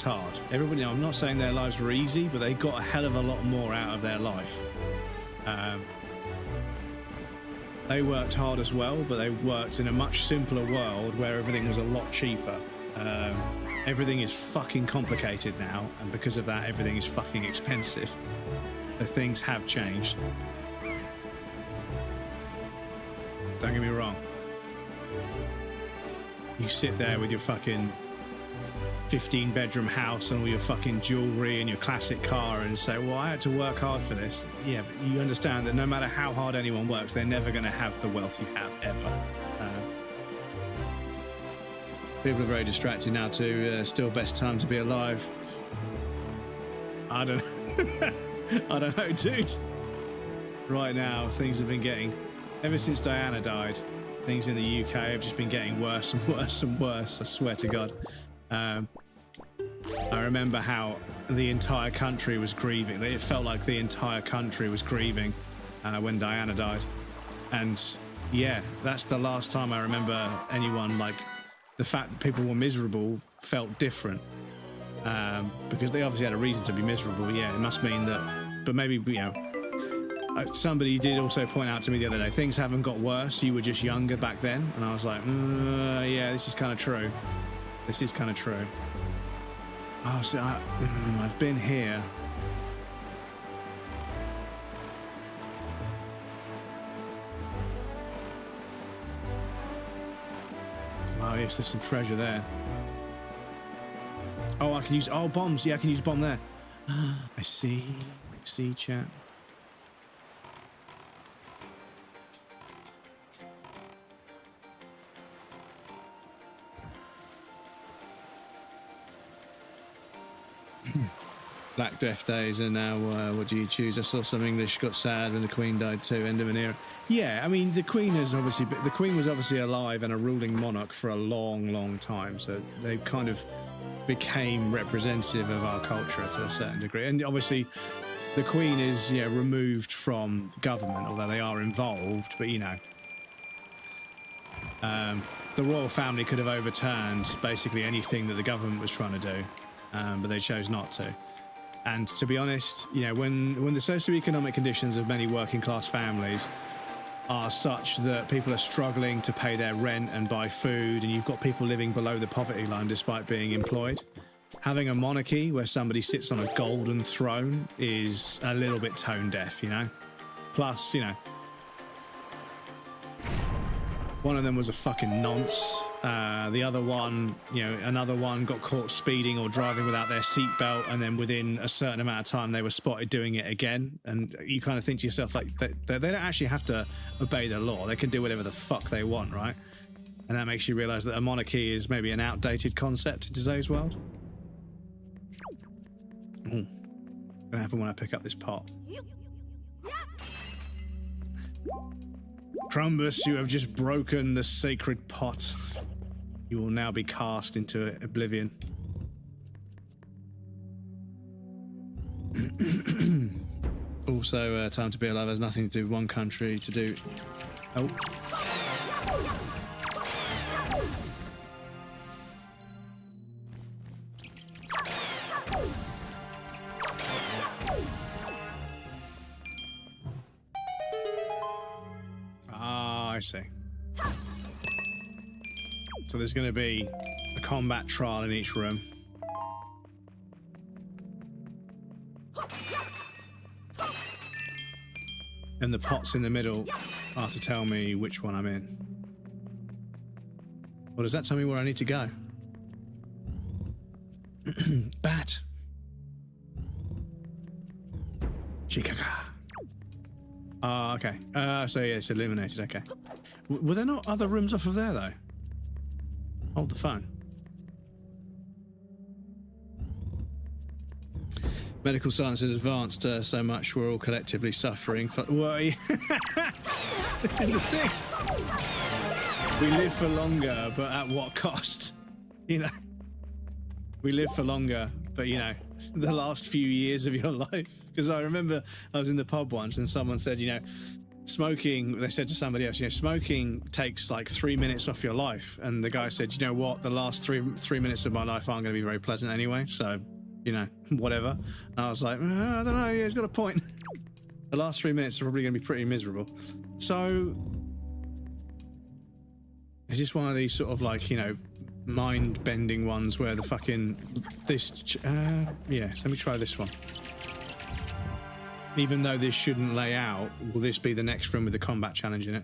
hard. Everybody, I'm not saying their lives were easy, but they got a hell of a lot more out of their life. They worked hard as well, but they worked in a much simpler world where everything was a lot cheaper. Everything is fucking complicated now, and because of that, everything is fucking expensive. The things have changed. Don't get me wrong. You sit there with your fucking 15-bedroom house and all your fucking jewelry and your classic car and say, well, I had to work hard for this. Yeah, but you understand that no matter how hard anyone works, they're never going to have the wealth you have, ever. People are very distracted now too. Still best time to be alive. I don't know. I don't know, dude. Right now, things have been getting... Ever since Diana died, things in the UK have just been getting worse and worse and worse, I swear to God. I remember how the entire country was grieving. It felt like the entire country was grieving when Diana died. And yeah, that's the last time I remember anyone, like, the fact that people were miserable felt different. Because they obviously had a reason to be miserable. Yeah, it must mean that, but maybe, you know, somebody did also point out to me the other day, things haven't got worse, you were just younger back then. And I was like, yeah, this is kind of true. This is kind of true. Oh, so I've been here. Oh, yes, there's some treasure there. Oh, I can use, oh, bombs. Yeah, I can use a bomb there. I see. See, chat. Black Death Days, and now what do you choose? I saw some English got sad when the Queen died too. End of an era. Yeah, I mean the Queen was obviously alive and a ruling monarch for a long, long time. So they kind of became representative of our culture to a certain degree. And obviously, the Queen is removed from the government, although they are involved. But you know, the royal family could have overturned basically anything that the government was trying to do, but they chose not to. And to be honest, you know, when the socioeconomic conditions of many working class families are such that people are struggling to pay their rent and buy food, and you've got people living below the poverty line despite being employed, having a monarchy where somebody sits on a golden throne is a little bit tone deaf, you know? Plus, you know, one of them was a fucking nonce. The other one, another one got caught speeding or driving without their seatbelt, and then within a certain amount of time they were spotted doing it again. And you kind of think to yourself, like, they don't actually have to obey the law. They can do whatever the fuck they want, right? And that makes you realise that a monarchy is maybe an outdated concept in today's world. What's gonna happen when I pick up this pot? Crumbus, you have just broken the sacred pot. You will now be cast into oblivion. Also, time to be alive has nothing to do with one country to do. Oh. Ah, I see. So there's going to be a combat trial in each room. And the pots in the middle are to tell me which one I'm in. Or does that tell me where I need to go? Bat. Chicago. Ah, okay. So yeah, it's eliminated, okay. Were there not other rooms off of there, though? Hold the phone. Medical science has advanced so much we're all collectively suffering. Well, yeah. This is the thing. We live for longer, but at what cost? You know, we live for longer, but you know, the last few years of your life. Because I remember I was in the pub once and someone said, you know, smoking, they said to somebody else, you know, smoking takes like 3 minutes off your life. And the guy said, you know what, the last three minutes of my life aren't going to be very pleasant anyway. So, you know, whatever. And I was like, I don't know, yeah, he's got a point. The last 3 minutes are probably going to be pretty miserable. So, it's just one of these sort of like, you know, mind-bending ones where the fucking, yeah, so let me try this one. Even though this shouldn't lay out, will this be the next room with the combat challenge in it?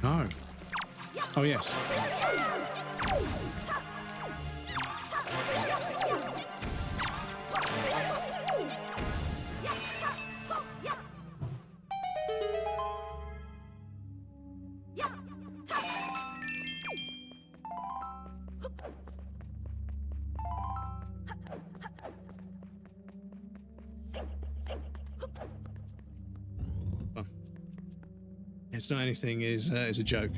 No. Oh, yes. It's not anything, is a joke.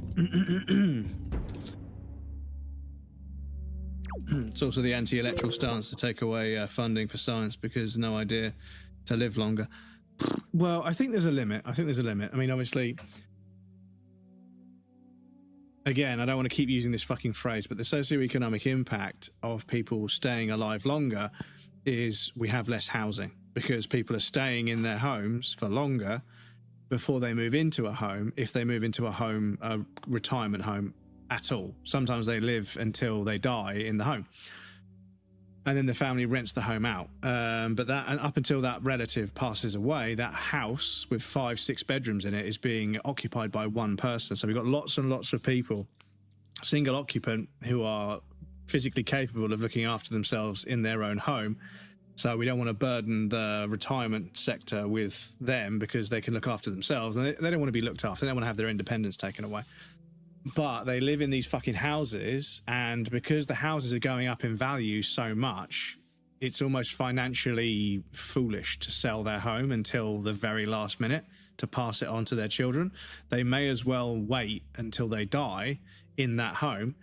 It's also the anti-electoral stance to take away funding for science because no idea to live longer. Well, I think there's a limit. I mean, obviously, again, I don't want to keep using this fucking phrase, but the socioeconomic impact of people staying alive longer is we have less housing because people are staying in their homes for longer before they move into a home, if they move into a home, a retirement home at all. Sometimes they live until they die in the home. And then the family rents the home out. But that, and up until that relative passes away, that house with 5-6 bedrooms in it is being occupied by one person. So we've got lots and lots of people, single occupant, who are physically capable of looking after themselves in their own home. So we don't want to burden the retirement sector with them because they can look after themselves. And they don't want to be looked after. They don't want to have their independence taken away. But they live in these fucking houses, and because the houses are going up in value so much, it's almost financially foolish to sell their home until the very last minute to pass it on to their children. They may as well wait until they die in that home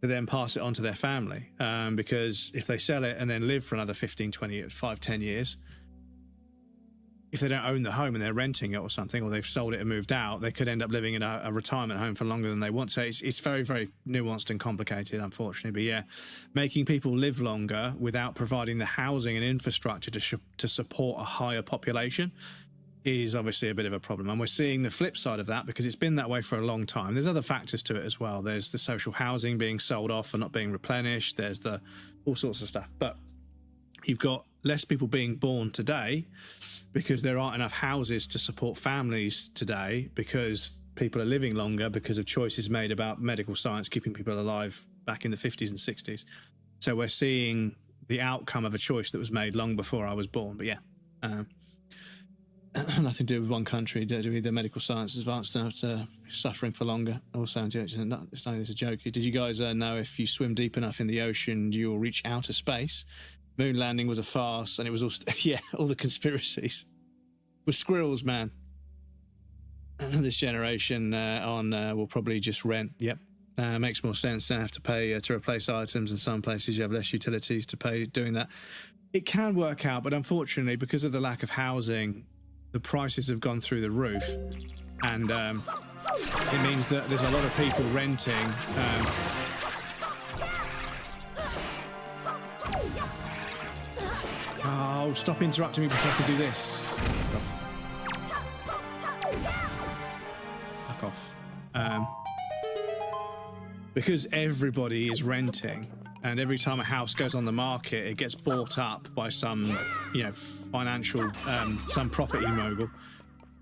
to then pass it on to their family. Because if they sell it and then live for another 15, 20, 5, 10 years, if they don't own the home and they're renting it or something, or they've sold it and moved out, they could end up living in a retirement home for longer than they want. So it's very, very nuanced and complicated, unfortunately. But yeah, making people live longer without providing the housing and infrastructure to support a higher population is obviously a bit of a problem. And we're seeing the flip side of that because it's been that way for a long time. There's other factors to it as well. There's the social housing being sold off and not being replenished. There's the all sorts of stuff. But you've got less people being born today because there aren't enough houses to support families today because people are living longer because of choices made about medical science keeping people alive back in the 50s and 60s. So we're seeing the outcome of a choice that was made long before I was born. But yeah, nothing to do with one country. The medical science has advanced enough suffering for longer. Also, it's not a joke. Did you guys know if you swim deep enough in the ocean, you'll reach outer space? Moon landing was a farce, and it was all yeah, all the conspiracies with squirrels, man. this generation on will probably just rent. Yep. Makes more sense. Don't have to pay to replace items. In some places you have less utilities to pay doing that. It can work out, but unfortunately, because of the lack of housing, the prices have gone through the roof, and it means that there's a lot of people renting. Oh, stop interrupting me before I can do this. Fuck off. Because everybody is renting, and every time a house goes on the market, it gets bought up by some, financial, some property mogul.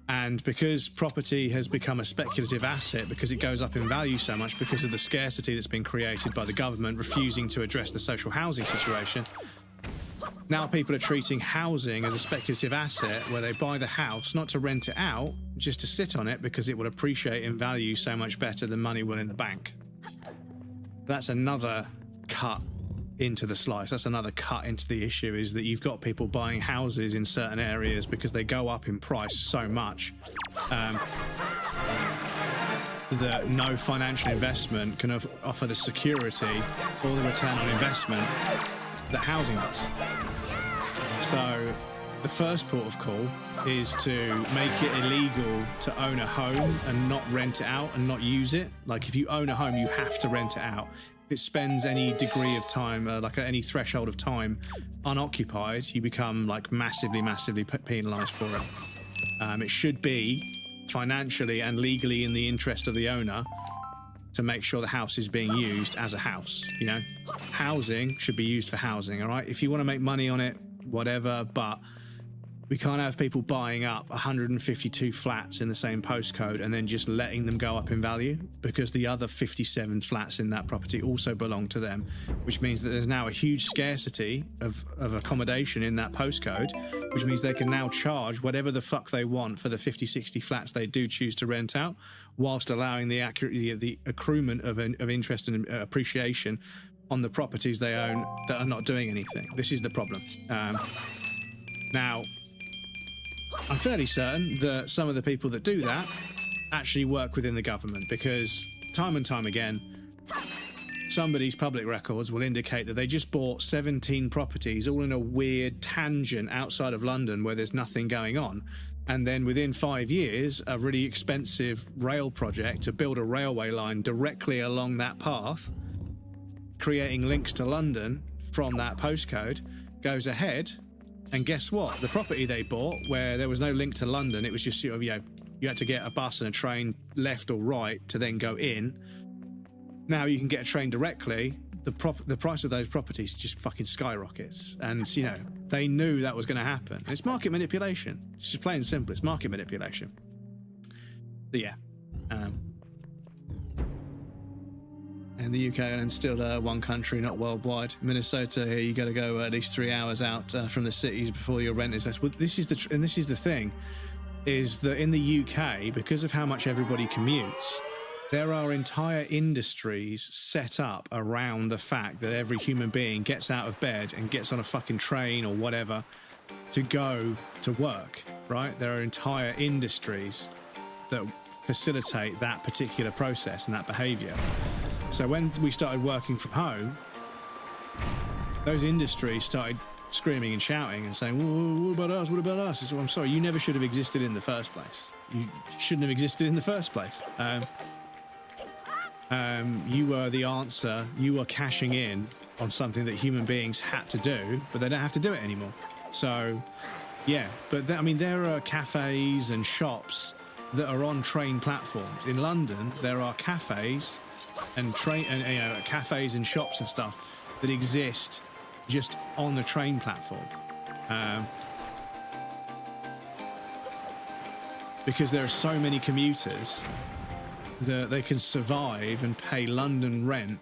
And because property has become a speculative asset, because it goes up in value so much because of the scarcity that's been created by the government refusing to address the social housing situation, now people are treating housing as a speculative asset where they buy the house not to rent it out, just to sit on it because it will appreciate in value so much better than money will in the bank. That's another cut into the slice. That's another cut into the issue, is that you've got people buying houses in certain areas because they go up in price so much that no financial investment can offer the security or the return on investment that housing does. So the first port of call is to make it illegal to own a home and not rent it out and not use it. Like, if you own a home, you have to rent it out. If it spends any degree of time, like any threshold of time unoccupied, you become like massively penalized for it. It should be financially and legally in the interest of the owner to make sure the house is being used as a house. Housing should be used for housing, all right? If you want to make money on it, whatever, but we can't have people buying up 152 flats in the same postcode and then just letting them go up in value, because the other 57 flats in that property also belong to them, which means that there's now a huge scarcity of accommodation in that postcode, which means they can now charge whatever the fuck they want for the 50-60 flats they do choose to rent out, whilst allowing the accruement of interest and appreciation on the properties they own that are not doing anything. This is the problem. Now, I'm fairly certain that some of the people that do that actually work within the government, because time and time again, somebody's public records will indicate that they just bought 17 properties all in a weird tangent outside of London where there's nothing going on. And then within 5 years, a really expensive rail project to build a railway line directly along that path, creating links to London from that postcode, goes ahead. And guess what? The property they bought, where there was no link to London, it was just sort of, you had to get a bus and a train left or right to then go in. Now you can get a train directly. The price of those properties just fucking skyrockets. And, they knew that was going to happen. It's market manipulation. It's just plain and simple. It's market manipulation. But yeah. In the UK, and still one country, not worldwide. Minnesota, here you got to go at least 3 hours out from the cities before your rent is less. Well, this is the thing, is that in the UK, because of how much everybody commutes, there are entire industries set up around the fact that every human being gets out of bed and gets on a fucking train or whatever to go to work, right? There are entire industries that facilitate that particular process and that behavior. So when we started working from home, those industries started screaming and shouting and saying, well, what about us? What about us? I said, well, I'm sorry, you never should have existed in the first place. You shouldn't have existed in the first place. You were the answer. You were cashing in on something that human beings had to do, but they don't have to do it anymore. So, yeah. But, there are cafes and shops that are on train platforms. In London, there are cafes and cafes and shops and stuff that exist just on the train platform, because there are so many commuters that they can survive and pay London rent,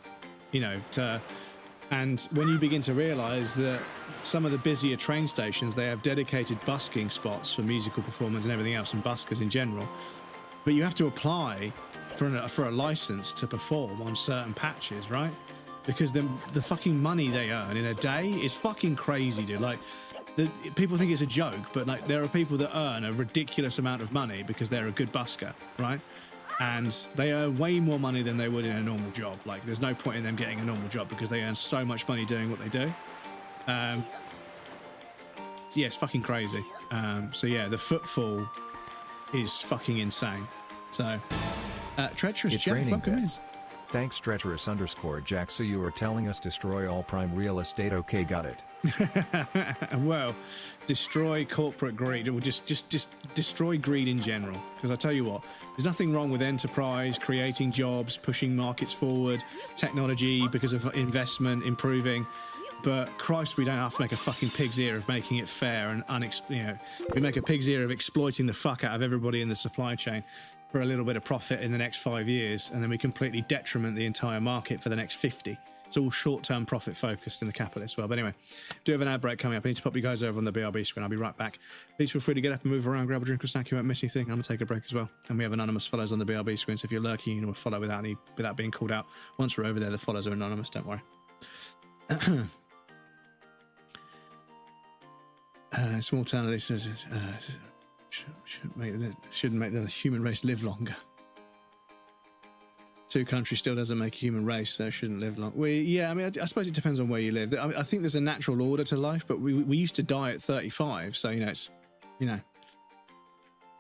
and when you begin to realise that some of the busier train stations, they have dedicated busking spots for musical performance and everything else, and buskers in general, but you have to apply for a license to perform on certain patches, right? Because the fucking money they earn in a day is fucking crazy, dude. Like, people think it's a joke, but like there are people that earn a ridiculous amount of money because they're a good busker, right? And they earn way more money than they would in a normal job. Like there's no point in them getting a normal job because they earn so much money doing what they do. Yeah, it's fucking crazy. So yeah, the footfall is fucking insane. So treacherous It's Jack, raining welcome in. bits. Thanks treacherous_Jack. So you are telling us destroy all prime real estate? Okay, got it. Well, destroy corporate greed, or just destroy greed in general. Because I tell you what, there's nothing wrong with enterprise, creating jobs, pushing markets forward, technology because of investment, improving. But Christ, we don't have to make a fucking pig's ear of making it fair and we make a pig's ear of exploiting the fuck out of everybody in the supply chain for a little bit of profit in the next 5 years, and then we completely detriment the entire market for the next 50. It's all short-term profit focused in the capitalist world. But anyway, do have an ad break coming up. I need to pop you guys over on the BRB screen. I'll be right back. Please feel free to get up and move around, grab a drink or snack. You won't miss anything. I'm going to take a break as well. And we have anonymous follows on the BRB screen, so if you're lurking, you can follow without being called out. Once we're over there, the follows are anonymous, don't worry. Small town says shouldn't make the human race live longer. Two countries still doesn't make a human race, so it shouldn't live long. Yeah, I mean, I suppose it depends on where you live. I think there's a natural order to life, but we used to die at 35, so it's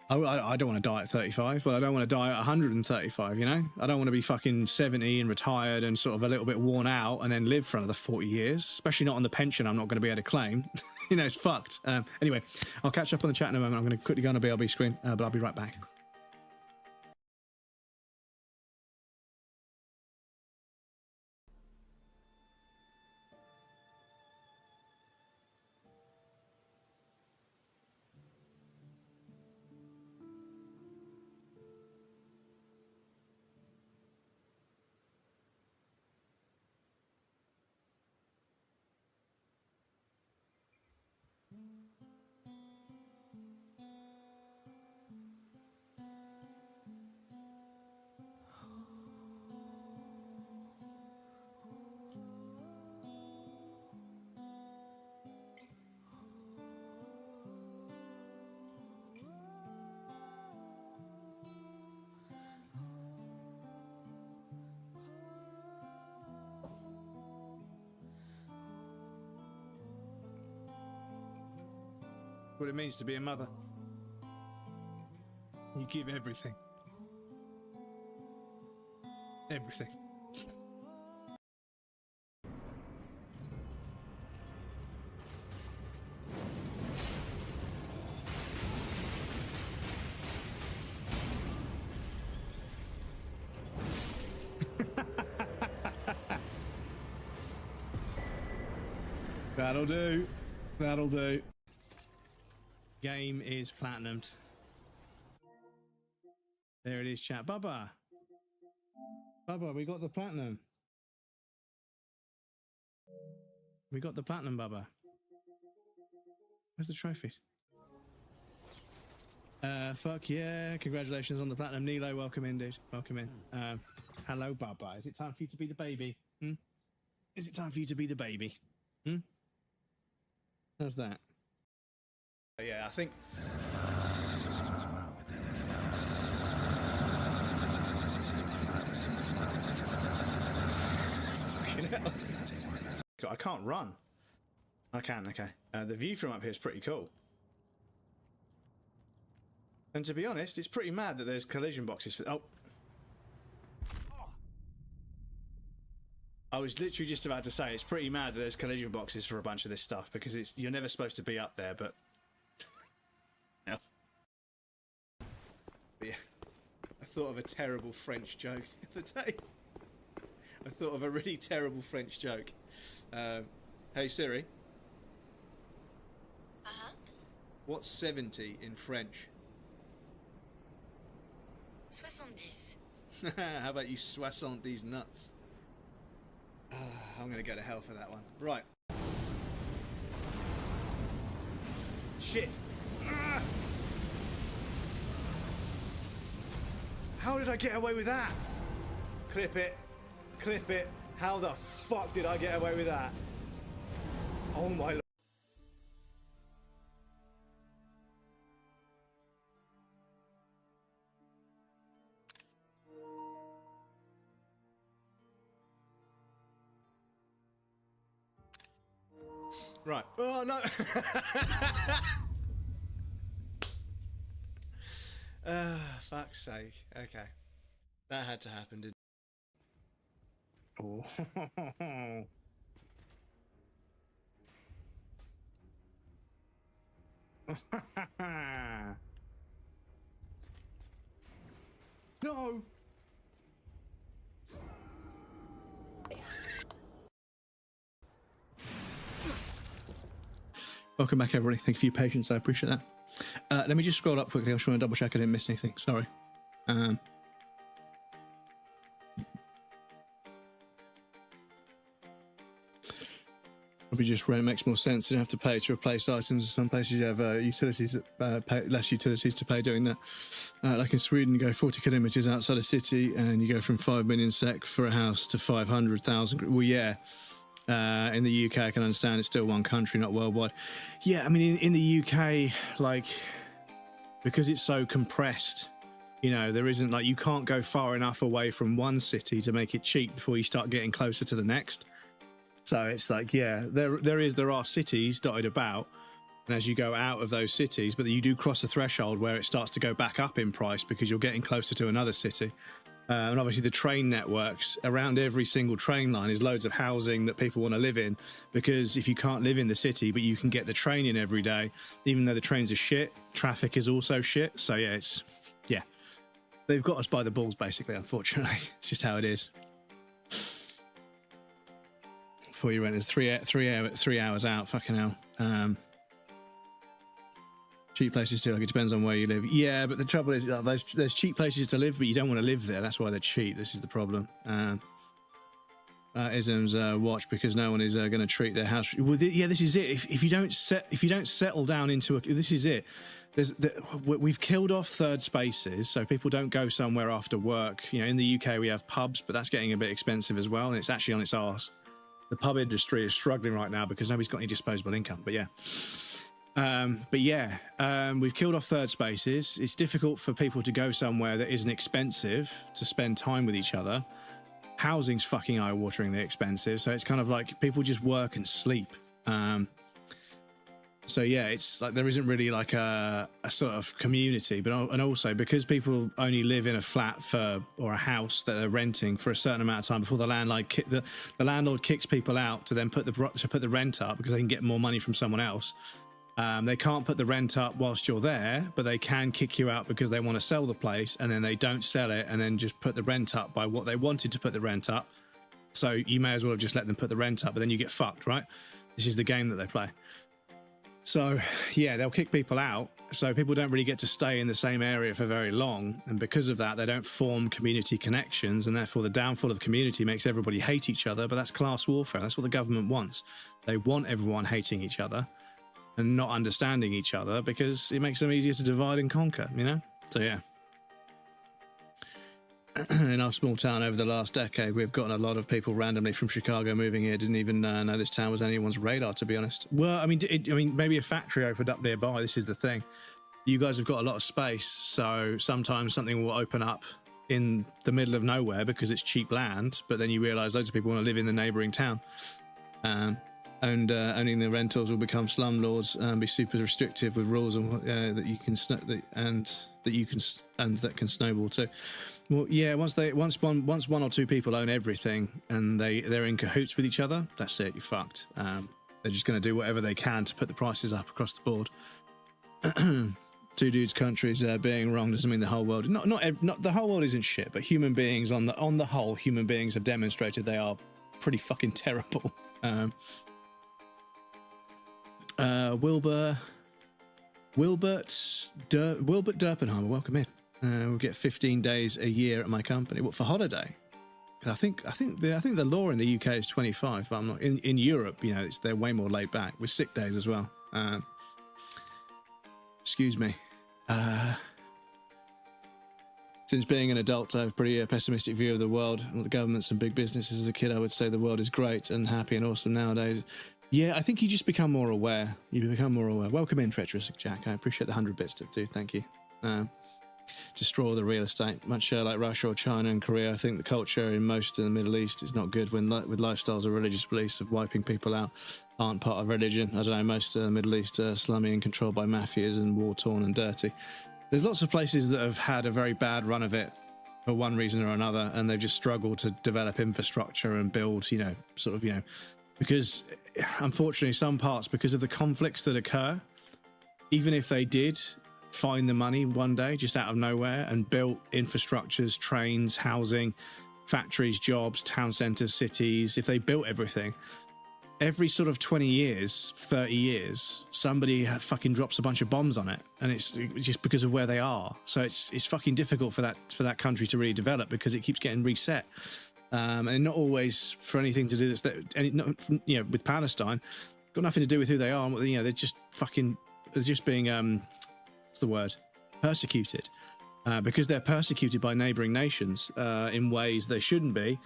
I don't want to die at 35, but I don't want to die at 135. I don't want to be fucking 70 and retired and sort of a little bit worn out and then live for another 40 years, especially not on the pension I'm not going to be able to claim. It's fucked. Anyway, I'll catch up on the chat in a moment. I'm going to quickly go on a BRB screen, but I'll be right back. What it means to be a mother. You give everything. Everything. That'll do. That'll do. Game is platinumed. There it is, chat. Bubba, we got the platinum. We got the platinum, Bubba. Where's the trophies? Fuck yeah. Congratulations on the platinum. Nilo, welcome in, dude. Welcome in. Hello, Bubba. Is it time for you to be the baby? Is it time for you to be the baby? How's that? Yeah, I think... I can't run. I can, okay. The view from up here is pretty cool. And to be honest, it's pretty mad that there's collision boxes for... Oh. I was literally just about to say, it's pretty mad that there's collision boxes for a bunch of this stuff, because you're never supposed to be up there, but... No. But yeah, I thought of a terrible French joke the other day. I thought of a really terrible French joke. Hey Siri. Uh-huh. What's 70 in French? 70. How about you 70 nuts? I'm going to go to hell for that one. Right. Shit. How did I get away with that? Clip it. Clip it. How the fuck did I get away with that? Oh my lord. Right. Oh, no. Fuck's sake. Okay. That had to happen, didn't it? Oh. No! Welcome back, everybody. Thank you for your patience. I appreciate that. Let me just scroll up quickly. I just want to double check I didn't miss anything. Sorry. Probably just rent makes more sense. You don't have to pay to replace items. Some places you have utilities that pay less utilities to pay doing that. Like in Sweden, you go 40 kilometers outside a city and you go from 5 million SEK for a house to 500,000. Well, yeah. In the UK, I can understand it's still one country, not worldwide. Yeah, I mean, in the UK, like, because it's so compressed, you know, there isn't, like, you can't go far enough away from one city to make it cheap before you start getting closer to the next. So it's like, yeah, there are cities dotted about, and as you go out of those cities, but you do cross a threshold where it starts to go back up in price because you're getting closer to another city. And obviously the train networks around every single train line is loads of housing that people want to live in, because if you can't live in the city but you can get the train in every day, even though the trains are shit, traffic is also shit. So yeah, they've got us by the balls basically, unfortunately. It's just how it is. Before you rent is 3 hours out. Fucking hell. Cheap places too, like it depends on where you live. Yeah, but the trouble is, there's cheap places to live, but you don't want to live there. That's why they're cheap. This is the problem. Isms watch because no one is going to treat their house. Well, yeah, this is it. If you don't settle down into this is it. We've killed off third spaces, so people don't go somewhere after work. You know, in the UK we have pubs, but that's getting a bit expensive as well, and it's actually on its arse. The pub industry is struggling right now because nobody's got any disposable income. But yeah. We've killed off third spaces. It's difficult for people to go somewhere that isn't expensive to spend time with each other. Housing's fucking eye-wateringly expensive, so it's kind of like people just work and sleep. So yeah, it's like there isn't really like a sort of community, and also because people only live in a flat or a house that they're renting for a certain amount of time before the landlord kicks people out to then put the rent up because they can get more money from someone else. They can't put the rent up whilst you're there, but they can kick you out because they want to sell the place, and then they don't sell it and then just put the rent up by what they wanted to put the rent up. So you may as well have just let them put the rent up, but then you get fucked, right? This is the game that they play. So yeah, they'll kick people out, so people don't really get to stay in the same area for very long, and because of that they don't form community connections, and therefore the downfall of community makes everybody hate each other. But that's class warfare. That's what the government wants. They want everyone hating each other and not understanding each other because it makes them easier to divide and conquer, you know? So yeah. In our small town over the last decade, we've gotten a lot of people randomly from Chicago moving here. Didn't even know this town was on anyone's radar, to be honest. Well, I mean, maybe a factory opened up nearby. This is the thing. You guys have got a lot of space, so sometimes something will open up in the middle of nowhere because it's cheap land, but then you realise loads of people want to live in the neighbouring town. Owning the rentals will become slumlords and be super restrictive with rules that can snowball too. Well, yeah, once one or two people own everything and they're in cahoots with each other, that's it. You're fucked. They're just going to do whatever they can to put the prices up across the board. Two dudes' countries being wrong doesn't mean the whole world. Not the whole world isn't shit, but human beings on the whole, human beings have demonstrated they are pretty fucking terrible. Wilbert Derpenheimer, welcome in. We'll get 15 days a year at my company. What, for holiday? I think the law in the UK is 25, but I'm not in Europe. You know, they're way more laid back with sick days as well. Excuse me. Since being an adult, I have a pretty pessimistic view of the world and the governments and big businesses. As a kid, I would say the world is great and happy and awesome nowadays. Yeah, I think you just become more aware. You become more aware. Welcome in, Treacherous Jack. I appreciate the 100 bits too. Thank you. destroy the real estate, much like Russia or China and Korea. I think the culture in most of the Middle East is not good when with lifestyles or religious beliefs of wiping people out aren't part of religion. I don't know, most of the Middle East are slummy and controlled by mafias and war-torn and dirty. There's lots of places that have had a very bad run of it for one reason or another, and they've just struggled to develop infrastructure and build, because unfortunately some parts, because of the conflicts that occur, even if they did find the money one day just out of nowhere and built infrastructures, trains, housing, factories, jobs, town centres, cities, if they built everything, every sort of 20 years, 30 years, somebody fucking drops a bunch of bombs on it, and it's just because of where they are. So it's fucking difficult for that country to really develop because it keeps getting reset, and not always for anything to do with Palestine, got nothing to do with who they are. They're just being what's the word? Persecuted, because they're persecuted by neighbouring nations in ways they shouldn't be.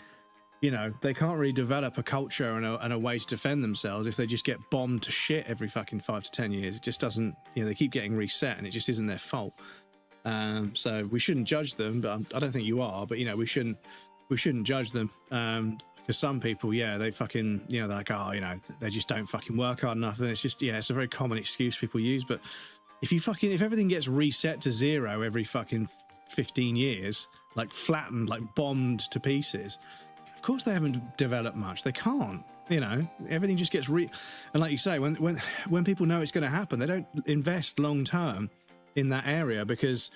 They can't really develop a culture and a way to defend themselves if they just get bombed to shit every fucking 5 to 10 years. It just doesn't, they keep getting reset, and it just isn't their fault. So we shouldn't judge them, but I don't think you are, but we shouldn't judge them, because some people, they fucking, they're like, they just don't fucking work hard enough. And it's just, it's a very common excuse people use. But if everything gets reset to zero every fucking 15 years, like flattened, like bombed to pieces, of course they haven't developed much. They can't, everything just gets and like you say, when people know it's going to happen, they don't invest long term in that area, because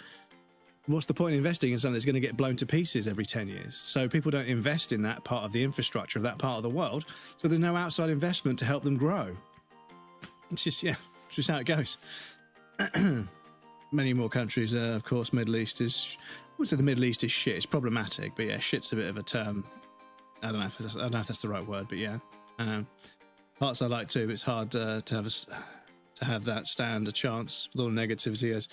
what's the point in investing in something that's going to get blown to pieces every 10 years? So people don't invest in that part of the infrastructure of that part of the world. So there's no outside investment to help them grow. It's just how it goes. Many more countries, of course. Middle East is, I would say the Middle East is shit. It's problematic, but shit's a bit of a term. I don't know if that's the right word, but parts I like too. But it's hard to have that stand a chance with all the negativity. As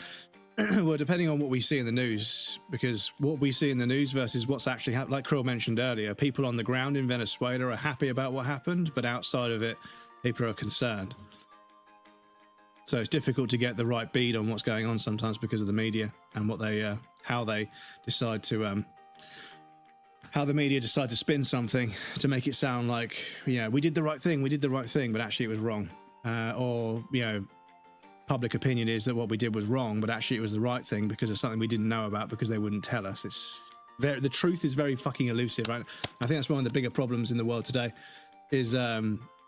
well, depending on what we see in the news, because what we see in the news versus what's actually happened, like Krill mentioned earlier, people on the ground in Venezuela are happy about what happened, but outside of it, people are concerned. So it's difficult to get the right bead on what's going on sometimes because of the media and what they, how they decide to, how the media decide to spin something to make it sound like, we did the right thing, but actually it was wrong. Or public opinion is that what we did was wrong, but actually it was the right thing because of something we didn't know about because they wouldn't tell us. The truth is very fucking elusive, right? I think that's one of the bigger problems in the world today is,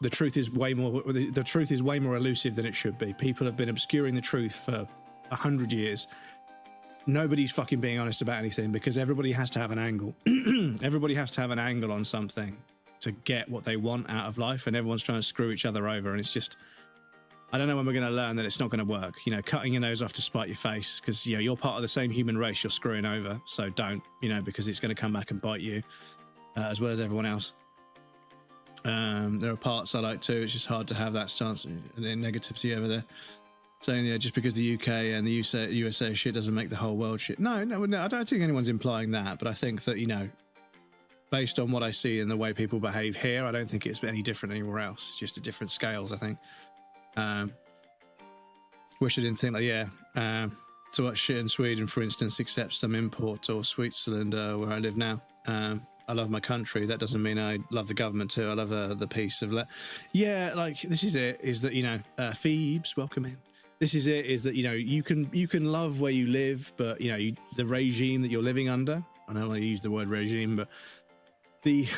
the truth is way more elusive than it should be. People have been obscuring the truth for 100 years. Nobody's fucking being honest about anything because everybody has to have an angle. Everybody has to have an angle on something to get what they want out of life, and everyone's trying to screw each other over. And it's just, I don't know when we're going to learn that it's not going to work. Cutting your nose off to spite your face because, you're part of the same human race you're screwing over. So don't, because it's going to come back and bite you as well as everyone else. There are parts I like too. It's just hard to have that stance and negativity over there. Saying, just because the UK and the USA shit doesn't make the whole world shit. No, I don't think anyone's implying that. But I think that, based on what I see and the way people behave here, I don't think it's any different anywhere else. It's just at different scales, I think. Wish I didn't think so much shit in Sweden, for instance, except some import, or Switzerland, where I live now. I love my country. That doesn't mean I love the government too. I love the peace of this is it, is that, Phoebes, welcome in. This is it, is that, you can love where you live, but, the regime that you're living under, I don't want to use the word regime, but the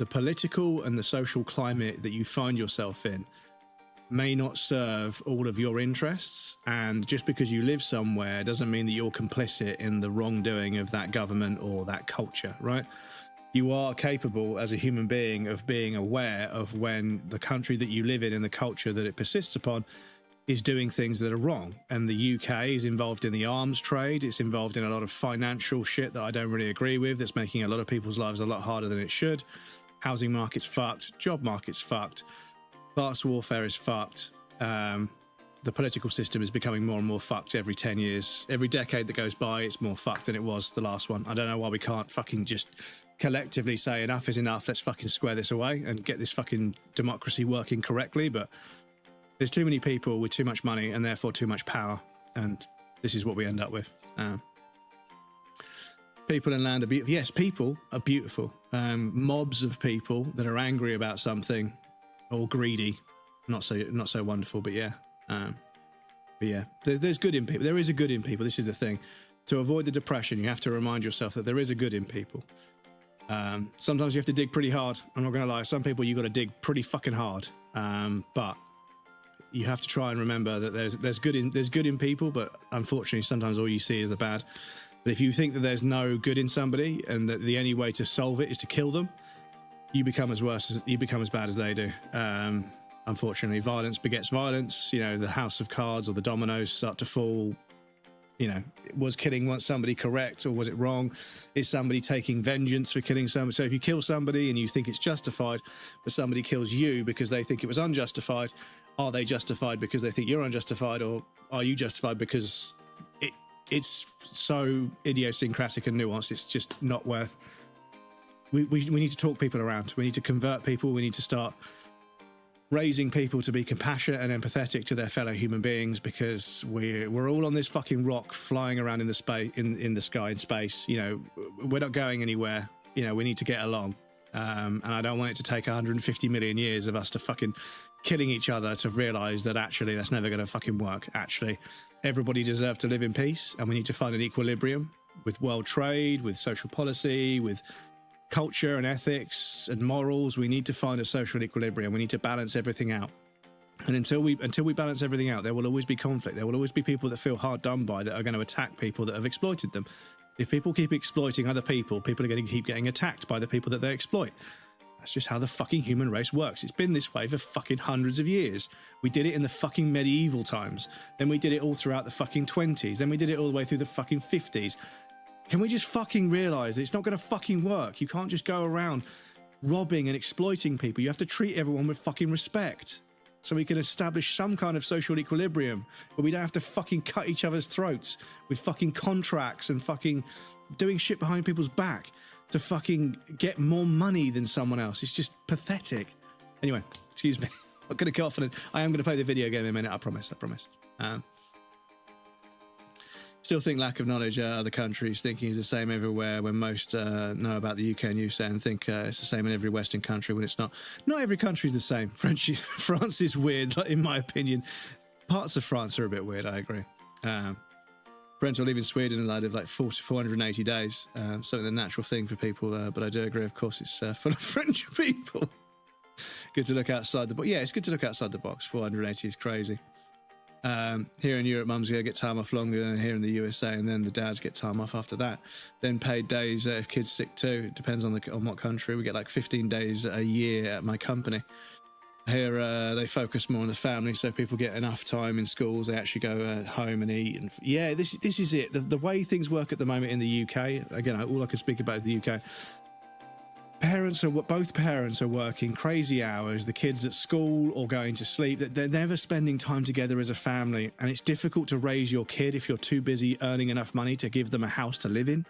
political and the social climate that you find yourself in may not serve all of your interests, and just because you live somewhere doesn't mean that you're complicit in the wrongdoing of that government or that culture, right? You are capable as a human being of being aware of when the country that you live in and the culture that it persists upon is doing things that are wrong. And the UK is involved in the arms trade. It's involved in a lot of financial shit that I don't really agree with, that's making a lot of people's lives a lot harder than it should. Housing market's fucked, job market's fucked, class warfare is fucked. The political system is becoming more and more fucked every 10 years. Every decade that goes by, it's more fucked than it was the last one. I don't know why we can't fucking just collectively say enough is enough. Let's fucking square this away and get this fucking democracy working correctly. But there's too many people with too much money and therefore too much power. and this is what we end up with. People and land are beautiful. Yes, people are beautiful. Mobs of people that are angry about something or greedy, not so wonderful. But yeah, there's good in people. There is a good in people. This is the thing. To avoid the depression, you have to remind yourself that there is a good in people. Sometimes you have to dig pretty hard. I'm not going to lie. Some people you got to dig pretty fucking hard. But you have to try and remember that there's good in people. But unfortunately, sometimes all you see is the bad. But if you think that there's no good in somebody and that the only way to solve it is to kill them, you become as bad as they do. Unfortunately, violence begets violence. You know, the house of cards or the dominoes start to fall. You know, was killing somebody correct or was it wrong? Is somebody taking vengeance for killing somebody? So if you kill somebody and you think it's justified, but somebody kills you because they think it was unjustified, are they justified because they think you're unjustified, or are you justified because it's so idiosyncratic and nuanced? It's just not worth. We need to talk people around. We need to convert people. We need to start raising people to be compassionate and empathetic to their fellow human beings, because we're all on this fucking rock flying around in the space, in the sky, in space. You know, we're not going anywhere. You know, we need to get along. And I don't want it to take 150 million years of us to fucking killing each other to realize that actually that's never going to fucking work. Actually, everybody deserves to live in peace, and we need to find an equilibrium with world trade, with social policy, with culture and ethics and morals. We need to find a social equilibrium. We need to balance everything out. And until we balance everything out, there will always be conflict. There will always be people that feel hard done by, that are going to attack people that have exploited them. If people keep exploiting other people are going to keep getting attacked by the people that they exploit. That's just how the fucking human race works. It's been this way for fucking hundreds of years. We did it in the fucking medieval times. Then we did it all throughout the fucking 20s. Then we did it all the way through the fucking 50s. Can we just fucking realise that it's not going to fucking work? You can't just go around robbing and exploiting people. You have to treat everyone with fucking respect, so we can establish some kind of social equilibrium where we don't have to fucking cut each other's throats with fucking contracts and fucking doing shit behind people's back to fucking get more money than someone else. It's just pathetic. Anyway, excuse me. I'm going to go off and I am going to play the video game in a minute. I promise. Still think lack of knowledge other countries, thinking is the same everywhere, when most know about the UK and USA and think it's the same in every Western country, when it's not. Not every country is the same. France is weird, in my opinion. Parts of France are a bit weird, I agree. Brent, I live in Sweden and I live like 480 days. Something the natural thing for people, but I do agree, of course, it's full of French people. Good to look outside the box. Yeah, it's good to look outside the box. 480 is crazy. Here in Europe, mums get time off longer than here in the USA, and then the dads get time off after that. Then paid days if kids sick too. It depends on what country. We get like 15 days a year at my company. Here they focus more on the family, so people get enough time in schools. They actually go home and eat. And yeah, this is it. The way things work at the moment in the UK. Again, all I can speak about is the UK. Both parents are working crazy hours. The kids at school or going to sleep. They're never spending time together as a family, and it's difficult to raise your kid if you're too busy earning enough money to give them a house to live in.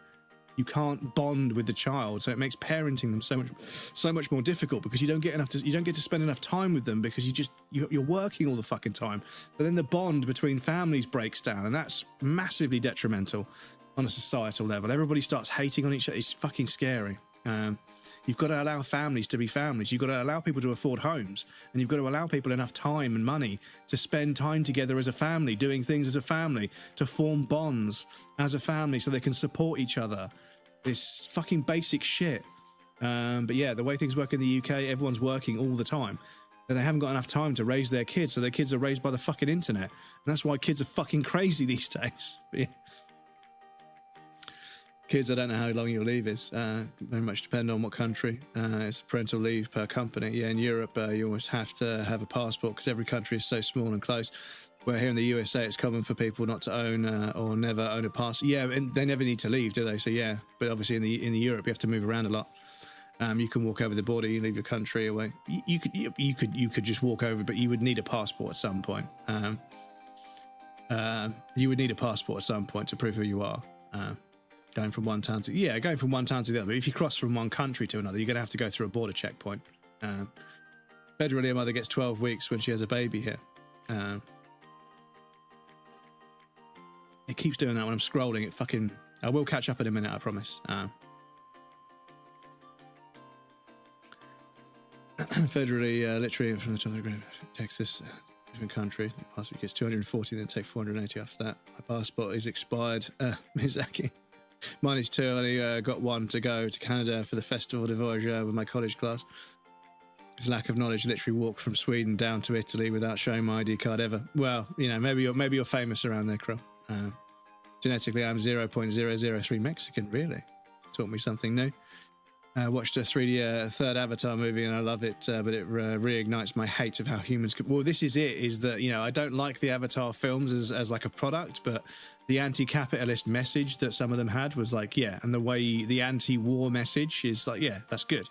You can't bond with the child, so it makes parenting them so much more difficult, because you don't get to spend enough time with them because you're working all the fucking time. But then the bond between families breaks down, and that's massively detrimental on a societal level. Everybody starts hating on each other. It's fucking scary. You've got to allow families to be families. You've got to allow people to afford homes, and you've got to allow people enough time and money to spend time together as a family, doing things as a family, to form bonds as a family so they can support each other. It's fucking basic shit. But yeah, the way things work in the UK, everyone's working all the time, and they haven't got enough time to raise their kids, so their kids are raised by the fucking internet. And that's why kids are fucking crazy these days. But yeah. Kids, I don't know how long your leave is. Very much depend on what country. It's parental leave per company. Yeah, in Europe, you almost have to have a passport because every country is so small and close. Where here in the USA, it's common for people not to own or never own a passport. Yeah, and they never need to leave, do they? So yeah, but obviously in the Europe, you have to move around a lot. You can walk over the border, you leave your country away. You could just walk over, but you would need a passport at some point. You would need a passport at some point to prove who you are. Going from one town to the other. But if you cross from one country to another, you're going to have to go through a border checkpoint. Federally, a mother gets 12 weeks when she has a baby here. keeps doing that when I'm scrolling. It fucking... I will catch up in a minute, I promise. Federally, literally from the top of the group, Texas, different country. The passport gets 240, then take 480 after that. My passport is expired. Mizaki. Mine is 2. I only got 1 to go to Canada for the Festival de Voyageur with my college class. His lack of knowledge literally walked from Sweden down to Italy without showing my ID card ever. Well, you know, maybe you're famous around there, Krill. Genetically, I'm 0.003 Mexican. Really, taught me something new. Watched a 3D third Avatar movie and I love it, but it reignites my hate of how humans could... Well, this is it, is that, you know, I don't like the Avatar films as like a product, but the anti-capitalist message that some of them had was like, yeah, and the way the anti-war message is like, yeah, that's good.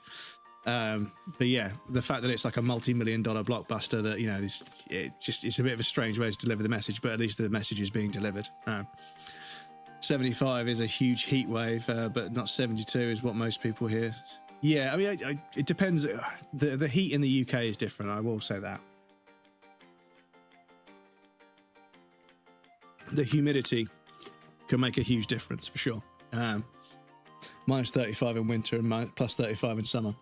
But yeah, the fact that it's like a multi-million-dollar blockbuster that, you know, it's a bit of a strange way to deliver the message, but at least the message is being delivered. 75 is a huge heat wave, but not 72 is what most people hear. Yeah, I mean, it depends. The heat in the UK is different, I will say that. The humidity can make a huge difference, for sure. Minus 35 in winter and plus 35 in summer.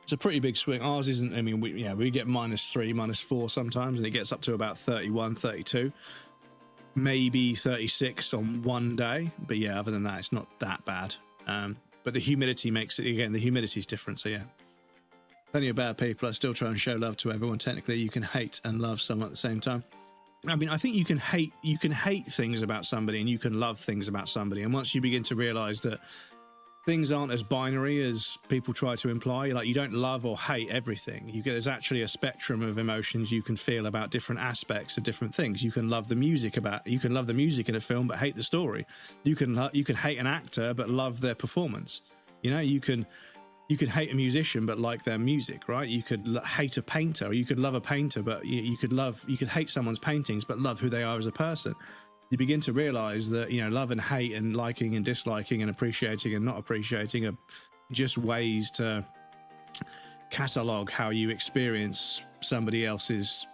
It's a pretty big swing. Ours isn't, I mean, we get -3, -4 sometimes, and it gets up to about 31, 32. Maybe 36 on one day, but yeah, other than that, it's not that bad. But the humidity makes it, again, the humidity is different, so yeah. Plenty of bad people. I still try and show love to everyone. Technically, you can hate and love someone at the same time. I mean, I think you can hate things about somebody and you can love things about somebody, and once you begin to realize that things aren't as binary as people try to imply. Like, you don't love or hate everything. There's actually a spectrum of emotions you can feel about different aspects of different things. You can love the music in a film but hate the story. You can hate an actor but love their performance. You know, you can hate a musician but like their music, right? You could hate a painter, or you could love a painter, but you could hate someone's paintings but love who they are as a person. You begin to realize that, you know, love and hate and liking and disliking and appreciating and not appreciating are just ways to catalog how you experience somebody else's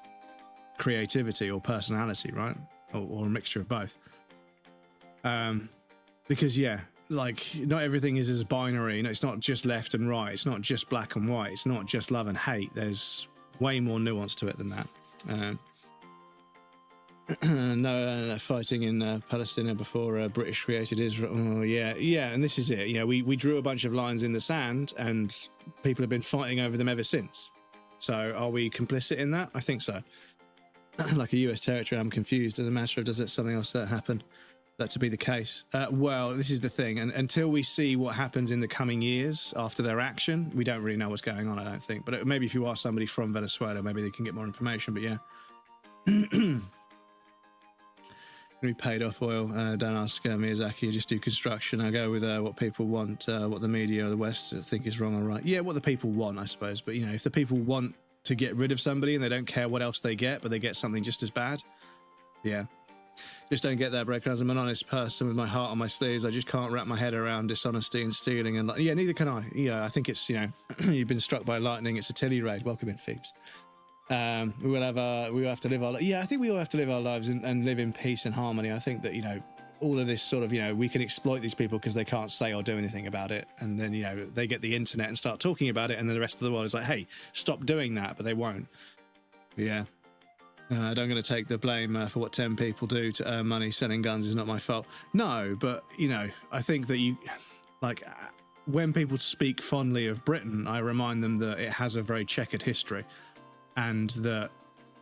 creativity or personality, right? Or a mixture of both. Because, yeah, like, not everything is as binary. It's not just left and right. It's not just black and white. It's not just love and hate. There's way more nuance to it than that. No fighting in Palestine before British created Israel. Oh, yeah, and this is it. You know, we drew a bunch of lines in the sand, and people have been fighting over them ever since. So, are we complicit in that? I think so. Like a US territory, I'm confused. As a matter of, does it something else happen? That to be the case. Well, this is the thing, and until we see what happens in the coming years after their action, we don't really know what's going on. I don't think. But maybe if you ask somebody from Venezuela, maybe they can get more information. But yeah. We paid off oil. Don't ask Miyazaki, just do construction. I go with what people want, what the media or the West think is wrong or right. Yeah, what the people want, I suppose. But, you know, if the people want to get rid of somebody and they don't care what else they get, but they get something just as bad, yeah. Just don't get that, Breaker. As I'm an honest person with my heart on my sleeves, I just can't wrap my head around dishonesty and stealing. And, yeah, neither can I. Yeah, I think it's, you know, you've been struck by lightning. It's a Tilly raid. Welcome in, Phoebes. We will have to live our... Yeah, I think we all have to live our lives and live in peace and harmony. I think that, you know, all of this sort of, you know, we can exploit these people because they can't say or do anything about it. And then, you know, they get the internet and start talking about it, and then the rest of the world is like, hey, stop doing that, but they won't. Yeah. I'm going to take the blame for what 10 people do to earn money selling guns is not my fault. No, but, you know, I think that you... Like, when people speak fondly of Britain, I remind them that it has a very checkered history. And that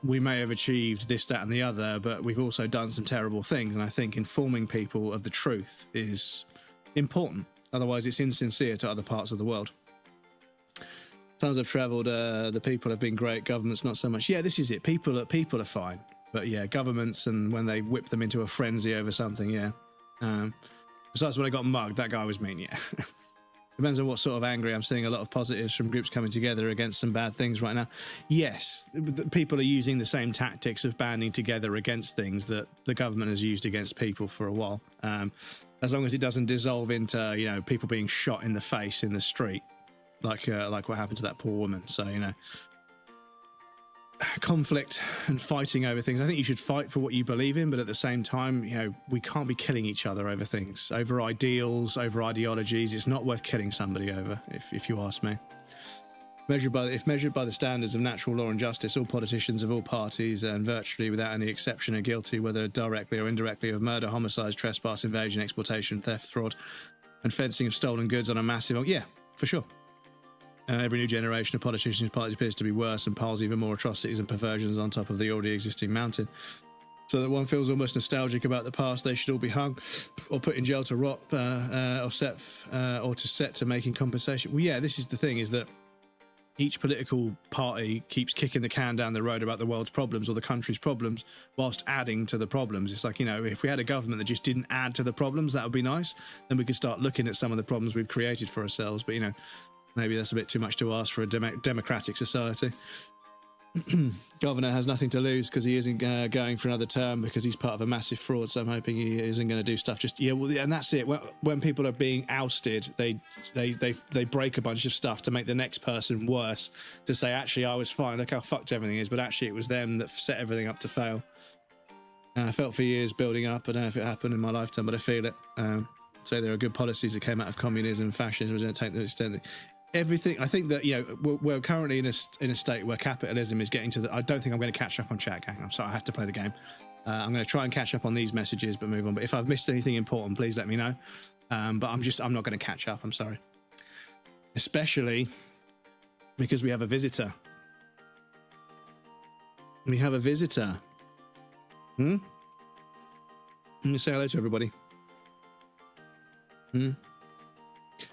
we may have achieved this, that, and the other, but we've also done some terrible things. And I think informing people of the truth is important. Otherwise, it's insincere to other parts of the world. Times I've travelled, the people have been great. Governments, not so much. Yeah, this is it. People are fine. But yeah, governments, and when they whip them into a frenzy over something, yeah. Besides, when I got mugged, that guy was mean, yeah. Depends on what sort of angry. I'm seeing a lot of positives from groups coming together against some bad things right now. Yes, people are using the same tactics of banding together against things that the government has used against people for a while. As long as it doesn't dissolve into, you know, people being shot in the face in the street, like what happened to that poor woman. So, you know, conflict and fighting over things. I think you should fight for what you believe in, but at the same time, you know, we can't be killing each other over things, over ideals, over ideologies. It's not worth killing somebody over, if you ask me. If measured by the standards of natural law and justice, all politicians of all parties and virtually without any exception are guilty, whether directly or indirectly, of murder, homicide, trespass, invasion, exploitation, theft, fraud, and fencing of stolen goods on a massive... Yeah, for sure. Every new generation of politicians appears to be worse and piles even more atrocities and perversions on top of the already existing mountain. So that one feels almost nostalgic about the past. They should all be hung or put in jail to rot or set to making compensation. Well, yeah, this is the thing, is that each political party keeps kicking the can down the road about the world's problems or the country's problems whilst adding to the problems. It's like, you know, if we had a government that just didn't add to the problems, that would be nice. Then we could start looking at some of the problems we've created for ourselves. But, you know, maybe that's a bit too much to ask for a democratic society. Governor has nothing to lose because he isn't going for another term because he's part of a massive fraud. So I'm hoping he isn't going to do stuff. Just, yeah, well, and that's it. When people are being ousted, they break a bunch of stuff to make the next person worse. To say, actually, I was fine. Look how fucked everything is. But actually, it was them that set everything up to fail. I felt for years building up. I don't know if it happened in my lifetime, but I feel it. So there are good policies that came out of communism, fascism, to take the extent that. Everything. I think that, you know, we're currently in a state where capitalism is getting to the... I don't think I'm going to catch up on chat, gang. I'm sorry, I have to play the game. I'm going to try and catch up on these messages, but move on. But if I've missed anything important, please let me know. But I'm not going to catch up. I'm sorry. Especially because we have a visitor. We have a visitor. Let me say hello to everybody.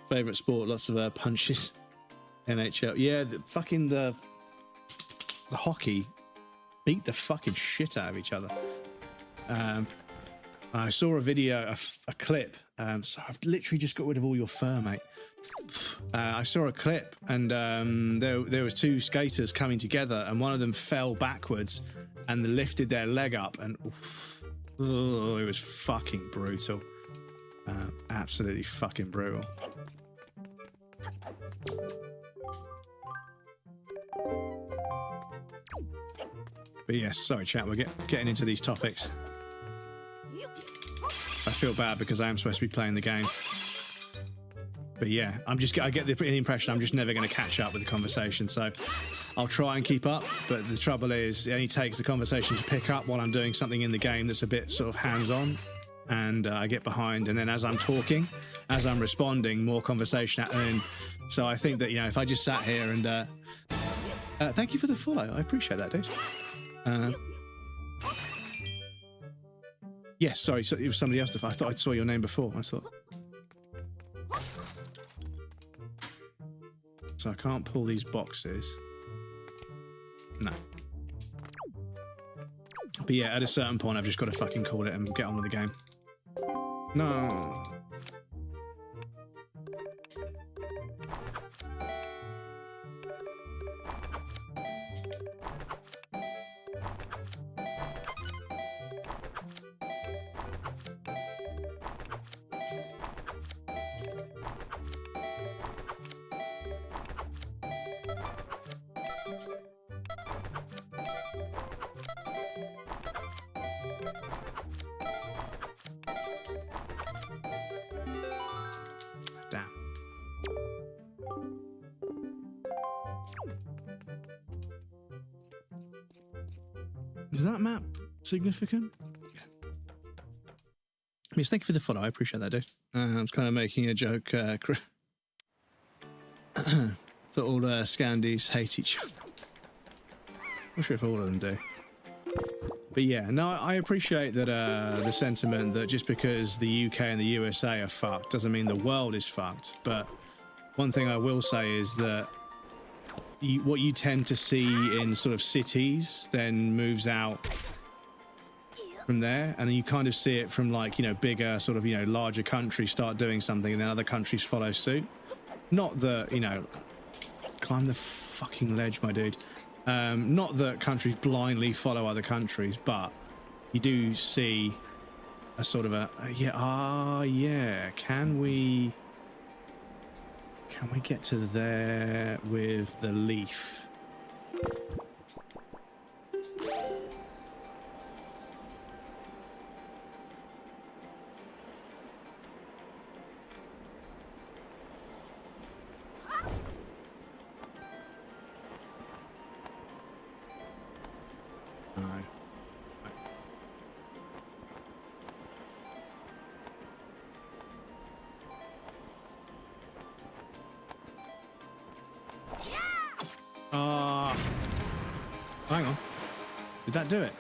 Favorite sport, lots of punches. NHL, yeah, the hockey beat the fucking shit out of each other. I saw a video, a clip. So I've literally just got rid of all your fur, mate. I saw a clip, and there was two skaters coming together, and one of them fell backwards and lifted their leg up, and it was fucking brutal. Absolutely fucking brutal. But yes, sorry chat, we're getting into these topics. I feel bad because I am supposed to be playing the game. But yeah, I get the impression I'm just never going to catch up with the conversation, so I'll try and keep up, but the trouble is it only takes the conversation to pick up while I'm doing something in the game that's a bit sort of hands-on, and I get behind, and then as I'm talking, as I'm responding, more conversation, and so I think that, you know, if I just sat here and thank you for the follow, I appreciate that, dude. Yes, sorry, so it was somebody else. I thought I saw your name before. I thought. So I can't pull these boxes. No. But yeah, at a certain point, I've just got to fucking call it and get on with the game. No. Is that map significant? Yeah. Yes, thank you for the follow. I appreciate that, dude. I was kind of making a joke. That all Scandies hate each other. Not sure if all of them do. But yeah, no, I appreciate that the sentiment that just because the UK and the USA are fucked doesn't mean the world is fucked. But one thing I will say is that what you tend to see in sort of cities then moves out from there, and you kind of see it from, like, you know, bigger sort of, you know, larger countries start doing something and then other countries follow suit. Not that, you know, climb the fucking ledge, my dude. Not that countries blindly follow other countries, but you do see a sort of yeah, can we get to there with the leaf? Hang on. Did that do it?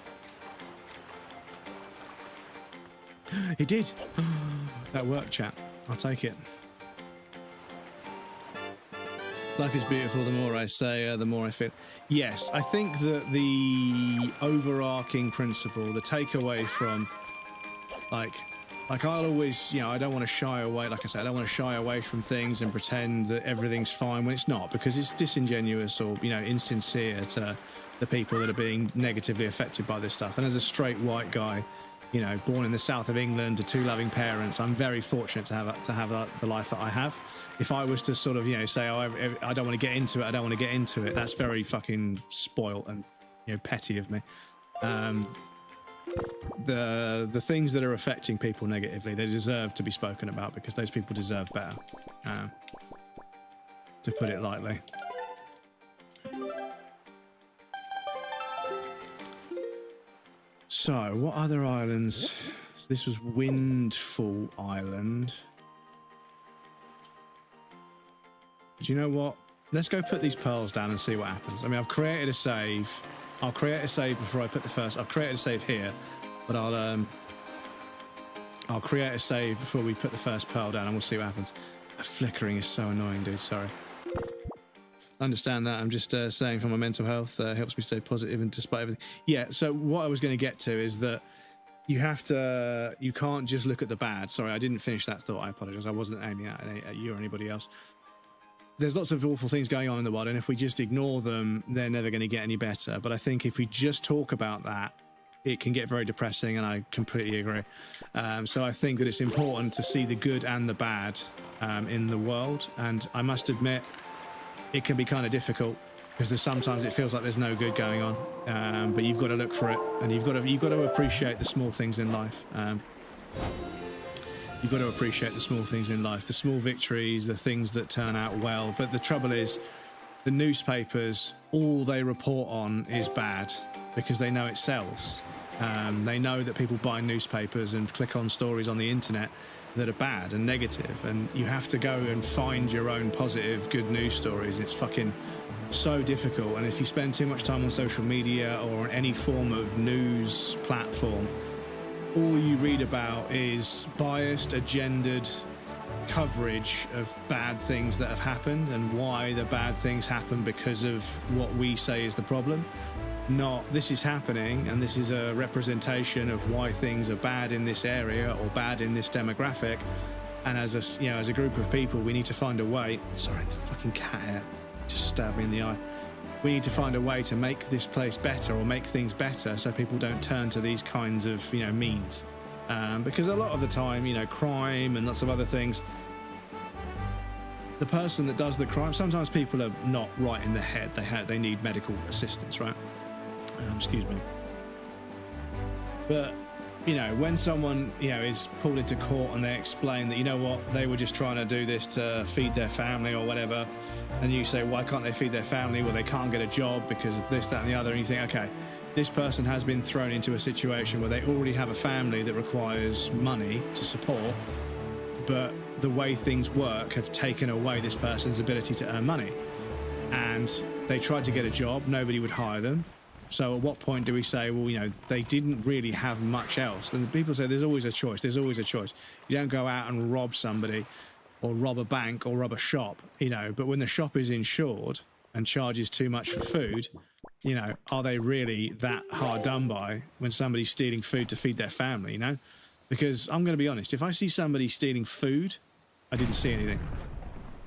It did. That worked, chat. I'll take it. Life is beautiful. The more I say, the more I feel. Yes, I think that the overarching principle, the takeaway from, like I'll always, I don't want to shy away. Like I said, I don't want to shy away from things and pretend that everything's fine when it's not, because it's disingenuous or, insincere to the people that are being negatively affected by this stuff. And as a straight white guy, born in the south of England to two loving parents, I'm very fortunate to have the life that I have. If I was to sort of, say, oh, I don't want to get into it, I don't want to get into it, that's very fucking spoilt and, petty of me. The things that are affecting people negatively, they deserve to be spoken about, because those people deserve better, to put it lightly. So, what other islands? So this was Windfall Island. Do you know what? Let's go put these pearls down and see what happens. I mean, I've created a save. I'll create a save before I put the first. I've created a save here, but I'll create a save before we put the first pearl down, and we'll see what happens. Flickering is so annoying, dude. Sorry. Understand that. I'm just saying, for my mental health, helps me stay positive and despite everything. Yeah. So what I was going to get to is that you can't just look at the bad. Sorry, I didn't finish that thought. I apologize. I wasn't aiming at you or anybody else. There's lots of awful things going on in the world, and if we just ignore them, they're never going to get any better. But I think if we just talk about that, it can get very depressing, and I completely agree. So I think that it's important to see the good and the bad in the world, and I must admit, it can be kind of difficult, because sometimes it feels like there's no good going on, but you've got to look for it, and you've got to appreciate the small things in life. You've got to appreciate the small things in life, the small victories, the things that turn out well. But the trouble is, the newspapers, all they report on is bad, because they know it sells. They know that people buy newspapers and click on stories on the internet that are bad and negative, and you have to go and find your own positive, good news stories. It's fucking so difficult. And if you spend too much time on social media or on any form of news platform, all you read about is biased, agendered coverage of bad things that have happened, and why the bad things happen because of what we say is the problem. Not, this is happening and this is a representation of why things are bad in this area or bad in this demographic. And as a group of people, we need to find a way. Sorry, the fucking cat hair just stabbed me in the eye. We need to find a way to make this place better, or make things better, so people don't turn to these kinds of, means. Because a lot of the time, crime and lots of other things, the person that does the crime, sometimes people are not right in the head. They need medical assistance, right? Excuse me. But, when someone, is pulled into court and they explain that, they were just trying to do this to feed their family or whatever, and you say, why can't they feed their family? Well, they can't get a job because of this, that, and the other. And you think, okay, this person has been thrown into a situation where they already have a family that requires money to support, but the way things work have taken away this person's ability to earn money. And they tried to get a job, nobody would hire them. So at what point do we say, well, they didn't really have much else? And people say there's always a choice. There's always a choice. You don't go out and rob somebody or rob a bank or rob a shop, but when the shop is insured and charges too much for food, are they really that hard done by when somebody's stealing food to feed their family, Because I'm going to be honest, if I see somebody stealing food, I didn't see anything.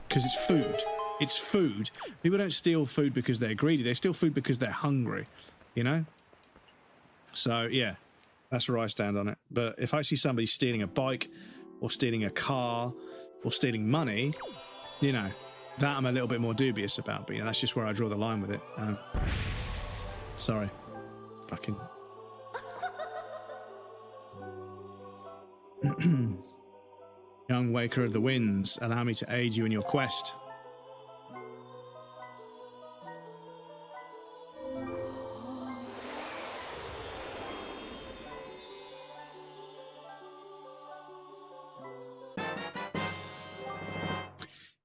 Because it's food. It's food. People don't steal food because they're greedy. They steal food because they're hungry, So, yeah, that's where I stand on it. But if I see somebody stealing a bike or stealing a car or stealing money, that I'm a little bit more dubious about. But, that's just where I draw the line with it. Sorry. Fucking... Young Waker of the Winds, allow me to aid you in your quest.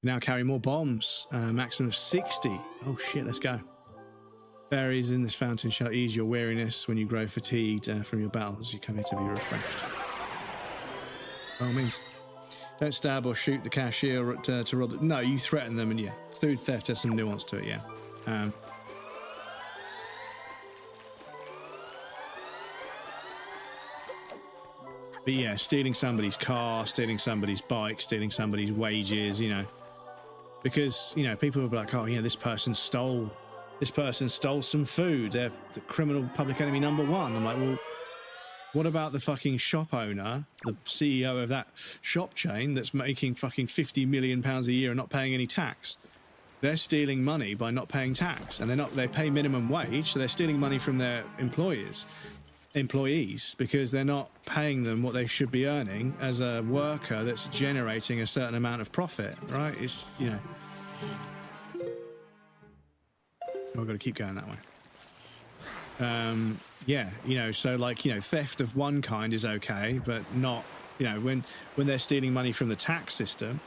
You now carry more bombs, maximum of 60. Oh shit, let's go. Berries in this fountain shall ease your weariness when you grow fatigued from your battles. You come here to be refreshed. By all means. Don't stab or shoot the cashier to rob. No, you threaten them, and yeah, food theft has some nuance to it, yeah. But yeah, stealing somebody's car, stealing somebody's bike, stealing somebody's wages, you know, because, you know, people will be like, oh, yeah, this person stole some food. They're the criminal public enemy number one. I'm like, well, what about the fucking shop owner, the CEO of that shop chain that's making fucking £50 million a year and not paying any tax? They're stealing money by not paying tax, and they pay minimum wage, so they're stealing money from their employees because they're not paying them what they should be earning as a worker that's generating a certain amount of profit, right? It's, you know, I've got to keep going that way. Yeah, you know, so like, you know, theft of one kind is okay, but not, you know, when they're stealing money from the tax system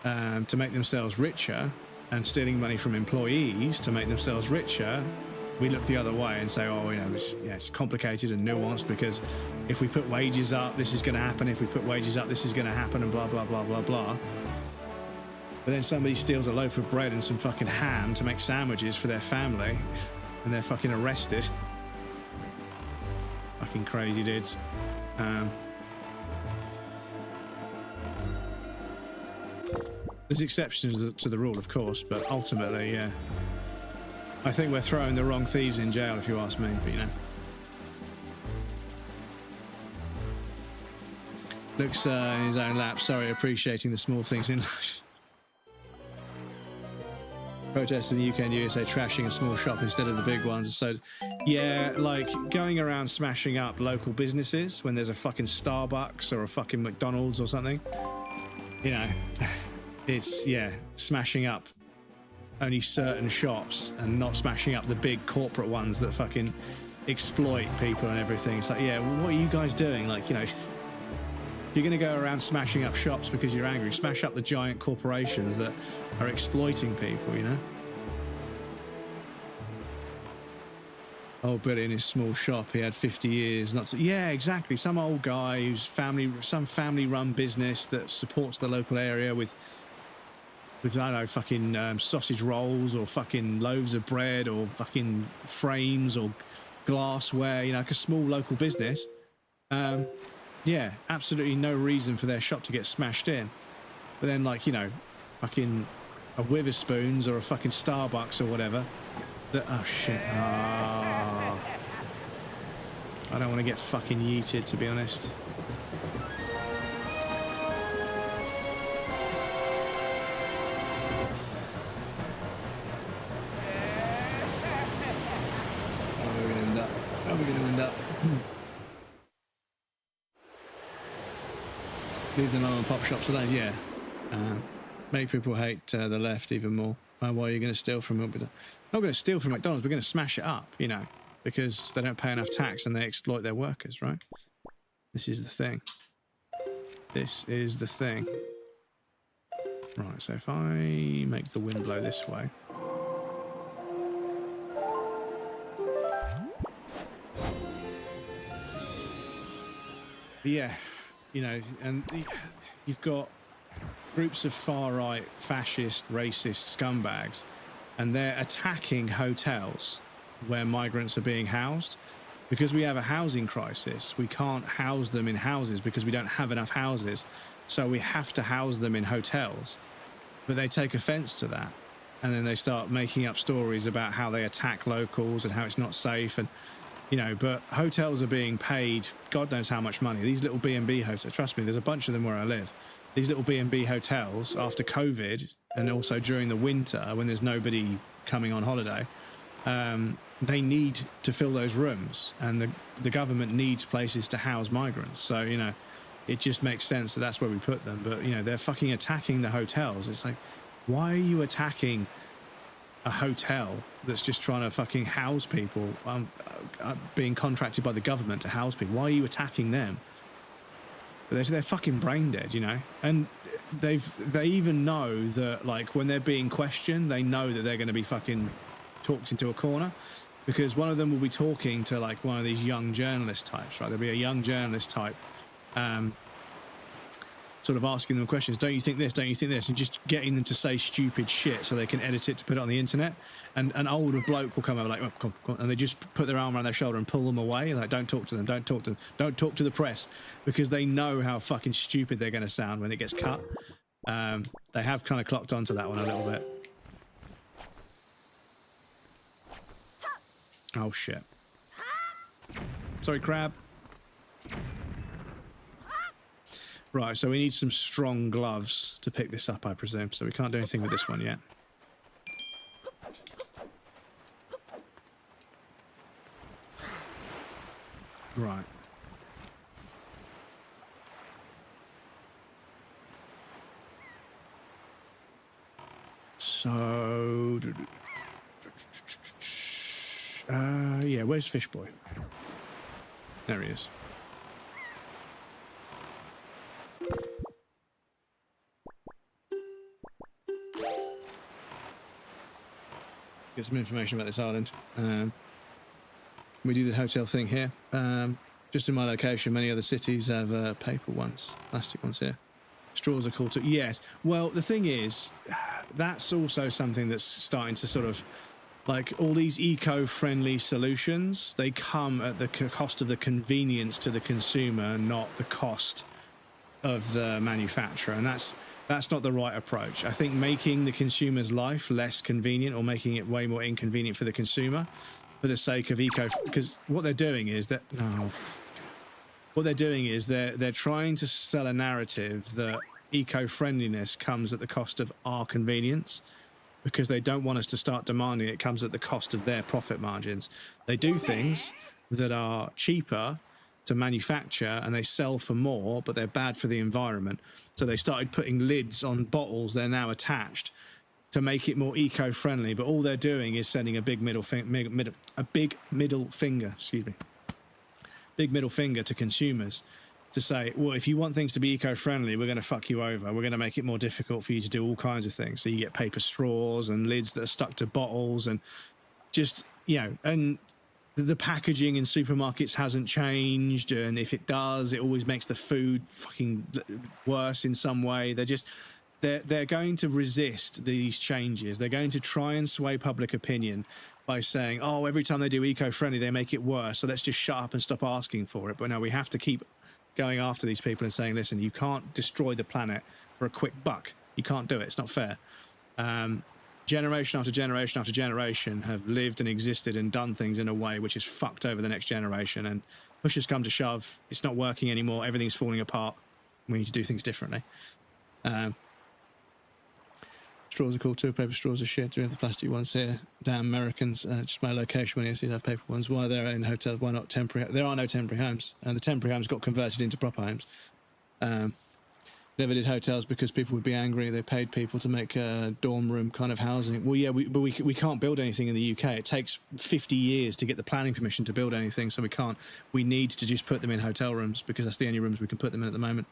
to make themselves richer, and stealing money from employees to make themselves richer, we look the other way and say, oh, you know, it's complicated and nuanced because if we put wages up, this is going to happen. If we put wages up, this is going to happen, and blah, blah, blah, blah, blah. But then somebody steals a loaf of bread and some fucking ham to make sandwiches for their family, and they're fucking arrested. Fucking crazy dudes. There's exceptions to the rule, of course, but ultimately, yeah. I think we're throwing the wrong thieves in jail, if you ask me, but you know. Looks in his own lap, sorry, appreciating the small things in life. Protests in the UK and USA trashing a small shop instead of the big ones. So, yeah, like going around smashing up local businesses when there's a fucking Starbucks or a fucking McDonald's or something. You know, it's, yeah, smashing up only certain shops and not smashing up the big corporate ones that fucking exploit people and everything. It's like, yeah, well, what are you guys doing? Like, you know, if you're going to go around smashing up shops because you're angry, smash up the giant corporations that are exploiting people, you know? Oh, but in his small shop, he had 50 years. Not so, yeah, exactly. Some old guy who's some family-run business that supports the local area with I don't know, fucking sausage rolls or fucking loaves of bread or fucking frames or glassware, you know, like a small local business. Yeah, absolutely no reason for their shop to get smashed in. But then, like, you know, fucking a Witherspoons or a fucking Starbucks or whatever. Oh, shit. Oh. I don't want to get fucking yeeted, to be honest. Leave the mom and pop shops alone, yeah. Make people hate the left even more. Why are you going to steal from McDonald's? Not going to steal from McDonald's, we're going to smash it up, you know, because they don't pay enough tax and they exploit their workers, right? This is the thing. This is the thing. Right, so if I make the wind blow this way. Yeah. You know, and you've got groups of far-right, fascist, racist scumbags, and they're attacking hotels where migrants are being housed. Because we have a housing crisis, we can't house them in houses because we don't have enough houses, so we have to house them in hotels. But they take offense to that, and then they start making up stories about how they attack locals and how it's not safe, and you know, but hotels are being paid God knows how much money. These little B&B hotels, trust me, there's a bunch of them where I live. These little B&B hotels, after COVID, and also during the winter when there's nobody coming on holiday, they need to fill those rooms, and the government needs places to house migrants. So, you know, it just makes sense that that's where we put them. But, you know, they're fucking attacking the hotels. It's like, why are you attacking a hotel that's just trying to fucking house people, being contracted by the government to house people? Why are you attacking them? They're fucking brain dead, you know? And they even know that, like, when they're being questioned, they know that they're going to be fucking talked into a corner, because one of them will be talking to like one of these young journalist types, right? There'll be a young journalist type, sort of asking them questions. Don't you think this? Don't you think this? And just getting them to say stupid shit so they can edit it to put it on the internet. And an older bloke will come over like, oh, come on, and they just put their arm around their shoulder and pull them away. Like, don't talk to them. Don't talk to them. Don't talk to the press, because they know how fucking stupid they're going to sound when it gets cut. They have kind of clocked onto that one a little bit. Oh shit. Sorry, crab. Right, so we need some strong gloves to pick this up, I presume. So we can't do anything with this one yet. Right. So... yeah, where's Fish Boy? There he is. Get some information about this island. We do the hotel thing here. Just in my location, many other cities have paper ones, plastic ones here. Straws are cool too. Yes. Well, the thing is, that's also something that's starting to sort of, like, all these eco-friendly solutions, they come at the cost of the convenience to the consumer, not the cost of the manufacturer. And that's not the right approach. I think making the consumer's life less convenient, or making it way more inconvenient for the consumer for the sake of because what they're doing is that, they're trying to sell a narrative that eco-friendliness comes at the cost of our convenience, because they don't want us to start demanding it comes at the cost of their profit margins. They do things that are cheaper to manufacture and they sell for more, but they're bad for the environment. So they started putting lids on bottles they're now attached to make it more eco-friendly, but all they're doing is sending a big middle finger to consumers to say, well, if you want things to be eco-friendly, we're going to fuck you over. We're going to make it more difficult for you to do all kinds of things. So you get paper straws and lids that are stuck to bottles, and just, you know, and the packaging in supermarkets hasn't changed, and if it does, it always makes the food fucking worse in some way. They're going to resist these changes. They're going to try and sway public opinion by saying, oh, every time they do eco-friendly, they make it worse, so let's just shut up and stop asking for it. But no, we have to keep going after these people and saying, listen, you can't destroy the planet for a quick buck. You can't do it. It's not fair. Generation after generation after generation have lived and existed and done things in a way which is fucked over the next generation, and push has come to shove. It's not working anymore. Everything's falling apart. We need to do things differently. Straws are cool too. Paper straws are shit. Do we have the plastic ones here? Damn Americans. Just my location when you see they have paper ones. Why they're in hotels? Why not temporary? There are no temporary homes. And the temporary homes got converted into proper homes. Never did hotels because people would be angry. They paid people to make dorm room kind of housing. Well, yeah, but we can't build anything in the UK. It takes 50 years to get the planning permission to build anything, so we can't. We need to just put them in hotel rooms because that's the only rooms we can put them in at the moment.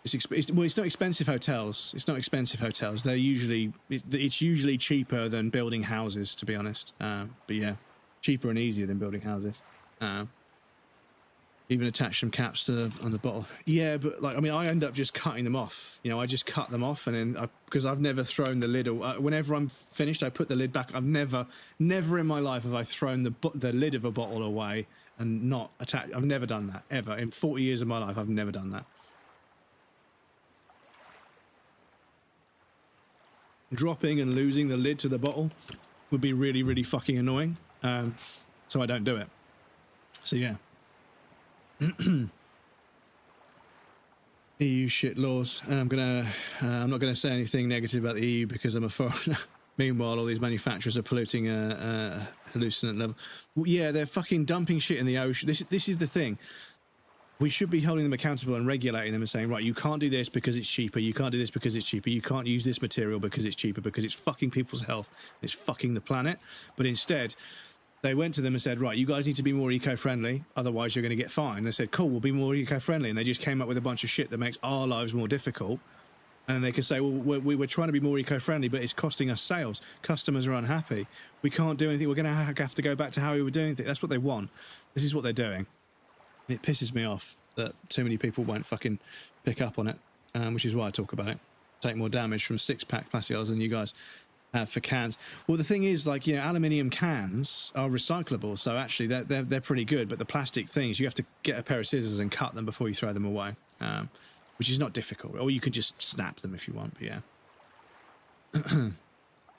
It's not expensive hotels. It's not expensive hotels. They're usually it's usually cheaper than building houses, to be honest. But yeah, cheaper and easier than building houses. Even attach some caps on the bottle. Yeah, but like, I mean, I end up just cutting them off. You know, I just cut them off, and then because I've never thrown the lid. Whenever I'm finished, I put the lid back. I've never in my life have I thrown the lid of a bottle away and not attached. I've never done that ever in 40 years of my life. I've never done that. Dropping and losing the lid to the bottle would be really, really fucking annoying. So I don't do it. So yeah. EU shit laws. I'm not gonna say anything negative about the EU because I'm a foreigner. Meanwhile, all these manufacturers are polluting a hallucinant level. Well, yeah, they're fucking dumping shit in the ocean. This is the thing. We should be holding them accountable and regulating them and saying, right, you can't do this because it's cheaper. You can't do this because it's cheaper. You can't use this material because it's cheaper, because it's fucking people's health. It's fucking the planet. But instead, They went to them and said, right, you guys need to be more eco-friendly, otherwise you're going to get fined. They said, cool, we'll be more eco-friendly. And they just came up with a bunch of shit that makes our lives more difficult. And they could say, well, we were trying to be more eco-friendly, but it's costing us sales. Customers are unhappy. We can't do anything. We're going to have to go back to how we were doing things. That's what they want. This is what they're doing. It pisses me off that too many people won't fucking pick up on it, which is why I talk about it. Take more damage from 6-pack plastic bottles than you guys have for cans. Well, the thing is, like, you know, aluminium cans are recyclable, so actually they're pretty good. But the plastic things, you have to get a pair of scissors and cut them before you throw them away. Which is not difficult, or you could just snap them if you want, but yeah.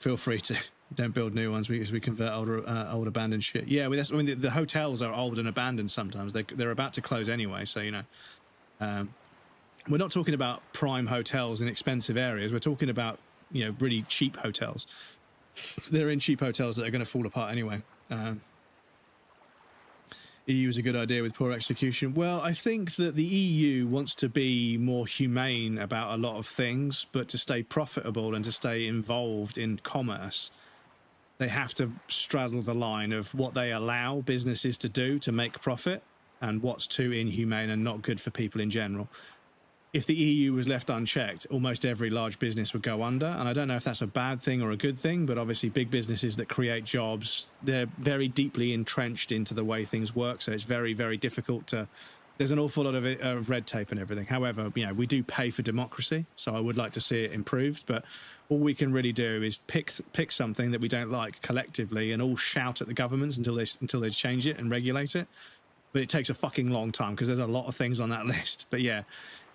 Feel free to. Don't build new ones because we convert old abandoned shit. Yeah, well, that's, I mean, the hotels are old and abandoned sometimes. They're about to close anyway, so, you know. We're not talking about prime hotels in expensive areas. We're talking about, you know, really cheap hotels. They're in cheap hotels that are going to fall apart anyway. EU is a good idea with poor execution. Well, I think that the EU wants to be more humane about a lot of things, but to stay profitable and to stay involved in commerce, they have to straddle the line of what they allow businesses to do to make profit and what's too inhumane and not good for people in general. If the EU was left unchecked, almost every large business would go under. And I don't know if that's a bad thing or a good thing, but obviously big businesses that create jobs, they're very deeply entrenched into the way things work. So it's very, very difficult to... There's an awful lot of red tape and everything. However, you know, we do pay for democracy, so I would like to see it improved. But all we can really do is pick something that we don't like collectively and all shout at the governments until they change it and regulate it. But it takes a fucking long time because there's a lot of things on that list. But yeah,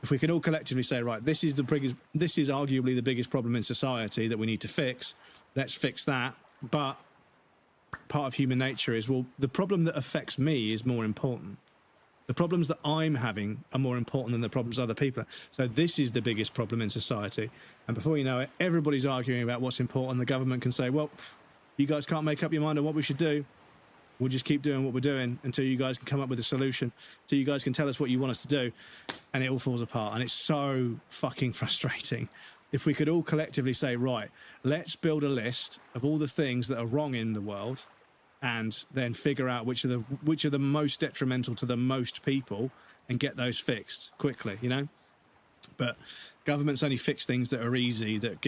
if we could all collectively say, right, this is arguably the biggest problem in society that we need to fix. Let's fix that. But part of human nature is, well, the problem that affects me is more important. The problems that I'm having are more important than the problems other people are. So this is the biggest problem in society. And before you know it, everybody's arguing about what's important. The government can say, well, you guys can't make up your mind on what we should do. We'll just keep doing what we're doing until you guys can come up with a solution, until you guys can tell us what you want us to do, and it all falls apart. And it's so fucking frustrating. If we could all collectively say, right, let's build a list of all the things that are wrong in the world and then figure out which are the most detrimental to the most people and get those fixed quickly, you know? But governments only fix things that are easy, that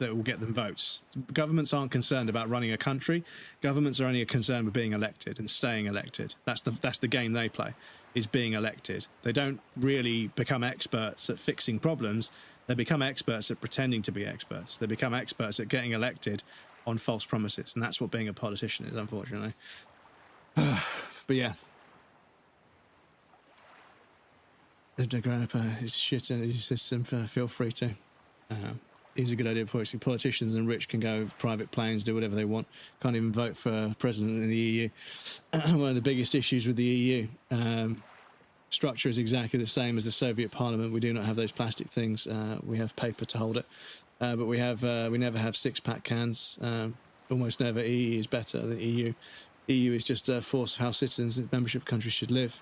will get them votes. Governments aren't concerned about running a country. Governments are only concerned with being elected and staying elected. That's the game they play, is being elected. They don't really become experts at fixing problems. They become experts at pretending to be experts. They become experts at getting elected on false promises. And that's what being a politician is, unfortunately. But yeah. It's shit in the system. Feel free to. It's a good idea. Politicians and rich can go private planes, do whatever they want. Can't even vote for president in the EU. One of the biggest issues with the EU structure is exactly the same as the Soviet Parliament. We do not have those plastic things. We have paper to hold it, but we never have 6-pack cans. Almost never. EU is better than EU. EU is just a force of how citizens in membership countries should live.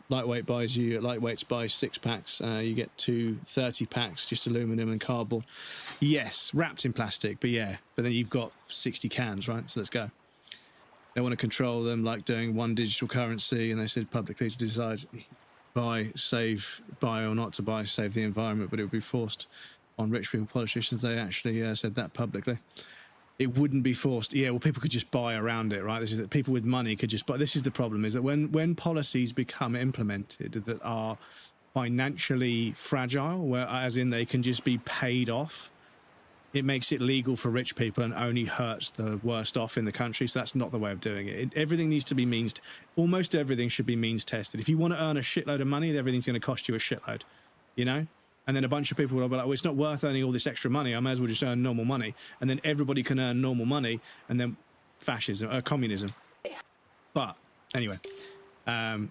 Lightweights buy 6-packs. You get 2 30-packs, just aluminum and cardboard. Yes, wrapped in plastic, but yeah. But then you've got 60 cans, right? So let's go. They want to control them like doing one digital currency, and they said publicly to decide buy or not to buy, save the environment, but it would be forced on rich people. Politicians, they actually said that publicly. It wouldn't be forced. Yeah, well, people could just buy around it, right? This is that people with money could just buy. This is the problem, is that when policies become implemented that are financially fragile, where as in they can just be paid off, it makes it legal for rich people and only hurts the worst off in the country. So that's not the way of doing it. Everything needs to be almost everything should be means tested. If you want to earn a shitload of money, everything's going to cost you a shitload, you know? And then a bunch of people will be like, well, it's not worth earning all this extra money. I may as well just earn normal money. And then everybody can earn normal money, and then communism. But anyway,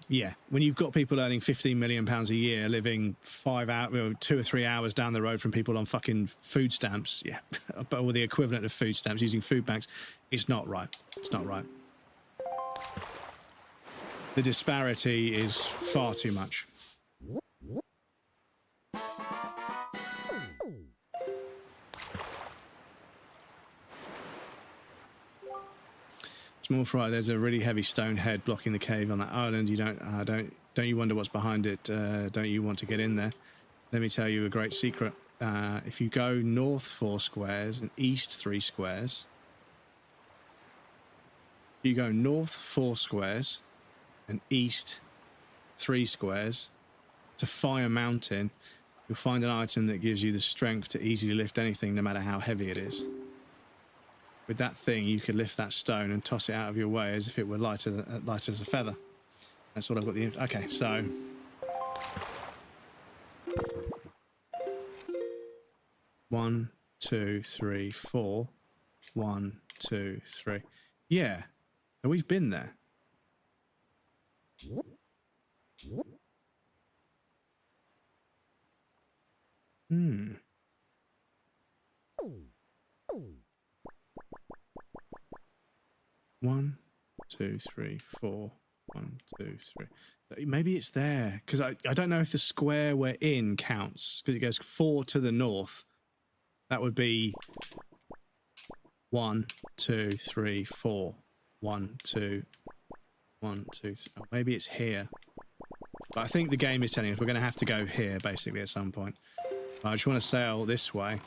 yeah, when you've got people earning £15 million a year, living 2 or 3 hours down the road from people on fucking food stamps, yeah, or the equivalent of food stamps using food banks, it's not right. It's not right. The disparity is far too much. Small fry, there's a really heavy stone head blocking the cave on that island. You don't you wonder what's behind it? Don't you want to get in there? Let me tell you a great secret. If you go north 4 squares and east 3 squares, you go north 4 squares and east 3 squares to Fire Mountain, you'll find an item that gives you the strength to easily lift anything, no matter how heavy it is. With that thing, you could lift that stone and toss it out of your way as if it were light as a feather. That's what I've got the... Okay, so... One, 2, 3, 4. 1, 2, 3. Yeah. So we've been there. Hmm. One, 2, 3, 4. 1, 2, 3. Maybe it's there, because I don't know if the square we're in counts, because it goes 4 to the north. That would be 1, 2, 3, 4. 1, 2, 1, 2, 3. Oh, maybe it's here. But I think the game is telling us we're going to have to go here, basically, at some point. I just want to sail this way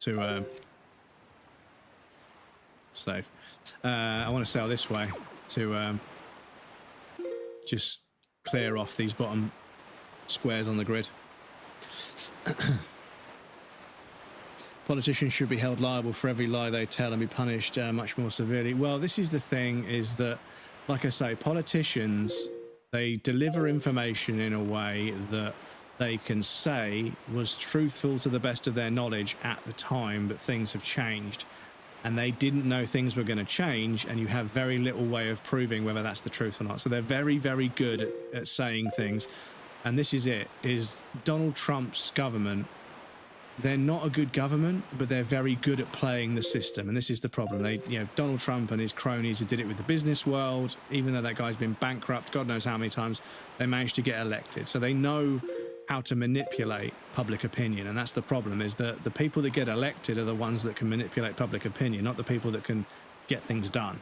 to save. I want to sail this way to just clear off these bottom squares on the grid. Politicians should be held liable for every lie they tell and be punished much more severely. Well, this is the thing, is that, like I say, politicians, they deliver information in a way that they can say was truthful to the best of their knowledge at the time, but things have changed. And they didn't know things were going to change, and you have very little way of proving whether that's the truth or not. So they're very, very good at saying things. And this is it, is Donald Trump's government. They're not a good government, but they're very good at playing the system. And this is the problem. Donald Trump and his cronies who did it with the business world, even though that guy's been bankrupt, God knows how many times, they managed to get elected. So they know how to manipulate public opinion. And that's the problem, is that the people that get elected are the ones that can manipulate public opinion, not the people that can get things done.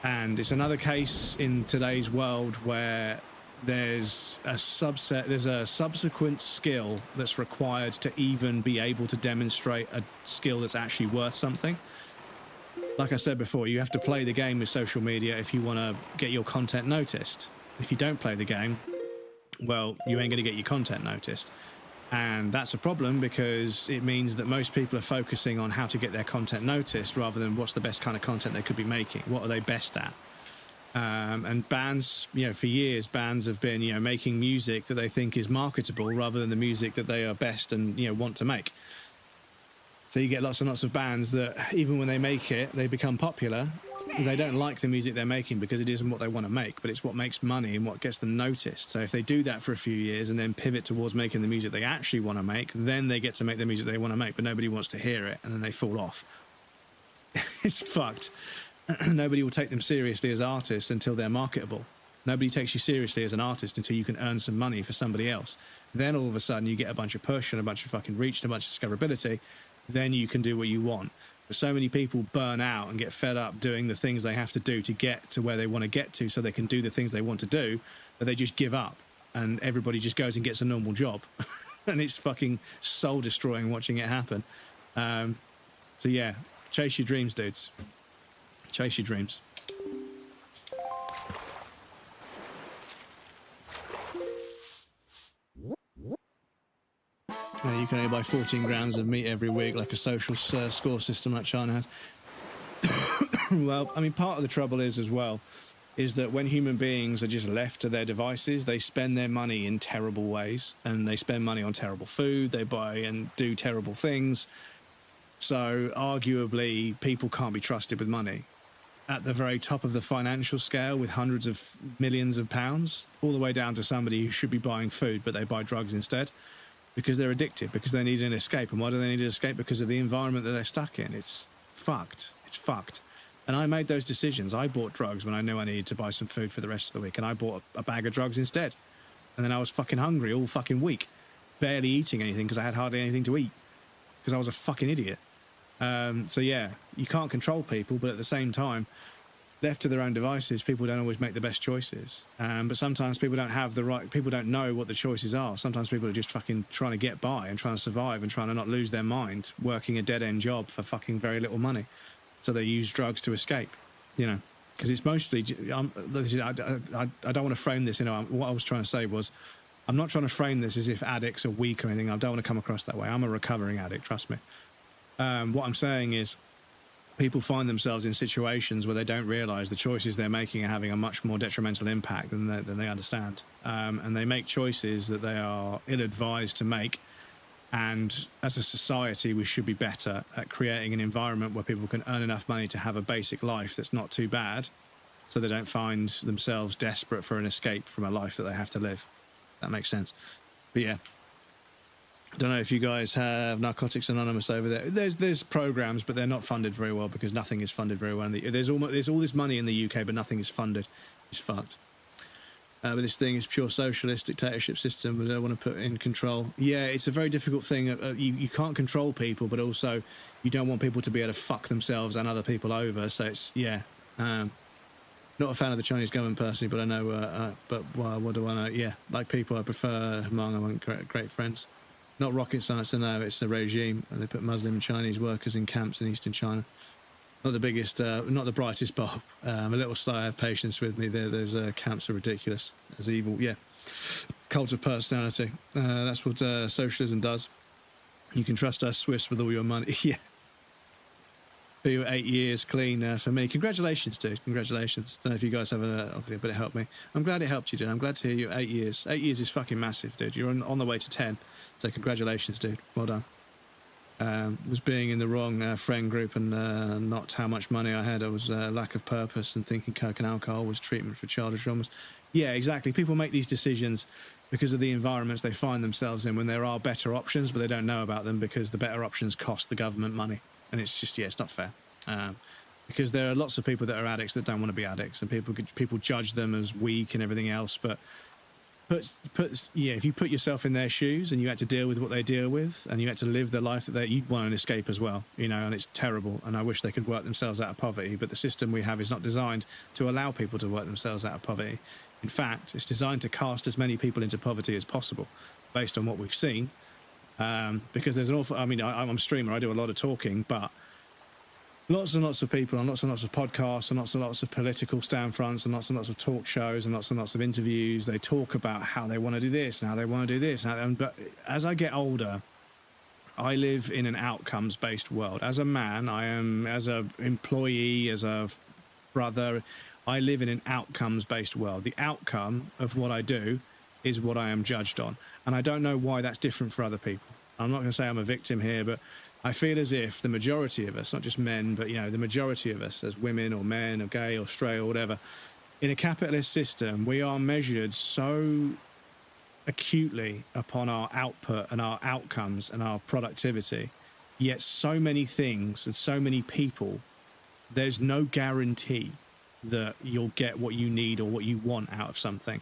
And it's another case in today's world where there's a subsequent skill that's required to even be able to demonstrate a skill that's actually worth something. Like I said before, you have to play the game with social media if you want to get your content noticed. If you don't play the game, well, you ain't going to get your content noticed. And that's a problem, because it means that most people are focusing on how to get their content noticed rather than what's the best kind of content they could be making. What are they best at? And bands, for years, bands have been, making music that they think is marketable rather than the music that they are best and, want to make. So you get lots and lots of bands that even when they make it, they become popular. They don't like the music they're making because it isn't what they want to make, but it's what makes money and what gets them noticed. So if they do that for a few years and then pivot towards making the music they actually want to make, then they get to make the music they want to make, but nobody wants to hear it, and then they fall off. It's fucked. Nobody will take them seriously as artists until they're marketable. Nobody takes you seriously as an artist until you can earn some money for somebody else. Then all of a sudden you get a bunch of push and a bunch of fucking reach and a bunch of discoverability. Then you can do what you want. But so many people burn out and get fed up doing the things they have to do to get to where they want to get to so they can do the things they want to do, that they just give up. And everybody just goes and gets a normal job. And it's fucking soul destroying watching it happen. So yeah, chase your dreams, dudes. Chase your dreams. You can only buy 14 grams of meat every week, like a social score system like China has. Well, I mean, part of the trouble is as well, is that when human beings are just left to their devices, they spend their money in terrible ways, and they spend money on terrible food, they buy and do terrible things. So arguably, people can't be trusted with money. At the very top of the financial scale, with hundreds of millions of pounds, all the way down to somebody who should be buying food, but they buy drugs instead, because they're addicted, because they need an escape. And why do they need an escape? Because of the environment that they're stuck in. It's fucked. It's fucked. And I made those decisions. I bought drugs when I knew I needed to buy some food for the rest of the week, and I bought a bag of drugs instead. And then I was fucking hungry all fucking week, barely eating anything because I had hardly anything to eat, because I was a fucking idiot. So yeah, you can't control people, but at the same time, left to their own devices, people don't always make the best choices. But sometimes people don't have the right, people don't know what the choices are. Sometimes people are just fucking trying to get by and trying to survive and trying to not lose their mind, working a dead-end job for fucking very little money. So they use drugs to escape, you know, because it's mostly, I don't want to frame this, you know, what I was trying to say was, I'm not trying to frame this as if addicts are weak or anything. I don't want to come across that way. I'm a recovering addict, trust me. What I'm saying is, people find themselves in situations where they don't realise the choices they're making are having a much more detrimental impact than they understand. And they make choices that they are ill-advised to make. And as a society, we should be better at creating an environment where people can earn enough money to have a basic life that's not too bad, so they don't find themselves desperate for an escape from a life that they have to live. That makes sense. But yeah. I don't know if you guys have Narcotics Anonymous over there. There's programs, but they're not funded very well because nothing is funded very well. There's all this money in the UK, but nothing is funded. It's fucked. But this thing is pure socialist dictatorship system. We don't want to put in control. Yeah, it's a very difficult thing. You can't control people, but also you don't want people to be able to fuck themselves and other people over. So it's, yeah. Not a fan of the Chinese government personally, but I know, what do I know? Yeah, like people I prefer among great friends. Not rocket science, I know, it's a regime, and they put Muslim and Chinese workers in camps in eastern China. Not the biggest, not the brightest bulb. I'm a little slow, I have patience with me. Those camps are ridiculous. There's evil, yeah. Cult of personality. That's what socialism does. You can trust us Swiss with all your money. Yeah. For your 8 years clean for me. Congratulations, dude. Congratulations. Don't know if you guys have but it helped me. I'm glad it helped you, dude. I'm glad to hear you 8 years. 8 years is fucking massive, dude. You're on the way to 10. So congratulations, dude. Well done. Was being in the wrong friend group and not how much money I had. I was lack of purpose and thinking coke and alcohol was treatment for childish traumas. Yeah, exactly. People make these decisions because of the environments they find themselves in when there are better options, but they don't know about them because the better options cost the government money. And it's just, yeah, it's not fair. Because there are lots of people that are addicts that don't want to be addicts, and people judge them as weak and everything else, but if you put yourself in their shoes and you had to deal with what they deal with and you had to live the life that you'd want an escape as well, you know, and it's terrible. And I wish they could work themselves out of poverty, but the system we have is not designed to allow people to work themselves out of poverty. In fact, it's designed to cast as many people into poverty as possible based on what we've seen. Because there's an awful, I mean, I'm a streamer, I do a lot of talking, but lots and lots of people on lots and lots of podcasts and lots of political stand fronts and lots of talk shows and lots of interviews. They talk about how they want to do this and how they want to do this. But as I get older, I live in an outcomes-based world. As a man, as an employee, as a brother, I live in an outcomes-based world. The outcome of what I do is what I am judged on. And I don't know why that's different for other people. I'm not going to say I'm a victim here, but I feel as if the majority of us, not just men, but, you know, the majority of us as women or men or gay or straight or whatever, in a capitalist system, we are measured so acutely upon our output and our outcomes and our productivity, yet so many things and so many people, there's no guarantee that you'll get what you need or what you want out of something.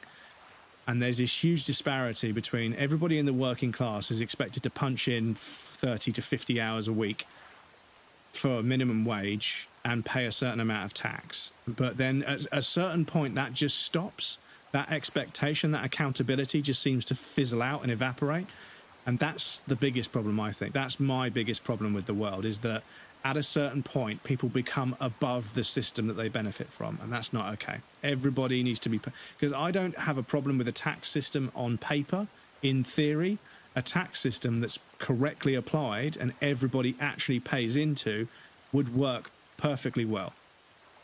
And there's this huge disparity between everybody in the working class is expected to punch in 30 to 50 hours a week for a minimum wage and pay a certain amount of tax. But then at a certain point, that just stops. That expectation, that accountability just seems to fizzle out and evaporate. And that's the biggest problem, I think. That's my biggest problem with the world, is that at a certain point, people become above the system that they benefit from, and that's not okay. Everybody needs to be... Because I don't have a problem with a tax system on paper, in theory. A tax system that's correctly applied and everybody actually pays into would work perfectly well.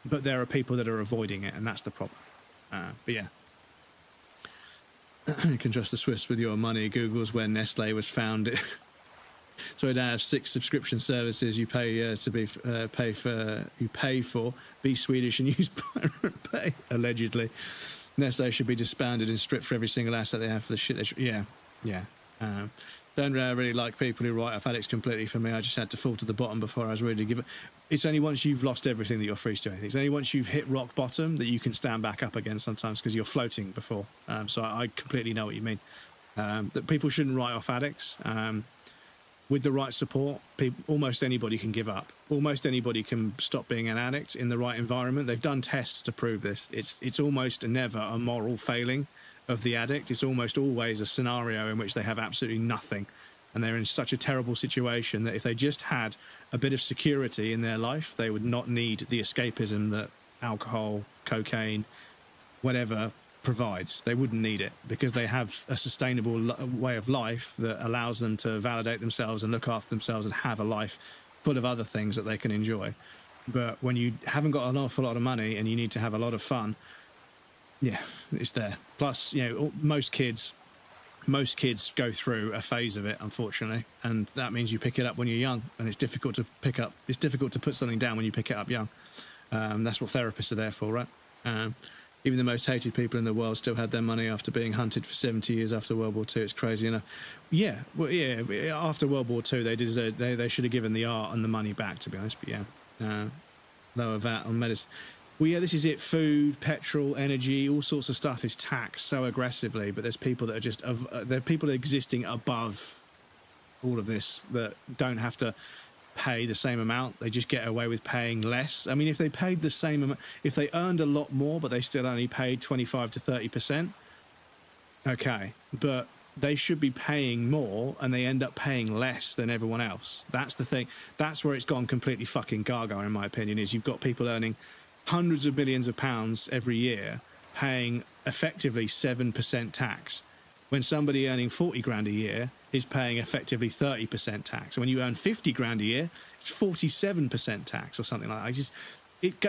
But there are people that are avoiding it, and that's the problem. But yeah. You can trust the Swiss with your money. Google's where Nestle was founded. So to have 6 subscription services you pay for, be Swedish and use Pirate Pay, allegedly. Nestle should be disbanded and stripped for every single asset they have for the shit they yeah. Don't really like people who write off addicts completely. For me, I just had to fall to the bottom before I was ready to give it. It's only once you've lost everything that you're free to do anything. It's only once you've hit rock bottom that you can stand back up again sometimes, because you're floating before. So I completely know what you mean. That people shouldn't write off addicts. with the right support, almost anybody can give up. Almost anybody can stop being an addict in the right environment. They've done tests to prove this. It's almost never a moral failing of the addict. It's almost always a scenario in which they have absolutely nothing. And they're in such a terrible situation that if they just had a bit of security in their life, they would not need the escapism that alcohol, cocaine, whatever provides. They wouldn't need it because they have a sustainable way of life that allows them to validate themselves and look after themselves and have a life full of other things that they can enjoy. But when you haven't got an awful lot of money and you need to have a lot of fun, yeah, it's there. Plus, you know, most kids go through a phase of it, unfortunately, and that means you pick it up when you're young, and it's difficult to pick up. It's difficult to put something down when you pick it up young. That's what therapists are there for, right? Even the most hated people in the world still had their money after being hunted for 70 years after World War II. It's crazy, you know. Yeah, well, yeah. After World War II, they should have given the art and the money back, to be honest. But yeah, lower VAT on medicine. Well, yeah, this is it. Food, petrol, energy, all sorts of stuff is taxed so aggressively. But there's people that are just there are people existing above all of this that don't have to pay the same amount. They just get away with paying less. I mean, if they paid the same amount, if they earned a lot more, but they still only paid 25 to 30%, okay. But they should be paying more, and they end up paying less than everyone else. That's the thing. That's where it's gone completely fucking gaga, in my opinion. Is you've got people earning hundreds of millions of pounds every year, paying effectively 7% tax, when somebody earning 40 grand a year is paying effectively 30% tax. And when you earn 50 grand a year, it's 47% tax or something like that.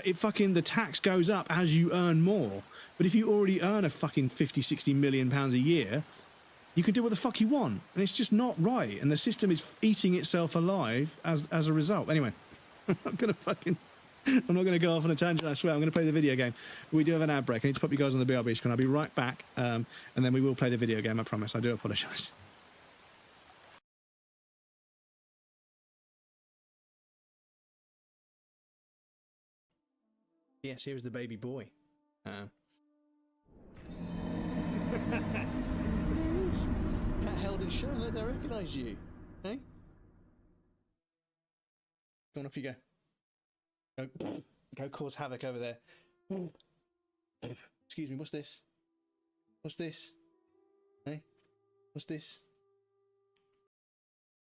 It fucking, the tax goes up as you earn more. But if you already earn a fucking 50, 60 million pounds a year, you can do what the fuck you want. And it's just not right. And the system is eating itself alive as a result. Anyway, I'm not going to go off on a tangent, I swear. I'm going to play the video game. We do have an ad break. I need to pop you guys on the BRB screen. I'll be right back, and then we will play the video game, I promise. I do apologise. Yes, here is the baby boy. Cat held it shut and let them recognise you. Hey? Go on, off you go. Go cause havoc over there. Excuse me, what's this? What's this? Hey? What's this?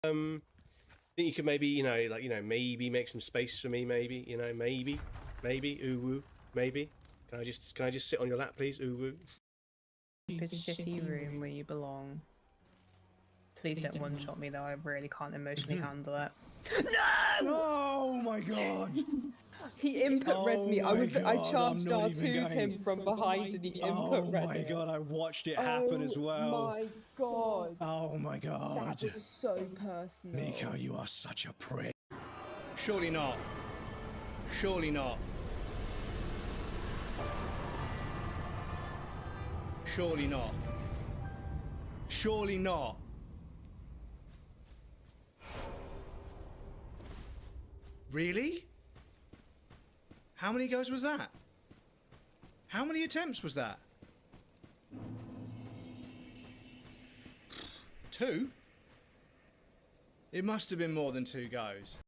I think you could maybe, maybe make some space for me, maybe, maybe, ooh woo, maybe. Can I just sit on your lap, please? Ooh woo. Stupid shitty room where you belong. Please don't one-shot me though, I really can't emotionally handle it. No! Oh my god! He input read me. I charged R2'd him from behind and he input read it. Oh my god, I watched it happen as well. Oh my god. Oh my god. That was so personal. Nico, you are such a prick. Surely not. Surely not. Surely not. Surely not. Really? How many goes was that? How many attempts was that? 2? It must have been more than 2 goes.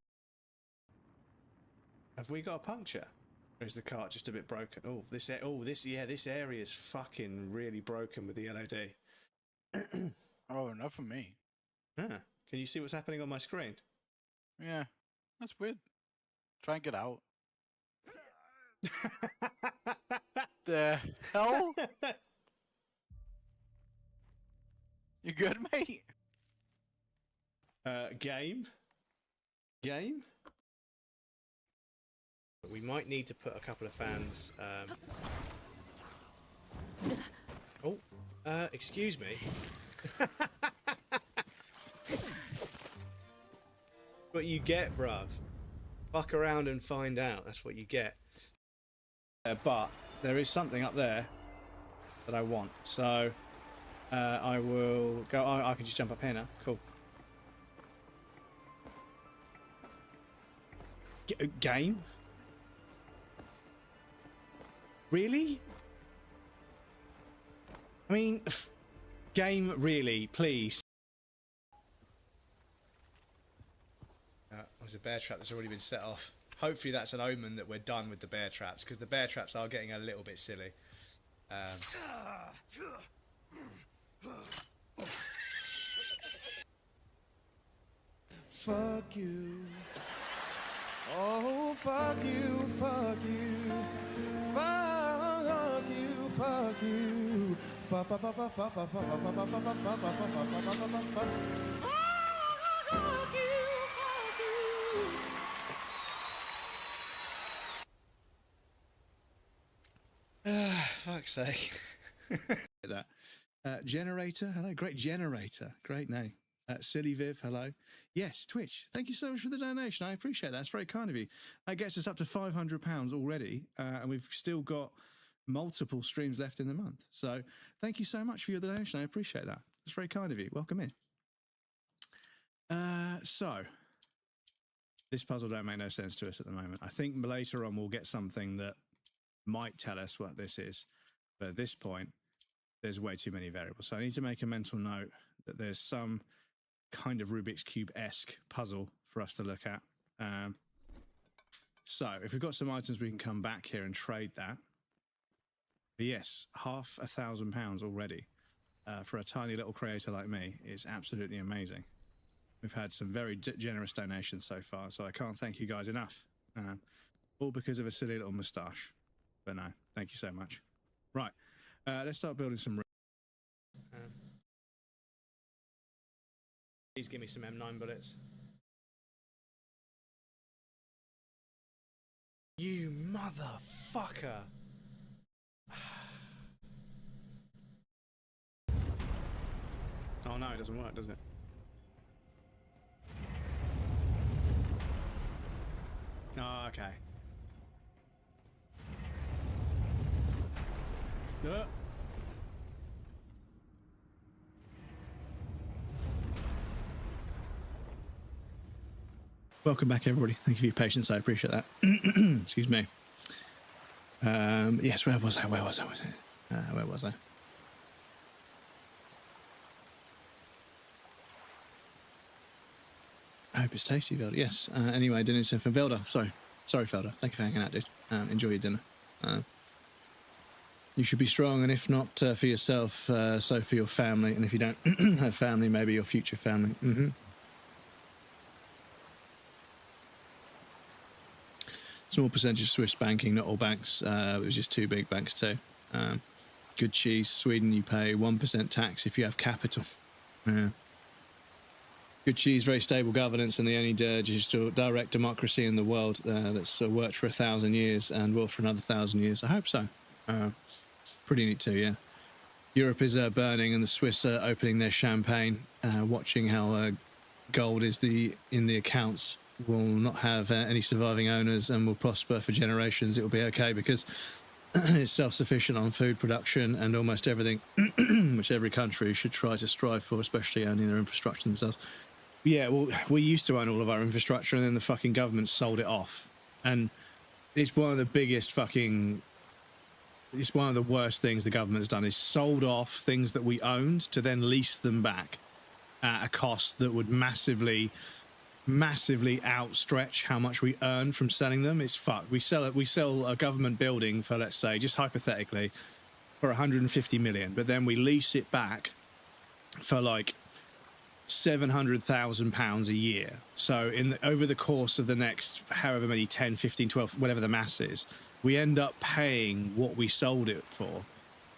Have we got a puncture? Or is the cart just a bit broken? Oh, this area is fucking really broken with the LOD. Oh, not for me. Huh. Can you see what's happening on my screen? Yeah, that's weird. Try and get out. The hell? You good, mate? Game? We might need to put a couple of fans. Excuse me. What you get, bruv. Fuck around and find out. That's what you get. But there is something up there that I want. So I will go. I can just jump up here now. Cool. Game? Really? I mean, game, really, please. there's a bear trap that's already been set off. Hopefully that's an omen that we're done with the bear traps, because the bear traps are getting a little bit silly. Fuck you. Oh, fuck you, fuck you. Fuck you, fuck you. Fuck, fuck, fuck, fuck, fuck, fuck, fuck, fuck, fuck, fuck, fuck, fuck, fuck, fuck, fuck, fuck. Fuck's sake. That. Generator, hello. Great Generator. Great name. Silly Viv, hello. Yes, Twitch. Thank you so much for the donation. I appreciate that. It's very kind of you. That gets us up to £500 already, and we've still got multiple streams left in the month. So thank you so much for your donation. I appreciate that. It's very kind of you. Welcome in. So this puzzle don't make no sense to us at the moment. I think later on we'll get something that might tell us what this is, but at this point there's way too many variables. So I need to make a mental note that there's some kind of Rubik's Cube-esque puzzle for us to look at. So if we've got some items, we can come back here and trade that. But yes, £1,000 already for a tiny little creator like me is absolutely amazing. We've had some very generous donations so far, so I can't thank you guys enough. All because of a silly little moustache. But no, thank you so much. Right, let's start building some... Please give me some M9 bullets. You motherfucker! Oh no, it doesn't work, does it? Oh, okay. Welcome back, everybody. Thank you for your patience. I appreciate that. Excuse me. Yes, where was I? Where was I? I hope it's tasty, Velda. Yes. Anyway, I didn't send from Velda. Sorry, Velda. Thank you for hanging out, dude. Enjoy your dinner. You should be strong, and if not for yourself, so for your family. And if you don't have family, maybe your future family. Small percentage of Swiss banking, not all banks. It was just 2 big banks too. Good cheese. Sweden, you pay 1% tax if you have capital. Good cheese, very stable governance, and the only digital direct democracy in the world that's worked for 1,000 years and will for another 1,000 years. I hope so. Pretty neat too, yeah. Europe is burning, and the Swiss are opening their champagne, watching how gold is in the accounts. Will not have any surviving owners and will prosper for generations. It will be okay because it's self-sufficient on food production and almost everything, which every country should try to strive for, especially owning their infrastructure themselves. Yeah, well, we used to own all of our infrastructure, and then the fucking government sold it off. And it's one of the biggest fucking... It's one of the worst things the government's done, is sold off things that we owned to then lease them back at a cost that would massively outstretch how much we earn from selling them. It's fucked. We sell a government building for, let's say, just hypothetically, for 150 million, but then we lease it back for like £700,000 a year. So over the course of the next however many 10, 15, 12, whatever the mass is, we end up paying what we sold it for,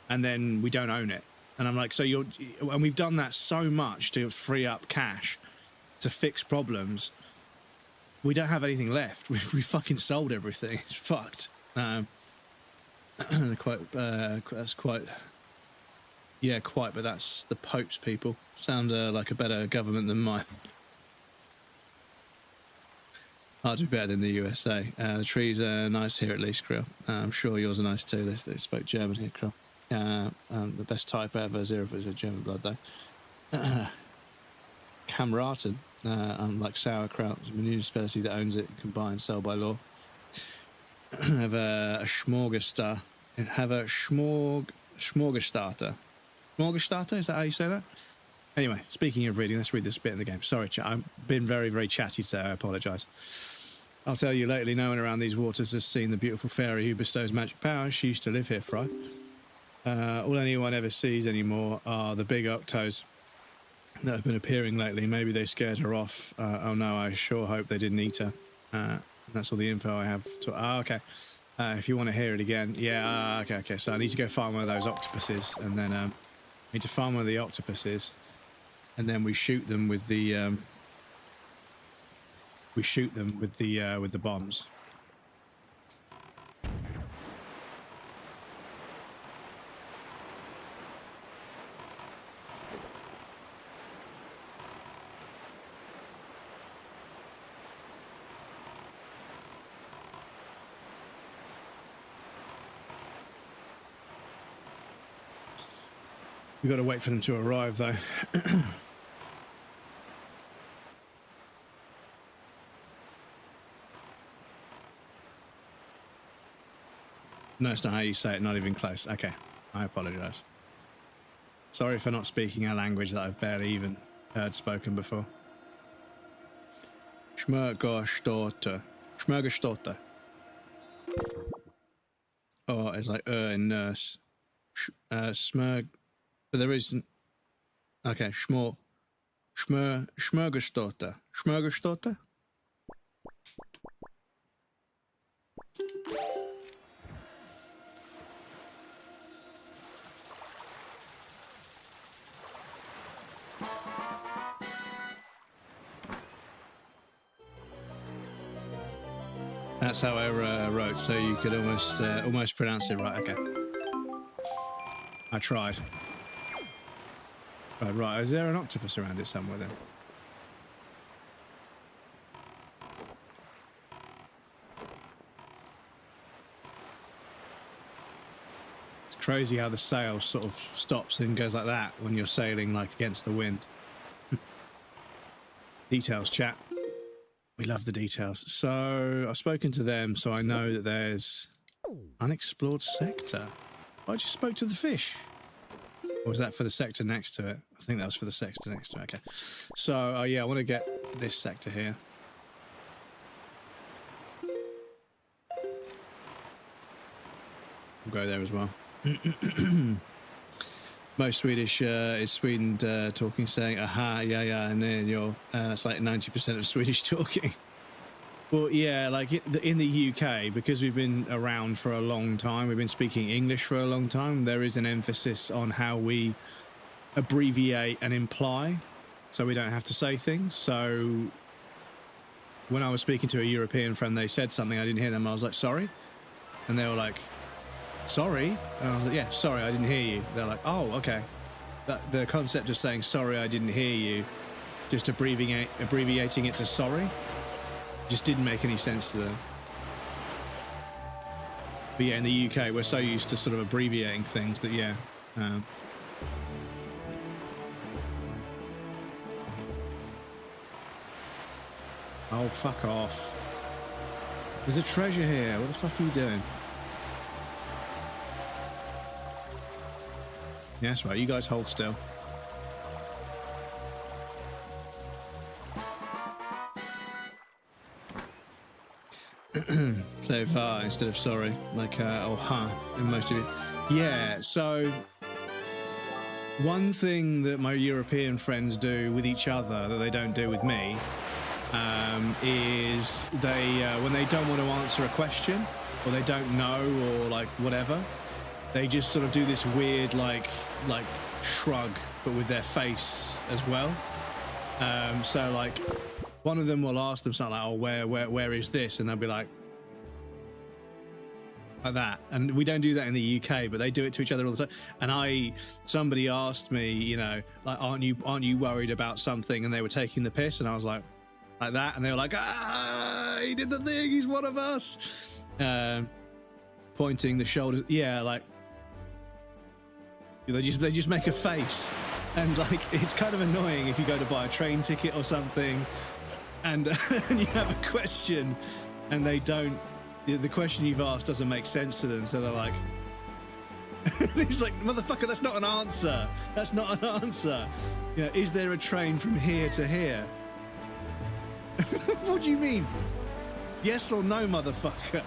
and then we don't own it. And I'm like, and we've done that so much to free up cash to fix problems. We don't have anything left. We fucking sold everything. It's fucked. That's quite. Yeah, quite. But that's the Pope's people. Sound like a better government than mine. Hard to be better than the USA. The trees are nice here at least, Krill. I'm sure yours are nice too. They spoke German here, Krill. The best type ever. 0% German blood though. Kamraten, unlike sauerkraut, is a municipality that owns it, can buy and sell by law. Have a smorgastar. Have a smorgastarter. Smorgastarter, is that how you say that? Anyway, speaking of reading, let's read this bit in the game. Sorry, chat. I've been very, very chatty today. I apologise. I'll tell you, lately no one around these waters has seen the beautiful fairy who bestows magic powers. She used to live here, Fry. All anyone ever sees anymore are the big octos that have been appearing lately. Maybe they scared her off. Oh no, I sure hope they didn't eat her. That's all the info I have. Okay. If you want to hear it again. Yeah, okay. So I need to go find one of those octopuses, and then I need to find one of the octopuses, and then we shoot them with the with the bombs. We've got to wait for them to arrive, though. No, it's not how you say it, not even close. Okay, I apologise. Sorry for not speaking a language that I've barely even heard spoken before. Schmörgerstorte. Schmörgerstorte. Oh, it's like in nurse. Smörg... But there isn't... Okay, Schmörgerstorte. Schmörgerstorte? That's how I wrote, so you could almost pronounce it right. Okay. I tried. Right, is there an octopus around it somewhere then? It's crazy how the sail sort of stops and goes like that when you're sailing like against the wind. Details, chat. We love the details. So I've spoken to them, so I know that there's unexplored sector. I just spoke to the fish. Or was that for the sector next to it? I think that was for the sector next to it. Okay. So, yeah, I want to get this sector here. We'll go there as well. Most Swedish is Sweden talking, saying, aha, yeah, and then you're, that's like 90% of Swedish talking. Well, yeah, like in the UK, because we've been around for a long time, we've been speaking English for a long time, there is an emphasis on how we abbreviate and imply, so we don't have to say things. So when I was speaking to a European friend, they said something, I didn't hear them, I was like, sorry? And they were like, sorry? And I was like, yeah, sorry, I didn't hear you. They're like, oh, okay. The concept of saying, sorry, I didn't hear you, just abbreviating it to sorry, just didn't make any sense to them. But yeah, in the UK, we're so used to sort of abbreviating things that, yeah. Oh, fuck off. There's a treasure here. What the fuck are you doing? Yeah, that's right. You guys hold still. So far instead of sorry, like or huh in most of it. Yeah, so one thing that my European friends do with each other that they don't do with me is they when they don't want to answer a question or they don't know or like whatever, they just sort of do this weird like shrug but with their face as well. So like one of them will ask them something like, oh, where is this? And they'll be like that. And we don't do that in the UK, but they do it to each other all the time. And somebody asked me, you know, like, aren't you worried about something? And they were taking the piss, and I was like that, and they were like, ah, he did the thing, he's one of us. Pointing the shoulders, yeah, like they just make a face, and like it's kind of annoying if you go to buy a train ticket or something, and you have a question, and they don't. The question you've asked doesn't make sense to them, so they're like, He's like, motherfucker, that's not an answer. That's not an answer. You know, is there a train from here to here? What do you mean? Yes or no, motherfucker?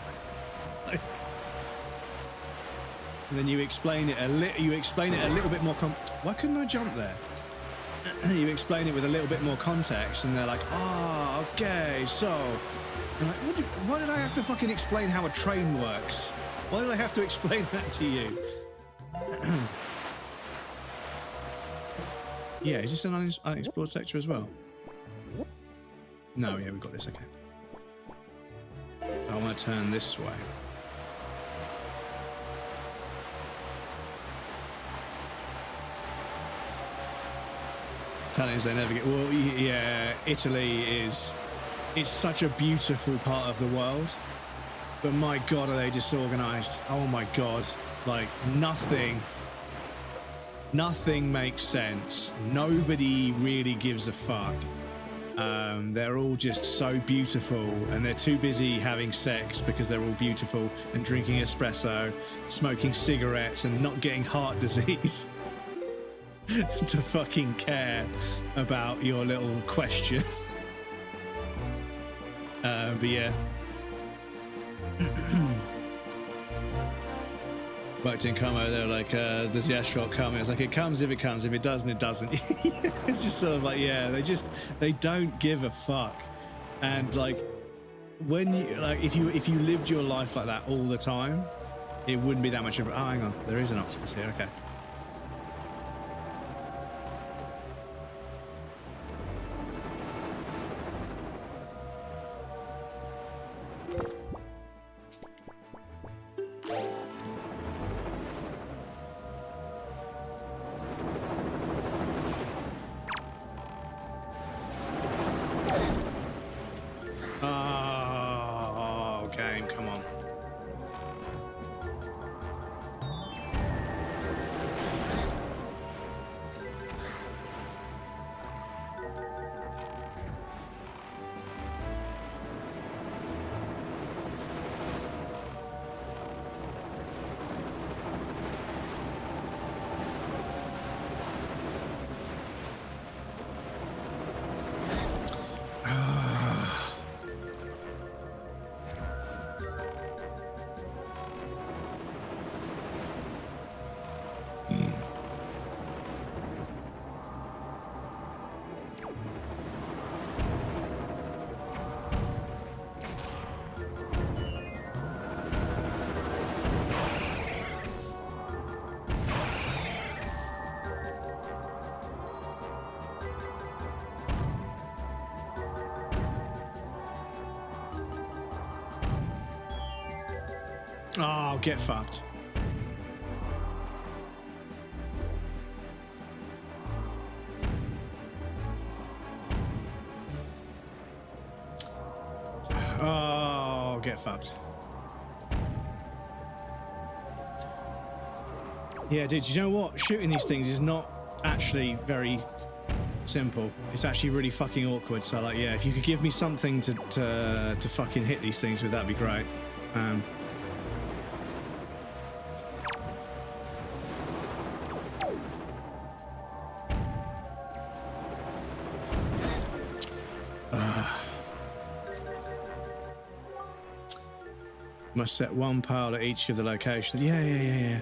Like, and then you explain it a little bit more. Why couldn't I jump there? You explain it with a little bit more context, and they're like, "Oh, okay, so." I'm like, why did I have to fucking explain how a train works? Why did I have to explain that to you? Yeah, is this an unexplored sector as well? No, yeah, we've got this. Okay. I want to turn this way. Italians, they never get. Well, yeah, Italy is. It's such a beautiful part of the world, but my God, are they disorganized? Oh my God, like nothing makes sense. Nobody really gives a fuck. They're all just so beautiful, and they're too busy having sex because they're all beautiful and drinking espresso, smoking cigarettes, and not getting heart disease to fucking care about your little question. But yeah. Worked in Como, they're like, does the asphalt come? It's like, it comes if it comes, if it doesn't, it doesn't. It's just sort of like, yeah, they don't give a fuck. And like, when you, like, if you lived your life like that all the time, it wouldn't be that much of a, oh, hang on, there is an octopus here, okay. Oh, get fucked. Oh, get fucked. Yeah, dude, you know what? Shooting these things is not actually very simple. It's actually really fucking awkward. So, like, yeah, if you could give me something to fucking hit these things with, that'd be great. Must set one pile at each of the locations. Yeah.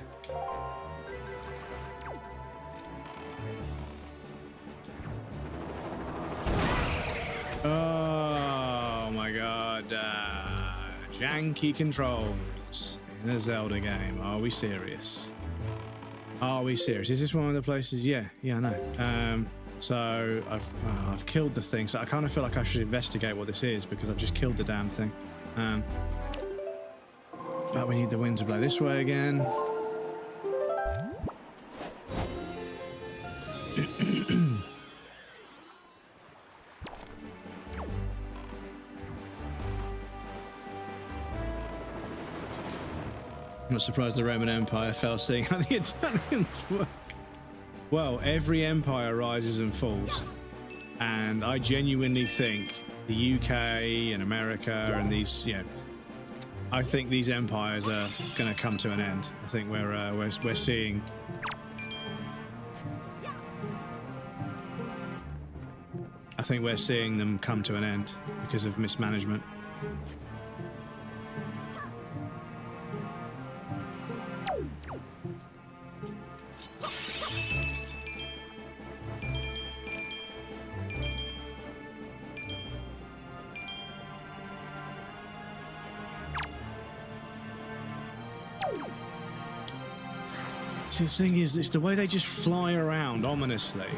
Oh my God. Janky controls in a Zelda game. Are we serious? Are we serious? Is this one of the places? Yeah, I know. So I've killed the thing. So I kind of feel like I should investigate what this is because I've just killed the damn thing. But we need the wind to blow this way again. I'm not surprised the Roman Empire fell, seeing how the Italians work. Well, every empire rises and falls. And I genuinely think the UK and America and these, you know, I think these empires are going to come to an end. I think we're seeing. I think we're seeing them come to an end because of mismanagement. See, the thing is, it's the way they just fly around ominously.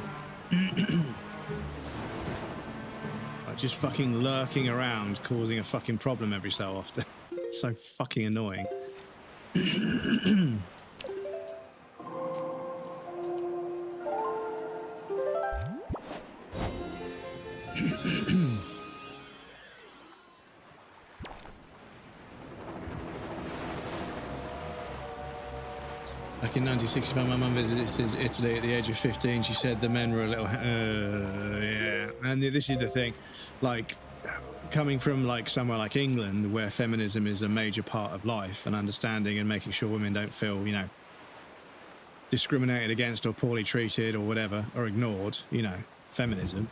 Like just fucking lurking around, causing a fucking problem every so often. It's so fucking annoying. Back in 1965, my mum visited Italy at the age of 15. She said the men were a little, yeah. And this is the thing, like, coming from like somewhere like England, where feminism is a major part of life, and understanding and making sure women don't feel, you know, discriminated against or poorly treated or whatever, or ignored, you know, feminism.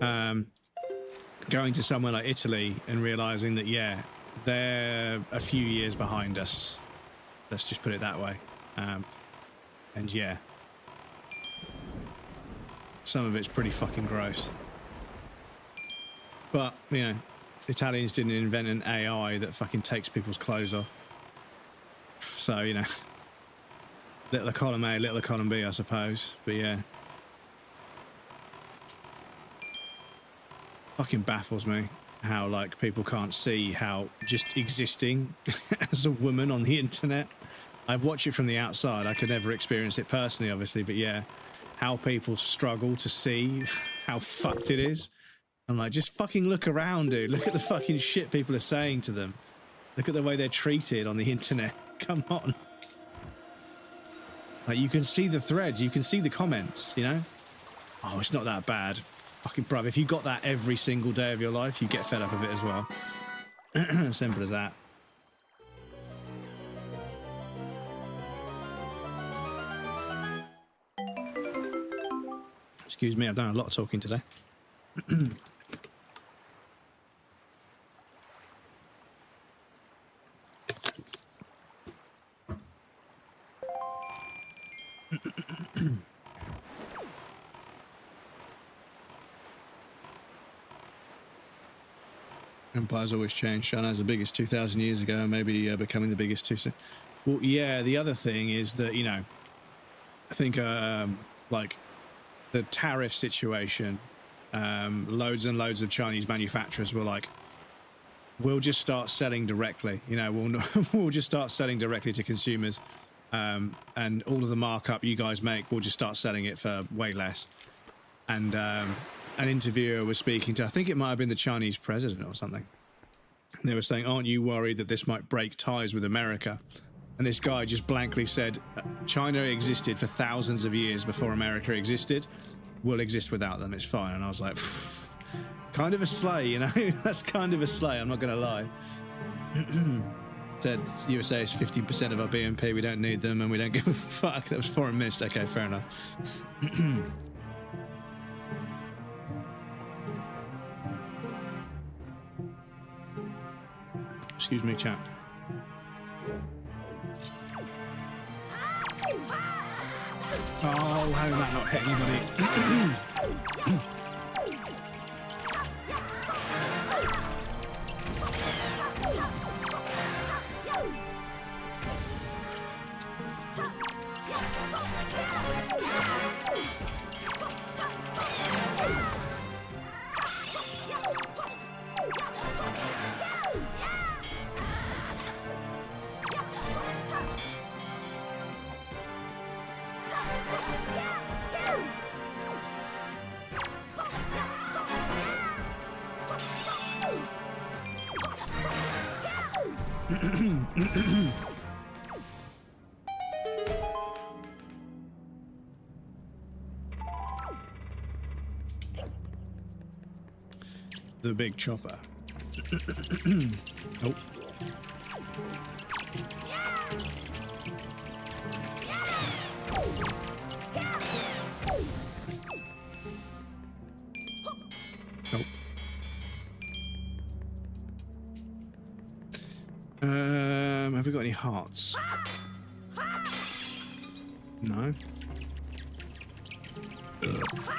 Going to somewhere like Italy and realizing that, yeah, they're a few years behind us. Let's just put it that way. And yeah, some of it's pretty fucking gross. But, you know, Italians didn't invent an AI that fucking takes people's clothes off. So, you know, little column A, little column B, I suppose. But yeah. Fucking baffles me how, like, people can't see how just existing as a woman on the internet. I've watched it from the outside. I could never experience it personally, obviously, but yeah, how people struggle to see how fucked it is. I'm like, just fucking look around, dude. Look at the fucking shit people are saying to them. Look at the way they're treated on the internet. Come on. Like, you can see the threads, you can see the comments, you know? Oh, it's not that bad. Fucking bruv, if you got that every single day of your life, you get fed up of it as well. Simple as that. Excuse me, I've done a lot of talking today. Empire's always changed. China's the biggest 2,000 years ago, maybe becoming the biggest too soon. Well, yeah, the other thing is that, you know, I think, like, the tariff situation, loads and loads of Chinese manufacturers were like, we'll just start selling directly, you know, we'll just start selling directly to consumers, and all of the markup you guys make, we'll just start selling it for way less. And an interviewer was speaking to, I think it might have been the Chinese president or something. And they were saying, aren't you worried that this might break ties with America? And this guy just blankly said, China existed for thousands of years before America existed. We'll exist without them. It's fine. And I was like, kind of a slay, you know? That's kind of a slay. I'm not going to lie. Said USA is 15% of our BNP. We don't need them and we don't give a fuck. That was foreign mist. Okay, fair enough. Excuse me, chat. Oh, how did that not hit anybody? The big chopper. Oh. any hearts? No.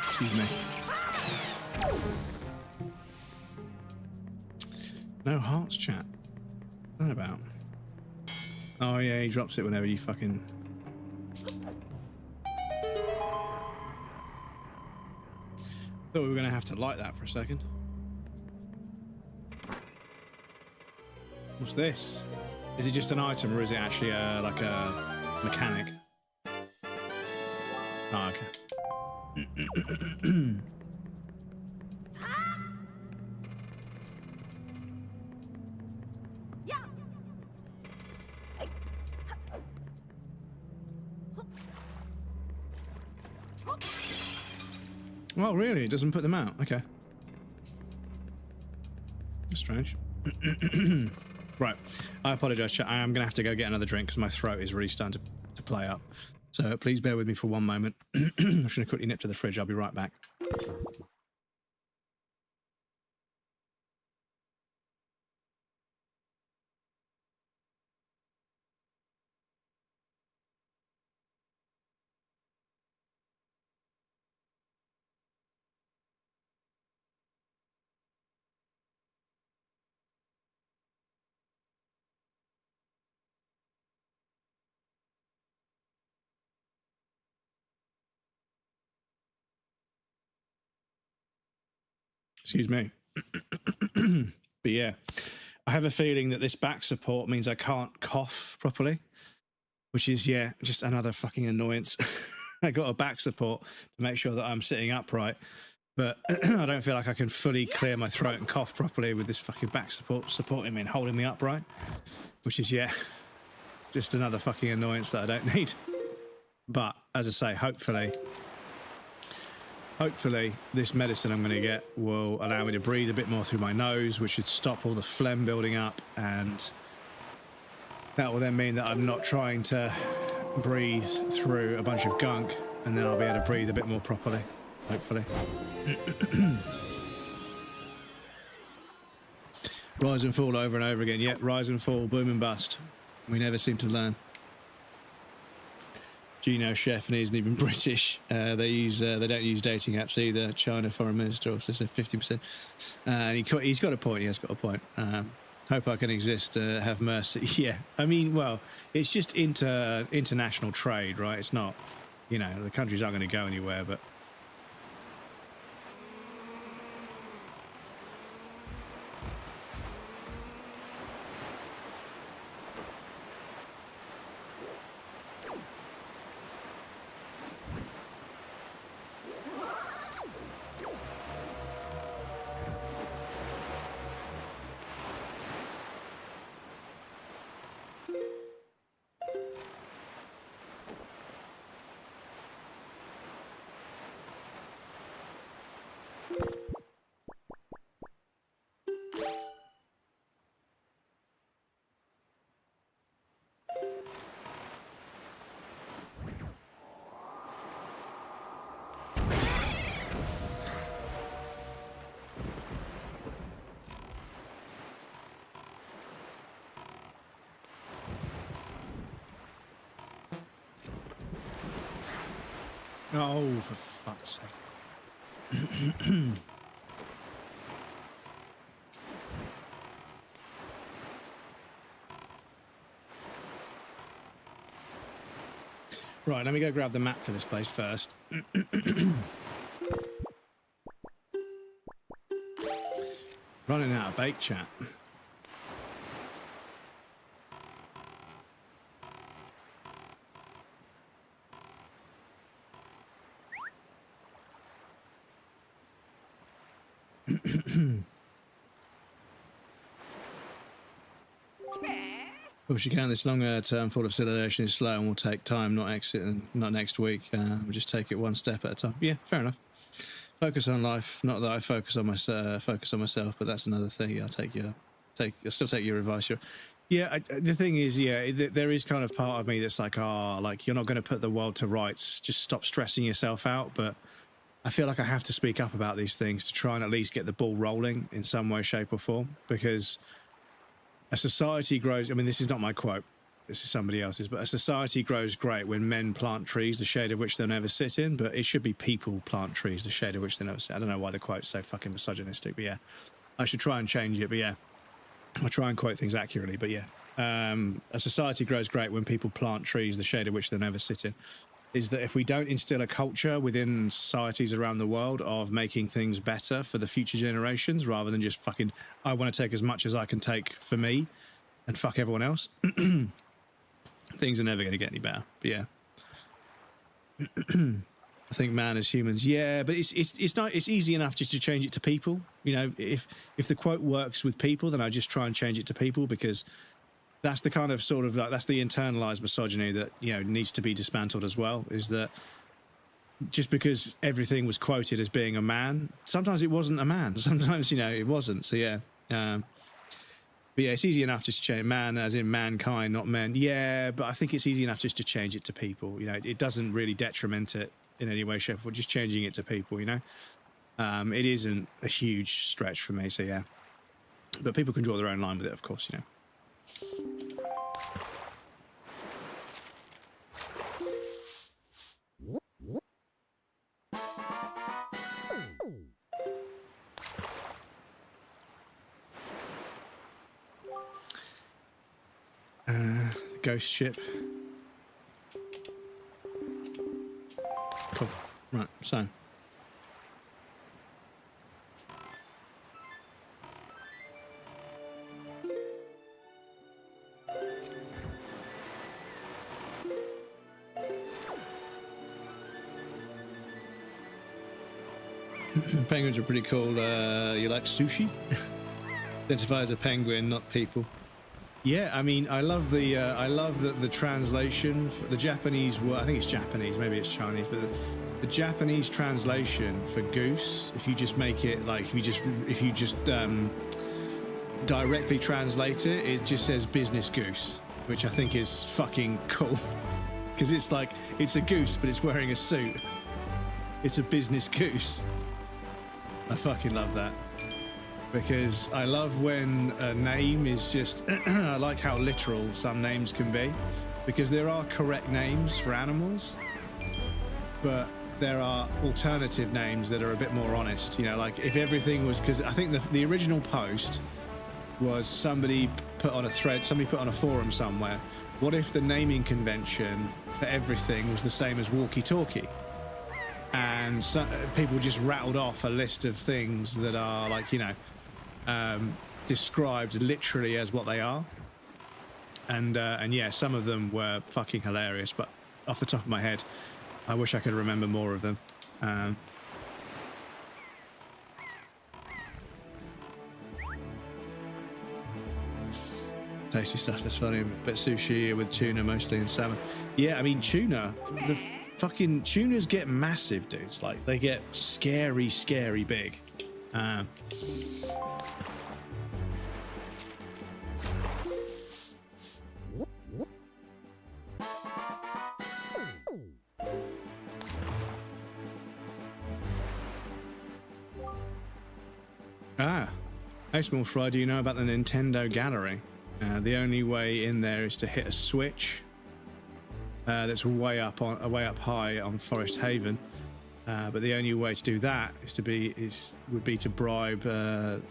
Excuse me. No hearts, chat. What about? Oh yeah, he drops it whenever you fucking... Thought we were going to have to light that for a second. What's this? Is it just an item or is it actually like a mechanic? Oh, okay. Oh, really? It doesn't put them out? Okay. That's strange. Right. I apologise, chat. I am going to have to go get another drink because my throat is really starting to play up. So please bear with me for one moment. I'm just going to quickly nip to the fridge. I'll be right back. Excuse me. But yeah, I have a feeling that this back support means I can't cough properly, which is, yeah, just another fucking annoyance. I got a back support to make sure that I'm sitting upright, but I don't feel like I can fully clear my throat and cough properly with this fucking back support supporting me and holding me upright, which is, yeah, just another fucking annoyance that I don't need. But as I say, hopefully this medicine I'm going to get will allow me to breathe a bit more through my nose, which should stop all the phlegm building up, and that will then mean that I'm not trying to breathe through a bunch of gunk, and then I'll be able to breathe a bit more properly, hopefully. Rise and fall over and over again. Yep, rise and fall, boom and bust. We never seem to learn. Gino Chef, and he isn't even British. They don't use dating apps either. China Foreign Minister also said 50%. And he's got a point. He has got a point. Hope I can exist. Have mercy. Yeah. I mean, well, it's just international trade, right? It's not, you know, the countries aren't going to go anywhere, but. Oh, for fuck's sake. Right, let me go grab the map for this place first. Running out of bait, chat. Of course you can. This longer term fall of civilization is slow and will take time, not next week. We'll just take it one step at a time. Yeah, fair enough. Focus on life. Not that I focus on myself, but that's another thing. I'll still take your advice. The thing is, yeah, there is kind of part of me that's like, like you're not going to put the world to rights. Just stop stressing yourself out. But I feel like I have to speak up about these things to try and at least get the ball rolling in some way, shape or form, because a society grows. I mean, this is not my quote. this is somebody else's, but a society grows great when men plant trees, the shade of which they'll never sit in, but it should be people plant trees, the shade of which they never sit. I don't know why the quote's so fucking misogynistic, but yeah. I should try and change it, but yeah. I try and quote things accurately, but yeah. A society grows great when people plant trees, the shade of which they'll never sit in. Is that if we don't instill a culture within societies around the world of making things better for the future generations, rather than just fucking, I want to take as much as I can take for me and fuck everyone else, things are never going to get any better. But yeah. I think man as humans, yeah, but it's not, it's easy enough just to change it to people. You know, if the quote works with people, then I just try and change it to people, because that's the kind of sort of like, that's the internalized misogyny that, you know, needs to be dismantled as well, is that just because everything was quoted as being a man, sometimes it wasn't a man. Sometimes, you know, it wasn't. So yeah. But yeah, it's easy enough just to change man as in mankind, not men. Yeah, but I think it's easy enough just to change it to people. You know, it doesn't really detriment it in any way, shape, or just changing it to people, you know. It isn't a huge stretch for me, so yeah. But people can draw their own line with it, of course, you know. The ghost ship. Cool. Right, so. Penguins are pretty cool. You like sushi? Identify as a penguin, not people. Yeah, I mean, I love the translation for the Japanese word. I think it's Japanese, maybe it's Chinese, but the Japanese translation for goose, if you just make it like, if you just directly translate it, it just says business goose, which I think is fucking cool, because it's like, it's a goose, but it's wearing a suit. It's a business goose. I fucking love that. Because I love when a name is just, I like how literal some names can be, because there are correct names for animals, but there are alternative names that are a bit more honest, you know, like if everything was, because I think the original post was somebody put on a thread, somebody put on a forum somewhere, what if the naming convention for everything was the same as walkie-talkie? And so, people just rattled off a list of things that are like, you know, described literally as what they are, and yeah, some of them were fucking hilarious, but off the top of my head I wish I could remember more of them. Tasty stuff, that's funny, but sushi with tuna mostly and salmon. Yeah, I mean tuna, the fucking tunas get massive, dudes, like they get scary big. Hey Small Fry, do you know about the Nintendo Gallery? The only way in there is to hit a switch that's way up high on Forest Haven, but the only way to do that would be to bribe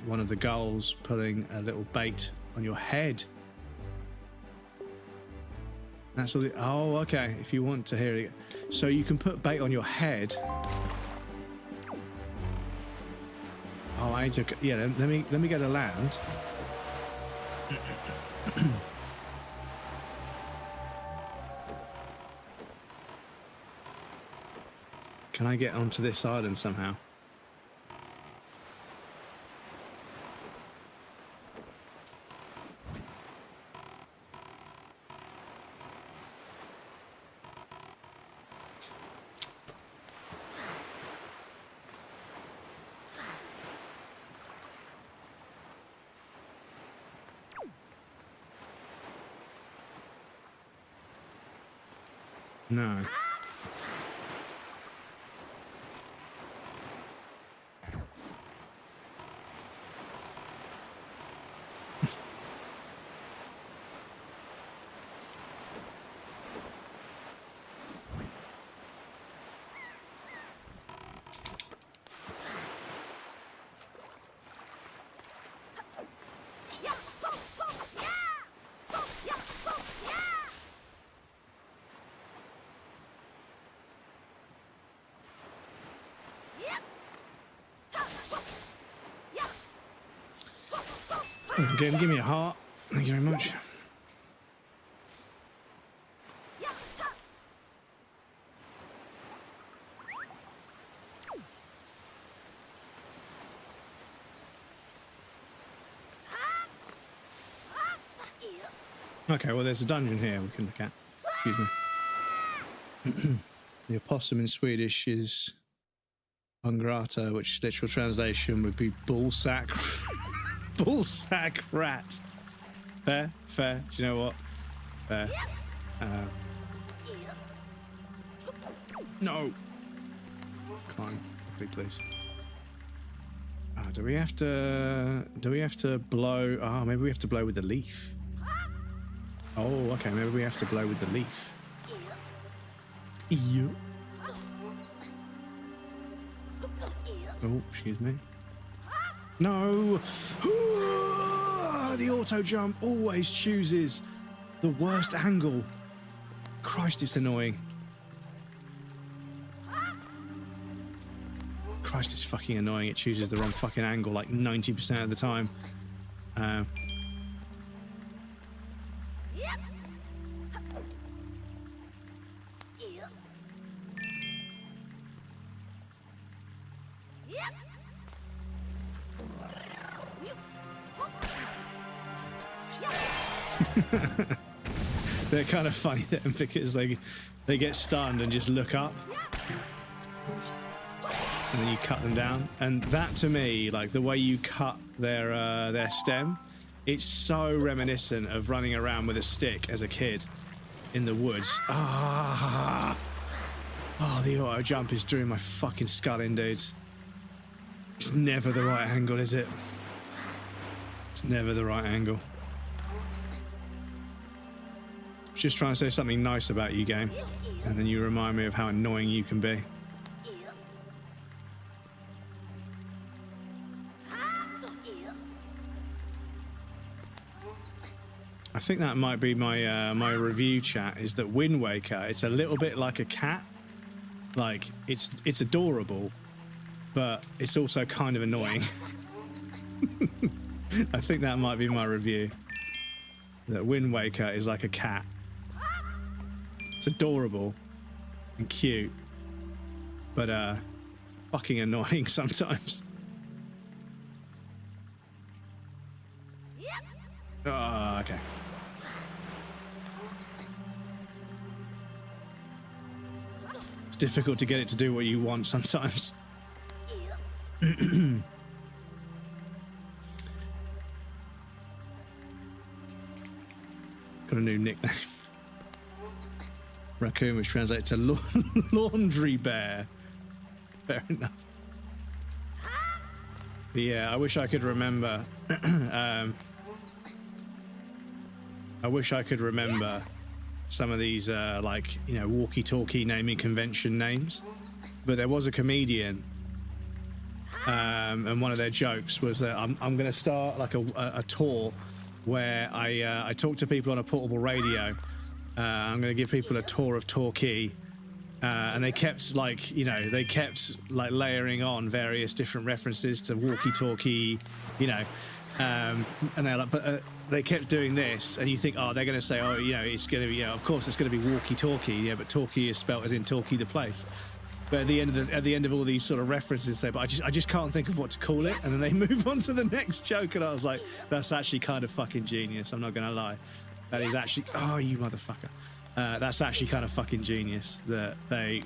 one of the gulls putting a little bait on your head. That's all. Oh, okay. If you want to hear it, so you can put bait on your head. Oh, I need to. Yeah, let me go to land. Can I get onto this island somehow? No. Again, give me a heart. Thank you very much. Okay, well, there's a dungeon here we can look at. Excuse me. The opossum in Swedish is ungrata, which literal translation would be ballsack. Ballsack rat. Fair, fair. Do you know what? Fair. No. Climb, please. Do we have to? Do we have to blow? Oh, maybe we have to blow with the leaf. Oh, okay. Maybe we have to blow with the leaf. Yeah. Oh, excuse me. No! The auto jump always chooses the worst angle. Christ, it's annoying. Christ, it's fucking annoying. It chooses the wrong fucking angle like 90% of the time. They're kind of funny then because they get stunned and just look up, and then you cut them down. And that, to me, like the way you cut their stem, it's so reminiscent of running around with a stick as a kid in the woods. Oh, the auto jump is doing my fucking skull in, dudes. It's never the right angle, is it? It's never the right angle. Just trying to say something nice about you, game, and then you remind me of how annoying you can be. I think that might be my my review chat, is that Wind Waker, it's a little bit like a cat. Like, it's adorable, but it's also kind of annoying. I think that might be my review. That Wind Waker is like a cat. It's adorable and cute, but fucking annoying sometimes. Oh, okay. It's difficult to get it to do what you want sometimes. Got a new nickname. Raccoon, which translates to laundry bear. Fair enough. But yeah, I wish I could remember. I wish I could remember some of these, like, you know, walkie-talkie naming convention names. But there was a comedian, and one of their jokes was that I'm going to start like a tour where I talk to people on a portable radio. I'm going to give people a tour of Torquay, and they kept like, you know, they kept like layering on various different references to walkie-talkie, you know, and they're like, but they kept doing this, and you think, oh, they're going to say, oh, you know, it's going to be, you know, of course it's going to be walkie-talkie, yeah, but Torquay is spelt as in Torquay the place. But at the end of all these sort of references, say, but I just can't think of what to call it, and then they move on to the next joke, and I was like, that's actually kind of fucking genius. I'm not going to lie. That is actually, oh, you motherfucker. That's actually kind of fucking genius. That they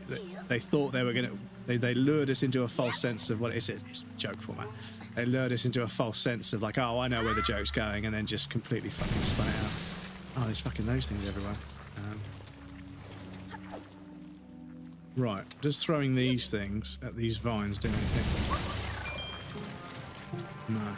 thought they were gonna, they lured us into a false sense of what it's joke format. They lured us into a false sense of like, oh, I know where the joke's going, and then just completely fucking spun it out. Oh, there's fucking those things everywhere. Right, just throwing these things at these vines do anything? No.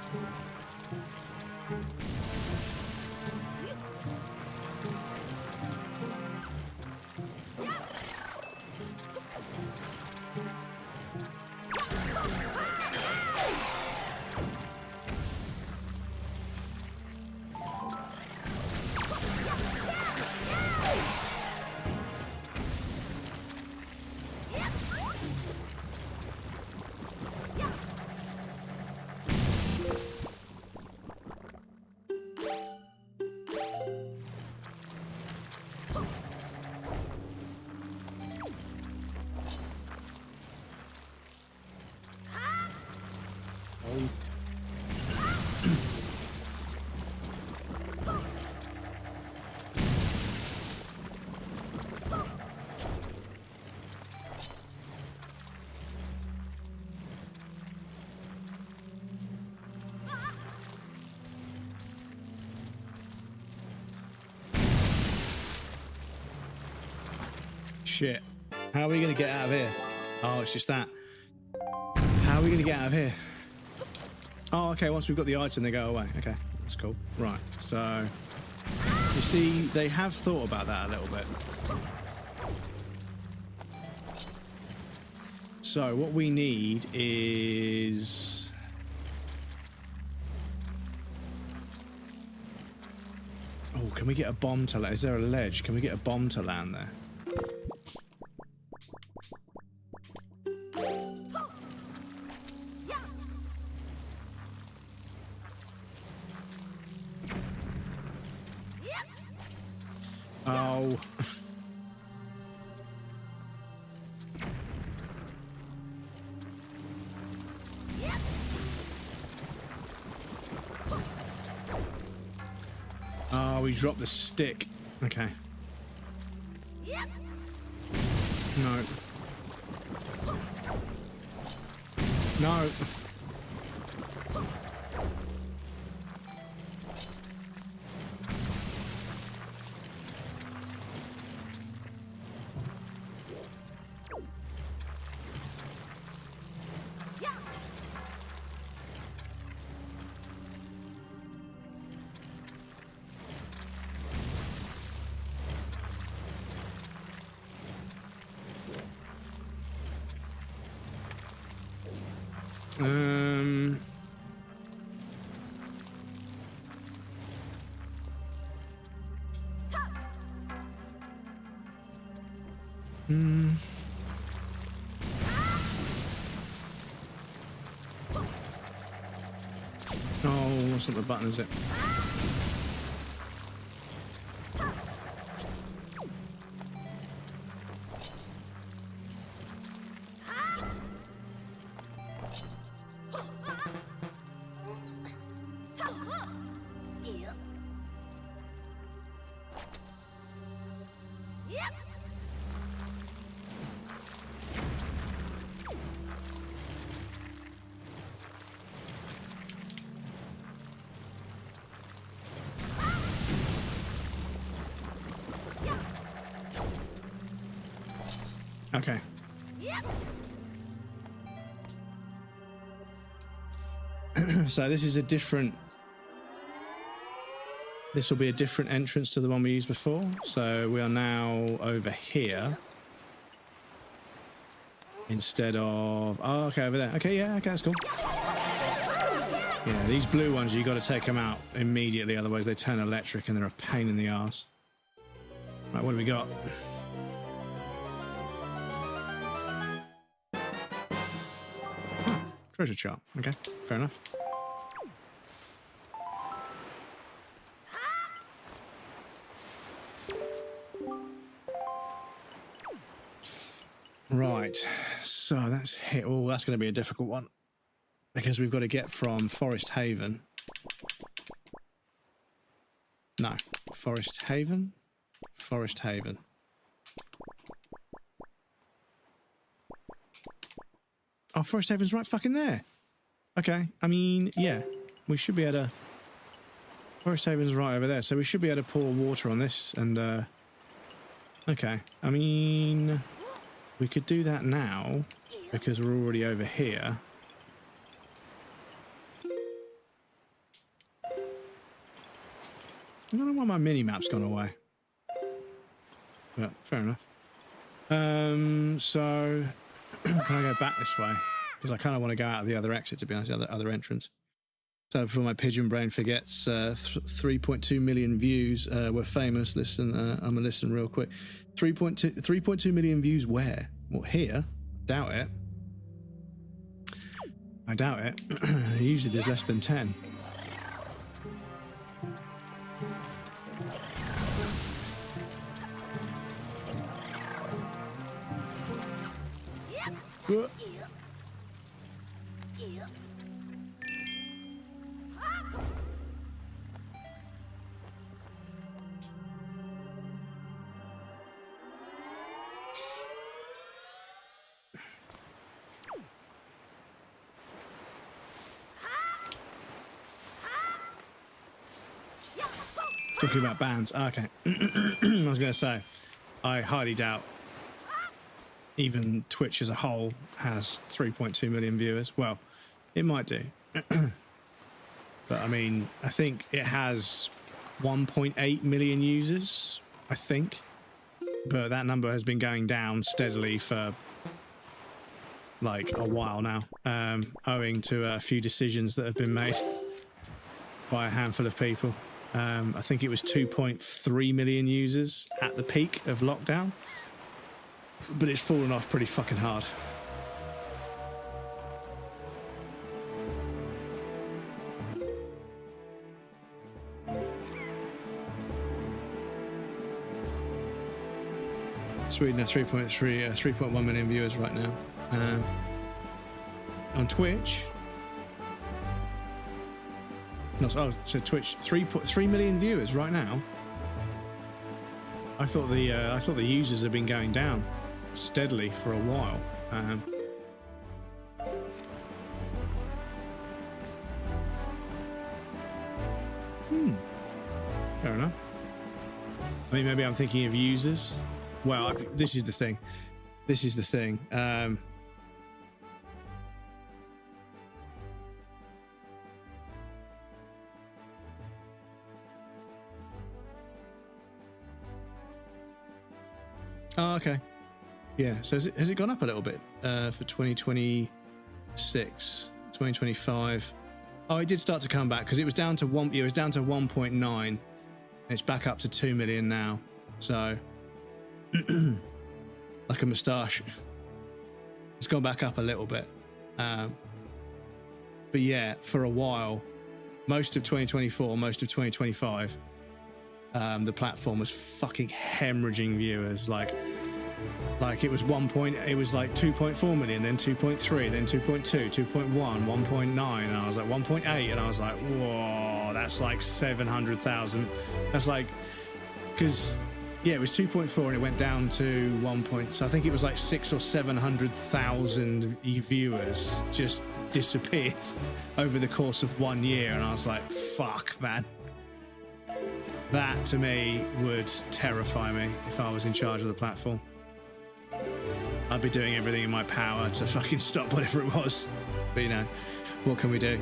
shit. How are we going to get out of here? Oh, it's just that. How are we going to get out of here? Oh, okay, once we've got the item, they go away. Okay, that's cool. Right, so... You see, they have thought about that a little bit. So, what we need is... Oh, can we get a bomb to land? Is there a ledge? Can we get a bomb to land there? Oh. Oh, we dropped the stick. Okay. No. No. Oh, that's not the button, is it? Okay. So this is a different... This will be a different entrance to the one we used before. So we are now over here. Instead of... Oh, okay, over there. Okay, yeah, okay, that's cool. Yeah, these blue ones, you got to take them out immediately, otherwise they turn electric and they're a pain in the arse. Right, what do we got? Treasure chart. Okay, fair enough. Right, so that's hit. Oh, that's going to be a difficult one because we've got to get from Forest Haven. No, Forest Haven. Forest Haven. Oh, Forest Haven's right fucking there. Okay, I mean, yeah, we should be able to... Forest Haven's right over there, so we should be able to pour water on this and, okay, I mean, we could do that now because we're already over here. I don't know why my mini-map's gone away. But, fair enough. So... Can I go back this way? Because I kind of want to go out of the other exit, to be honest, the other entrance. So before my pigeon brain forgets, 3.2 million views. We're famous. Listen, I'm gonna listen real quick. 3.2 million views where? Well, here? Doubt it. I doubt it. Usually there's less than 10. Talking about bands. Okay. I was going to say, I highly doubt even Twitch as a whole has 3.2 million viewers. Well, it might do. But I mean, I think it has 1.8 million users, I think. But that number has been going down steadily for like a while now, owing to a few decisions that have been made by a handful of people. I think it was 2.3 million users at the peak of lockdown, but it's fallen off pretty fucking hard. Sweden has 3.1 million viewers right now. On Twitch, no, so Twitch 3.3 million viewers right now. I thought the users have been going down steadily for a while. Fair enough. I mean, maybe I'm thinking of users. Well, this is the thing. This is the thing. Oh, okay. Yeah. So has it gone up a little bit for 2026, 2025? Oh, it did start to come back because it was down to one. It was down to 1.9. It's back up to 2 million now. So. Like a moustache. It's gone back up a little bit. But yeah, for a while, most of 2024, most of 2025, the platform was fucking hemorrhaging viewers. Like it was it was like 2.4 million, then 2.3, then 2.2, 2.1, 1.9, and I was like 1.8, and I was like, whoa, that's like 700,000. That's like, because yeah, it was 2.4 and it went down to 1. So I think it was like 600,000 or 700,000 viewers just disappeared over the course of 1 year, and I was like, fuck, man. That to me would terrify me if I was in charge of the platform. I'd be doing everything in my power to fucking stop whatever it was. But you know, what can we do?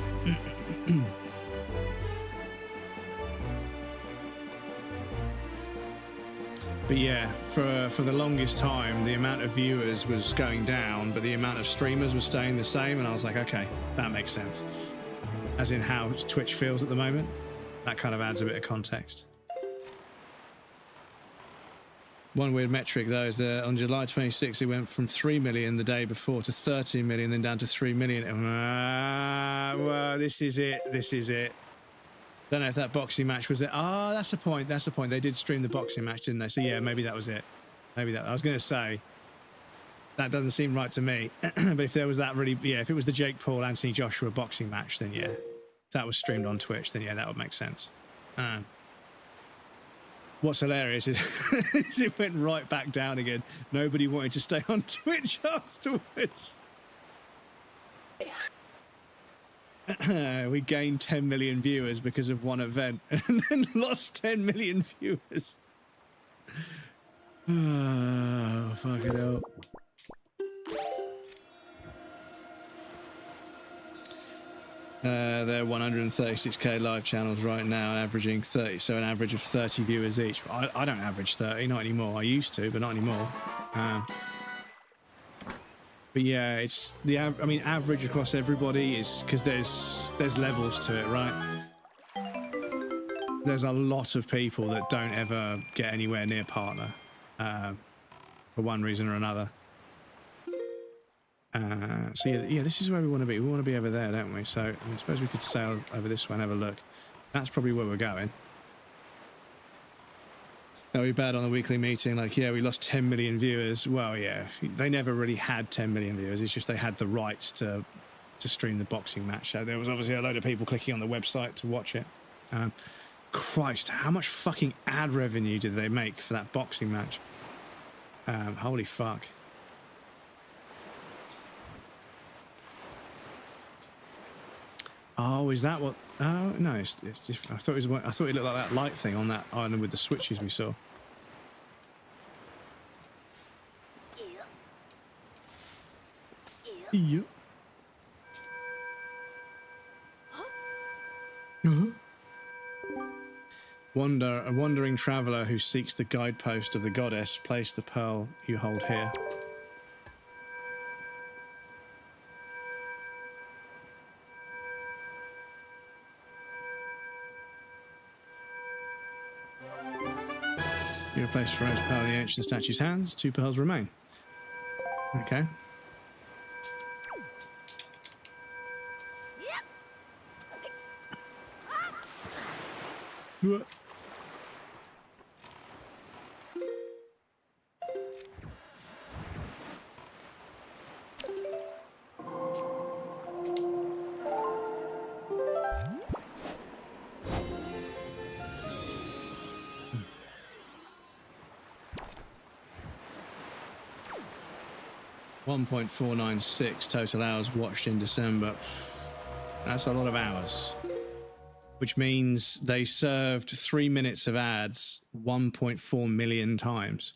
But yeah, for the longest time, the amount of viewers was going down, but the amount of streamers was staying the same. And I was like, okay, that makes sense. As in how Twitch feels at the moment. That kind of adds a bit of context. One weird metric, though, is that on July 26th, it went from 3 million the day before to 13 million, then down to 3 million. Well, this is it. This is it. Don't know if that boxing match was it. Ah, that's the point. That's the point. They did stream the boxing match, didn't they? So yeah, maybe that was it. Maybe that. I was going to say that doesn't seem right to me. But if there was that really, yeah, if it was the Jake Paul, Anthony Joshua boxing match, then yeah, if that was streamed on Twitch, then yeah, that would make sense. What's hilarious is, is it went right back down again. Nobody wanted to stay on Twitch afterwards. We gained 10 million viewers because of one event and then lost 10 million viewers. Oh, fucking hell. They're 136k live channels right now, averaging 30, so an average of 30 viewers each. I don't average 30, not anymore. I used to, but not anymore. But yeah, it's the I mean, average across everybody is because there's levels to it, right? There's a lot of people that don't ever get anywhere near partner for one reason or another. So yeah, this is where we want to be. We want to be over there, don't we? So I suppose we could sail over this way and have a look. That's probably where we're going. That would be bad on the weekly meeting. Like, yeah, we lost 10 million viewers. Well, yeah, they never really had 10 million viewers. It's just they had the rights to stream the boxing match. So there was obviously a load of people clicking on the website to watch it. Christ, how much fucking ad revenue did they make for that boxing match? Holy fuck. Oh, is that what? Oh no, it's different. I thought it looked like that light thing on that island with the switches we saw. Yep. A wandering traveler who seeks the guidepost of the goddess. Place the pearl you hold here. You replace Pharaoh's pearl in the ancient statue's hands. 2 pearls remain. Okay. What? .496 total hours watched in December. That's a lot of hours. Which means they served 3 minutes of ads 1.4 million times.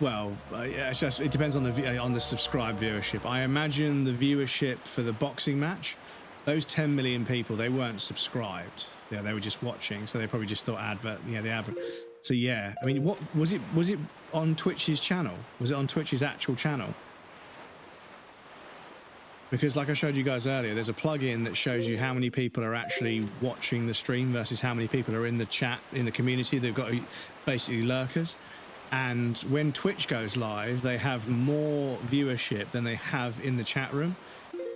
Well, it depends on the subscribed viewership. I imagine the viewership for the boxing match, those 10 million people, they weren't subscribed. Yeah, they were just watching, so they probably just thought advert. Yeah, the advert. So yeah, I mean, what was it? Was it on Twitch's channel? Was it on Twitch's actual channel? Because like I showed you guys earlier, there's a plugin that shows you how many people are actually watching the stream versus how many people are in the chat, in the community. They've got basically lurkers. And when Twitch goes live, they have more viewership than they have in the chat room,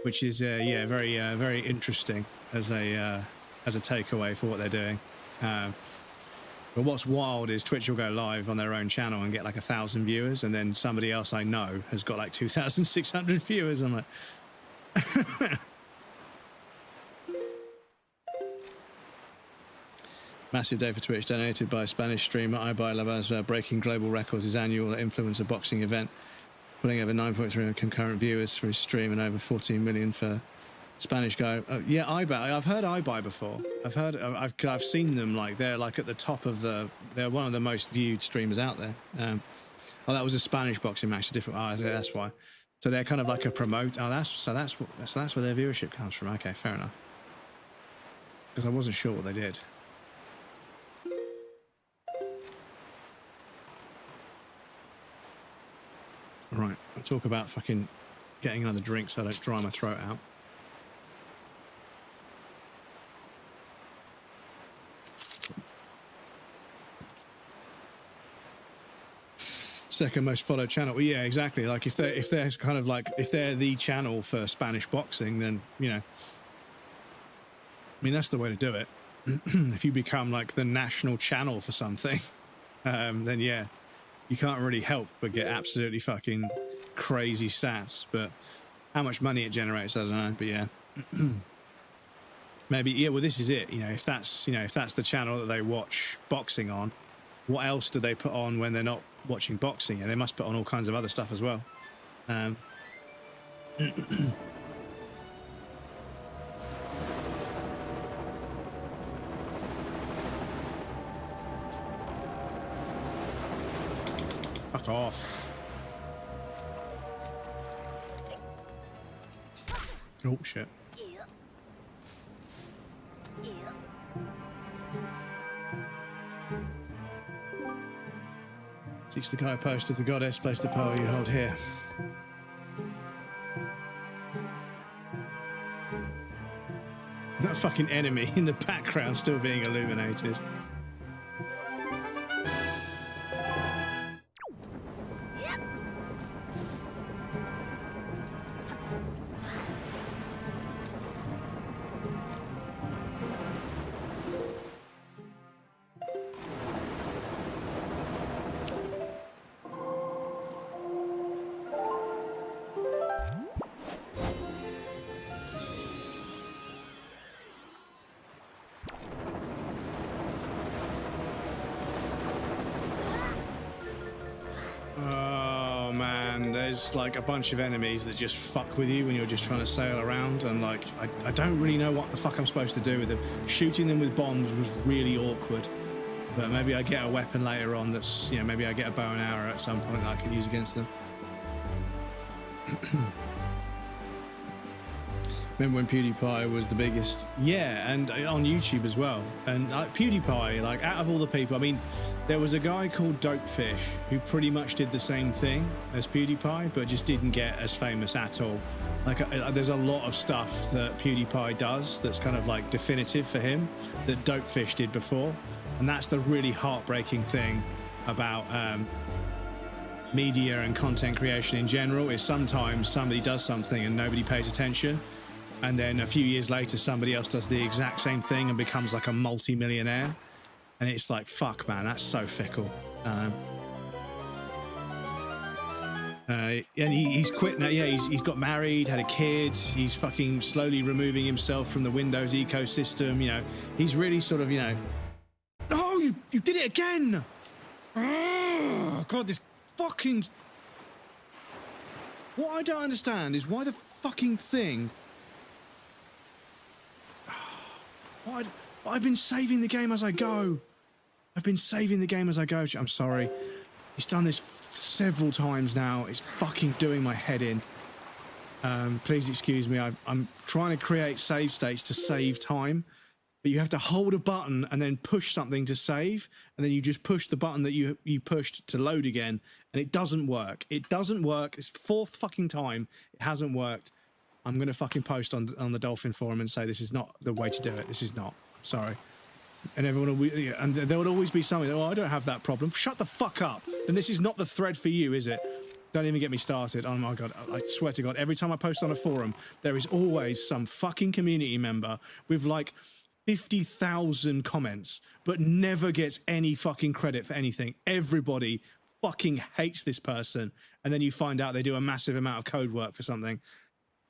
which is, yeah, very interesting as a takeaway for what they're doing. But what's wild is Twitch will go live on their own channel and get like 1,000 viewers, and then somebody else I know has got like 2,600 viewers. I'm like, massive day for Twitch, donated by Spanish streamer Ibai Labaz, breaking global records, his annual influencer boxing event, putting over 9.3 million concurrent viewers for his stream and over 14 million for Spanish guy. Yeah, Ibai. I've heard Ibai before. I've seen them, like they're like at the top of they're one of the most viewed streamers out there. Oh, that was a Spanish boxing match, a different. Oh, that's why. So they're kind of like a promote. Oh, that's where their viewership comes from. Okay, fair enough. Because I wasn't sure what they did. Right, I'll talk about fucking getting another drink so I don't dry my throat out. Second most followed channel. Well, yeah, exactly. Like if they're kind of like, if they're the channel for Spanish boxing, then, you know, I mean, that's the way to do it. If you become like the national channel for something, then yeah, you can't really help but get absolutely fucking crazy stats. But how much money it generates, I don't know. But yeah, maybe, yeah, well, this is it. You know, if that's the channel that they watch boxing on, what else do they put on when they're not watching boxing? And they must put on all kinds of other stuff as well. Fuck off. Oh shit. Seeks the guidepost of the goddess, place the pearl you hold here. That fucking enemy in the background still being illuminated. Like a bunch of enemies that just fuck with you when you're just trying to sail around, and like I don't really know what the fuck I'm supposed to do with them. Shooting them with bombs was really awkward, but maybe I get a weapon later on that's, you know, maybe I get a bow and arrow at some point that I can use against them. Remember when PewDiePie was the biggest? Yeah, and on YouTube as well. And PewDiePie, like, out of all the people, I mean, there was a guy called Dopefish who pretty much did the same thing as PewDiePie, but just didn't get as famous at all. Like, there's a lot of stuff that PewDiePie does that's kind of like definitive for him that Dopefish did before. And that's the really heartbreaking thing about media and content creation in general, is sometimes somebody does something and nobody pays attention. And then a few years later, somebody else does the exact same thing and becomes like a multi-millionaire. And it's like, fuck, man, that's so fickle. And he's quit now. Yeah, he's got married, had a kid. He's fucking slowly removing himself from the Windows ecosystem. You know, he's really sort of, you know, oh, you did it again. Oh, God, this fucking... What I don't understand is why the fucking thing... I've been saving the game as I go. I've been saving the game as I go. I'm sorry. He's done this several times now. It's fucking doing my head in. Please excuse me. I'm trying to create save states to save time. But you have to hold a button and then push something to save. And then you just push the button that you pushed to load again. And it doesn't work. It doesn't work. It's fourth fucking time. It hasn't worked. I'm going to fucking post on the Dolphin forum and say this is not the way to do it. This is not. I'm sorry. And everyone will, and there would always be something, oh, I don't have that problem. Shut the fuck up. Then this is not the thread for you, is it? Don't even get me started. Oh my God. I swear to God, every time I post on a forum, there is always some fucking community member with like 50,000 comments, but never gets any fucking credit for anything. Everybody fucking hates this person. And then you find out they do a massive amount of code work for something.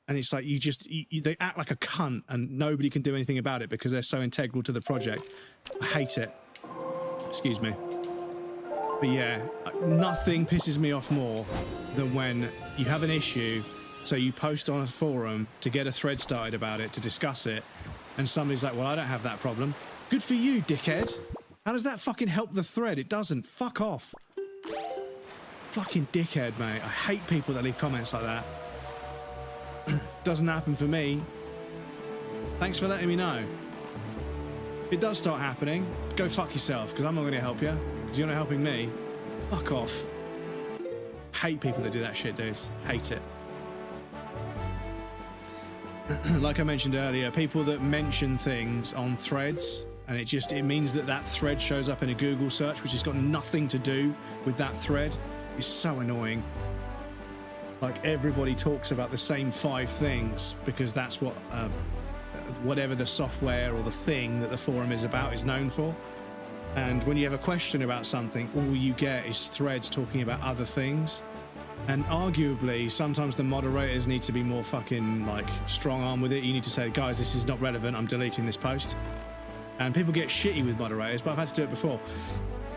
And it's like, they act like a cunt and nobody can do anything about it because they're so integral to the project. I hate it. Excuse me. But yeah, nothing pisses me off more than when you have an issue, so you post on a forum to get a thread started about it, to discuss it, and somebody's like, well, I don't have that problem. Good for you, dickhead. How does that fucking help the thread? It doesn't. Fuck off. Fucking dickhead, mate. I hate people that leave comments like that. Doesn't happen for me. Thanks for letting me know. If it does start happening, go fuck yourself, because I'm not going to help you, because you're not helping me. Fuck off. Hate people that do that shit, dudes. Hate it. Like I mentioned earlier, people that mention things on threads, and it means that thread shows up in a Google search, which has got nothing to do with that thread, is so annoying. Like, everybody talks about the same 5 things because that's what whatever the software or the thing that the forum is about is known for. And when you have a question about something, all you get is threads talking about other things. And arguably, sometimes the moderators need to be more fucking, like, strong-arm with it. You need to say, guys, this is not relevant, I'm deleting this post. And people get shitty with moderators, but I've had to do it before.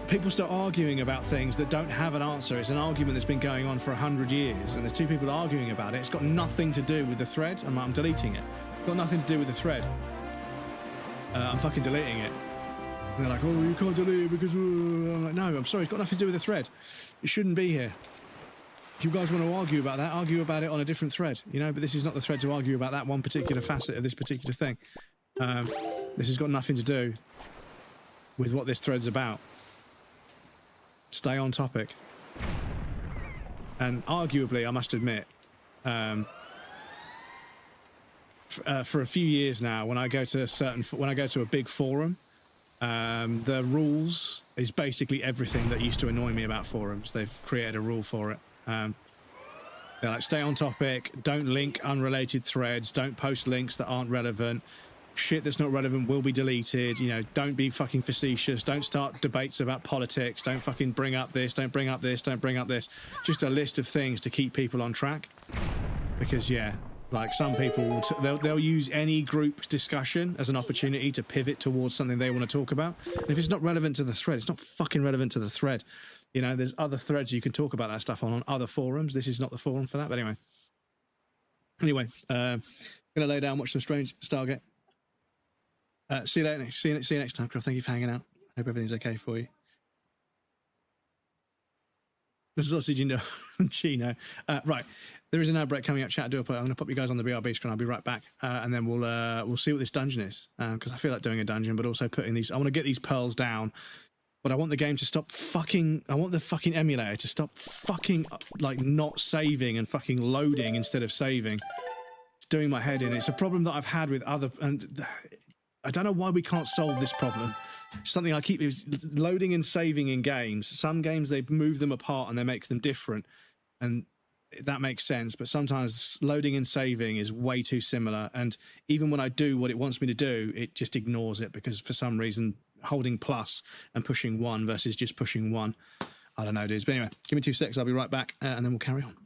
People start arguing about things that don't have an answer. It's an argument that's been going on for 100 years, and there's 2 people arguing about it. It's got nothing to do with the thread. I'm deleting it. It's got nothing to do with the thread. I'm fucking deleting it. And they're like, oh, you can't delete it because... I'm like, no, I'm sorry, it's got nothing to do with the thread. It shouldn't be here. If you guys want to argue about that, argue about it on a different thread, you know, but this is not the thread to argue about that one particular facet of this particular thing. This has got nothing to do with what this thread's about. Stay on topic. And arguably, I must admit, for a few years now, when I go to a big forum, the rules is basically everything that used to annoy me about forums. They've created a rule for it. They're like, stay on topic, don't link unrelated threads, don't post links that aren't relevant. Shit that's not relevant will be deleted. You know, don't be fucking facetious. Don't start debates about politics. Don't fucking bring up this. Don't bring up this. Don't bring up this. Just a list of things to keep people on track. Because, yeah, like some people, they'll use any group discussion as an opportunity to pivot towards something they want to talk about. And if it's not relevant to the thread, it's not fucking relevant to the thread. You know, there's other threads you can talk about that stuff on other forums. This is not the forum for that. But anyway, gonna lay down, watch some Strange Stargate. See you later. See you next time, Crow. Thank you for hanging out. Hope everything's okay for you. The sausage in Chino. Right, there is an ad break coming up. Chat, I'm going to pop you guys on the BRB screen. I'll be right back, and then we'll see what this dungeon is, because I feel like doing a dungeon, but also putting these. I want to get these pearls down, but I want the game to stop fucking. I want the fucking emulator to stop fucking like not saving and fucking loading instead of saving. It's doing my head in. It's a problem that I've had with other, and I don't know why we can't solve this problem. Something I keep is loading and saving in games. Some games they move them apart and they make them different, and that makes sense. But sometimes loading and saving is way too similar, and even when I do what it wants me to do, it just ignores it because for some reason holding plus and pushing 1 versus just pushing 1. I don't know, dudes. But anyway, give me 2 seconds. I'll be right back, and then we'll carry on.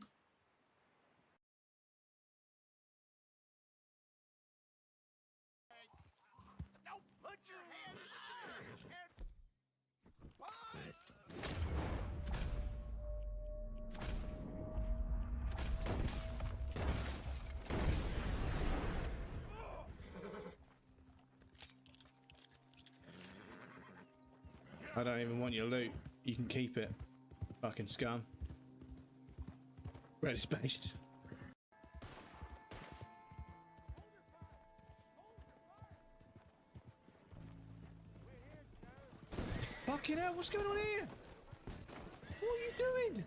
I don't even want your loot. You can keep it. Fucking scum. Where it's based. Fucking hell, what's going on here? What are you doing?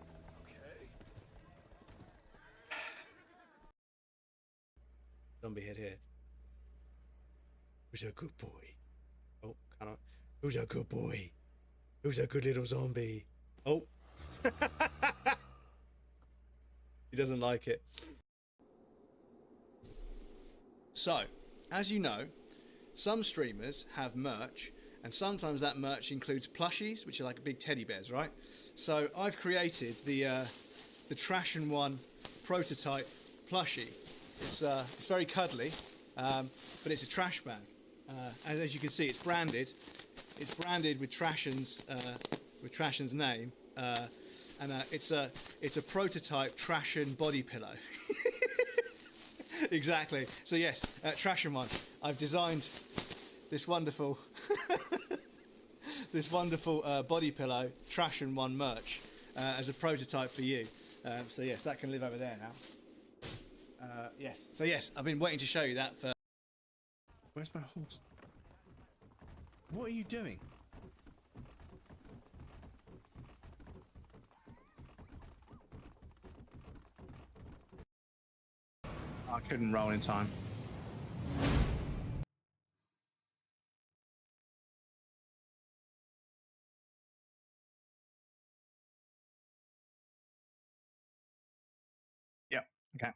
Zombie head here. Who's a good boy? Oh, can I? Who's a good boy? Who's a good little zombie? Oh. He doesn't like it. So, as you know, some streamers have merch, and sometimes that merch includes plushies, which are like big teddy bears, right? So I've created the Trash and One prototype plushie. It's very cuddly, but it's a trash bag. As you can see, it's branded. It's branded with Trashen's name, and it's a prototype Trashen body pillow. Exactly. So yes, Trashen One. I've designed this wonderful body pillow Trashen One merch as a prototype for you. So yes, that can live over there now. Yes. So yes, I've been waiting to show you that for. Where's my horse? What are you doing? I couldn't roll in time. Yep, okay.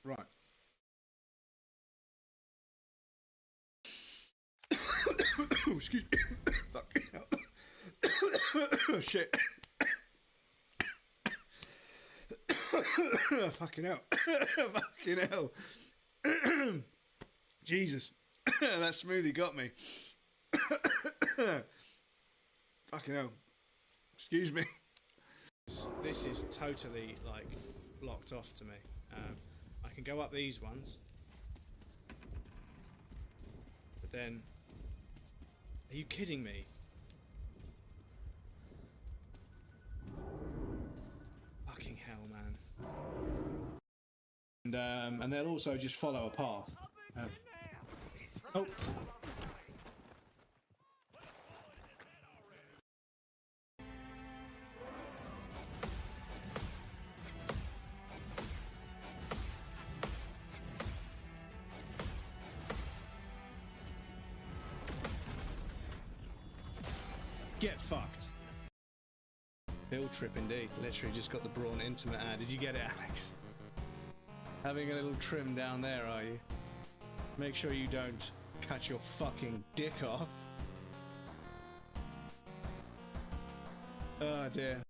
Right. Excuse me. Fucking hell. Oh, shit. Fucking hell. Fucking hell. Jesus. That smoothie got me. Fucking hell. Excuse me. This is totally, like, blocked off to me. I can go up these ones. But then... Are you kidding me? Fucking hell, man. And they'll also just follow a path. Oh. Get fucked. Field trip indeed. Literally just got the Brawn Intimate ad. Did you get it, Alex? Having a little trim down there, are you? Make sure you don't cut your fucking dick off. Oh dear.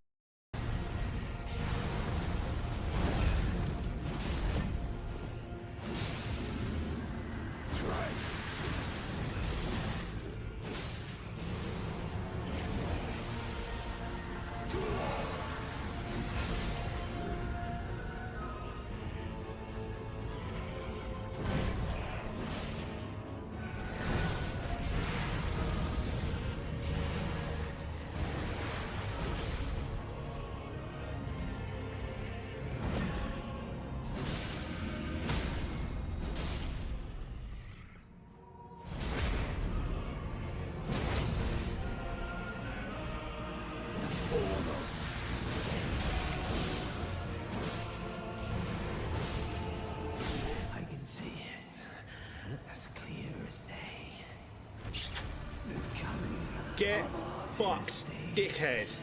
Get fucked, dickhead.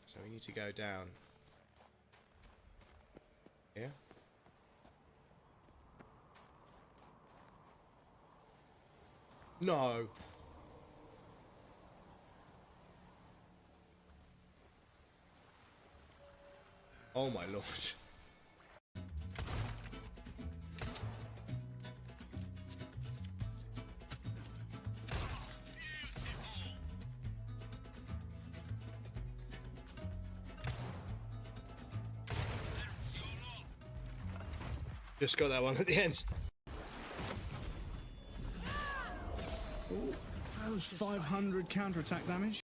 So we need to go down. Yeah? No. Oh my lord. Just got that one at the end. Ooh, that was 500 counterattack damage.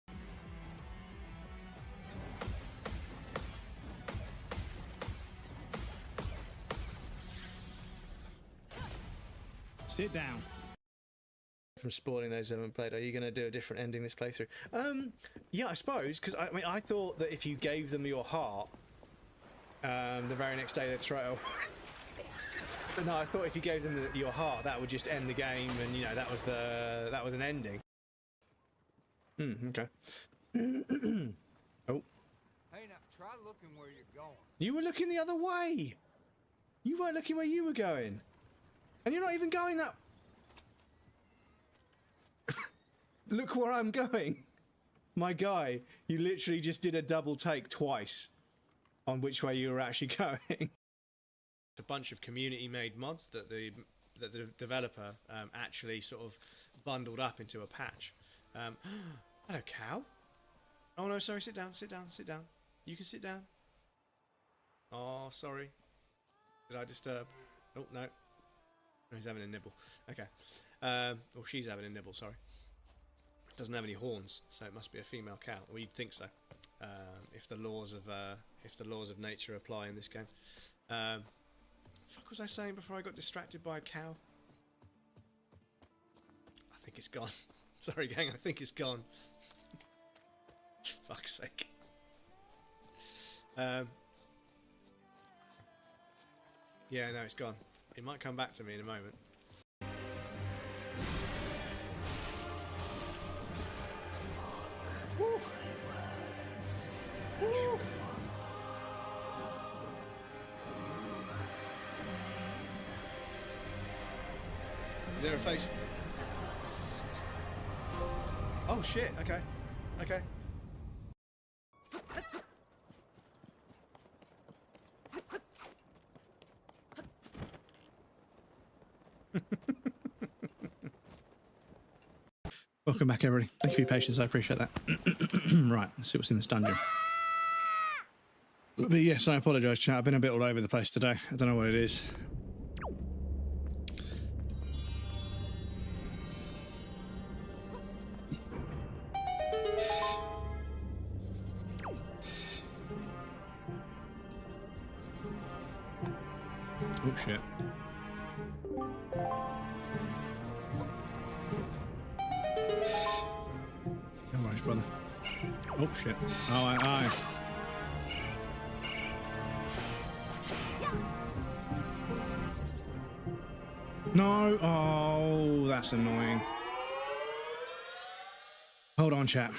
Sit down. From spoiling those who haven't played, are you going to do a different ending this playthrough? Yeah, I suppose, because I mean, I thought that if you gave them your heart, the very next day they'd throw it away. But no, I thought if you gave them your heart, that would just end the game, and you know that was an ending. Okay. Oh. Hey, now try looking where you're going. You were looking the other way. You weren't looking where you were going, and you're not even going that. Look where I'm going. My guy, you literally just did a double take twice on which way you were actually going. A bunch of community-made mods that the developer actually sort of bundled up into a patch. Hello, cow. Oh no, sorry. Sit down. Sit down. Sit down. You can sit down. Oh, sorry. Did I disturb? Oh no. No, he's having a nibble. Okay. Or she's having a nibble. Sorry. Doesn't have any horns, so it must be a female cow. Well, you'd think so, if the laws of nature apply in this game. Fuck was I saying before I got distracted by a cow? I think it's gone. Sorry, gang. I think it's gone. Fuck's sake. Yeah, no, it's gone. It might come back to me in a moment. Woo. Woo. Is there a face? Oh shit, okay. Okay. Welcome back, everybody. Thank you for your patience. I appreciate that. Right, let's see what's in this dungeon. But yes, I apologise, chat. I've been a bit all over the place today. I don't know what it is. Oh shit. No worries, brother. Oh shit. Oh, aye. No. Oh, that's annoying. Hold on, chat.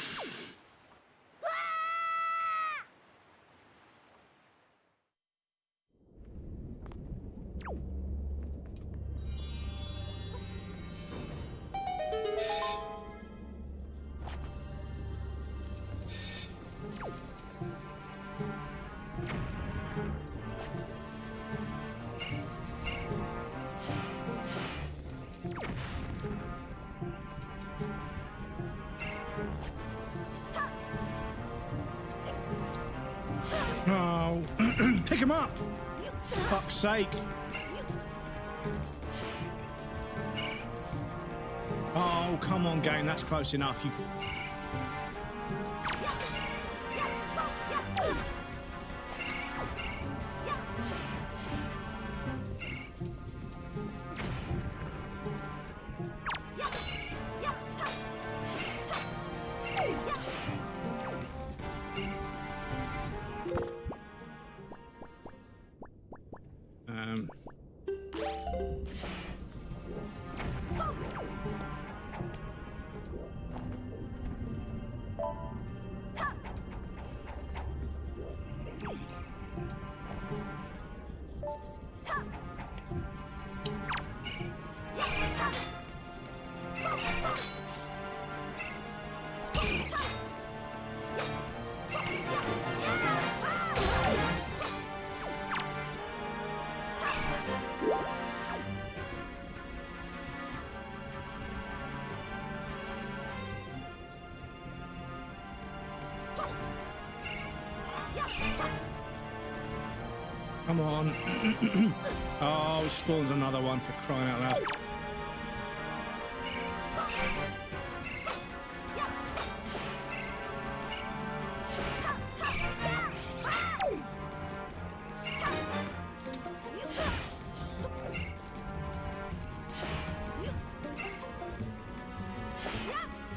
Oh, pick him up! Fuck's sake! Oh, come on, game. That's close enough. You. Come on. Oh, it spawns another one, for crying out loud.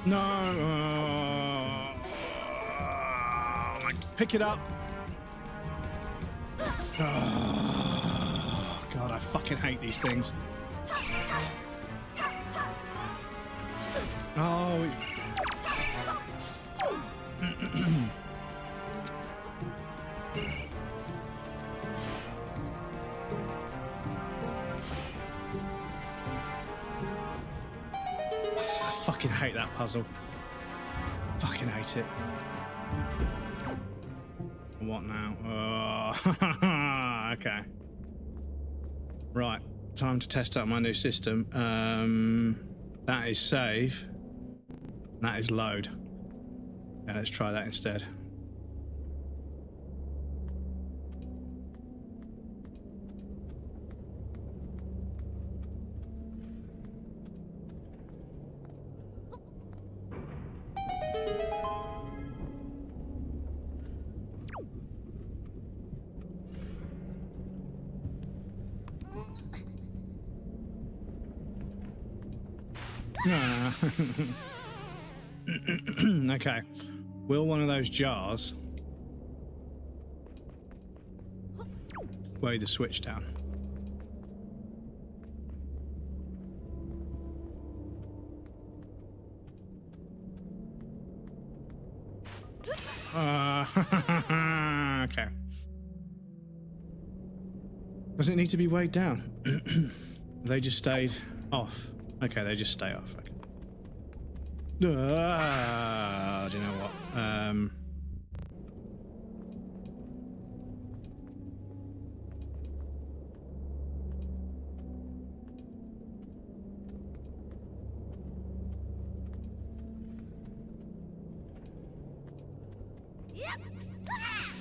No. Pick it up. Oh, God, I fucking hate these things. Oh. I fucking hate that puzzle. Fucking hate it. What now? Oh, okay. Right, time to test out my new system. That is save. That is load. Yeah, let's try that instead. Okay. Will one of those jars weigh the switch down? Okay. Does it need to be weighed down? They just stayed off. Okay, they just stay off. Okay. Do you know what?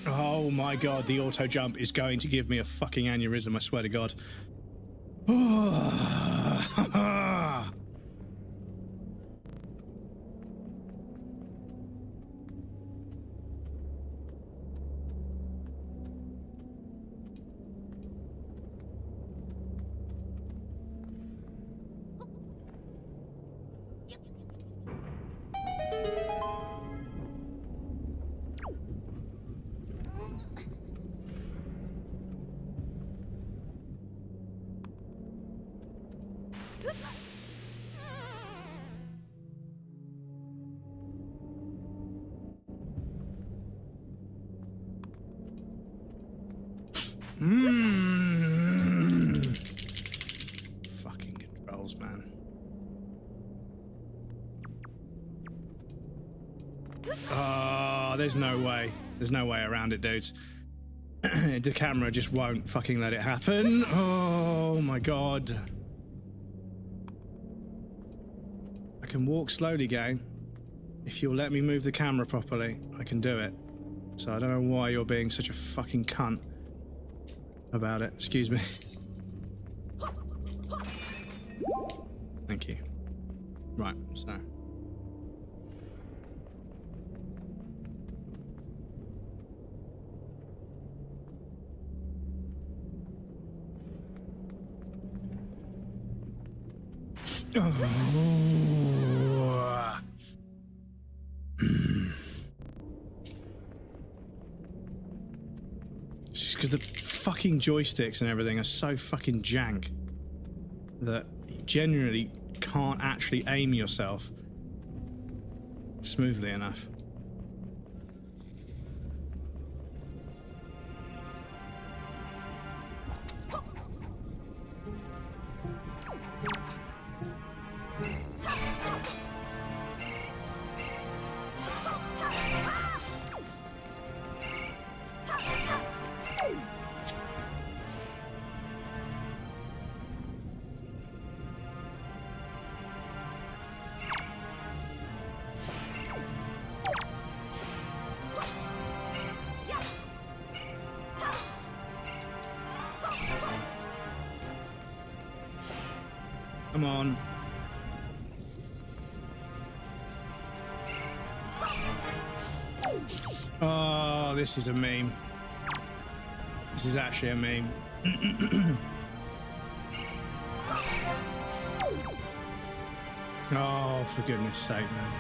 Oh my God, the auto jump is going to give me a fucking aneurysm, I swear to God. Fucking controls, man. Oh, there's no way. There's no way around it, dudes. The camera just won't fucking let it happen. Oh my God. I can walk slowly, gang. If you'll let me move the camera properly, I can do it. So I don't know why you're being such a fucking cunt about it. Excuse me. Thank you. Right, so. Oh. It's just because the fucking joysticks and everything are so fucking jank that you genuinely can't actually aim yourself smoothly enough. Come on. Oh, this is a meme. This is actually a meme. Oh, for goodness sake, man.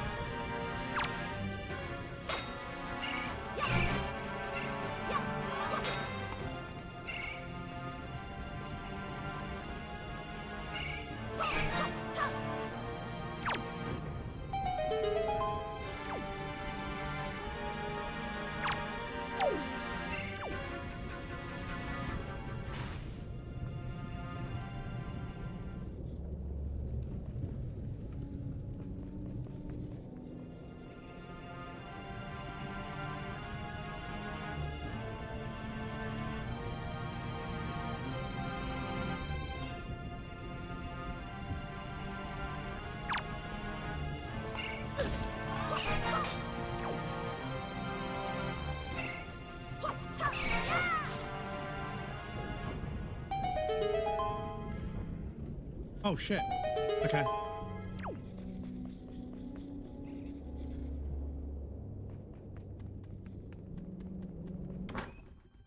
Oh shit. Okay.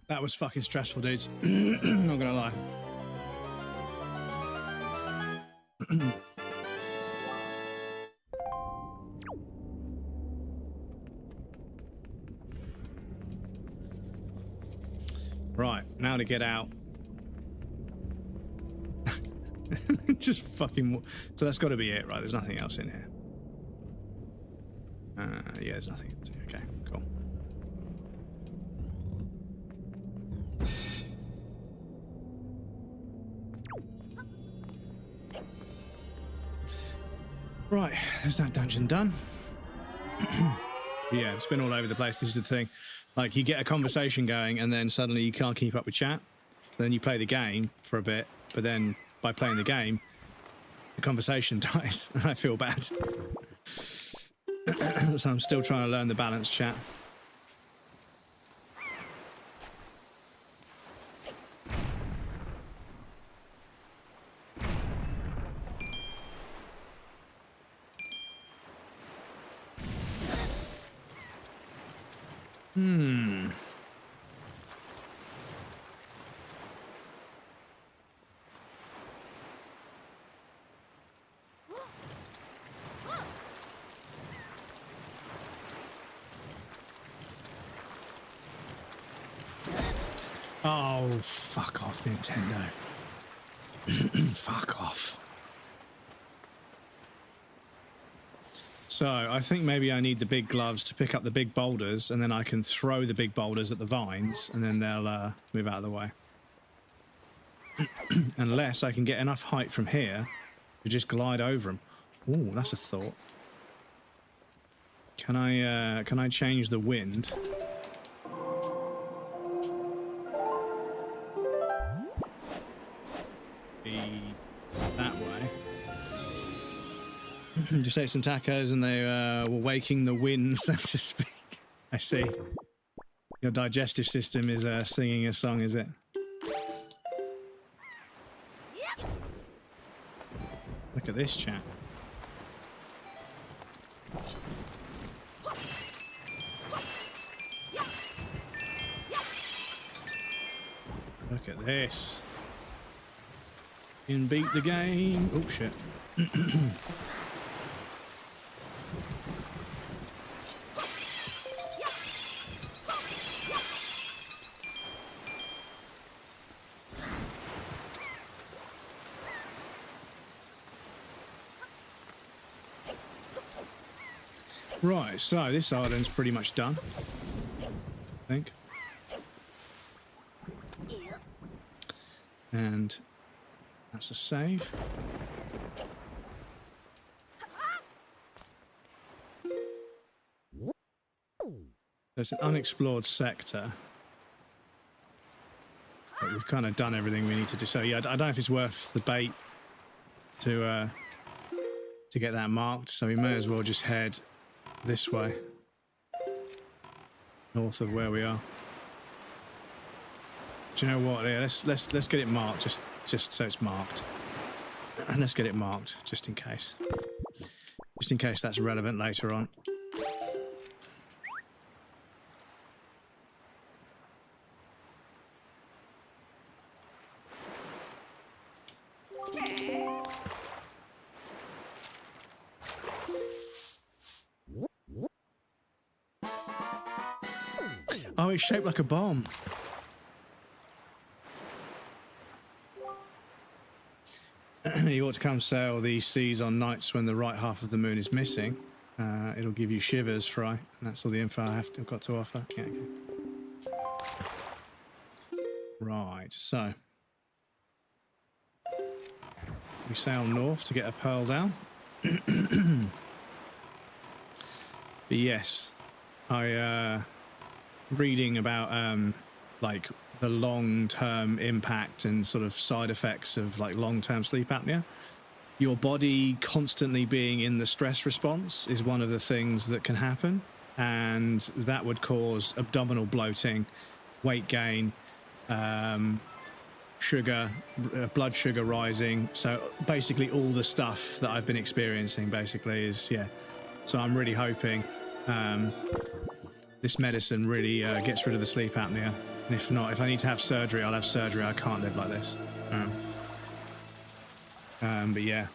That was fucking stressful, dudes. Not gonna lie. Right, now to get out. Just fucking... So that's got to be it, right? There's nothing else in here. Yeah, there's nothing else in here. Okay, cool. Right, there's that dungeon done. Yeah, it's been all over the place. This is the thing. Like, you get a conversation going and then suddenly you can't keep up with chat. Then you play the game for a bit, but then by playing the game, the conversation dies, and I feel bad. So I'm still trying to learn the balance chat. Oh, fuck off, Nintendo. Fuck off. So, I think maybe I need the big gloves to pick up the big boulders, and then I can throw the big boulders at the vines, and then they'll move out of the way. Unless I can get enough height from here to just glide over them. Ooh, that's a thought. Can I change the wind? That way. Just ate some tacos and they were waking the wind, so to speak. I see. Your digestive system is singing a song, is it? Look at this chat. Look at this. You can beat the game. Oh shit. Right, so this island's pretty much done, I think. And that's a save. There's an unexplored sector. But we've kind of done everything we need to do. So yeah, I don't know if it's worth the bait to get that marked. So we may as well just head this way, north of where we are. Do you know what? Yeah, let's get it marked, just so it's marked. And let's get it marked, just in case. Just in case that's relevant later on. Oh, it's shaped like a bomb. You ought to come sail these seas on nights when the right half of the moon is missing. It'll give you shivers, Fry. And that's all the info I've got to offer. Yeah, okay. Right, so. We sail north to get a pearl down. But yes, reading about like the long-term impact and sort of side effects of like long-term sleep apnea. Your body constantly being in the stress response is one of the things that can happen, and that would cause abdominal bloating, weight gain, sugar, blood sugar rising. So basically all the stuff that I've been experiencing basically is, yeah. So I'm really hoping this medicine really gets rid of the sleep apnea. And if not, if I need to have surgery, I'll have surgery. I can't live like this. But yeah.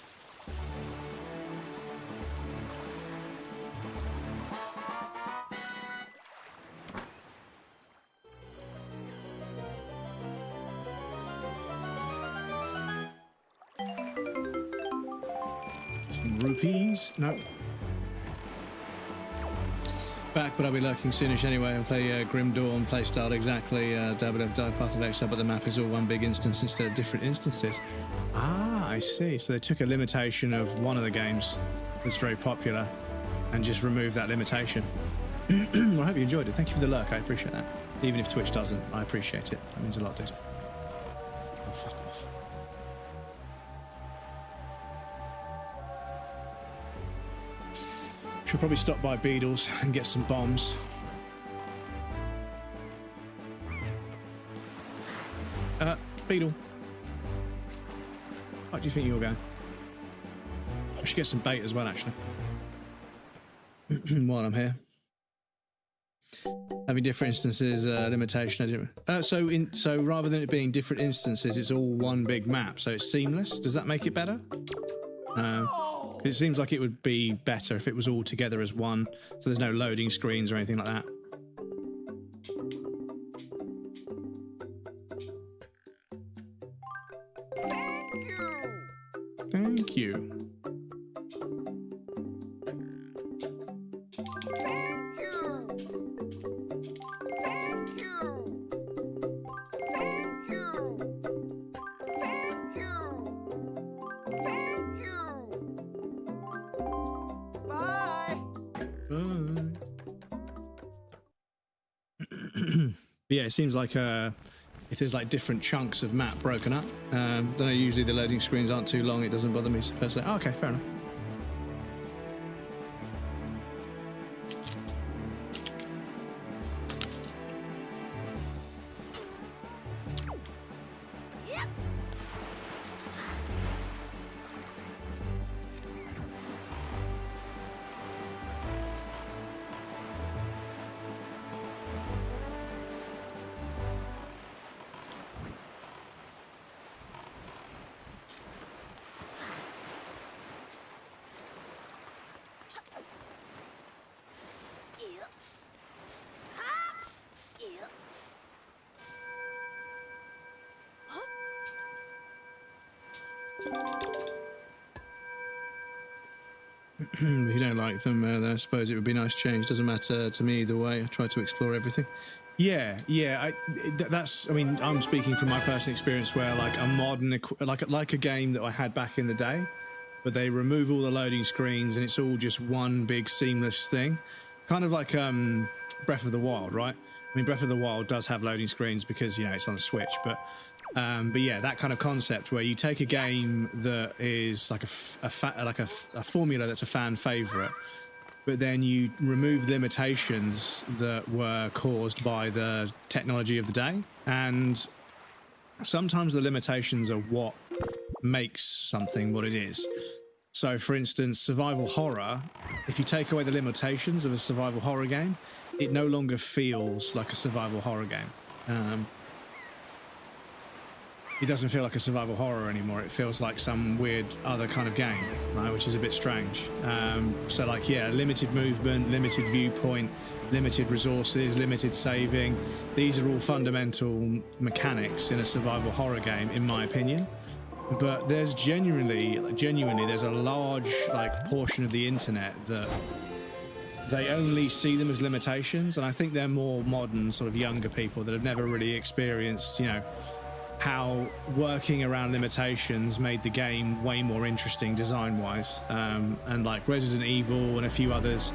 Some rupees. No. Back, but I'll be lurking soonish anyway. I'll play Grim Dawn playstyle exactly. Dive Path of Exile, but the map is all one big instance instead of different instances. Ah, I see. So they took a limitation of one of the games that's very popular and just removed that limitation. Well, I hope you enjoyed it. Thank you for the lurk. I appreciate that. Even if Twitch doesn't, I appreciate it. That means a lot, dude. Oh, fuck off. Should probably stop by Beadles and get some bombs. Beadle. What do you think you were going? I should get some bait as well, actually. While I'm here. Having different instances, limitation. So rather than it being different instances, it's all one big map, so it's seamless. Does that make it better? It seems like it would be better if it was all together as one, so there's no loading screens or anything like that. Thank you. Yeah, it seems like if there's like different chunks of map broken up, don't know, usually the loading screens aren't too long, it doesn't bother me personally. Oh, okay, fair enough. If you don't like them, then I suppose it would be a nice change. Doesn't matter to me either way. I try to explore everything. Yeah. I mean, I'm speaking from my personal experience where like a modern, like a game that I had back in the day, but they remove all the loading screens and it's all just one big seamless thing. Kind of like Breath of the Wild, right? I mean, Breath of the Wild does have loading screens because, you know, it's on a Switch, but yeah, that kind of concept where you take a game that is like a formula that's a fan favorite, but then you remove limitations that were caused by the technology of the day, and sometimes the limitations are what makes something what it is. So, for instance, survival horror, if you take away the limitations of a survival horror game, it no longer feels like a survival horror game. It doesn't feel like a survival horror anymore. It feels like some weird other kind of game, right? Which is a bit strange. So like, yeah, limited movement, limited viewpoint, limited resources, limited saving. These are all fundamental mechanics in a survival horror game, in my opinion. But there's genuinely, there's a large portion of the internet that they only see them as limitations. And I think they're more modern, sort of younger people that have never really experienced, you know, how working around limitations made the game way more interesting design-wise. And like Resident Evil and a few others,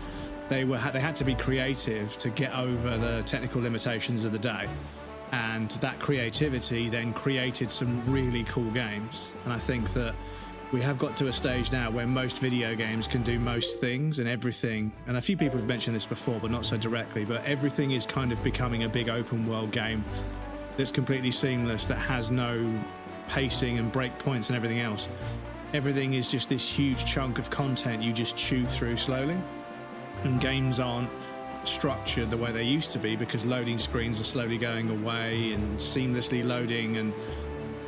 they had to be creative to get over the technical limitations of the day. And that creativity then created some really cool games. And I think that we have got to a stage now where most video games can do most things and everything. And a few people have mentioned this before, but not so directly, but everything is kind of becoming a big open world game that's completely seamless, that has no pacing and breakpoints and everything else. Everything is just this huge chunk of content you just chew through slowly. And games aren't structured the way they used to be because loading screens are slowly going away and seamlessly loading and,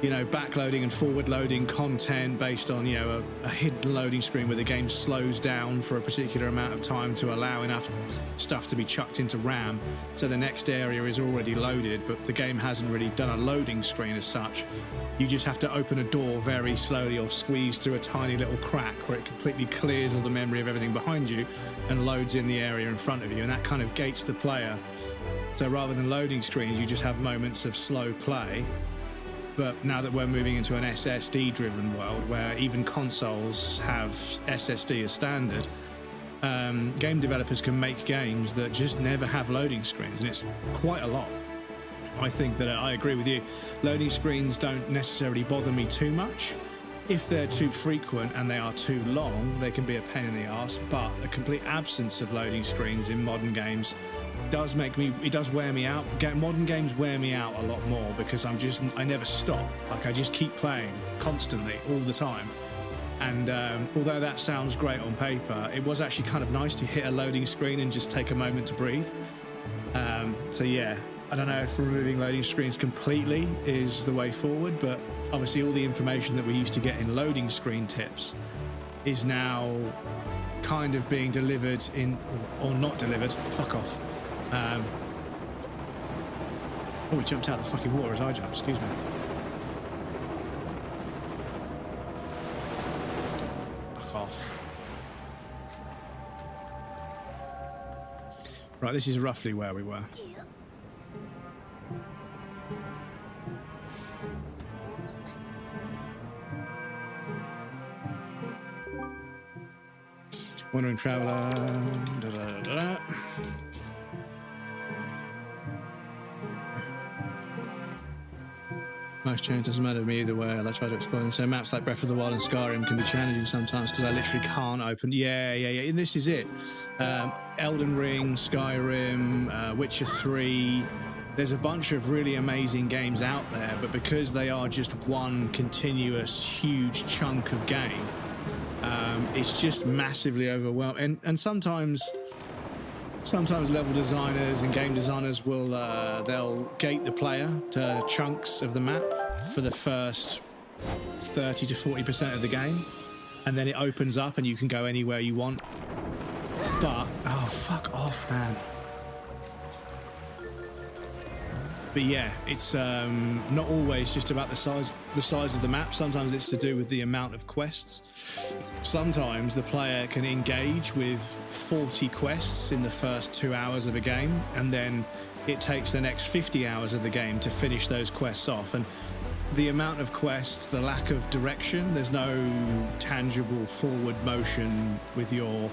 you know, backloading and forward loading content based on, you know, a hidden loading screen where the game slows down for a particular amount of time to allow enough stuff to be chucked into RAM so the next area is already loaded, but the game hasn't really done a loading screen as such. You just have to open a door very slowly or squeeze through a tiny little crack where it completely clears all the memory of everything behind you and loads in the area in front of you, and that kind of gates the player. So rather than loading screens, you just have moments of slow play. But now that we're moving into an SSD-driven world where even consoles have SSD as standard, game developers can make games that just never have loading screens, and it's quite a lot. I think that I agree with you. Loading screens don't necessarily bother me too much. If they're too frequent and they are too long, they can be a pain in the arse, but a complete absence of loading screens in modern games does wear me out. Modern games wear me out a lot more because I never stop. Like, I just keep playing constantly all the time. And although that sounds great on paper, it was actually kind of nice to hit a loading screen and just take a moment to breathe. So yeah, I don't know if removing loading screens completely is the way forward, but obviously all the information that we used to get in loading screen tips is now kind of being delivered in, or not delivered. Fuck off. Oh, we jumped out of the fucking water as I jumped, excuse me. Fuck off. Right, this is roughly where we were. Wandering Traveller. Da, da, da, da. Most change doesn't matter to me either way. I try to explain. So maps like Breath of the Wild and Skyrim can be challenging sometimes because I literally can't open. Yeah. And this is it. Elden Ring, Skyrim, Witcher 3. There's a bunch of really amazing games out there, but because they are just one continuous huge chunk of game, it's just massively overwhelming. And sometimes level designers and game designers will they'll gate the player to chunks of the map for the first 30 to 40% of the game, and then it opens up and you can go anywhere you want. But oh, fuck off, man. But yeah, it's not always just about the size of the map. Sometimes it's to do with the amount of quests. Sometimes the player can engage with 40 quests in the first 2 hours of a game, and then it takes the next 50 hours of the game to finish those quests off. And the amount of quests, the lack of direction, there's no tangible forward motion with your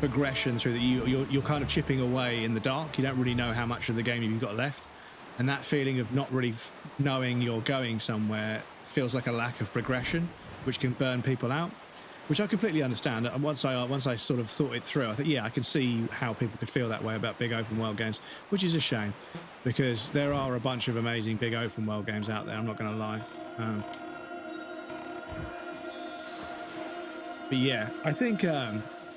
progression through you're kind of chipping away in the dark. You don't really know how much of the game you've got left. And that feeling of not really knowing you're going somewhere feels like a lack of progression, which can burn people out, which I completely understand. Once I sort of thought it through, I thought, yeah, I can see how people could feel that way about big open world games, which is a shame because there are a bunch of amazing big open world games out there. I'm not going to lie. But yeah, I think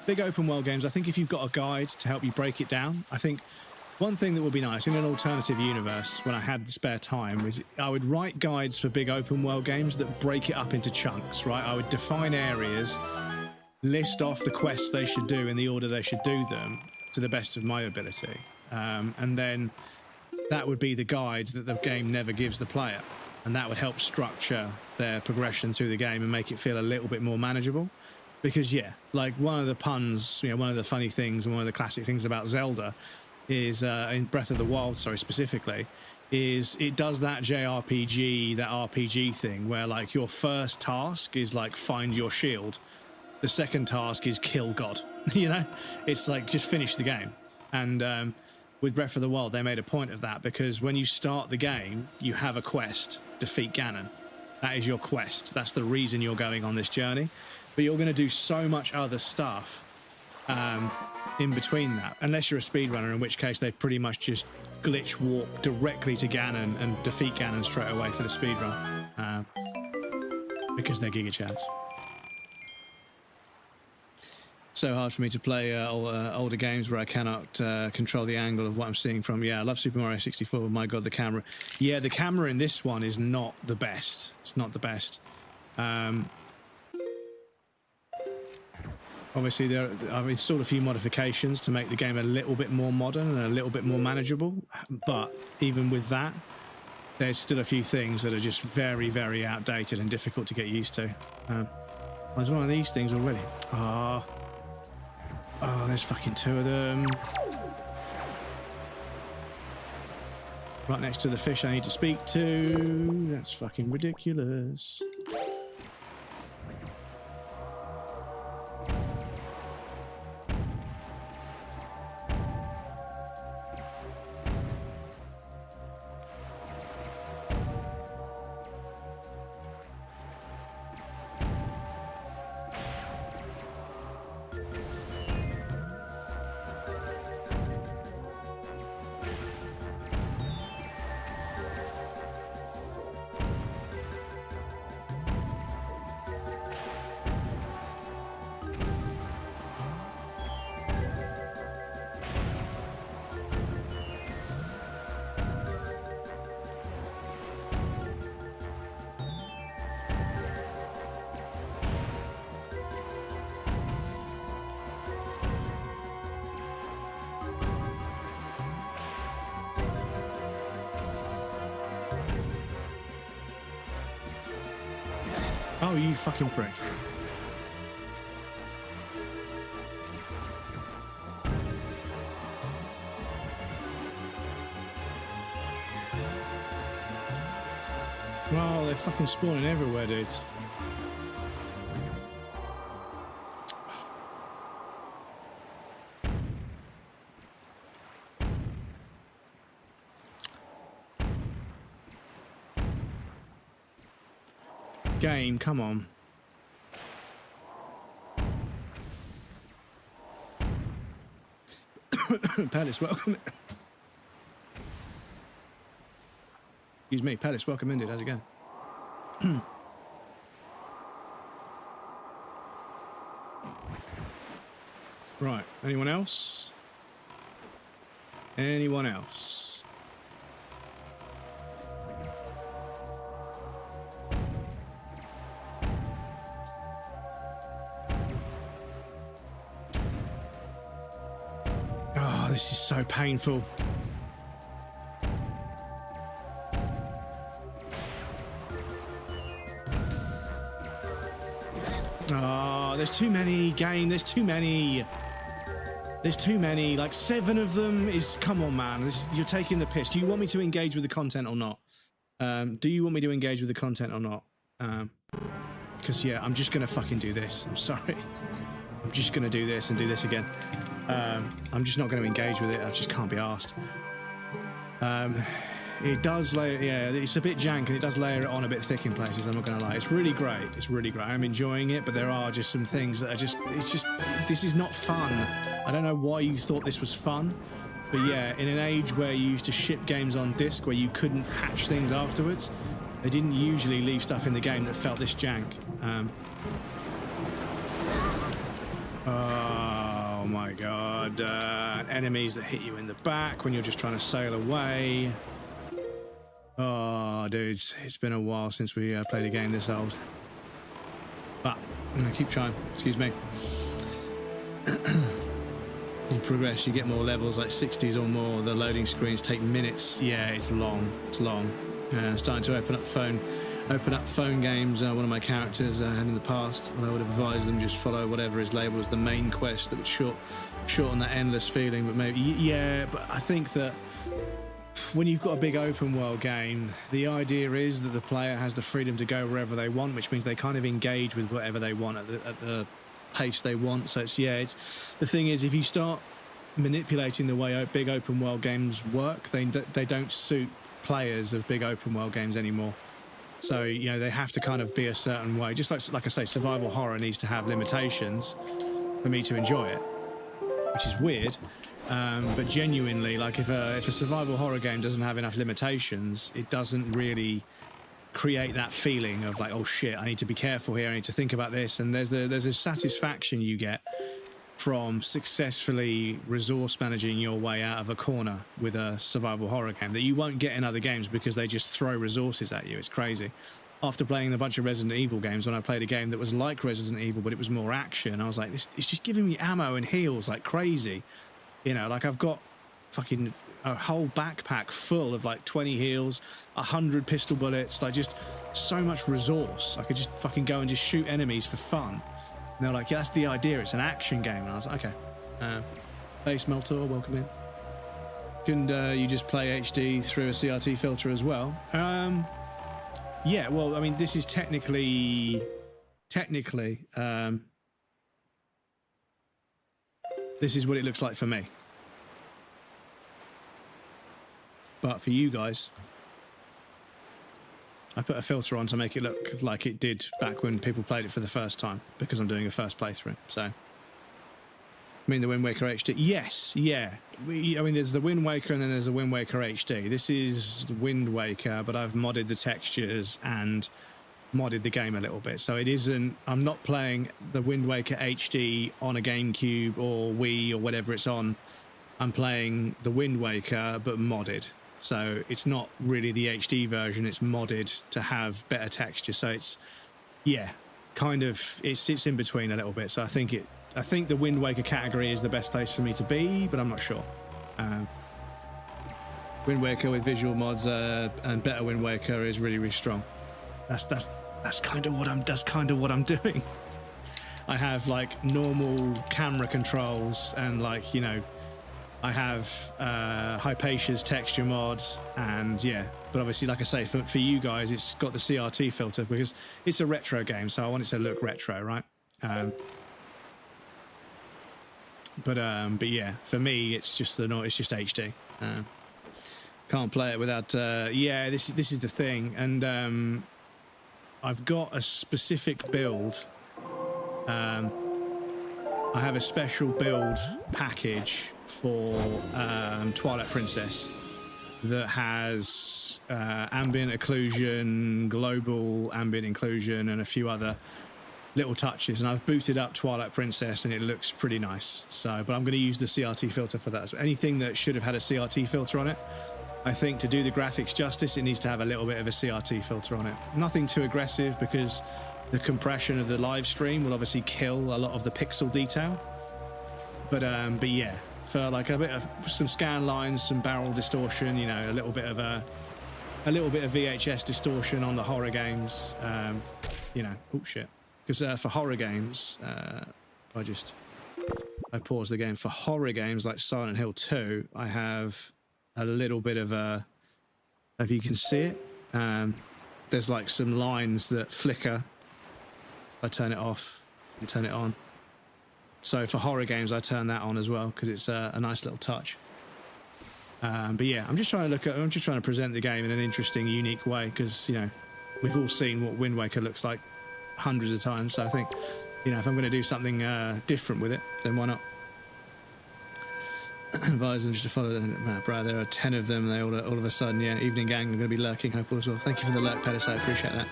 big open world games, I think if you've got a guide to help you break it down, I think one thing that would be nice in an alternative universe when I had the spare time is I would write guides for big open world games that break it up into chunks, right? I would define areas, list off the quests they should do in the order they should do them to the best of my ability. And then that would be the guide that the game never gives the player. And that would help structure their progression through the game and make it feel a little bit more manageable. Because, yeah, like one of the puns, you know, one of the funny things and one of the classic things about Zelda is, in Breath of the Wild, sorry, specifically, is it does that JRPG, that RPG thing where, like, your first task is, like, find your shield. The second task is kill God, you know? It's like, just finish the game. And with Breath of the Wild, they made a point of that because when you start the game, you have a quest, defeat Ganon. That is your quest. That's the reason you're going on this journey. But you're going to do so much other stuff in between that, unless you're a speedrunner, in which case they pretty much just glitch warp directly to Ganon and defeat Ganon straight away for the speedrun. Because they're Giga Chads. So hard for me to play older games where I cannot control the angle of what I'm seeing from. Yeah, I love Super Mario 64, but my God, the camera. Yeah, the camera in this one is not the best. It's not the best. Obviously, I've installed a few modifications to make the game a little bit more modern and a little bit more manageable. But even with that, there's still a few things that are just very, very outdated and difficult to get used to. There's one of these things already. Oh, there's fucking two of them. Right next to the fish I need to speak to. That's fucking ridiculous. Oh, you fucking prick. Oh, they're fucking spawning everywhere, dudes. Game, come on. Palace, welcome. Excuse me, Palace, welcome indeed. How's it going? Right, anyone else? Anyone else? This is so painful. Oh, there's too many, game. There's too many. There's too many. Like 7 of them is... Come on, man. You're taking the piss. Do you want me to engage with the content or not? Do you want me to engage with the content or not? Because, yeah, I'm just going to fucking do this. I'm sorry. I'm just going to do this and do this again. I'm just not going to engage with it. I just can't be arsed. It does layer, yeah, it's a bit jank and it does layer it on a bit thick in places, I'm not going to lie. It's really great. It's really great. I'm enjoying it, but there are just some things that are just, this is not fun. I don't know why you thought this was fun, but yeah, in an age where you used to ship games on disc where you couldn't patch things afterwards, they didn't usually leave stuff in the game that felt this jank. Oh my god. Enemies that hit you in the back when you're just trying to sail away. Oh, dudes, it's been a while since we played a game this old. But I'm gonna keep trying. Excuse me. You progress, you get more levels, like 60s or more. The loading screens take minutes. Yeah, it's long. It's long. Starting to open up phone games. One of my characters had in the past, and I would advise them just follow whatever is labelled as the main quest that would shorten that endless feeling. But maybe, yeah, but I think that when you've got a big open world game, the idea is that the player has the freedom to go wherever they want, which means they kind of engage with whatever they want at the pace they want. So it's the thing is, if you start manipulating the way big open world games work, they don't suit players of big open world games anymore. So they have to kind of be a certain way. Just like I say, survival horror needs to have limitations for me to enjoy it, which is weird. But genuinely, like if a survival horror game doesn't have enough limitations, it doesn't really create that feeling of like, oh shit, I need to be careful here, I need to think about this. And there's a satisfaction you get from successfully resource managing your way out of a corner with a survival horror game that you won't get in other games because they just throw resources at you. It's crazy. After playing a bunch of Resident Evil games, when I played a game that was like Resident Evil but it was more action, I was like, it's just giving me ammo and heals like crazy. Like I've got fucking a whole backpack full of like 20 heals, 100 pistol bullets, like just so much resource. I could just fucking go and just shoot enemies for fun. And they're like, yeah, that's the idea, it's an action game. And I was like, okay. Base Meltor, welcome in. Couldn't you just play HD through a CRT filter as well? Yeah, well, I mean, this is technically, this is what it looks like for me. But for you guys, I put a filter on to make it look like it did back when people played it for the first time, because I'm doing a first playthrough. So, I mean the Wind Waker HD? Yes, yeah. I mean, there's the Wind Waker and then there's the Wind Waker HD. This is Wind Waker, but I've modded the textures and modded the game a little bit. So it isn't, I'm not playing the Wind Waker HD on a GameCube or Wii or whatever it's on. I'm playing the Wind Waker, but modded. So it's not really the HD version, it's modded to have better texture. So it's, yeah, kind of, it sits in between a little bit. So I think the Wind Waker category is the best place for me to be, but I'm not sure. Wind Waker with visual mods and better Wind Waker is really, really strong. That's kind of what I'm doing. I have like normal camera controls and like, I have Hypatia's texture mods, and yeah, but obviously, like I say, for you guys, it's got the CRT filter because it's a retro game, so I want it to look retro, right? But yeah, for me, it's just HD. Can't play it without. Yeah, this is the thing, and I've got a specific build. I have a special build package for Twilight Princess that has ambient occlusion, global ambient occlusion, and a few other little touches. And I've booted up Twilight Princess and it looks pretty nice. So, but I'm going to use the CRT filter for that as well. Anything that should have had a CRT filter on it, I think to do the graphics justice, it needs to have a little bit of a CRT filter on it. Nothing too aggressive because the compression of the live stream will obviously kill a lot of the pixel detail. But yeah, for like a bit of some scan lines, some barrel distortion, a little bit of VHS distortion on the horror games, oh shit. Because for horror games, I pause the game. For horror games like Silent Hill 2, I have a little bit of a, if you can see it, there's like some lines that flicker. I turn it off and turn it on. So for horror games, I turn that on as well because it's a nice little touch. But yeah, I'm just trying to present the game in an interesting, unique way because we've all seen what Wind Waker looks like hundreds of times. So I think if I'm going to do something different with it, then why not? Advise them just to follow them. Bro, there are 10 of them. They all of a sudden, yeah. Evening gang, I'm going to be lurking. Hope all as well. Thank you for the lurk, Pettis. I appreciate that.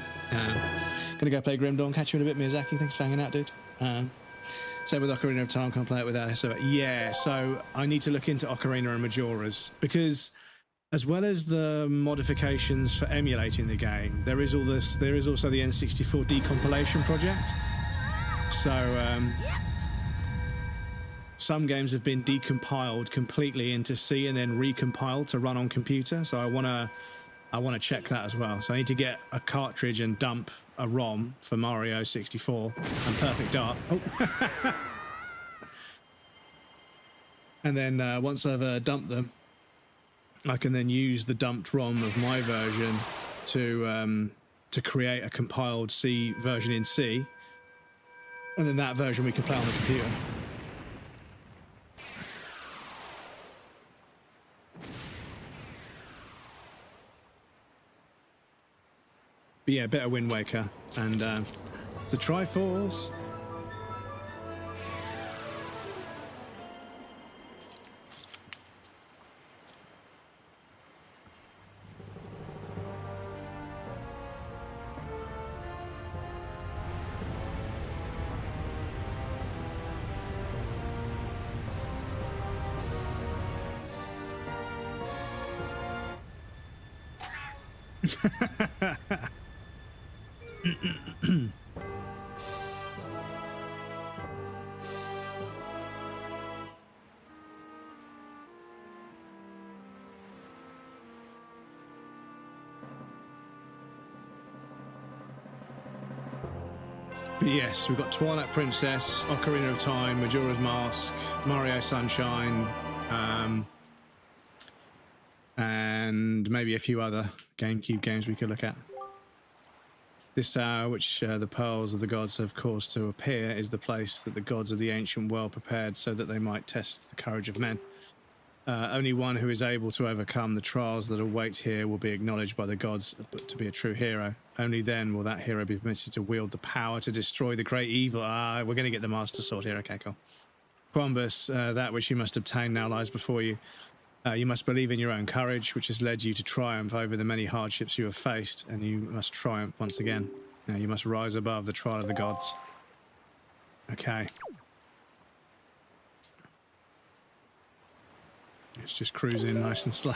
Gonna go play Grim Dawn. Catch you in a bit, Miyazaki. Thanks for hanging out, dude. Same with Ocarina of Time, can't play it without it. Yeah, so I need to look into Ocarina and Majora's, because as well as the modifications for emulating the game, there is all this. There is also the N64 decompilation project. So some games have been decompiled completely into C and then recompiled to run on computer. So I wanna check that as well. So I need to get a cartridge and dump a ROM for Mario 64 and Perfect Dark. Oh. And then once I've dumped them, I can then use the dumped ROM of my version to create a compiled C version in C, and then that version we can play on the computer. But yeah, better Wind Waker and the Triforce. But yes, we've got Twilight Princess, Ocarina of Time, Majora's Mask, Mario Sunshine, and maybe a few other GameCube games we could look at. This hour, which the pearls of the gods have caused to appear, is the place that the gods of the ancient world prepared so that they might test the courage of men. Only one who is able to overcome the trials that await here will be acknowledged by the gods to be a true hero. Only then will that hero be permitted to wield the power to destroy the great evil. We're going to get the Master Sword here. Okay, cool. Quambus, that which you must obtain now lies before you. You must believe in your own courage, which has led you to triumph over the many hardships you have faced, and you must triumph once again. You must rise above the trial of the gods. Okay. It's just cruising nice and slow.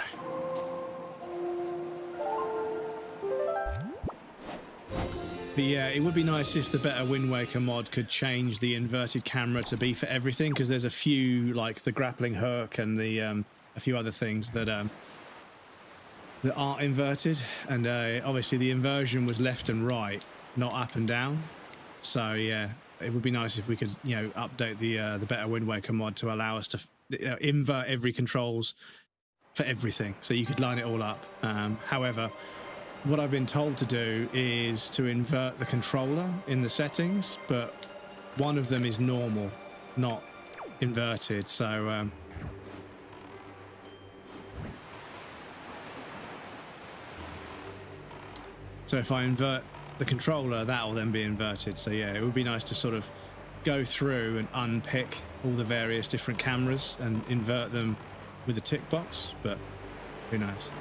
But yeah, it would be nice if the better Wind Waker mod could change the inverted camera to be for everything, because there's a few, like the grappling hook and the a few other things that aren't inverted, and obviously the inversion was left and right, not up and down. So yeah, it would be nice if we could, you know, update the better Wind Waker mod to allow us to invert every controls for everything, so you could line it all up. However, what I've been told to do is to invert the controller in the settings, but one of them is normal, not inverted. So so if I invert the controller, that will then be inverted. So yeah, it would be nice to sort of go through and unpick all the various different cameras and invert them with a tick box, but who knows.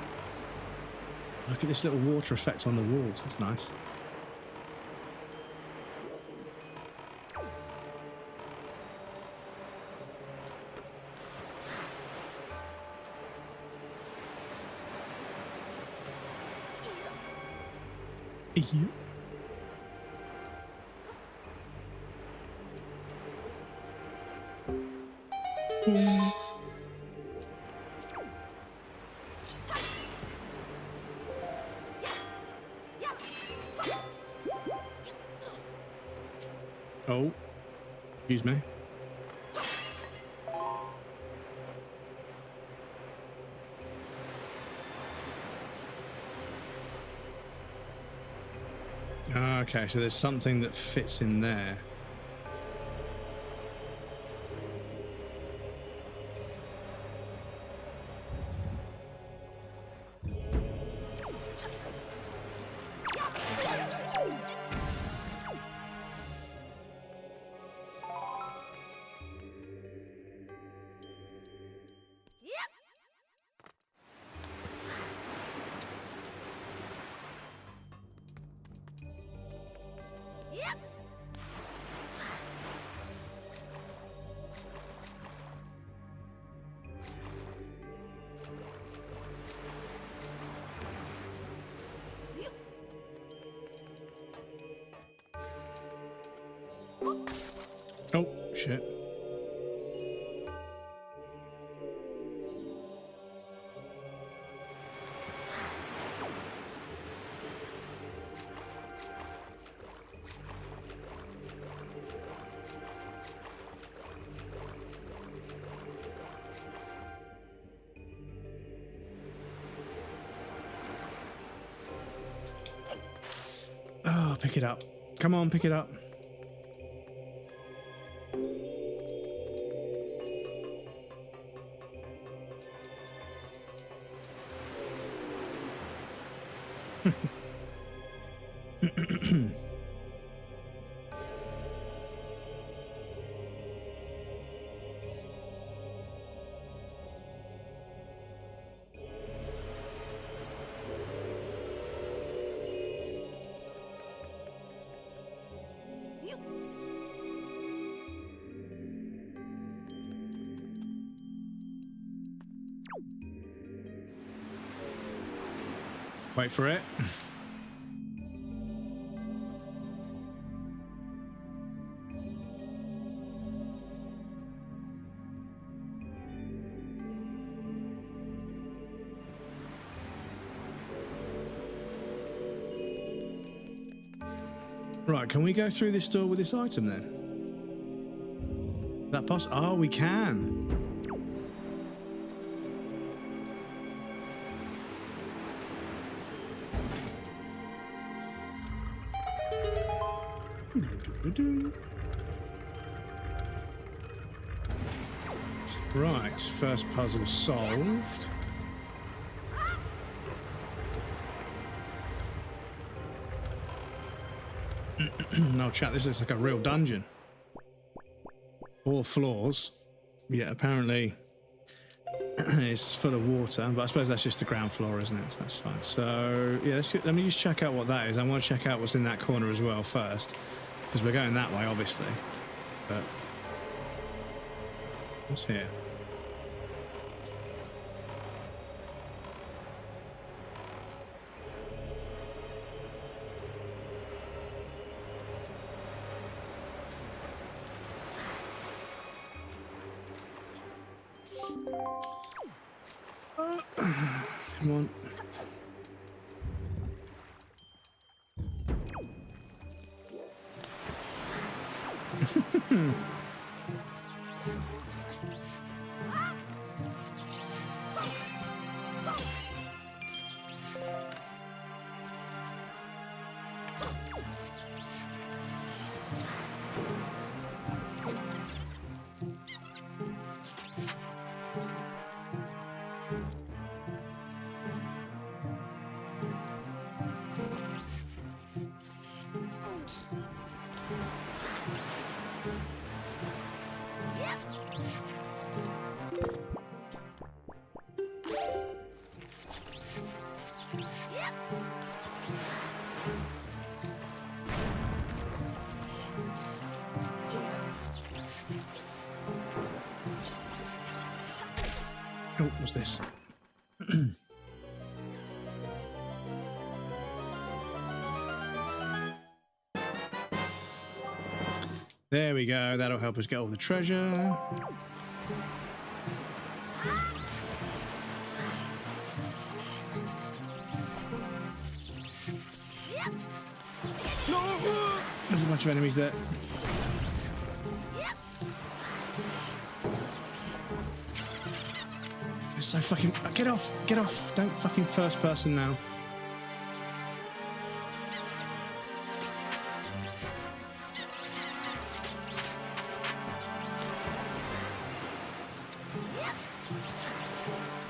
Look at this little water effect on the walls, that's nice. Yeah. Oh, excuse me. Okay, so there's something that fits in there. Oh, shit. Oh, pick it up. Come on, pick it up. Wait for it. Right, can we go through this door with this item then? That oh, we can. Right, first puzzle solved. No, chat, this looks like a real dungeon. 4 floors. Yeah, apparently it's full of water, but I suppose that's just the ground floor, isn't it? So that's fine. So, yeah, let me just check out what that is. I want to check out what's in that corner as well first, because we're going that way, obviously. But what's here? Come on. Oh, what's this? There we go. That'll help us get all the treasure. There's a bunch of enemies there. It's so fucking... Get off! Get off! Don't fucking first person now.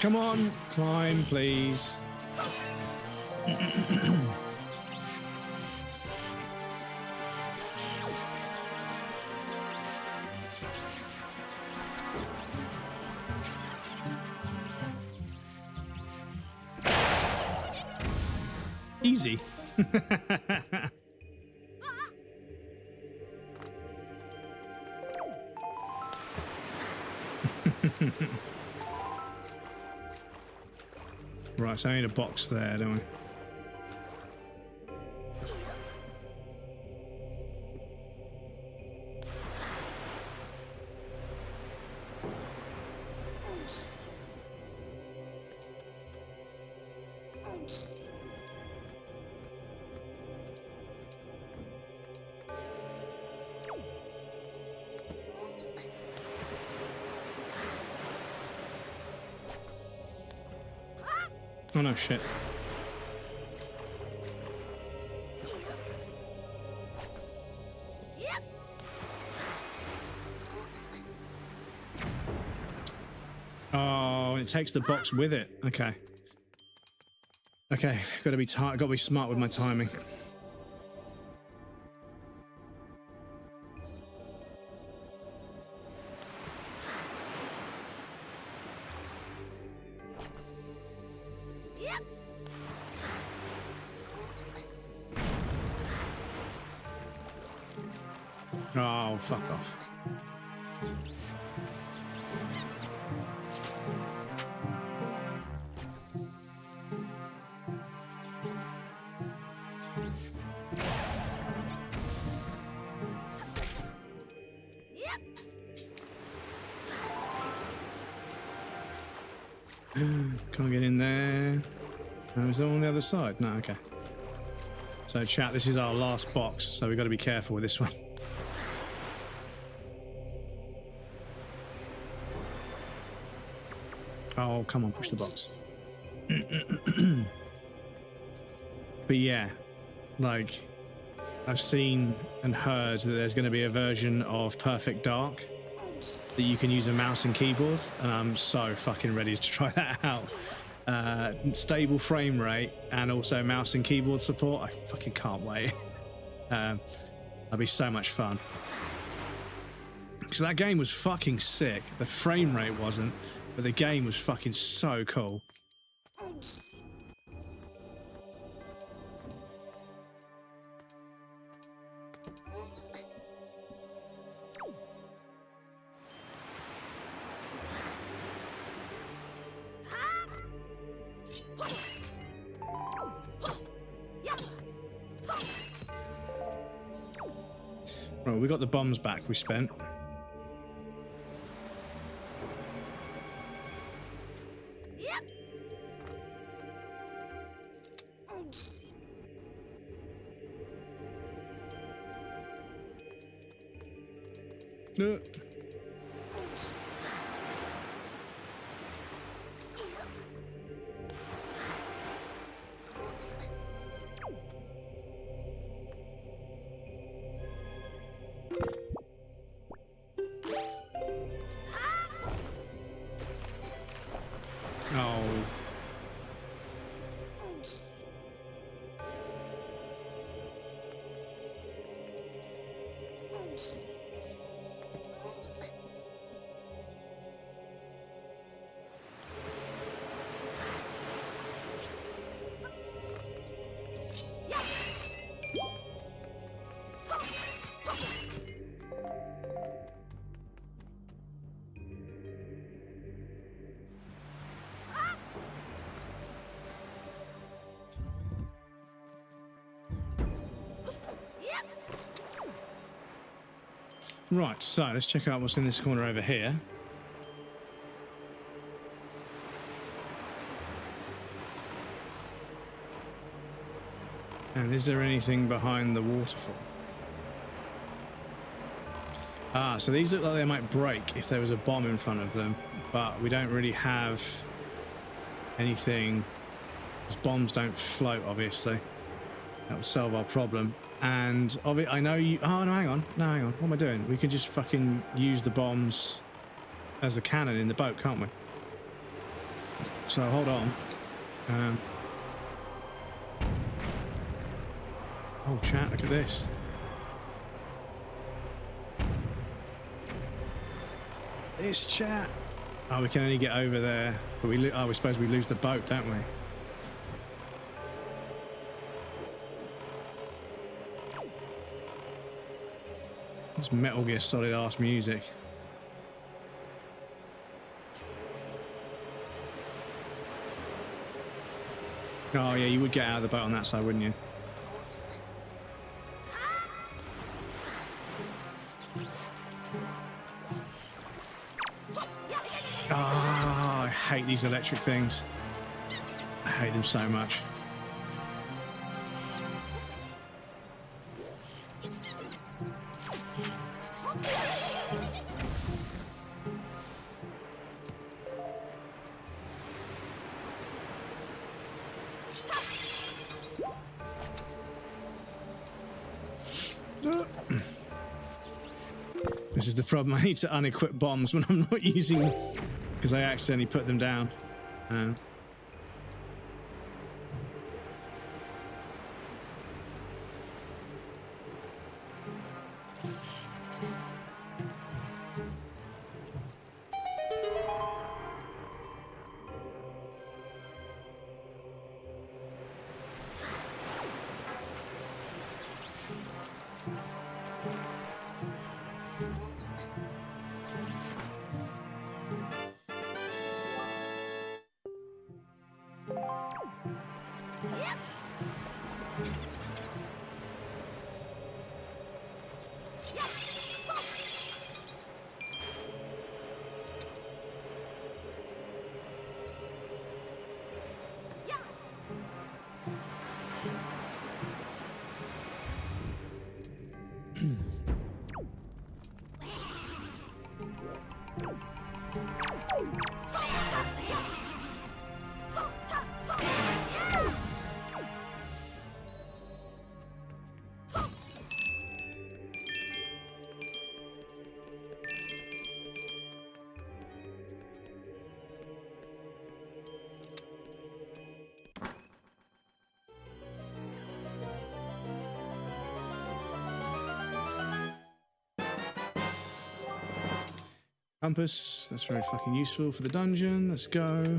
Come on! Climb, please. Easy. Right, so I need a box there, don't we? Oh no, shit. Oh, it takes the box with it. Okay. Okay, gotta be smart with my timing. Oh, fuck off. Can't get in there. Oh, is that on the other side? No, okay. So chat, this is our last box, so we've got to be careful with this one. Oh, come on, push the box. But yeah, like, I've seen and heard that there's going to be a version of Perfect Dark that you can use a mouse and keyboard, and I'm so fucking ready to try that out. Stable frame rate and also mouse and keyboard support. I fucking can't wait. That'll be so much fun. Because that game was fucking sick. The frame rate wasn't, but the game was fucking so cool. Right, we got the bombs back we spent. No. Oh. Right, so let's check out what's in this corner over here. And is there anything behind the waterfall? Ah, so these look like they might break if there was a bomb in front of them, but we don't really have anything, because bombs don't float, obviously. That would solve our problem. And I know you... Oh, no, hang on. No, hang on. What am I doing? We can just fucking use the bombs as the cannon in the boat, can't we? So, hold on. Oh, chat, look at this. This chat. Oh, we can only get over there. But we suppose we lose the boat, don't we? It's Metal Gear Solid ass music. Oh yeah, you would get out of the boat on that side, wouldn't you? Ah, I hate these electric things. I hate them so much. this is the problem. I need to unequip bombs when I'm not using them because I accidentally put them down. Compass, that's very fucking useful for the dungeon. Let's go.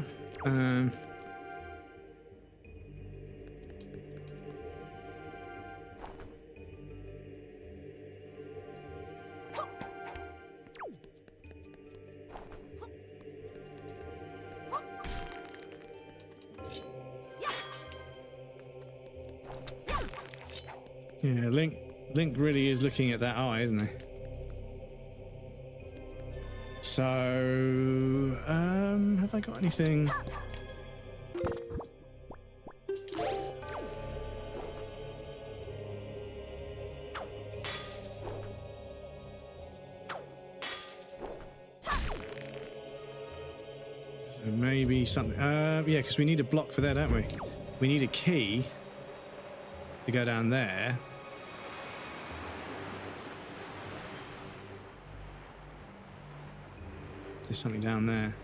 Yeah, Link really is looking at that eye, isn't he? So, have I got anything? So maybe something, yeah, because we need a block for that, don't we? We need a key to go down there. There's something down there.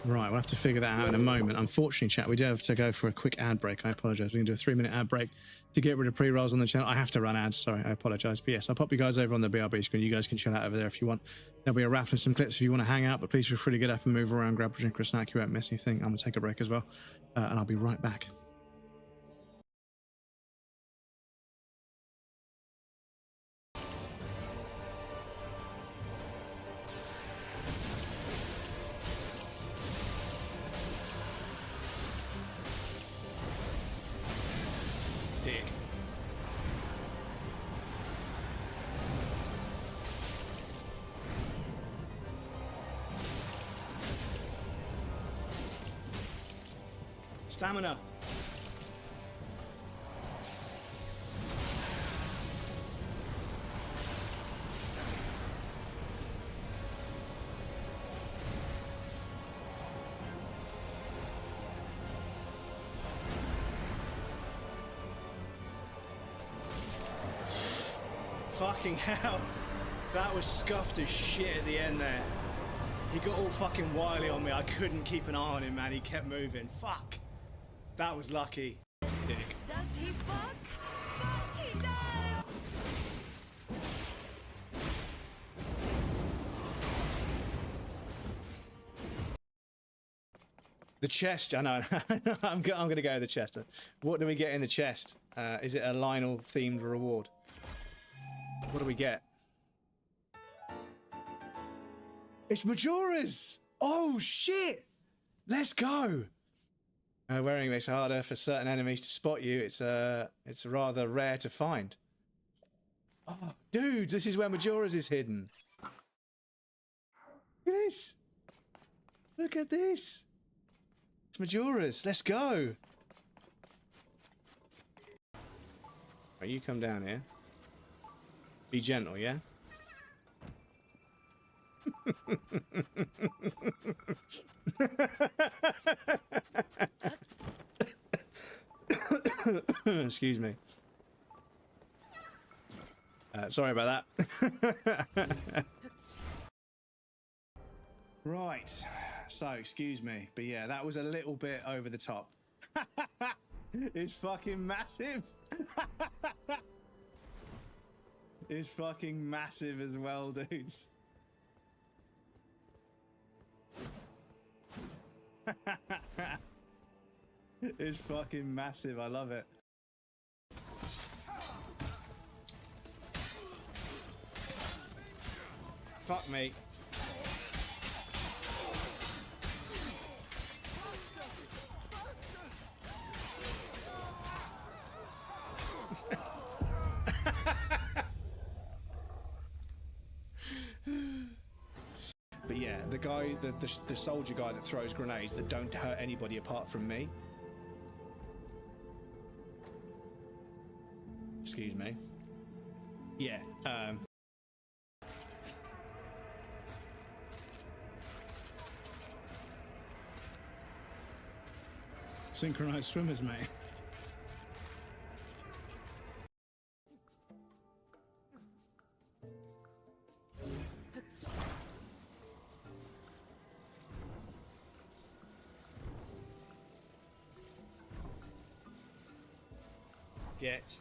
Right, we'll have to figure that out in a moment. Unfortunately, chat, we do have to go for a quick ad break. I apologize. We're going to do a 3-minute ad break to get rid of pre-rolls on the channel. I have to run ads. Sorry, I apologize. But yes, I'll pop you guys over on the BRB screen. You guys can chill out over there if you want. There'll be a raft of some clips if you want to hang out, but please feel free to get up and move around, grab a drink or a snack. You won't miss anything. I'm going to take a break as well, and I'll be right back. Stamina. Fucking hell. That was scuffed as shit at the end there. He got all fucking wily on me. I couldn't keep an eye on him, man. He kept moving. Fuck. That was lucky. Dick. Does he fuck? Fuck, he does! The chest, I know. I'm going to go with the chest. What do we get in the chest? Is it a Lionel-themed reward? What do we get? It's Majora's! Oh, shit! Let's go! Wearing makes it harder for certain enemies to spot you. It's rather rare to find. Oh, dudes, this is where Majora's is hidden. Look at this. Look at this. It's Majora's. Let's go. Right, you come down here. Be gentle, yeah? Excuse me. Sorry about that. Right. So, excuse me. But yeah, that was a little bit over the top. It's fucking massive. It's fucking massive as well, dudes. It's fucking massive. I love it. Fuck me. But yeah, the guy, the soldier guy that throws grenades that don't hurt anybody apart from me. Excuse me. Yeah. Synchronized swimmers, mate. Get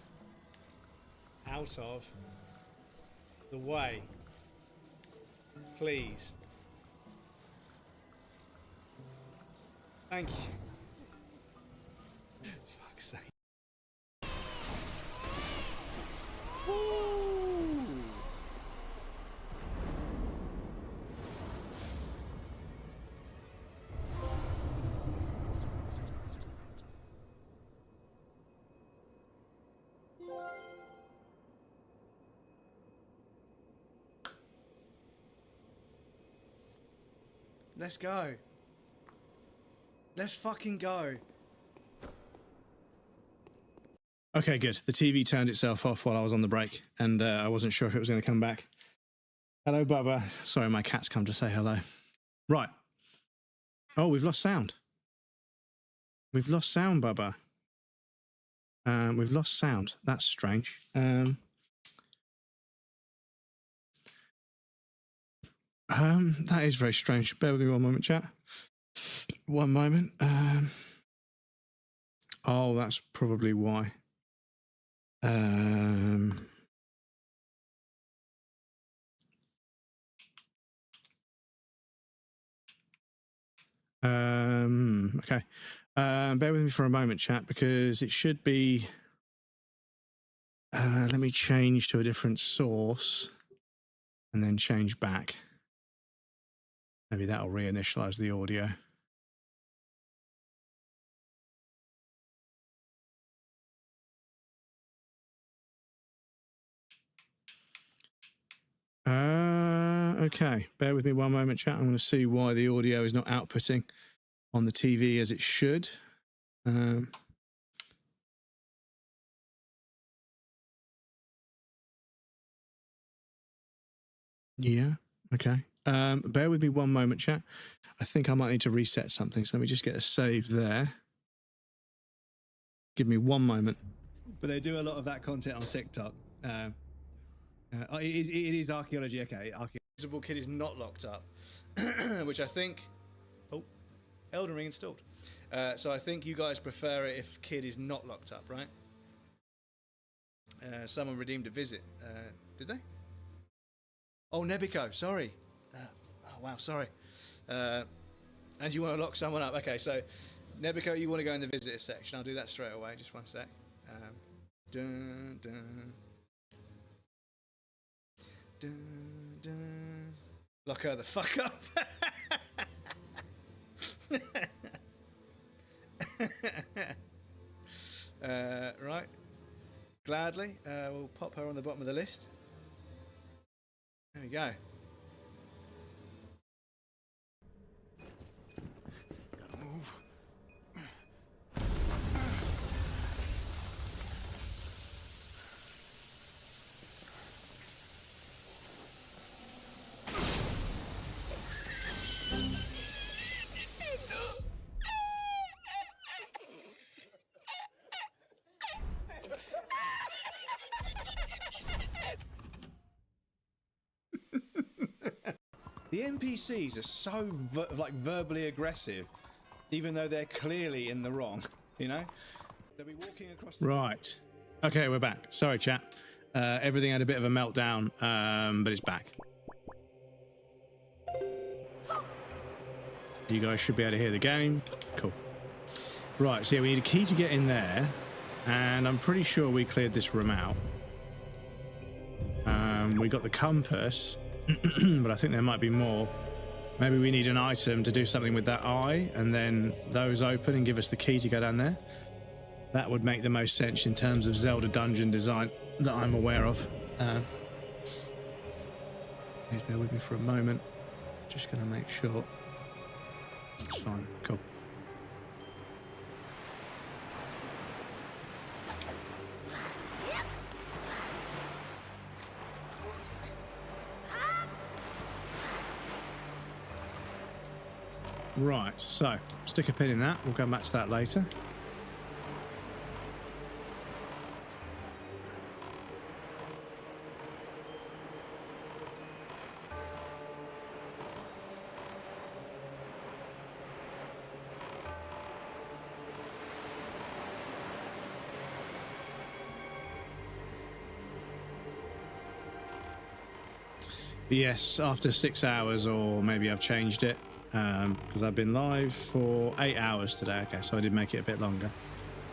out of the way, please. Thank you. Fuck's sake. Woo! Let's go. Let's fucking go. Okay, good. The TV turned itself off while I was on the break, and I wasn't sure if it was going to come back. Hello, Bubba. Sorry, my cat's come to say hello. Right. Oh, we've lost sound. We've lost sound, Bubba. We've lost sound. That's strange. That is very strange. Bear with me one moment, chat. One moment. Oh, that's probably why. Okay. Bear with me for a moment, chat, because it should be. Let me change to a different source and then change back. Maybe that'll reinitialize the audio. Okay, bear with me one moment, chat. I'm going to see why the audio is not outputting on the TV as it should. Yeah, okay. Bear with me one moment, chat. I think I might need to reset something, so let me just get a save there. Give me one moment. But they do a lot of that content on TikTok. It is archaeology, okay. Invisible Kid is not locked up, which I think. Oh, Elden Ring installed. So I think you guys prefer it if Kid is not locked up, right? Someone redeemed a visit. Did they? Oh, Nebico, sorry. Oh, wow, sorry. And you want to lock someone up. Okay, so Nebico, you want to go in the visitor section. I'll do that straight away. Just one sec. Dun, dun. Dun, dun. Lock her the fuck up. Right. Gladly. We'll pop her on the bottom of the list. There we go. Gotta move. The NPCs are so like verbally aggressive, even though they're clearly in the wrong. You know, they'll be walking across. Right. Okay, we're back. Sorry, chat. Everything had a bit of a meltdown, but it's back. You guys should be able to hear the game. Cool. Right, so yeah, we need a key to get in there, and I'm pretty sure we cleared this room out. We got the compass, but I think there might be more. Maybe we need an item to do something with that eye, and then those open and give us the key to go down there. That would make the most sense in terms of Zelda dungeon design that I'm aware of. Please bear with me for a moment. Just going to make sure. That's fine. Cool. Right, so stick a pin in that. We'll come back to that later. Yes, after 6 hours, or maybe I've changed it, because I've been live for 8 hours today. Okay, so I did make it a bit longer.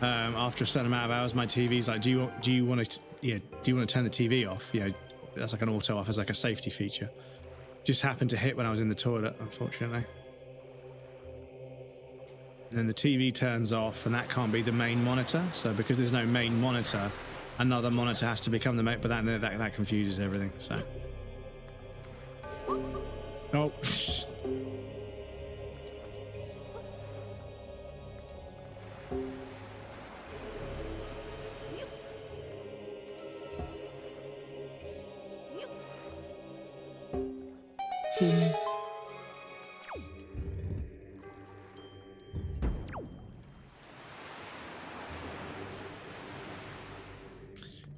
After a certain amount of hours, my TV's like, do you want to turn the TV off? You know, that's like an auto off as like a safety feature. Just happened to hit when I was in the toilet, unfortunately. And then the TV turns off, and that can't be the main monitor. So because there's no main monitor, another monitor has to become the main. But that confuses everything. So. Oh.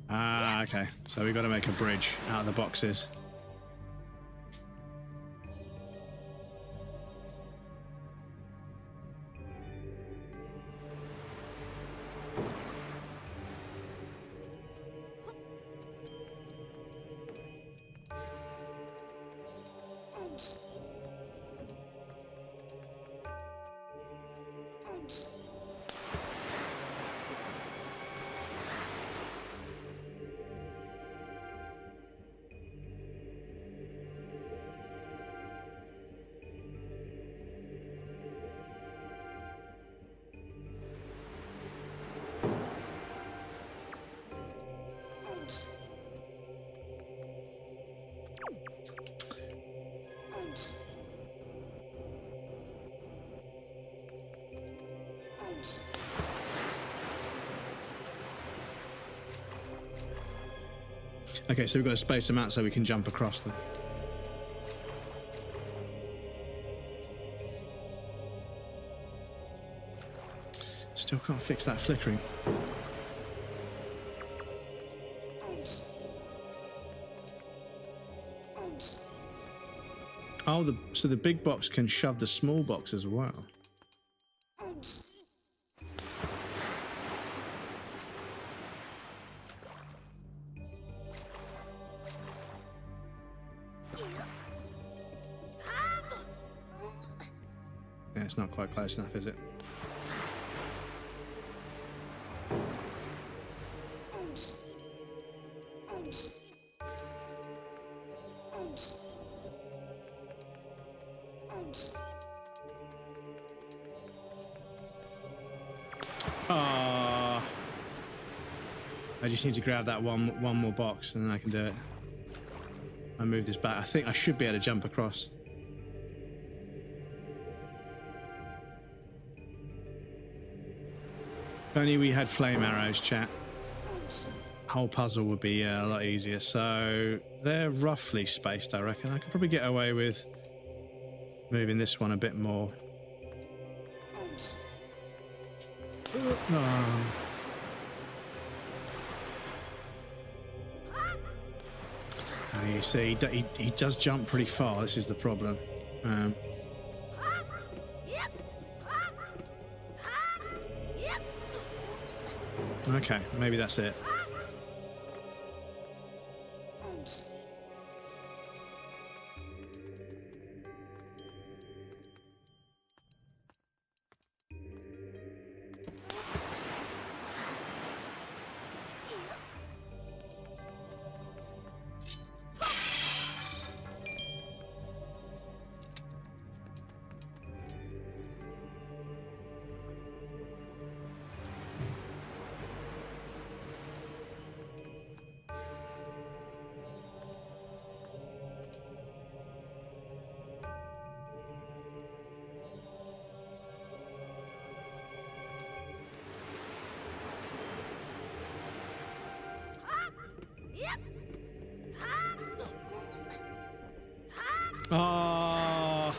Ah, okay. So we've got to make a bridge out of the boxes. Okay, so we've got to space them out so we can jump across them. Still can't fix that flickering. Oh, so the big box can shove the small box as well. Yeah, it's not quite close enough, is it? I just need to grab that one more box and then I can do it. I move this back. I think I should be able to jump across. If only we had flame arrows, chat. Whole puzzle would be a lot easier. So they're roughly spaced, I reckon. I could probably get away with moving this one a bit more. Oh. Oh, you see, he does jump pretty far. This is the problem. Okay, maybe that's it. Oh,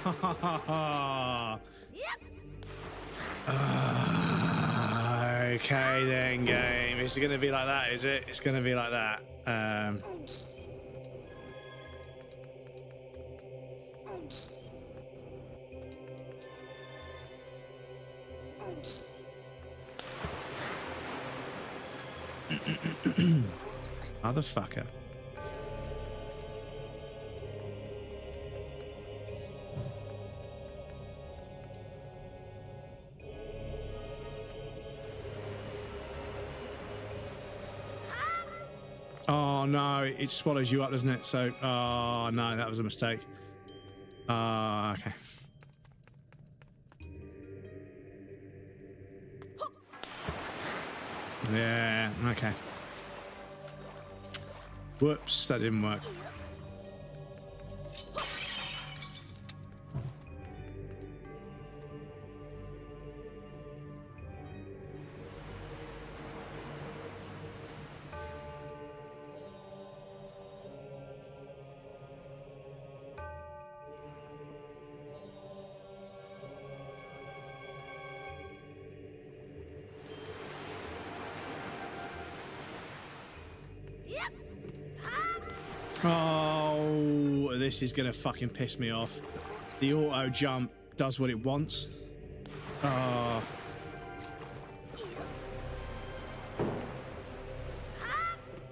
okay then, game. Is it going to be like that? Is it? It's going to be like that. Motherfucker. Oh no, it swallows you up, doesn't it? So, oh no, that was a mistake. Okay. Yeah, okay. Whoops, that didn't work. Oh, this is gonna fucking piss me off. The auto jump does what it wants. Oh.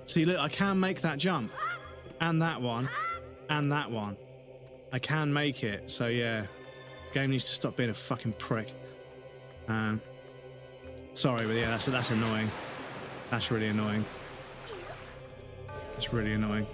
See, look, I can make that jump. And that one. And that one. I can make it, so yeah. Game needs to stop being a fucking prick. Sorry, but yeah, that's annoying. That's really annoying. It's really annoying.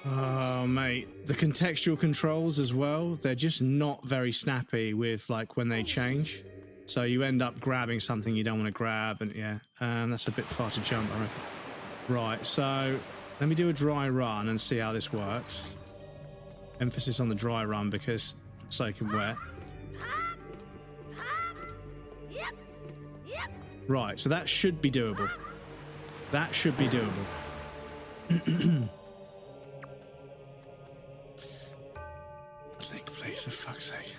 Oh, mate, the contextual controls as well, they're just not very snappy with, like, when they change. So you end up grabbing something you don't want to grab, and yeah, that's a bit far to jump, I reckon. Right, so let me do a dry run and see how this works. Emphasis on the dry run because I'm soaking wet. Right, so that should be doable. That should be doable. Link, please, for fuck's sake.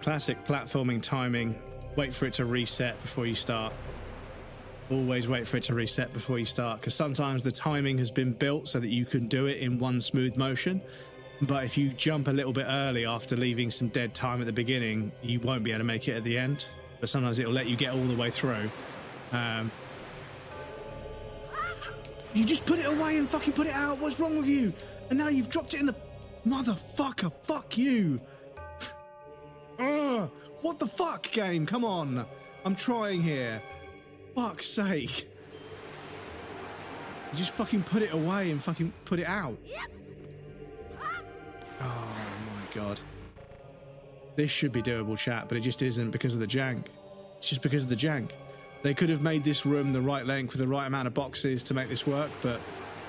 Classic platforming timing. Wait for it to reset before you start. Always wait for it to reset before you start, because sometimes the timing has been built so that you can do it in one smooth motion. But if you jump a little bit early after leaving some dead time at the beginning, you won't be able to make it at the end. But sometimes it'll let you get all the way through. You just put it away and fucking put it out. What's wrong with you? And now you've dropped it in the... Motherfucker, fuck you. Ugh, what the fuck, game? Come on. I'm trying here. Fuck's sake. You just fucking put it away and fucking put it out. Oh my god. This should be doable, chat, but it just isn't because of the jank. It's just because of the jank. They could have made this room the right length with the right amount of boxes to make this work, but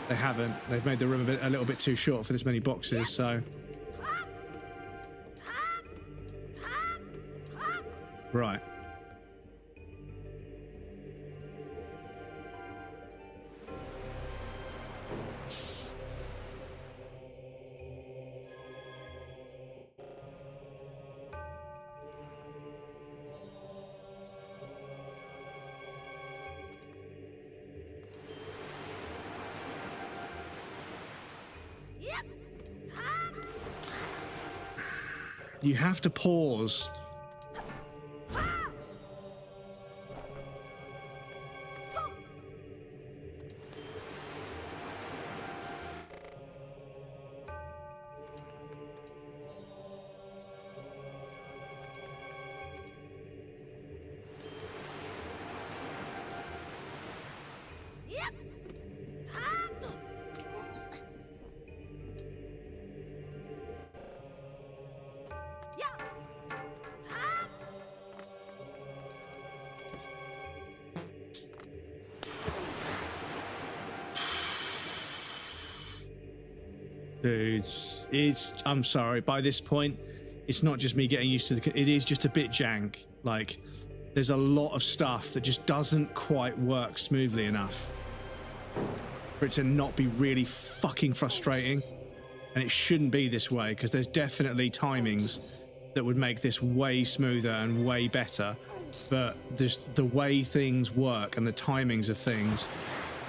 they haven't. They've made the room a little bit too short for this many boxes, so... Right. You have to pause. Dudes, I'm sorry, by this point, it's not just me getting used to it is just a bit jank. Like, there's a lot of stuff that just doesn't quite work smoothly enough for it to not be really fucking frustrating. And it shouldn't be this way, because there's definitely timings that would make this way smoother and way better. But just the way things work and the timings of things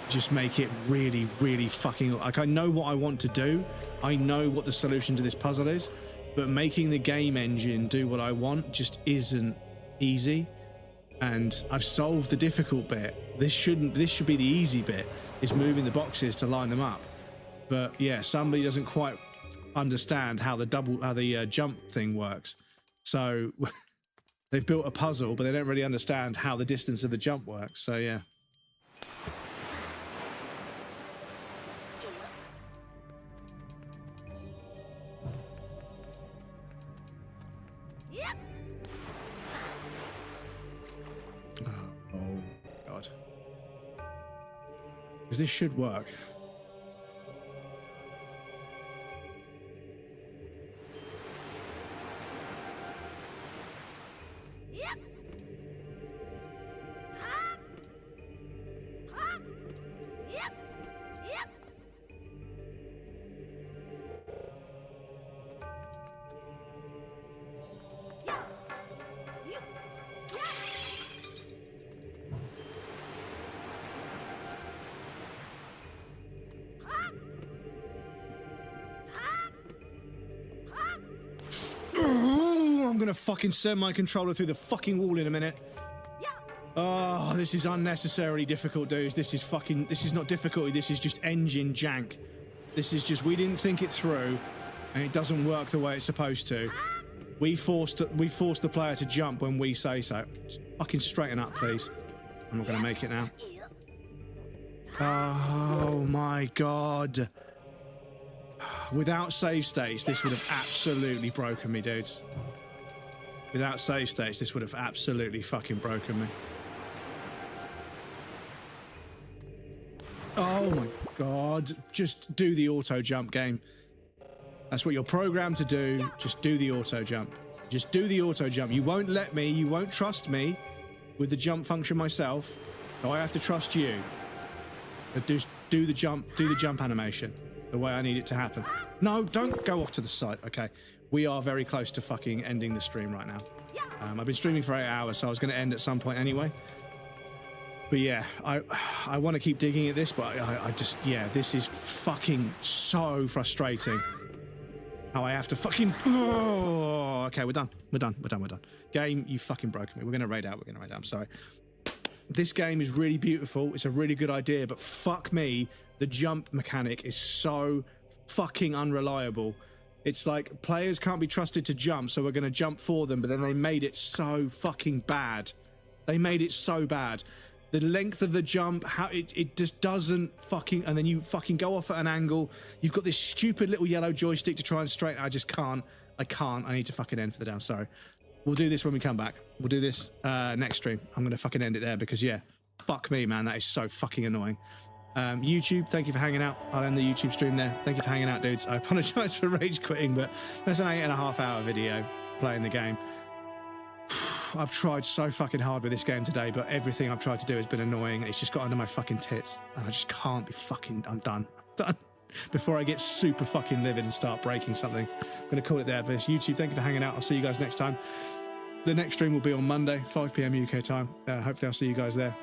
just make it really, really fucking... Like, I know what I want to do. I know what the solution to this puzzle is, but making the game engine do what I want just isn't easy. And I've solved the difficult bit. This should be the easy bit, is moving the boxes to line them up. But yeah, somebody doesn't quite understand how the jump thing works. So they've built a puzzle, but they don't really understand how the distance of the jump works. So yeah. Oh God. Because this should work. I'm gonna fucking send my controller through the fucking wall in a minute. Oh, this is unnecessarily difficult, dudes. This is not difficulty, this is just engine jank. This is just, we didn't think it through, and it doesn't work the way it's supposed to. We forced the player to jump when we say so. Just fucking straighten up, please. I'm not gonna make it now. Oh my God. Without save states, this would have absolutely broken me, dudes. Without save states, this would have absolutely fucking broken me. Oh my God. Just do the auto jump game. That's what you're programmed to do. Just do the auto jump. Just do the auto jump. You won't let me, you won't trust me with the jump function myself. So I have to trust you. But do the jump animation the way I need it to happen. No, don't go off to the side. Okay. We are very close to fucking ending the stream right now. I've been streaming for 8 hours, so I was going to end at some point anyway. But yeah, I want to keep digging at this, but I just, yeah, this is fucking so frustrating. How I have to fucking... Oh, okay, we're done. We're done. Game, you fucking broke me. We're going to raid out. I'm sorry. This game is really beautiful. It's a really good idea, but fuck me, the jump mechanic is so fucking unreliable. It's like players can't be trusted to jump, so we're going to jump for them, but then they made it so fucking bad. They made it so bad. The length of the jump, how it just doesn't fucking... And then you fucking go off at an angle. You've got this stupid little yellow joystick to try and straighten. I just can't. I need to fucking end for the day. I'm sorry. We'll do this when we come back. We'll do this next stream. I'm going to fucking end it there because, yeah, fuck me, man. That is so fucking annoying. YouTube, thank you for hanging out. I'll end the YouTube stream there. Thank you for hanging out, dudes. I apologise for rage quitting, but that's an 8.5 hour video playing the game. I've tried so fucking hard with this game today, but everything I've tried to do has been annoying. It's just got under my fucking tits, and I just can't be fucking... I'm done. Before I get super fucking livid and start breaking something. I'm going to call it there. But it's YouTube, thank you for hanging out. I'll see you guys next time. The next stream will be on Monday, 5 PM UK time. Hopefully I'll see you guys there.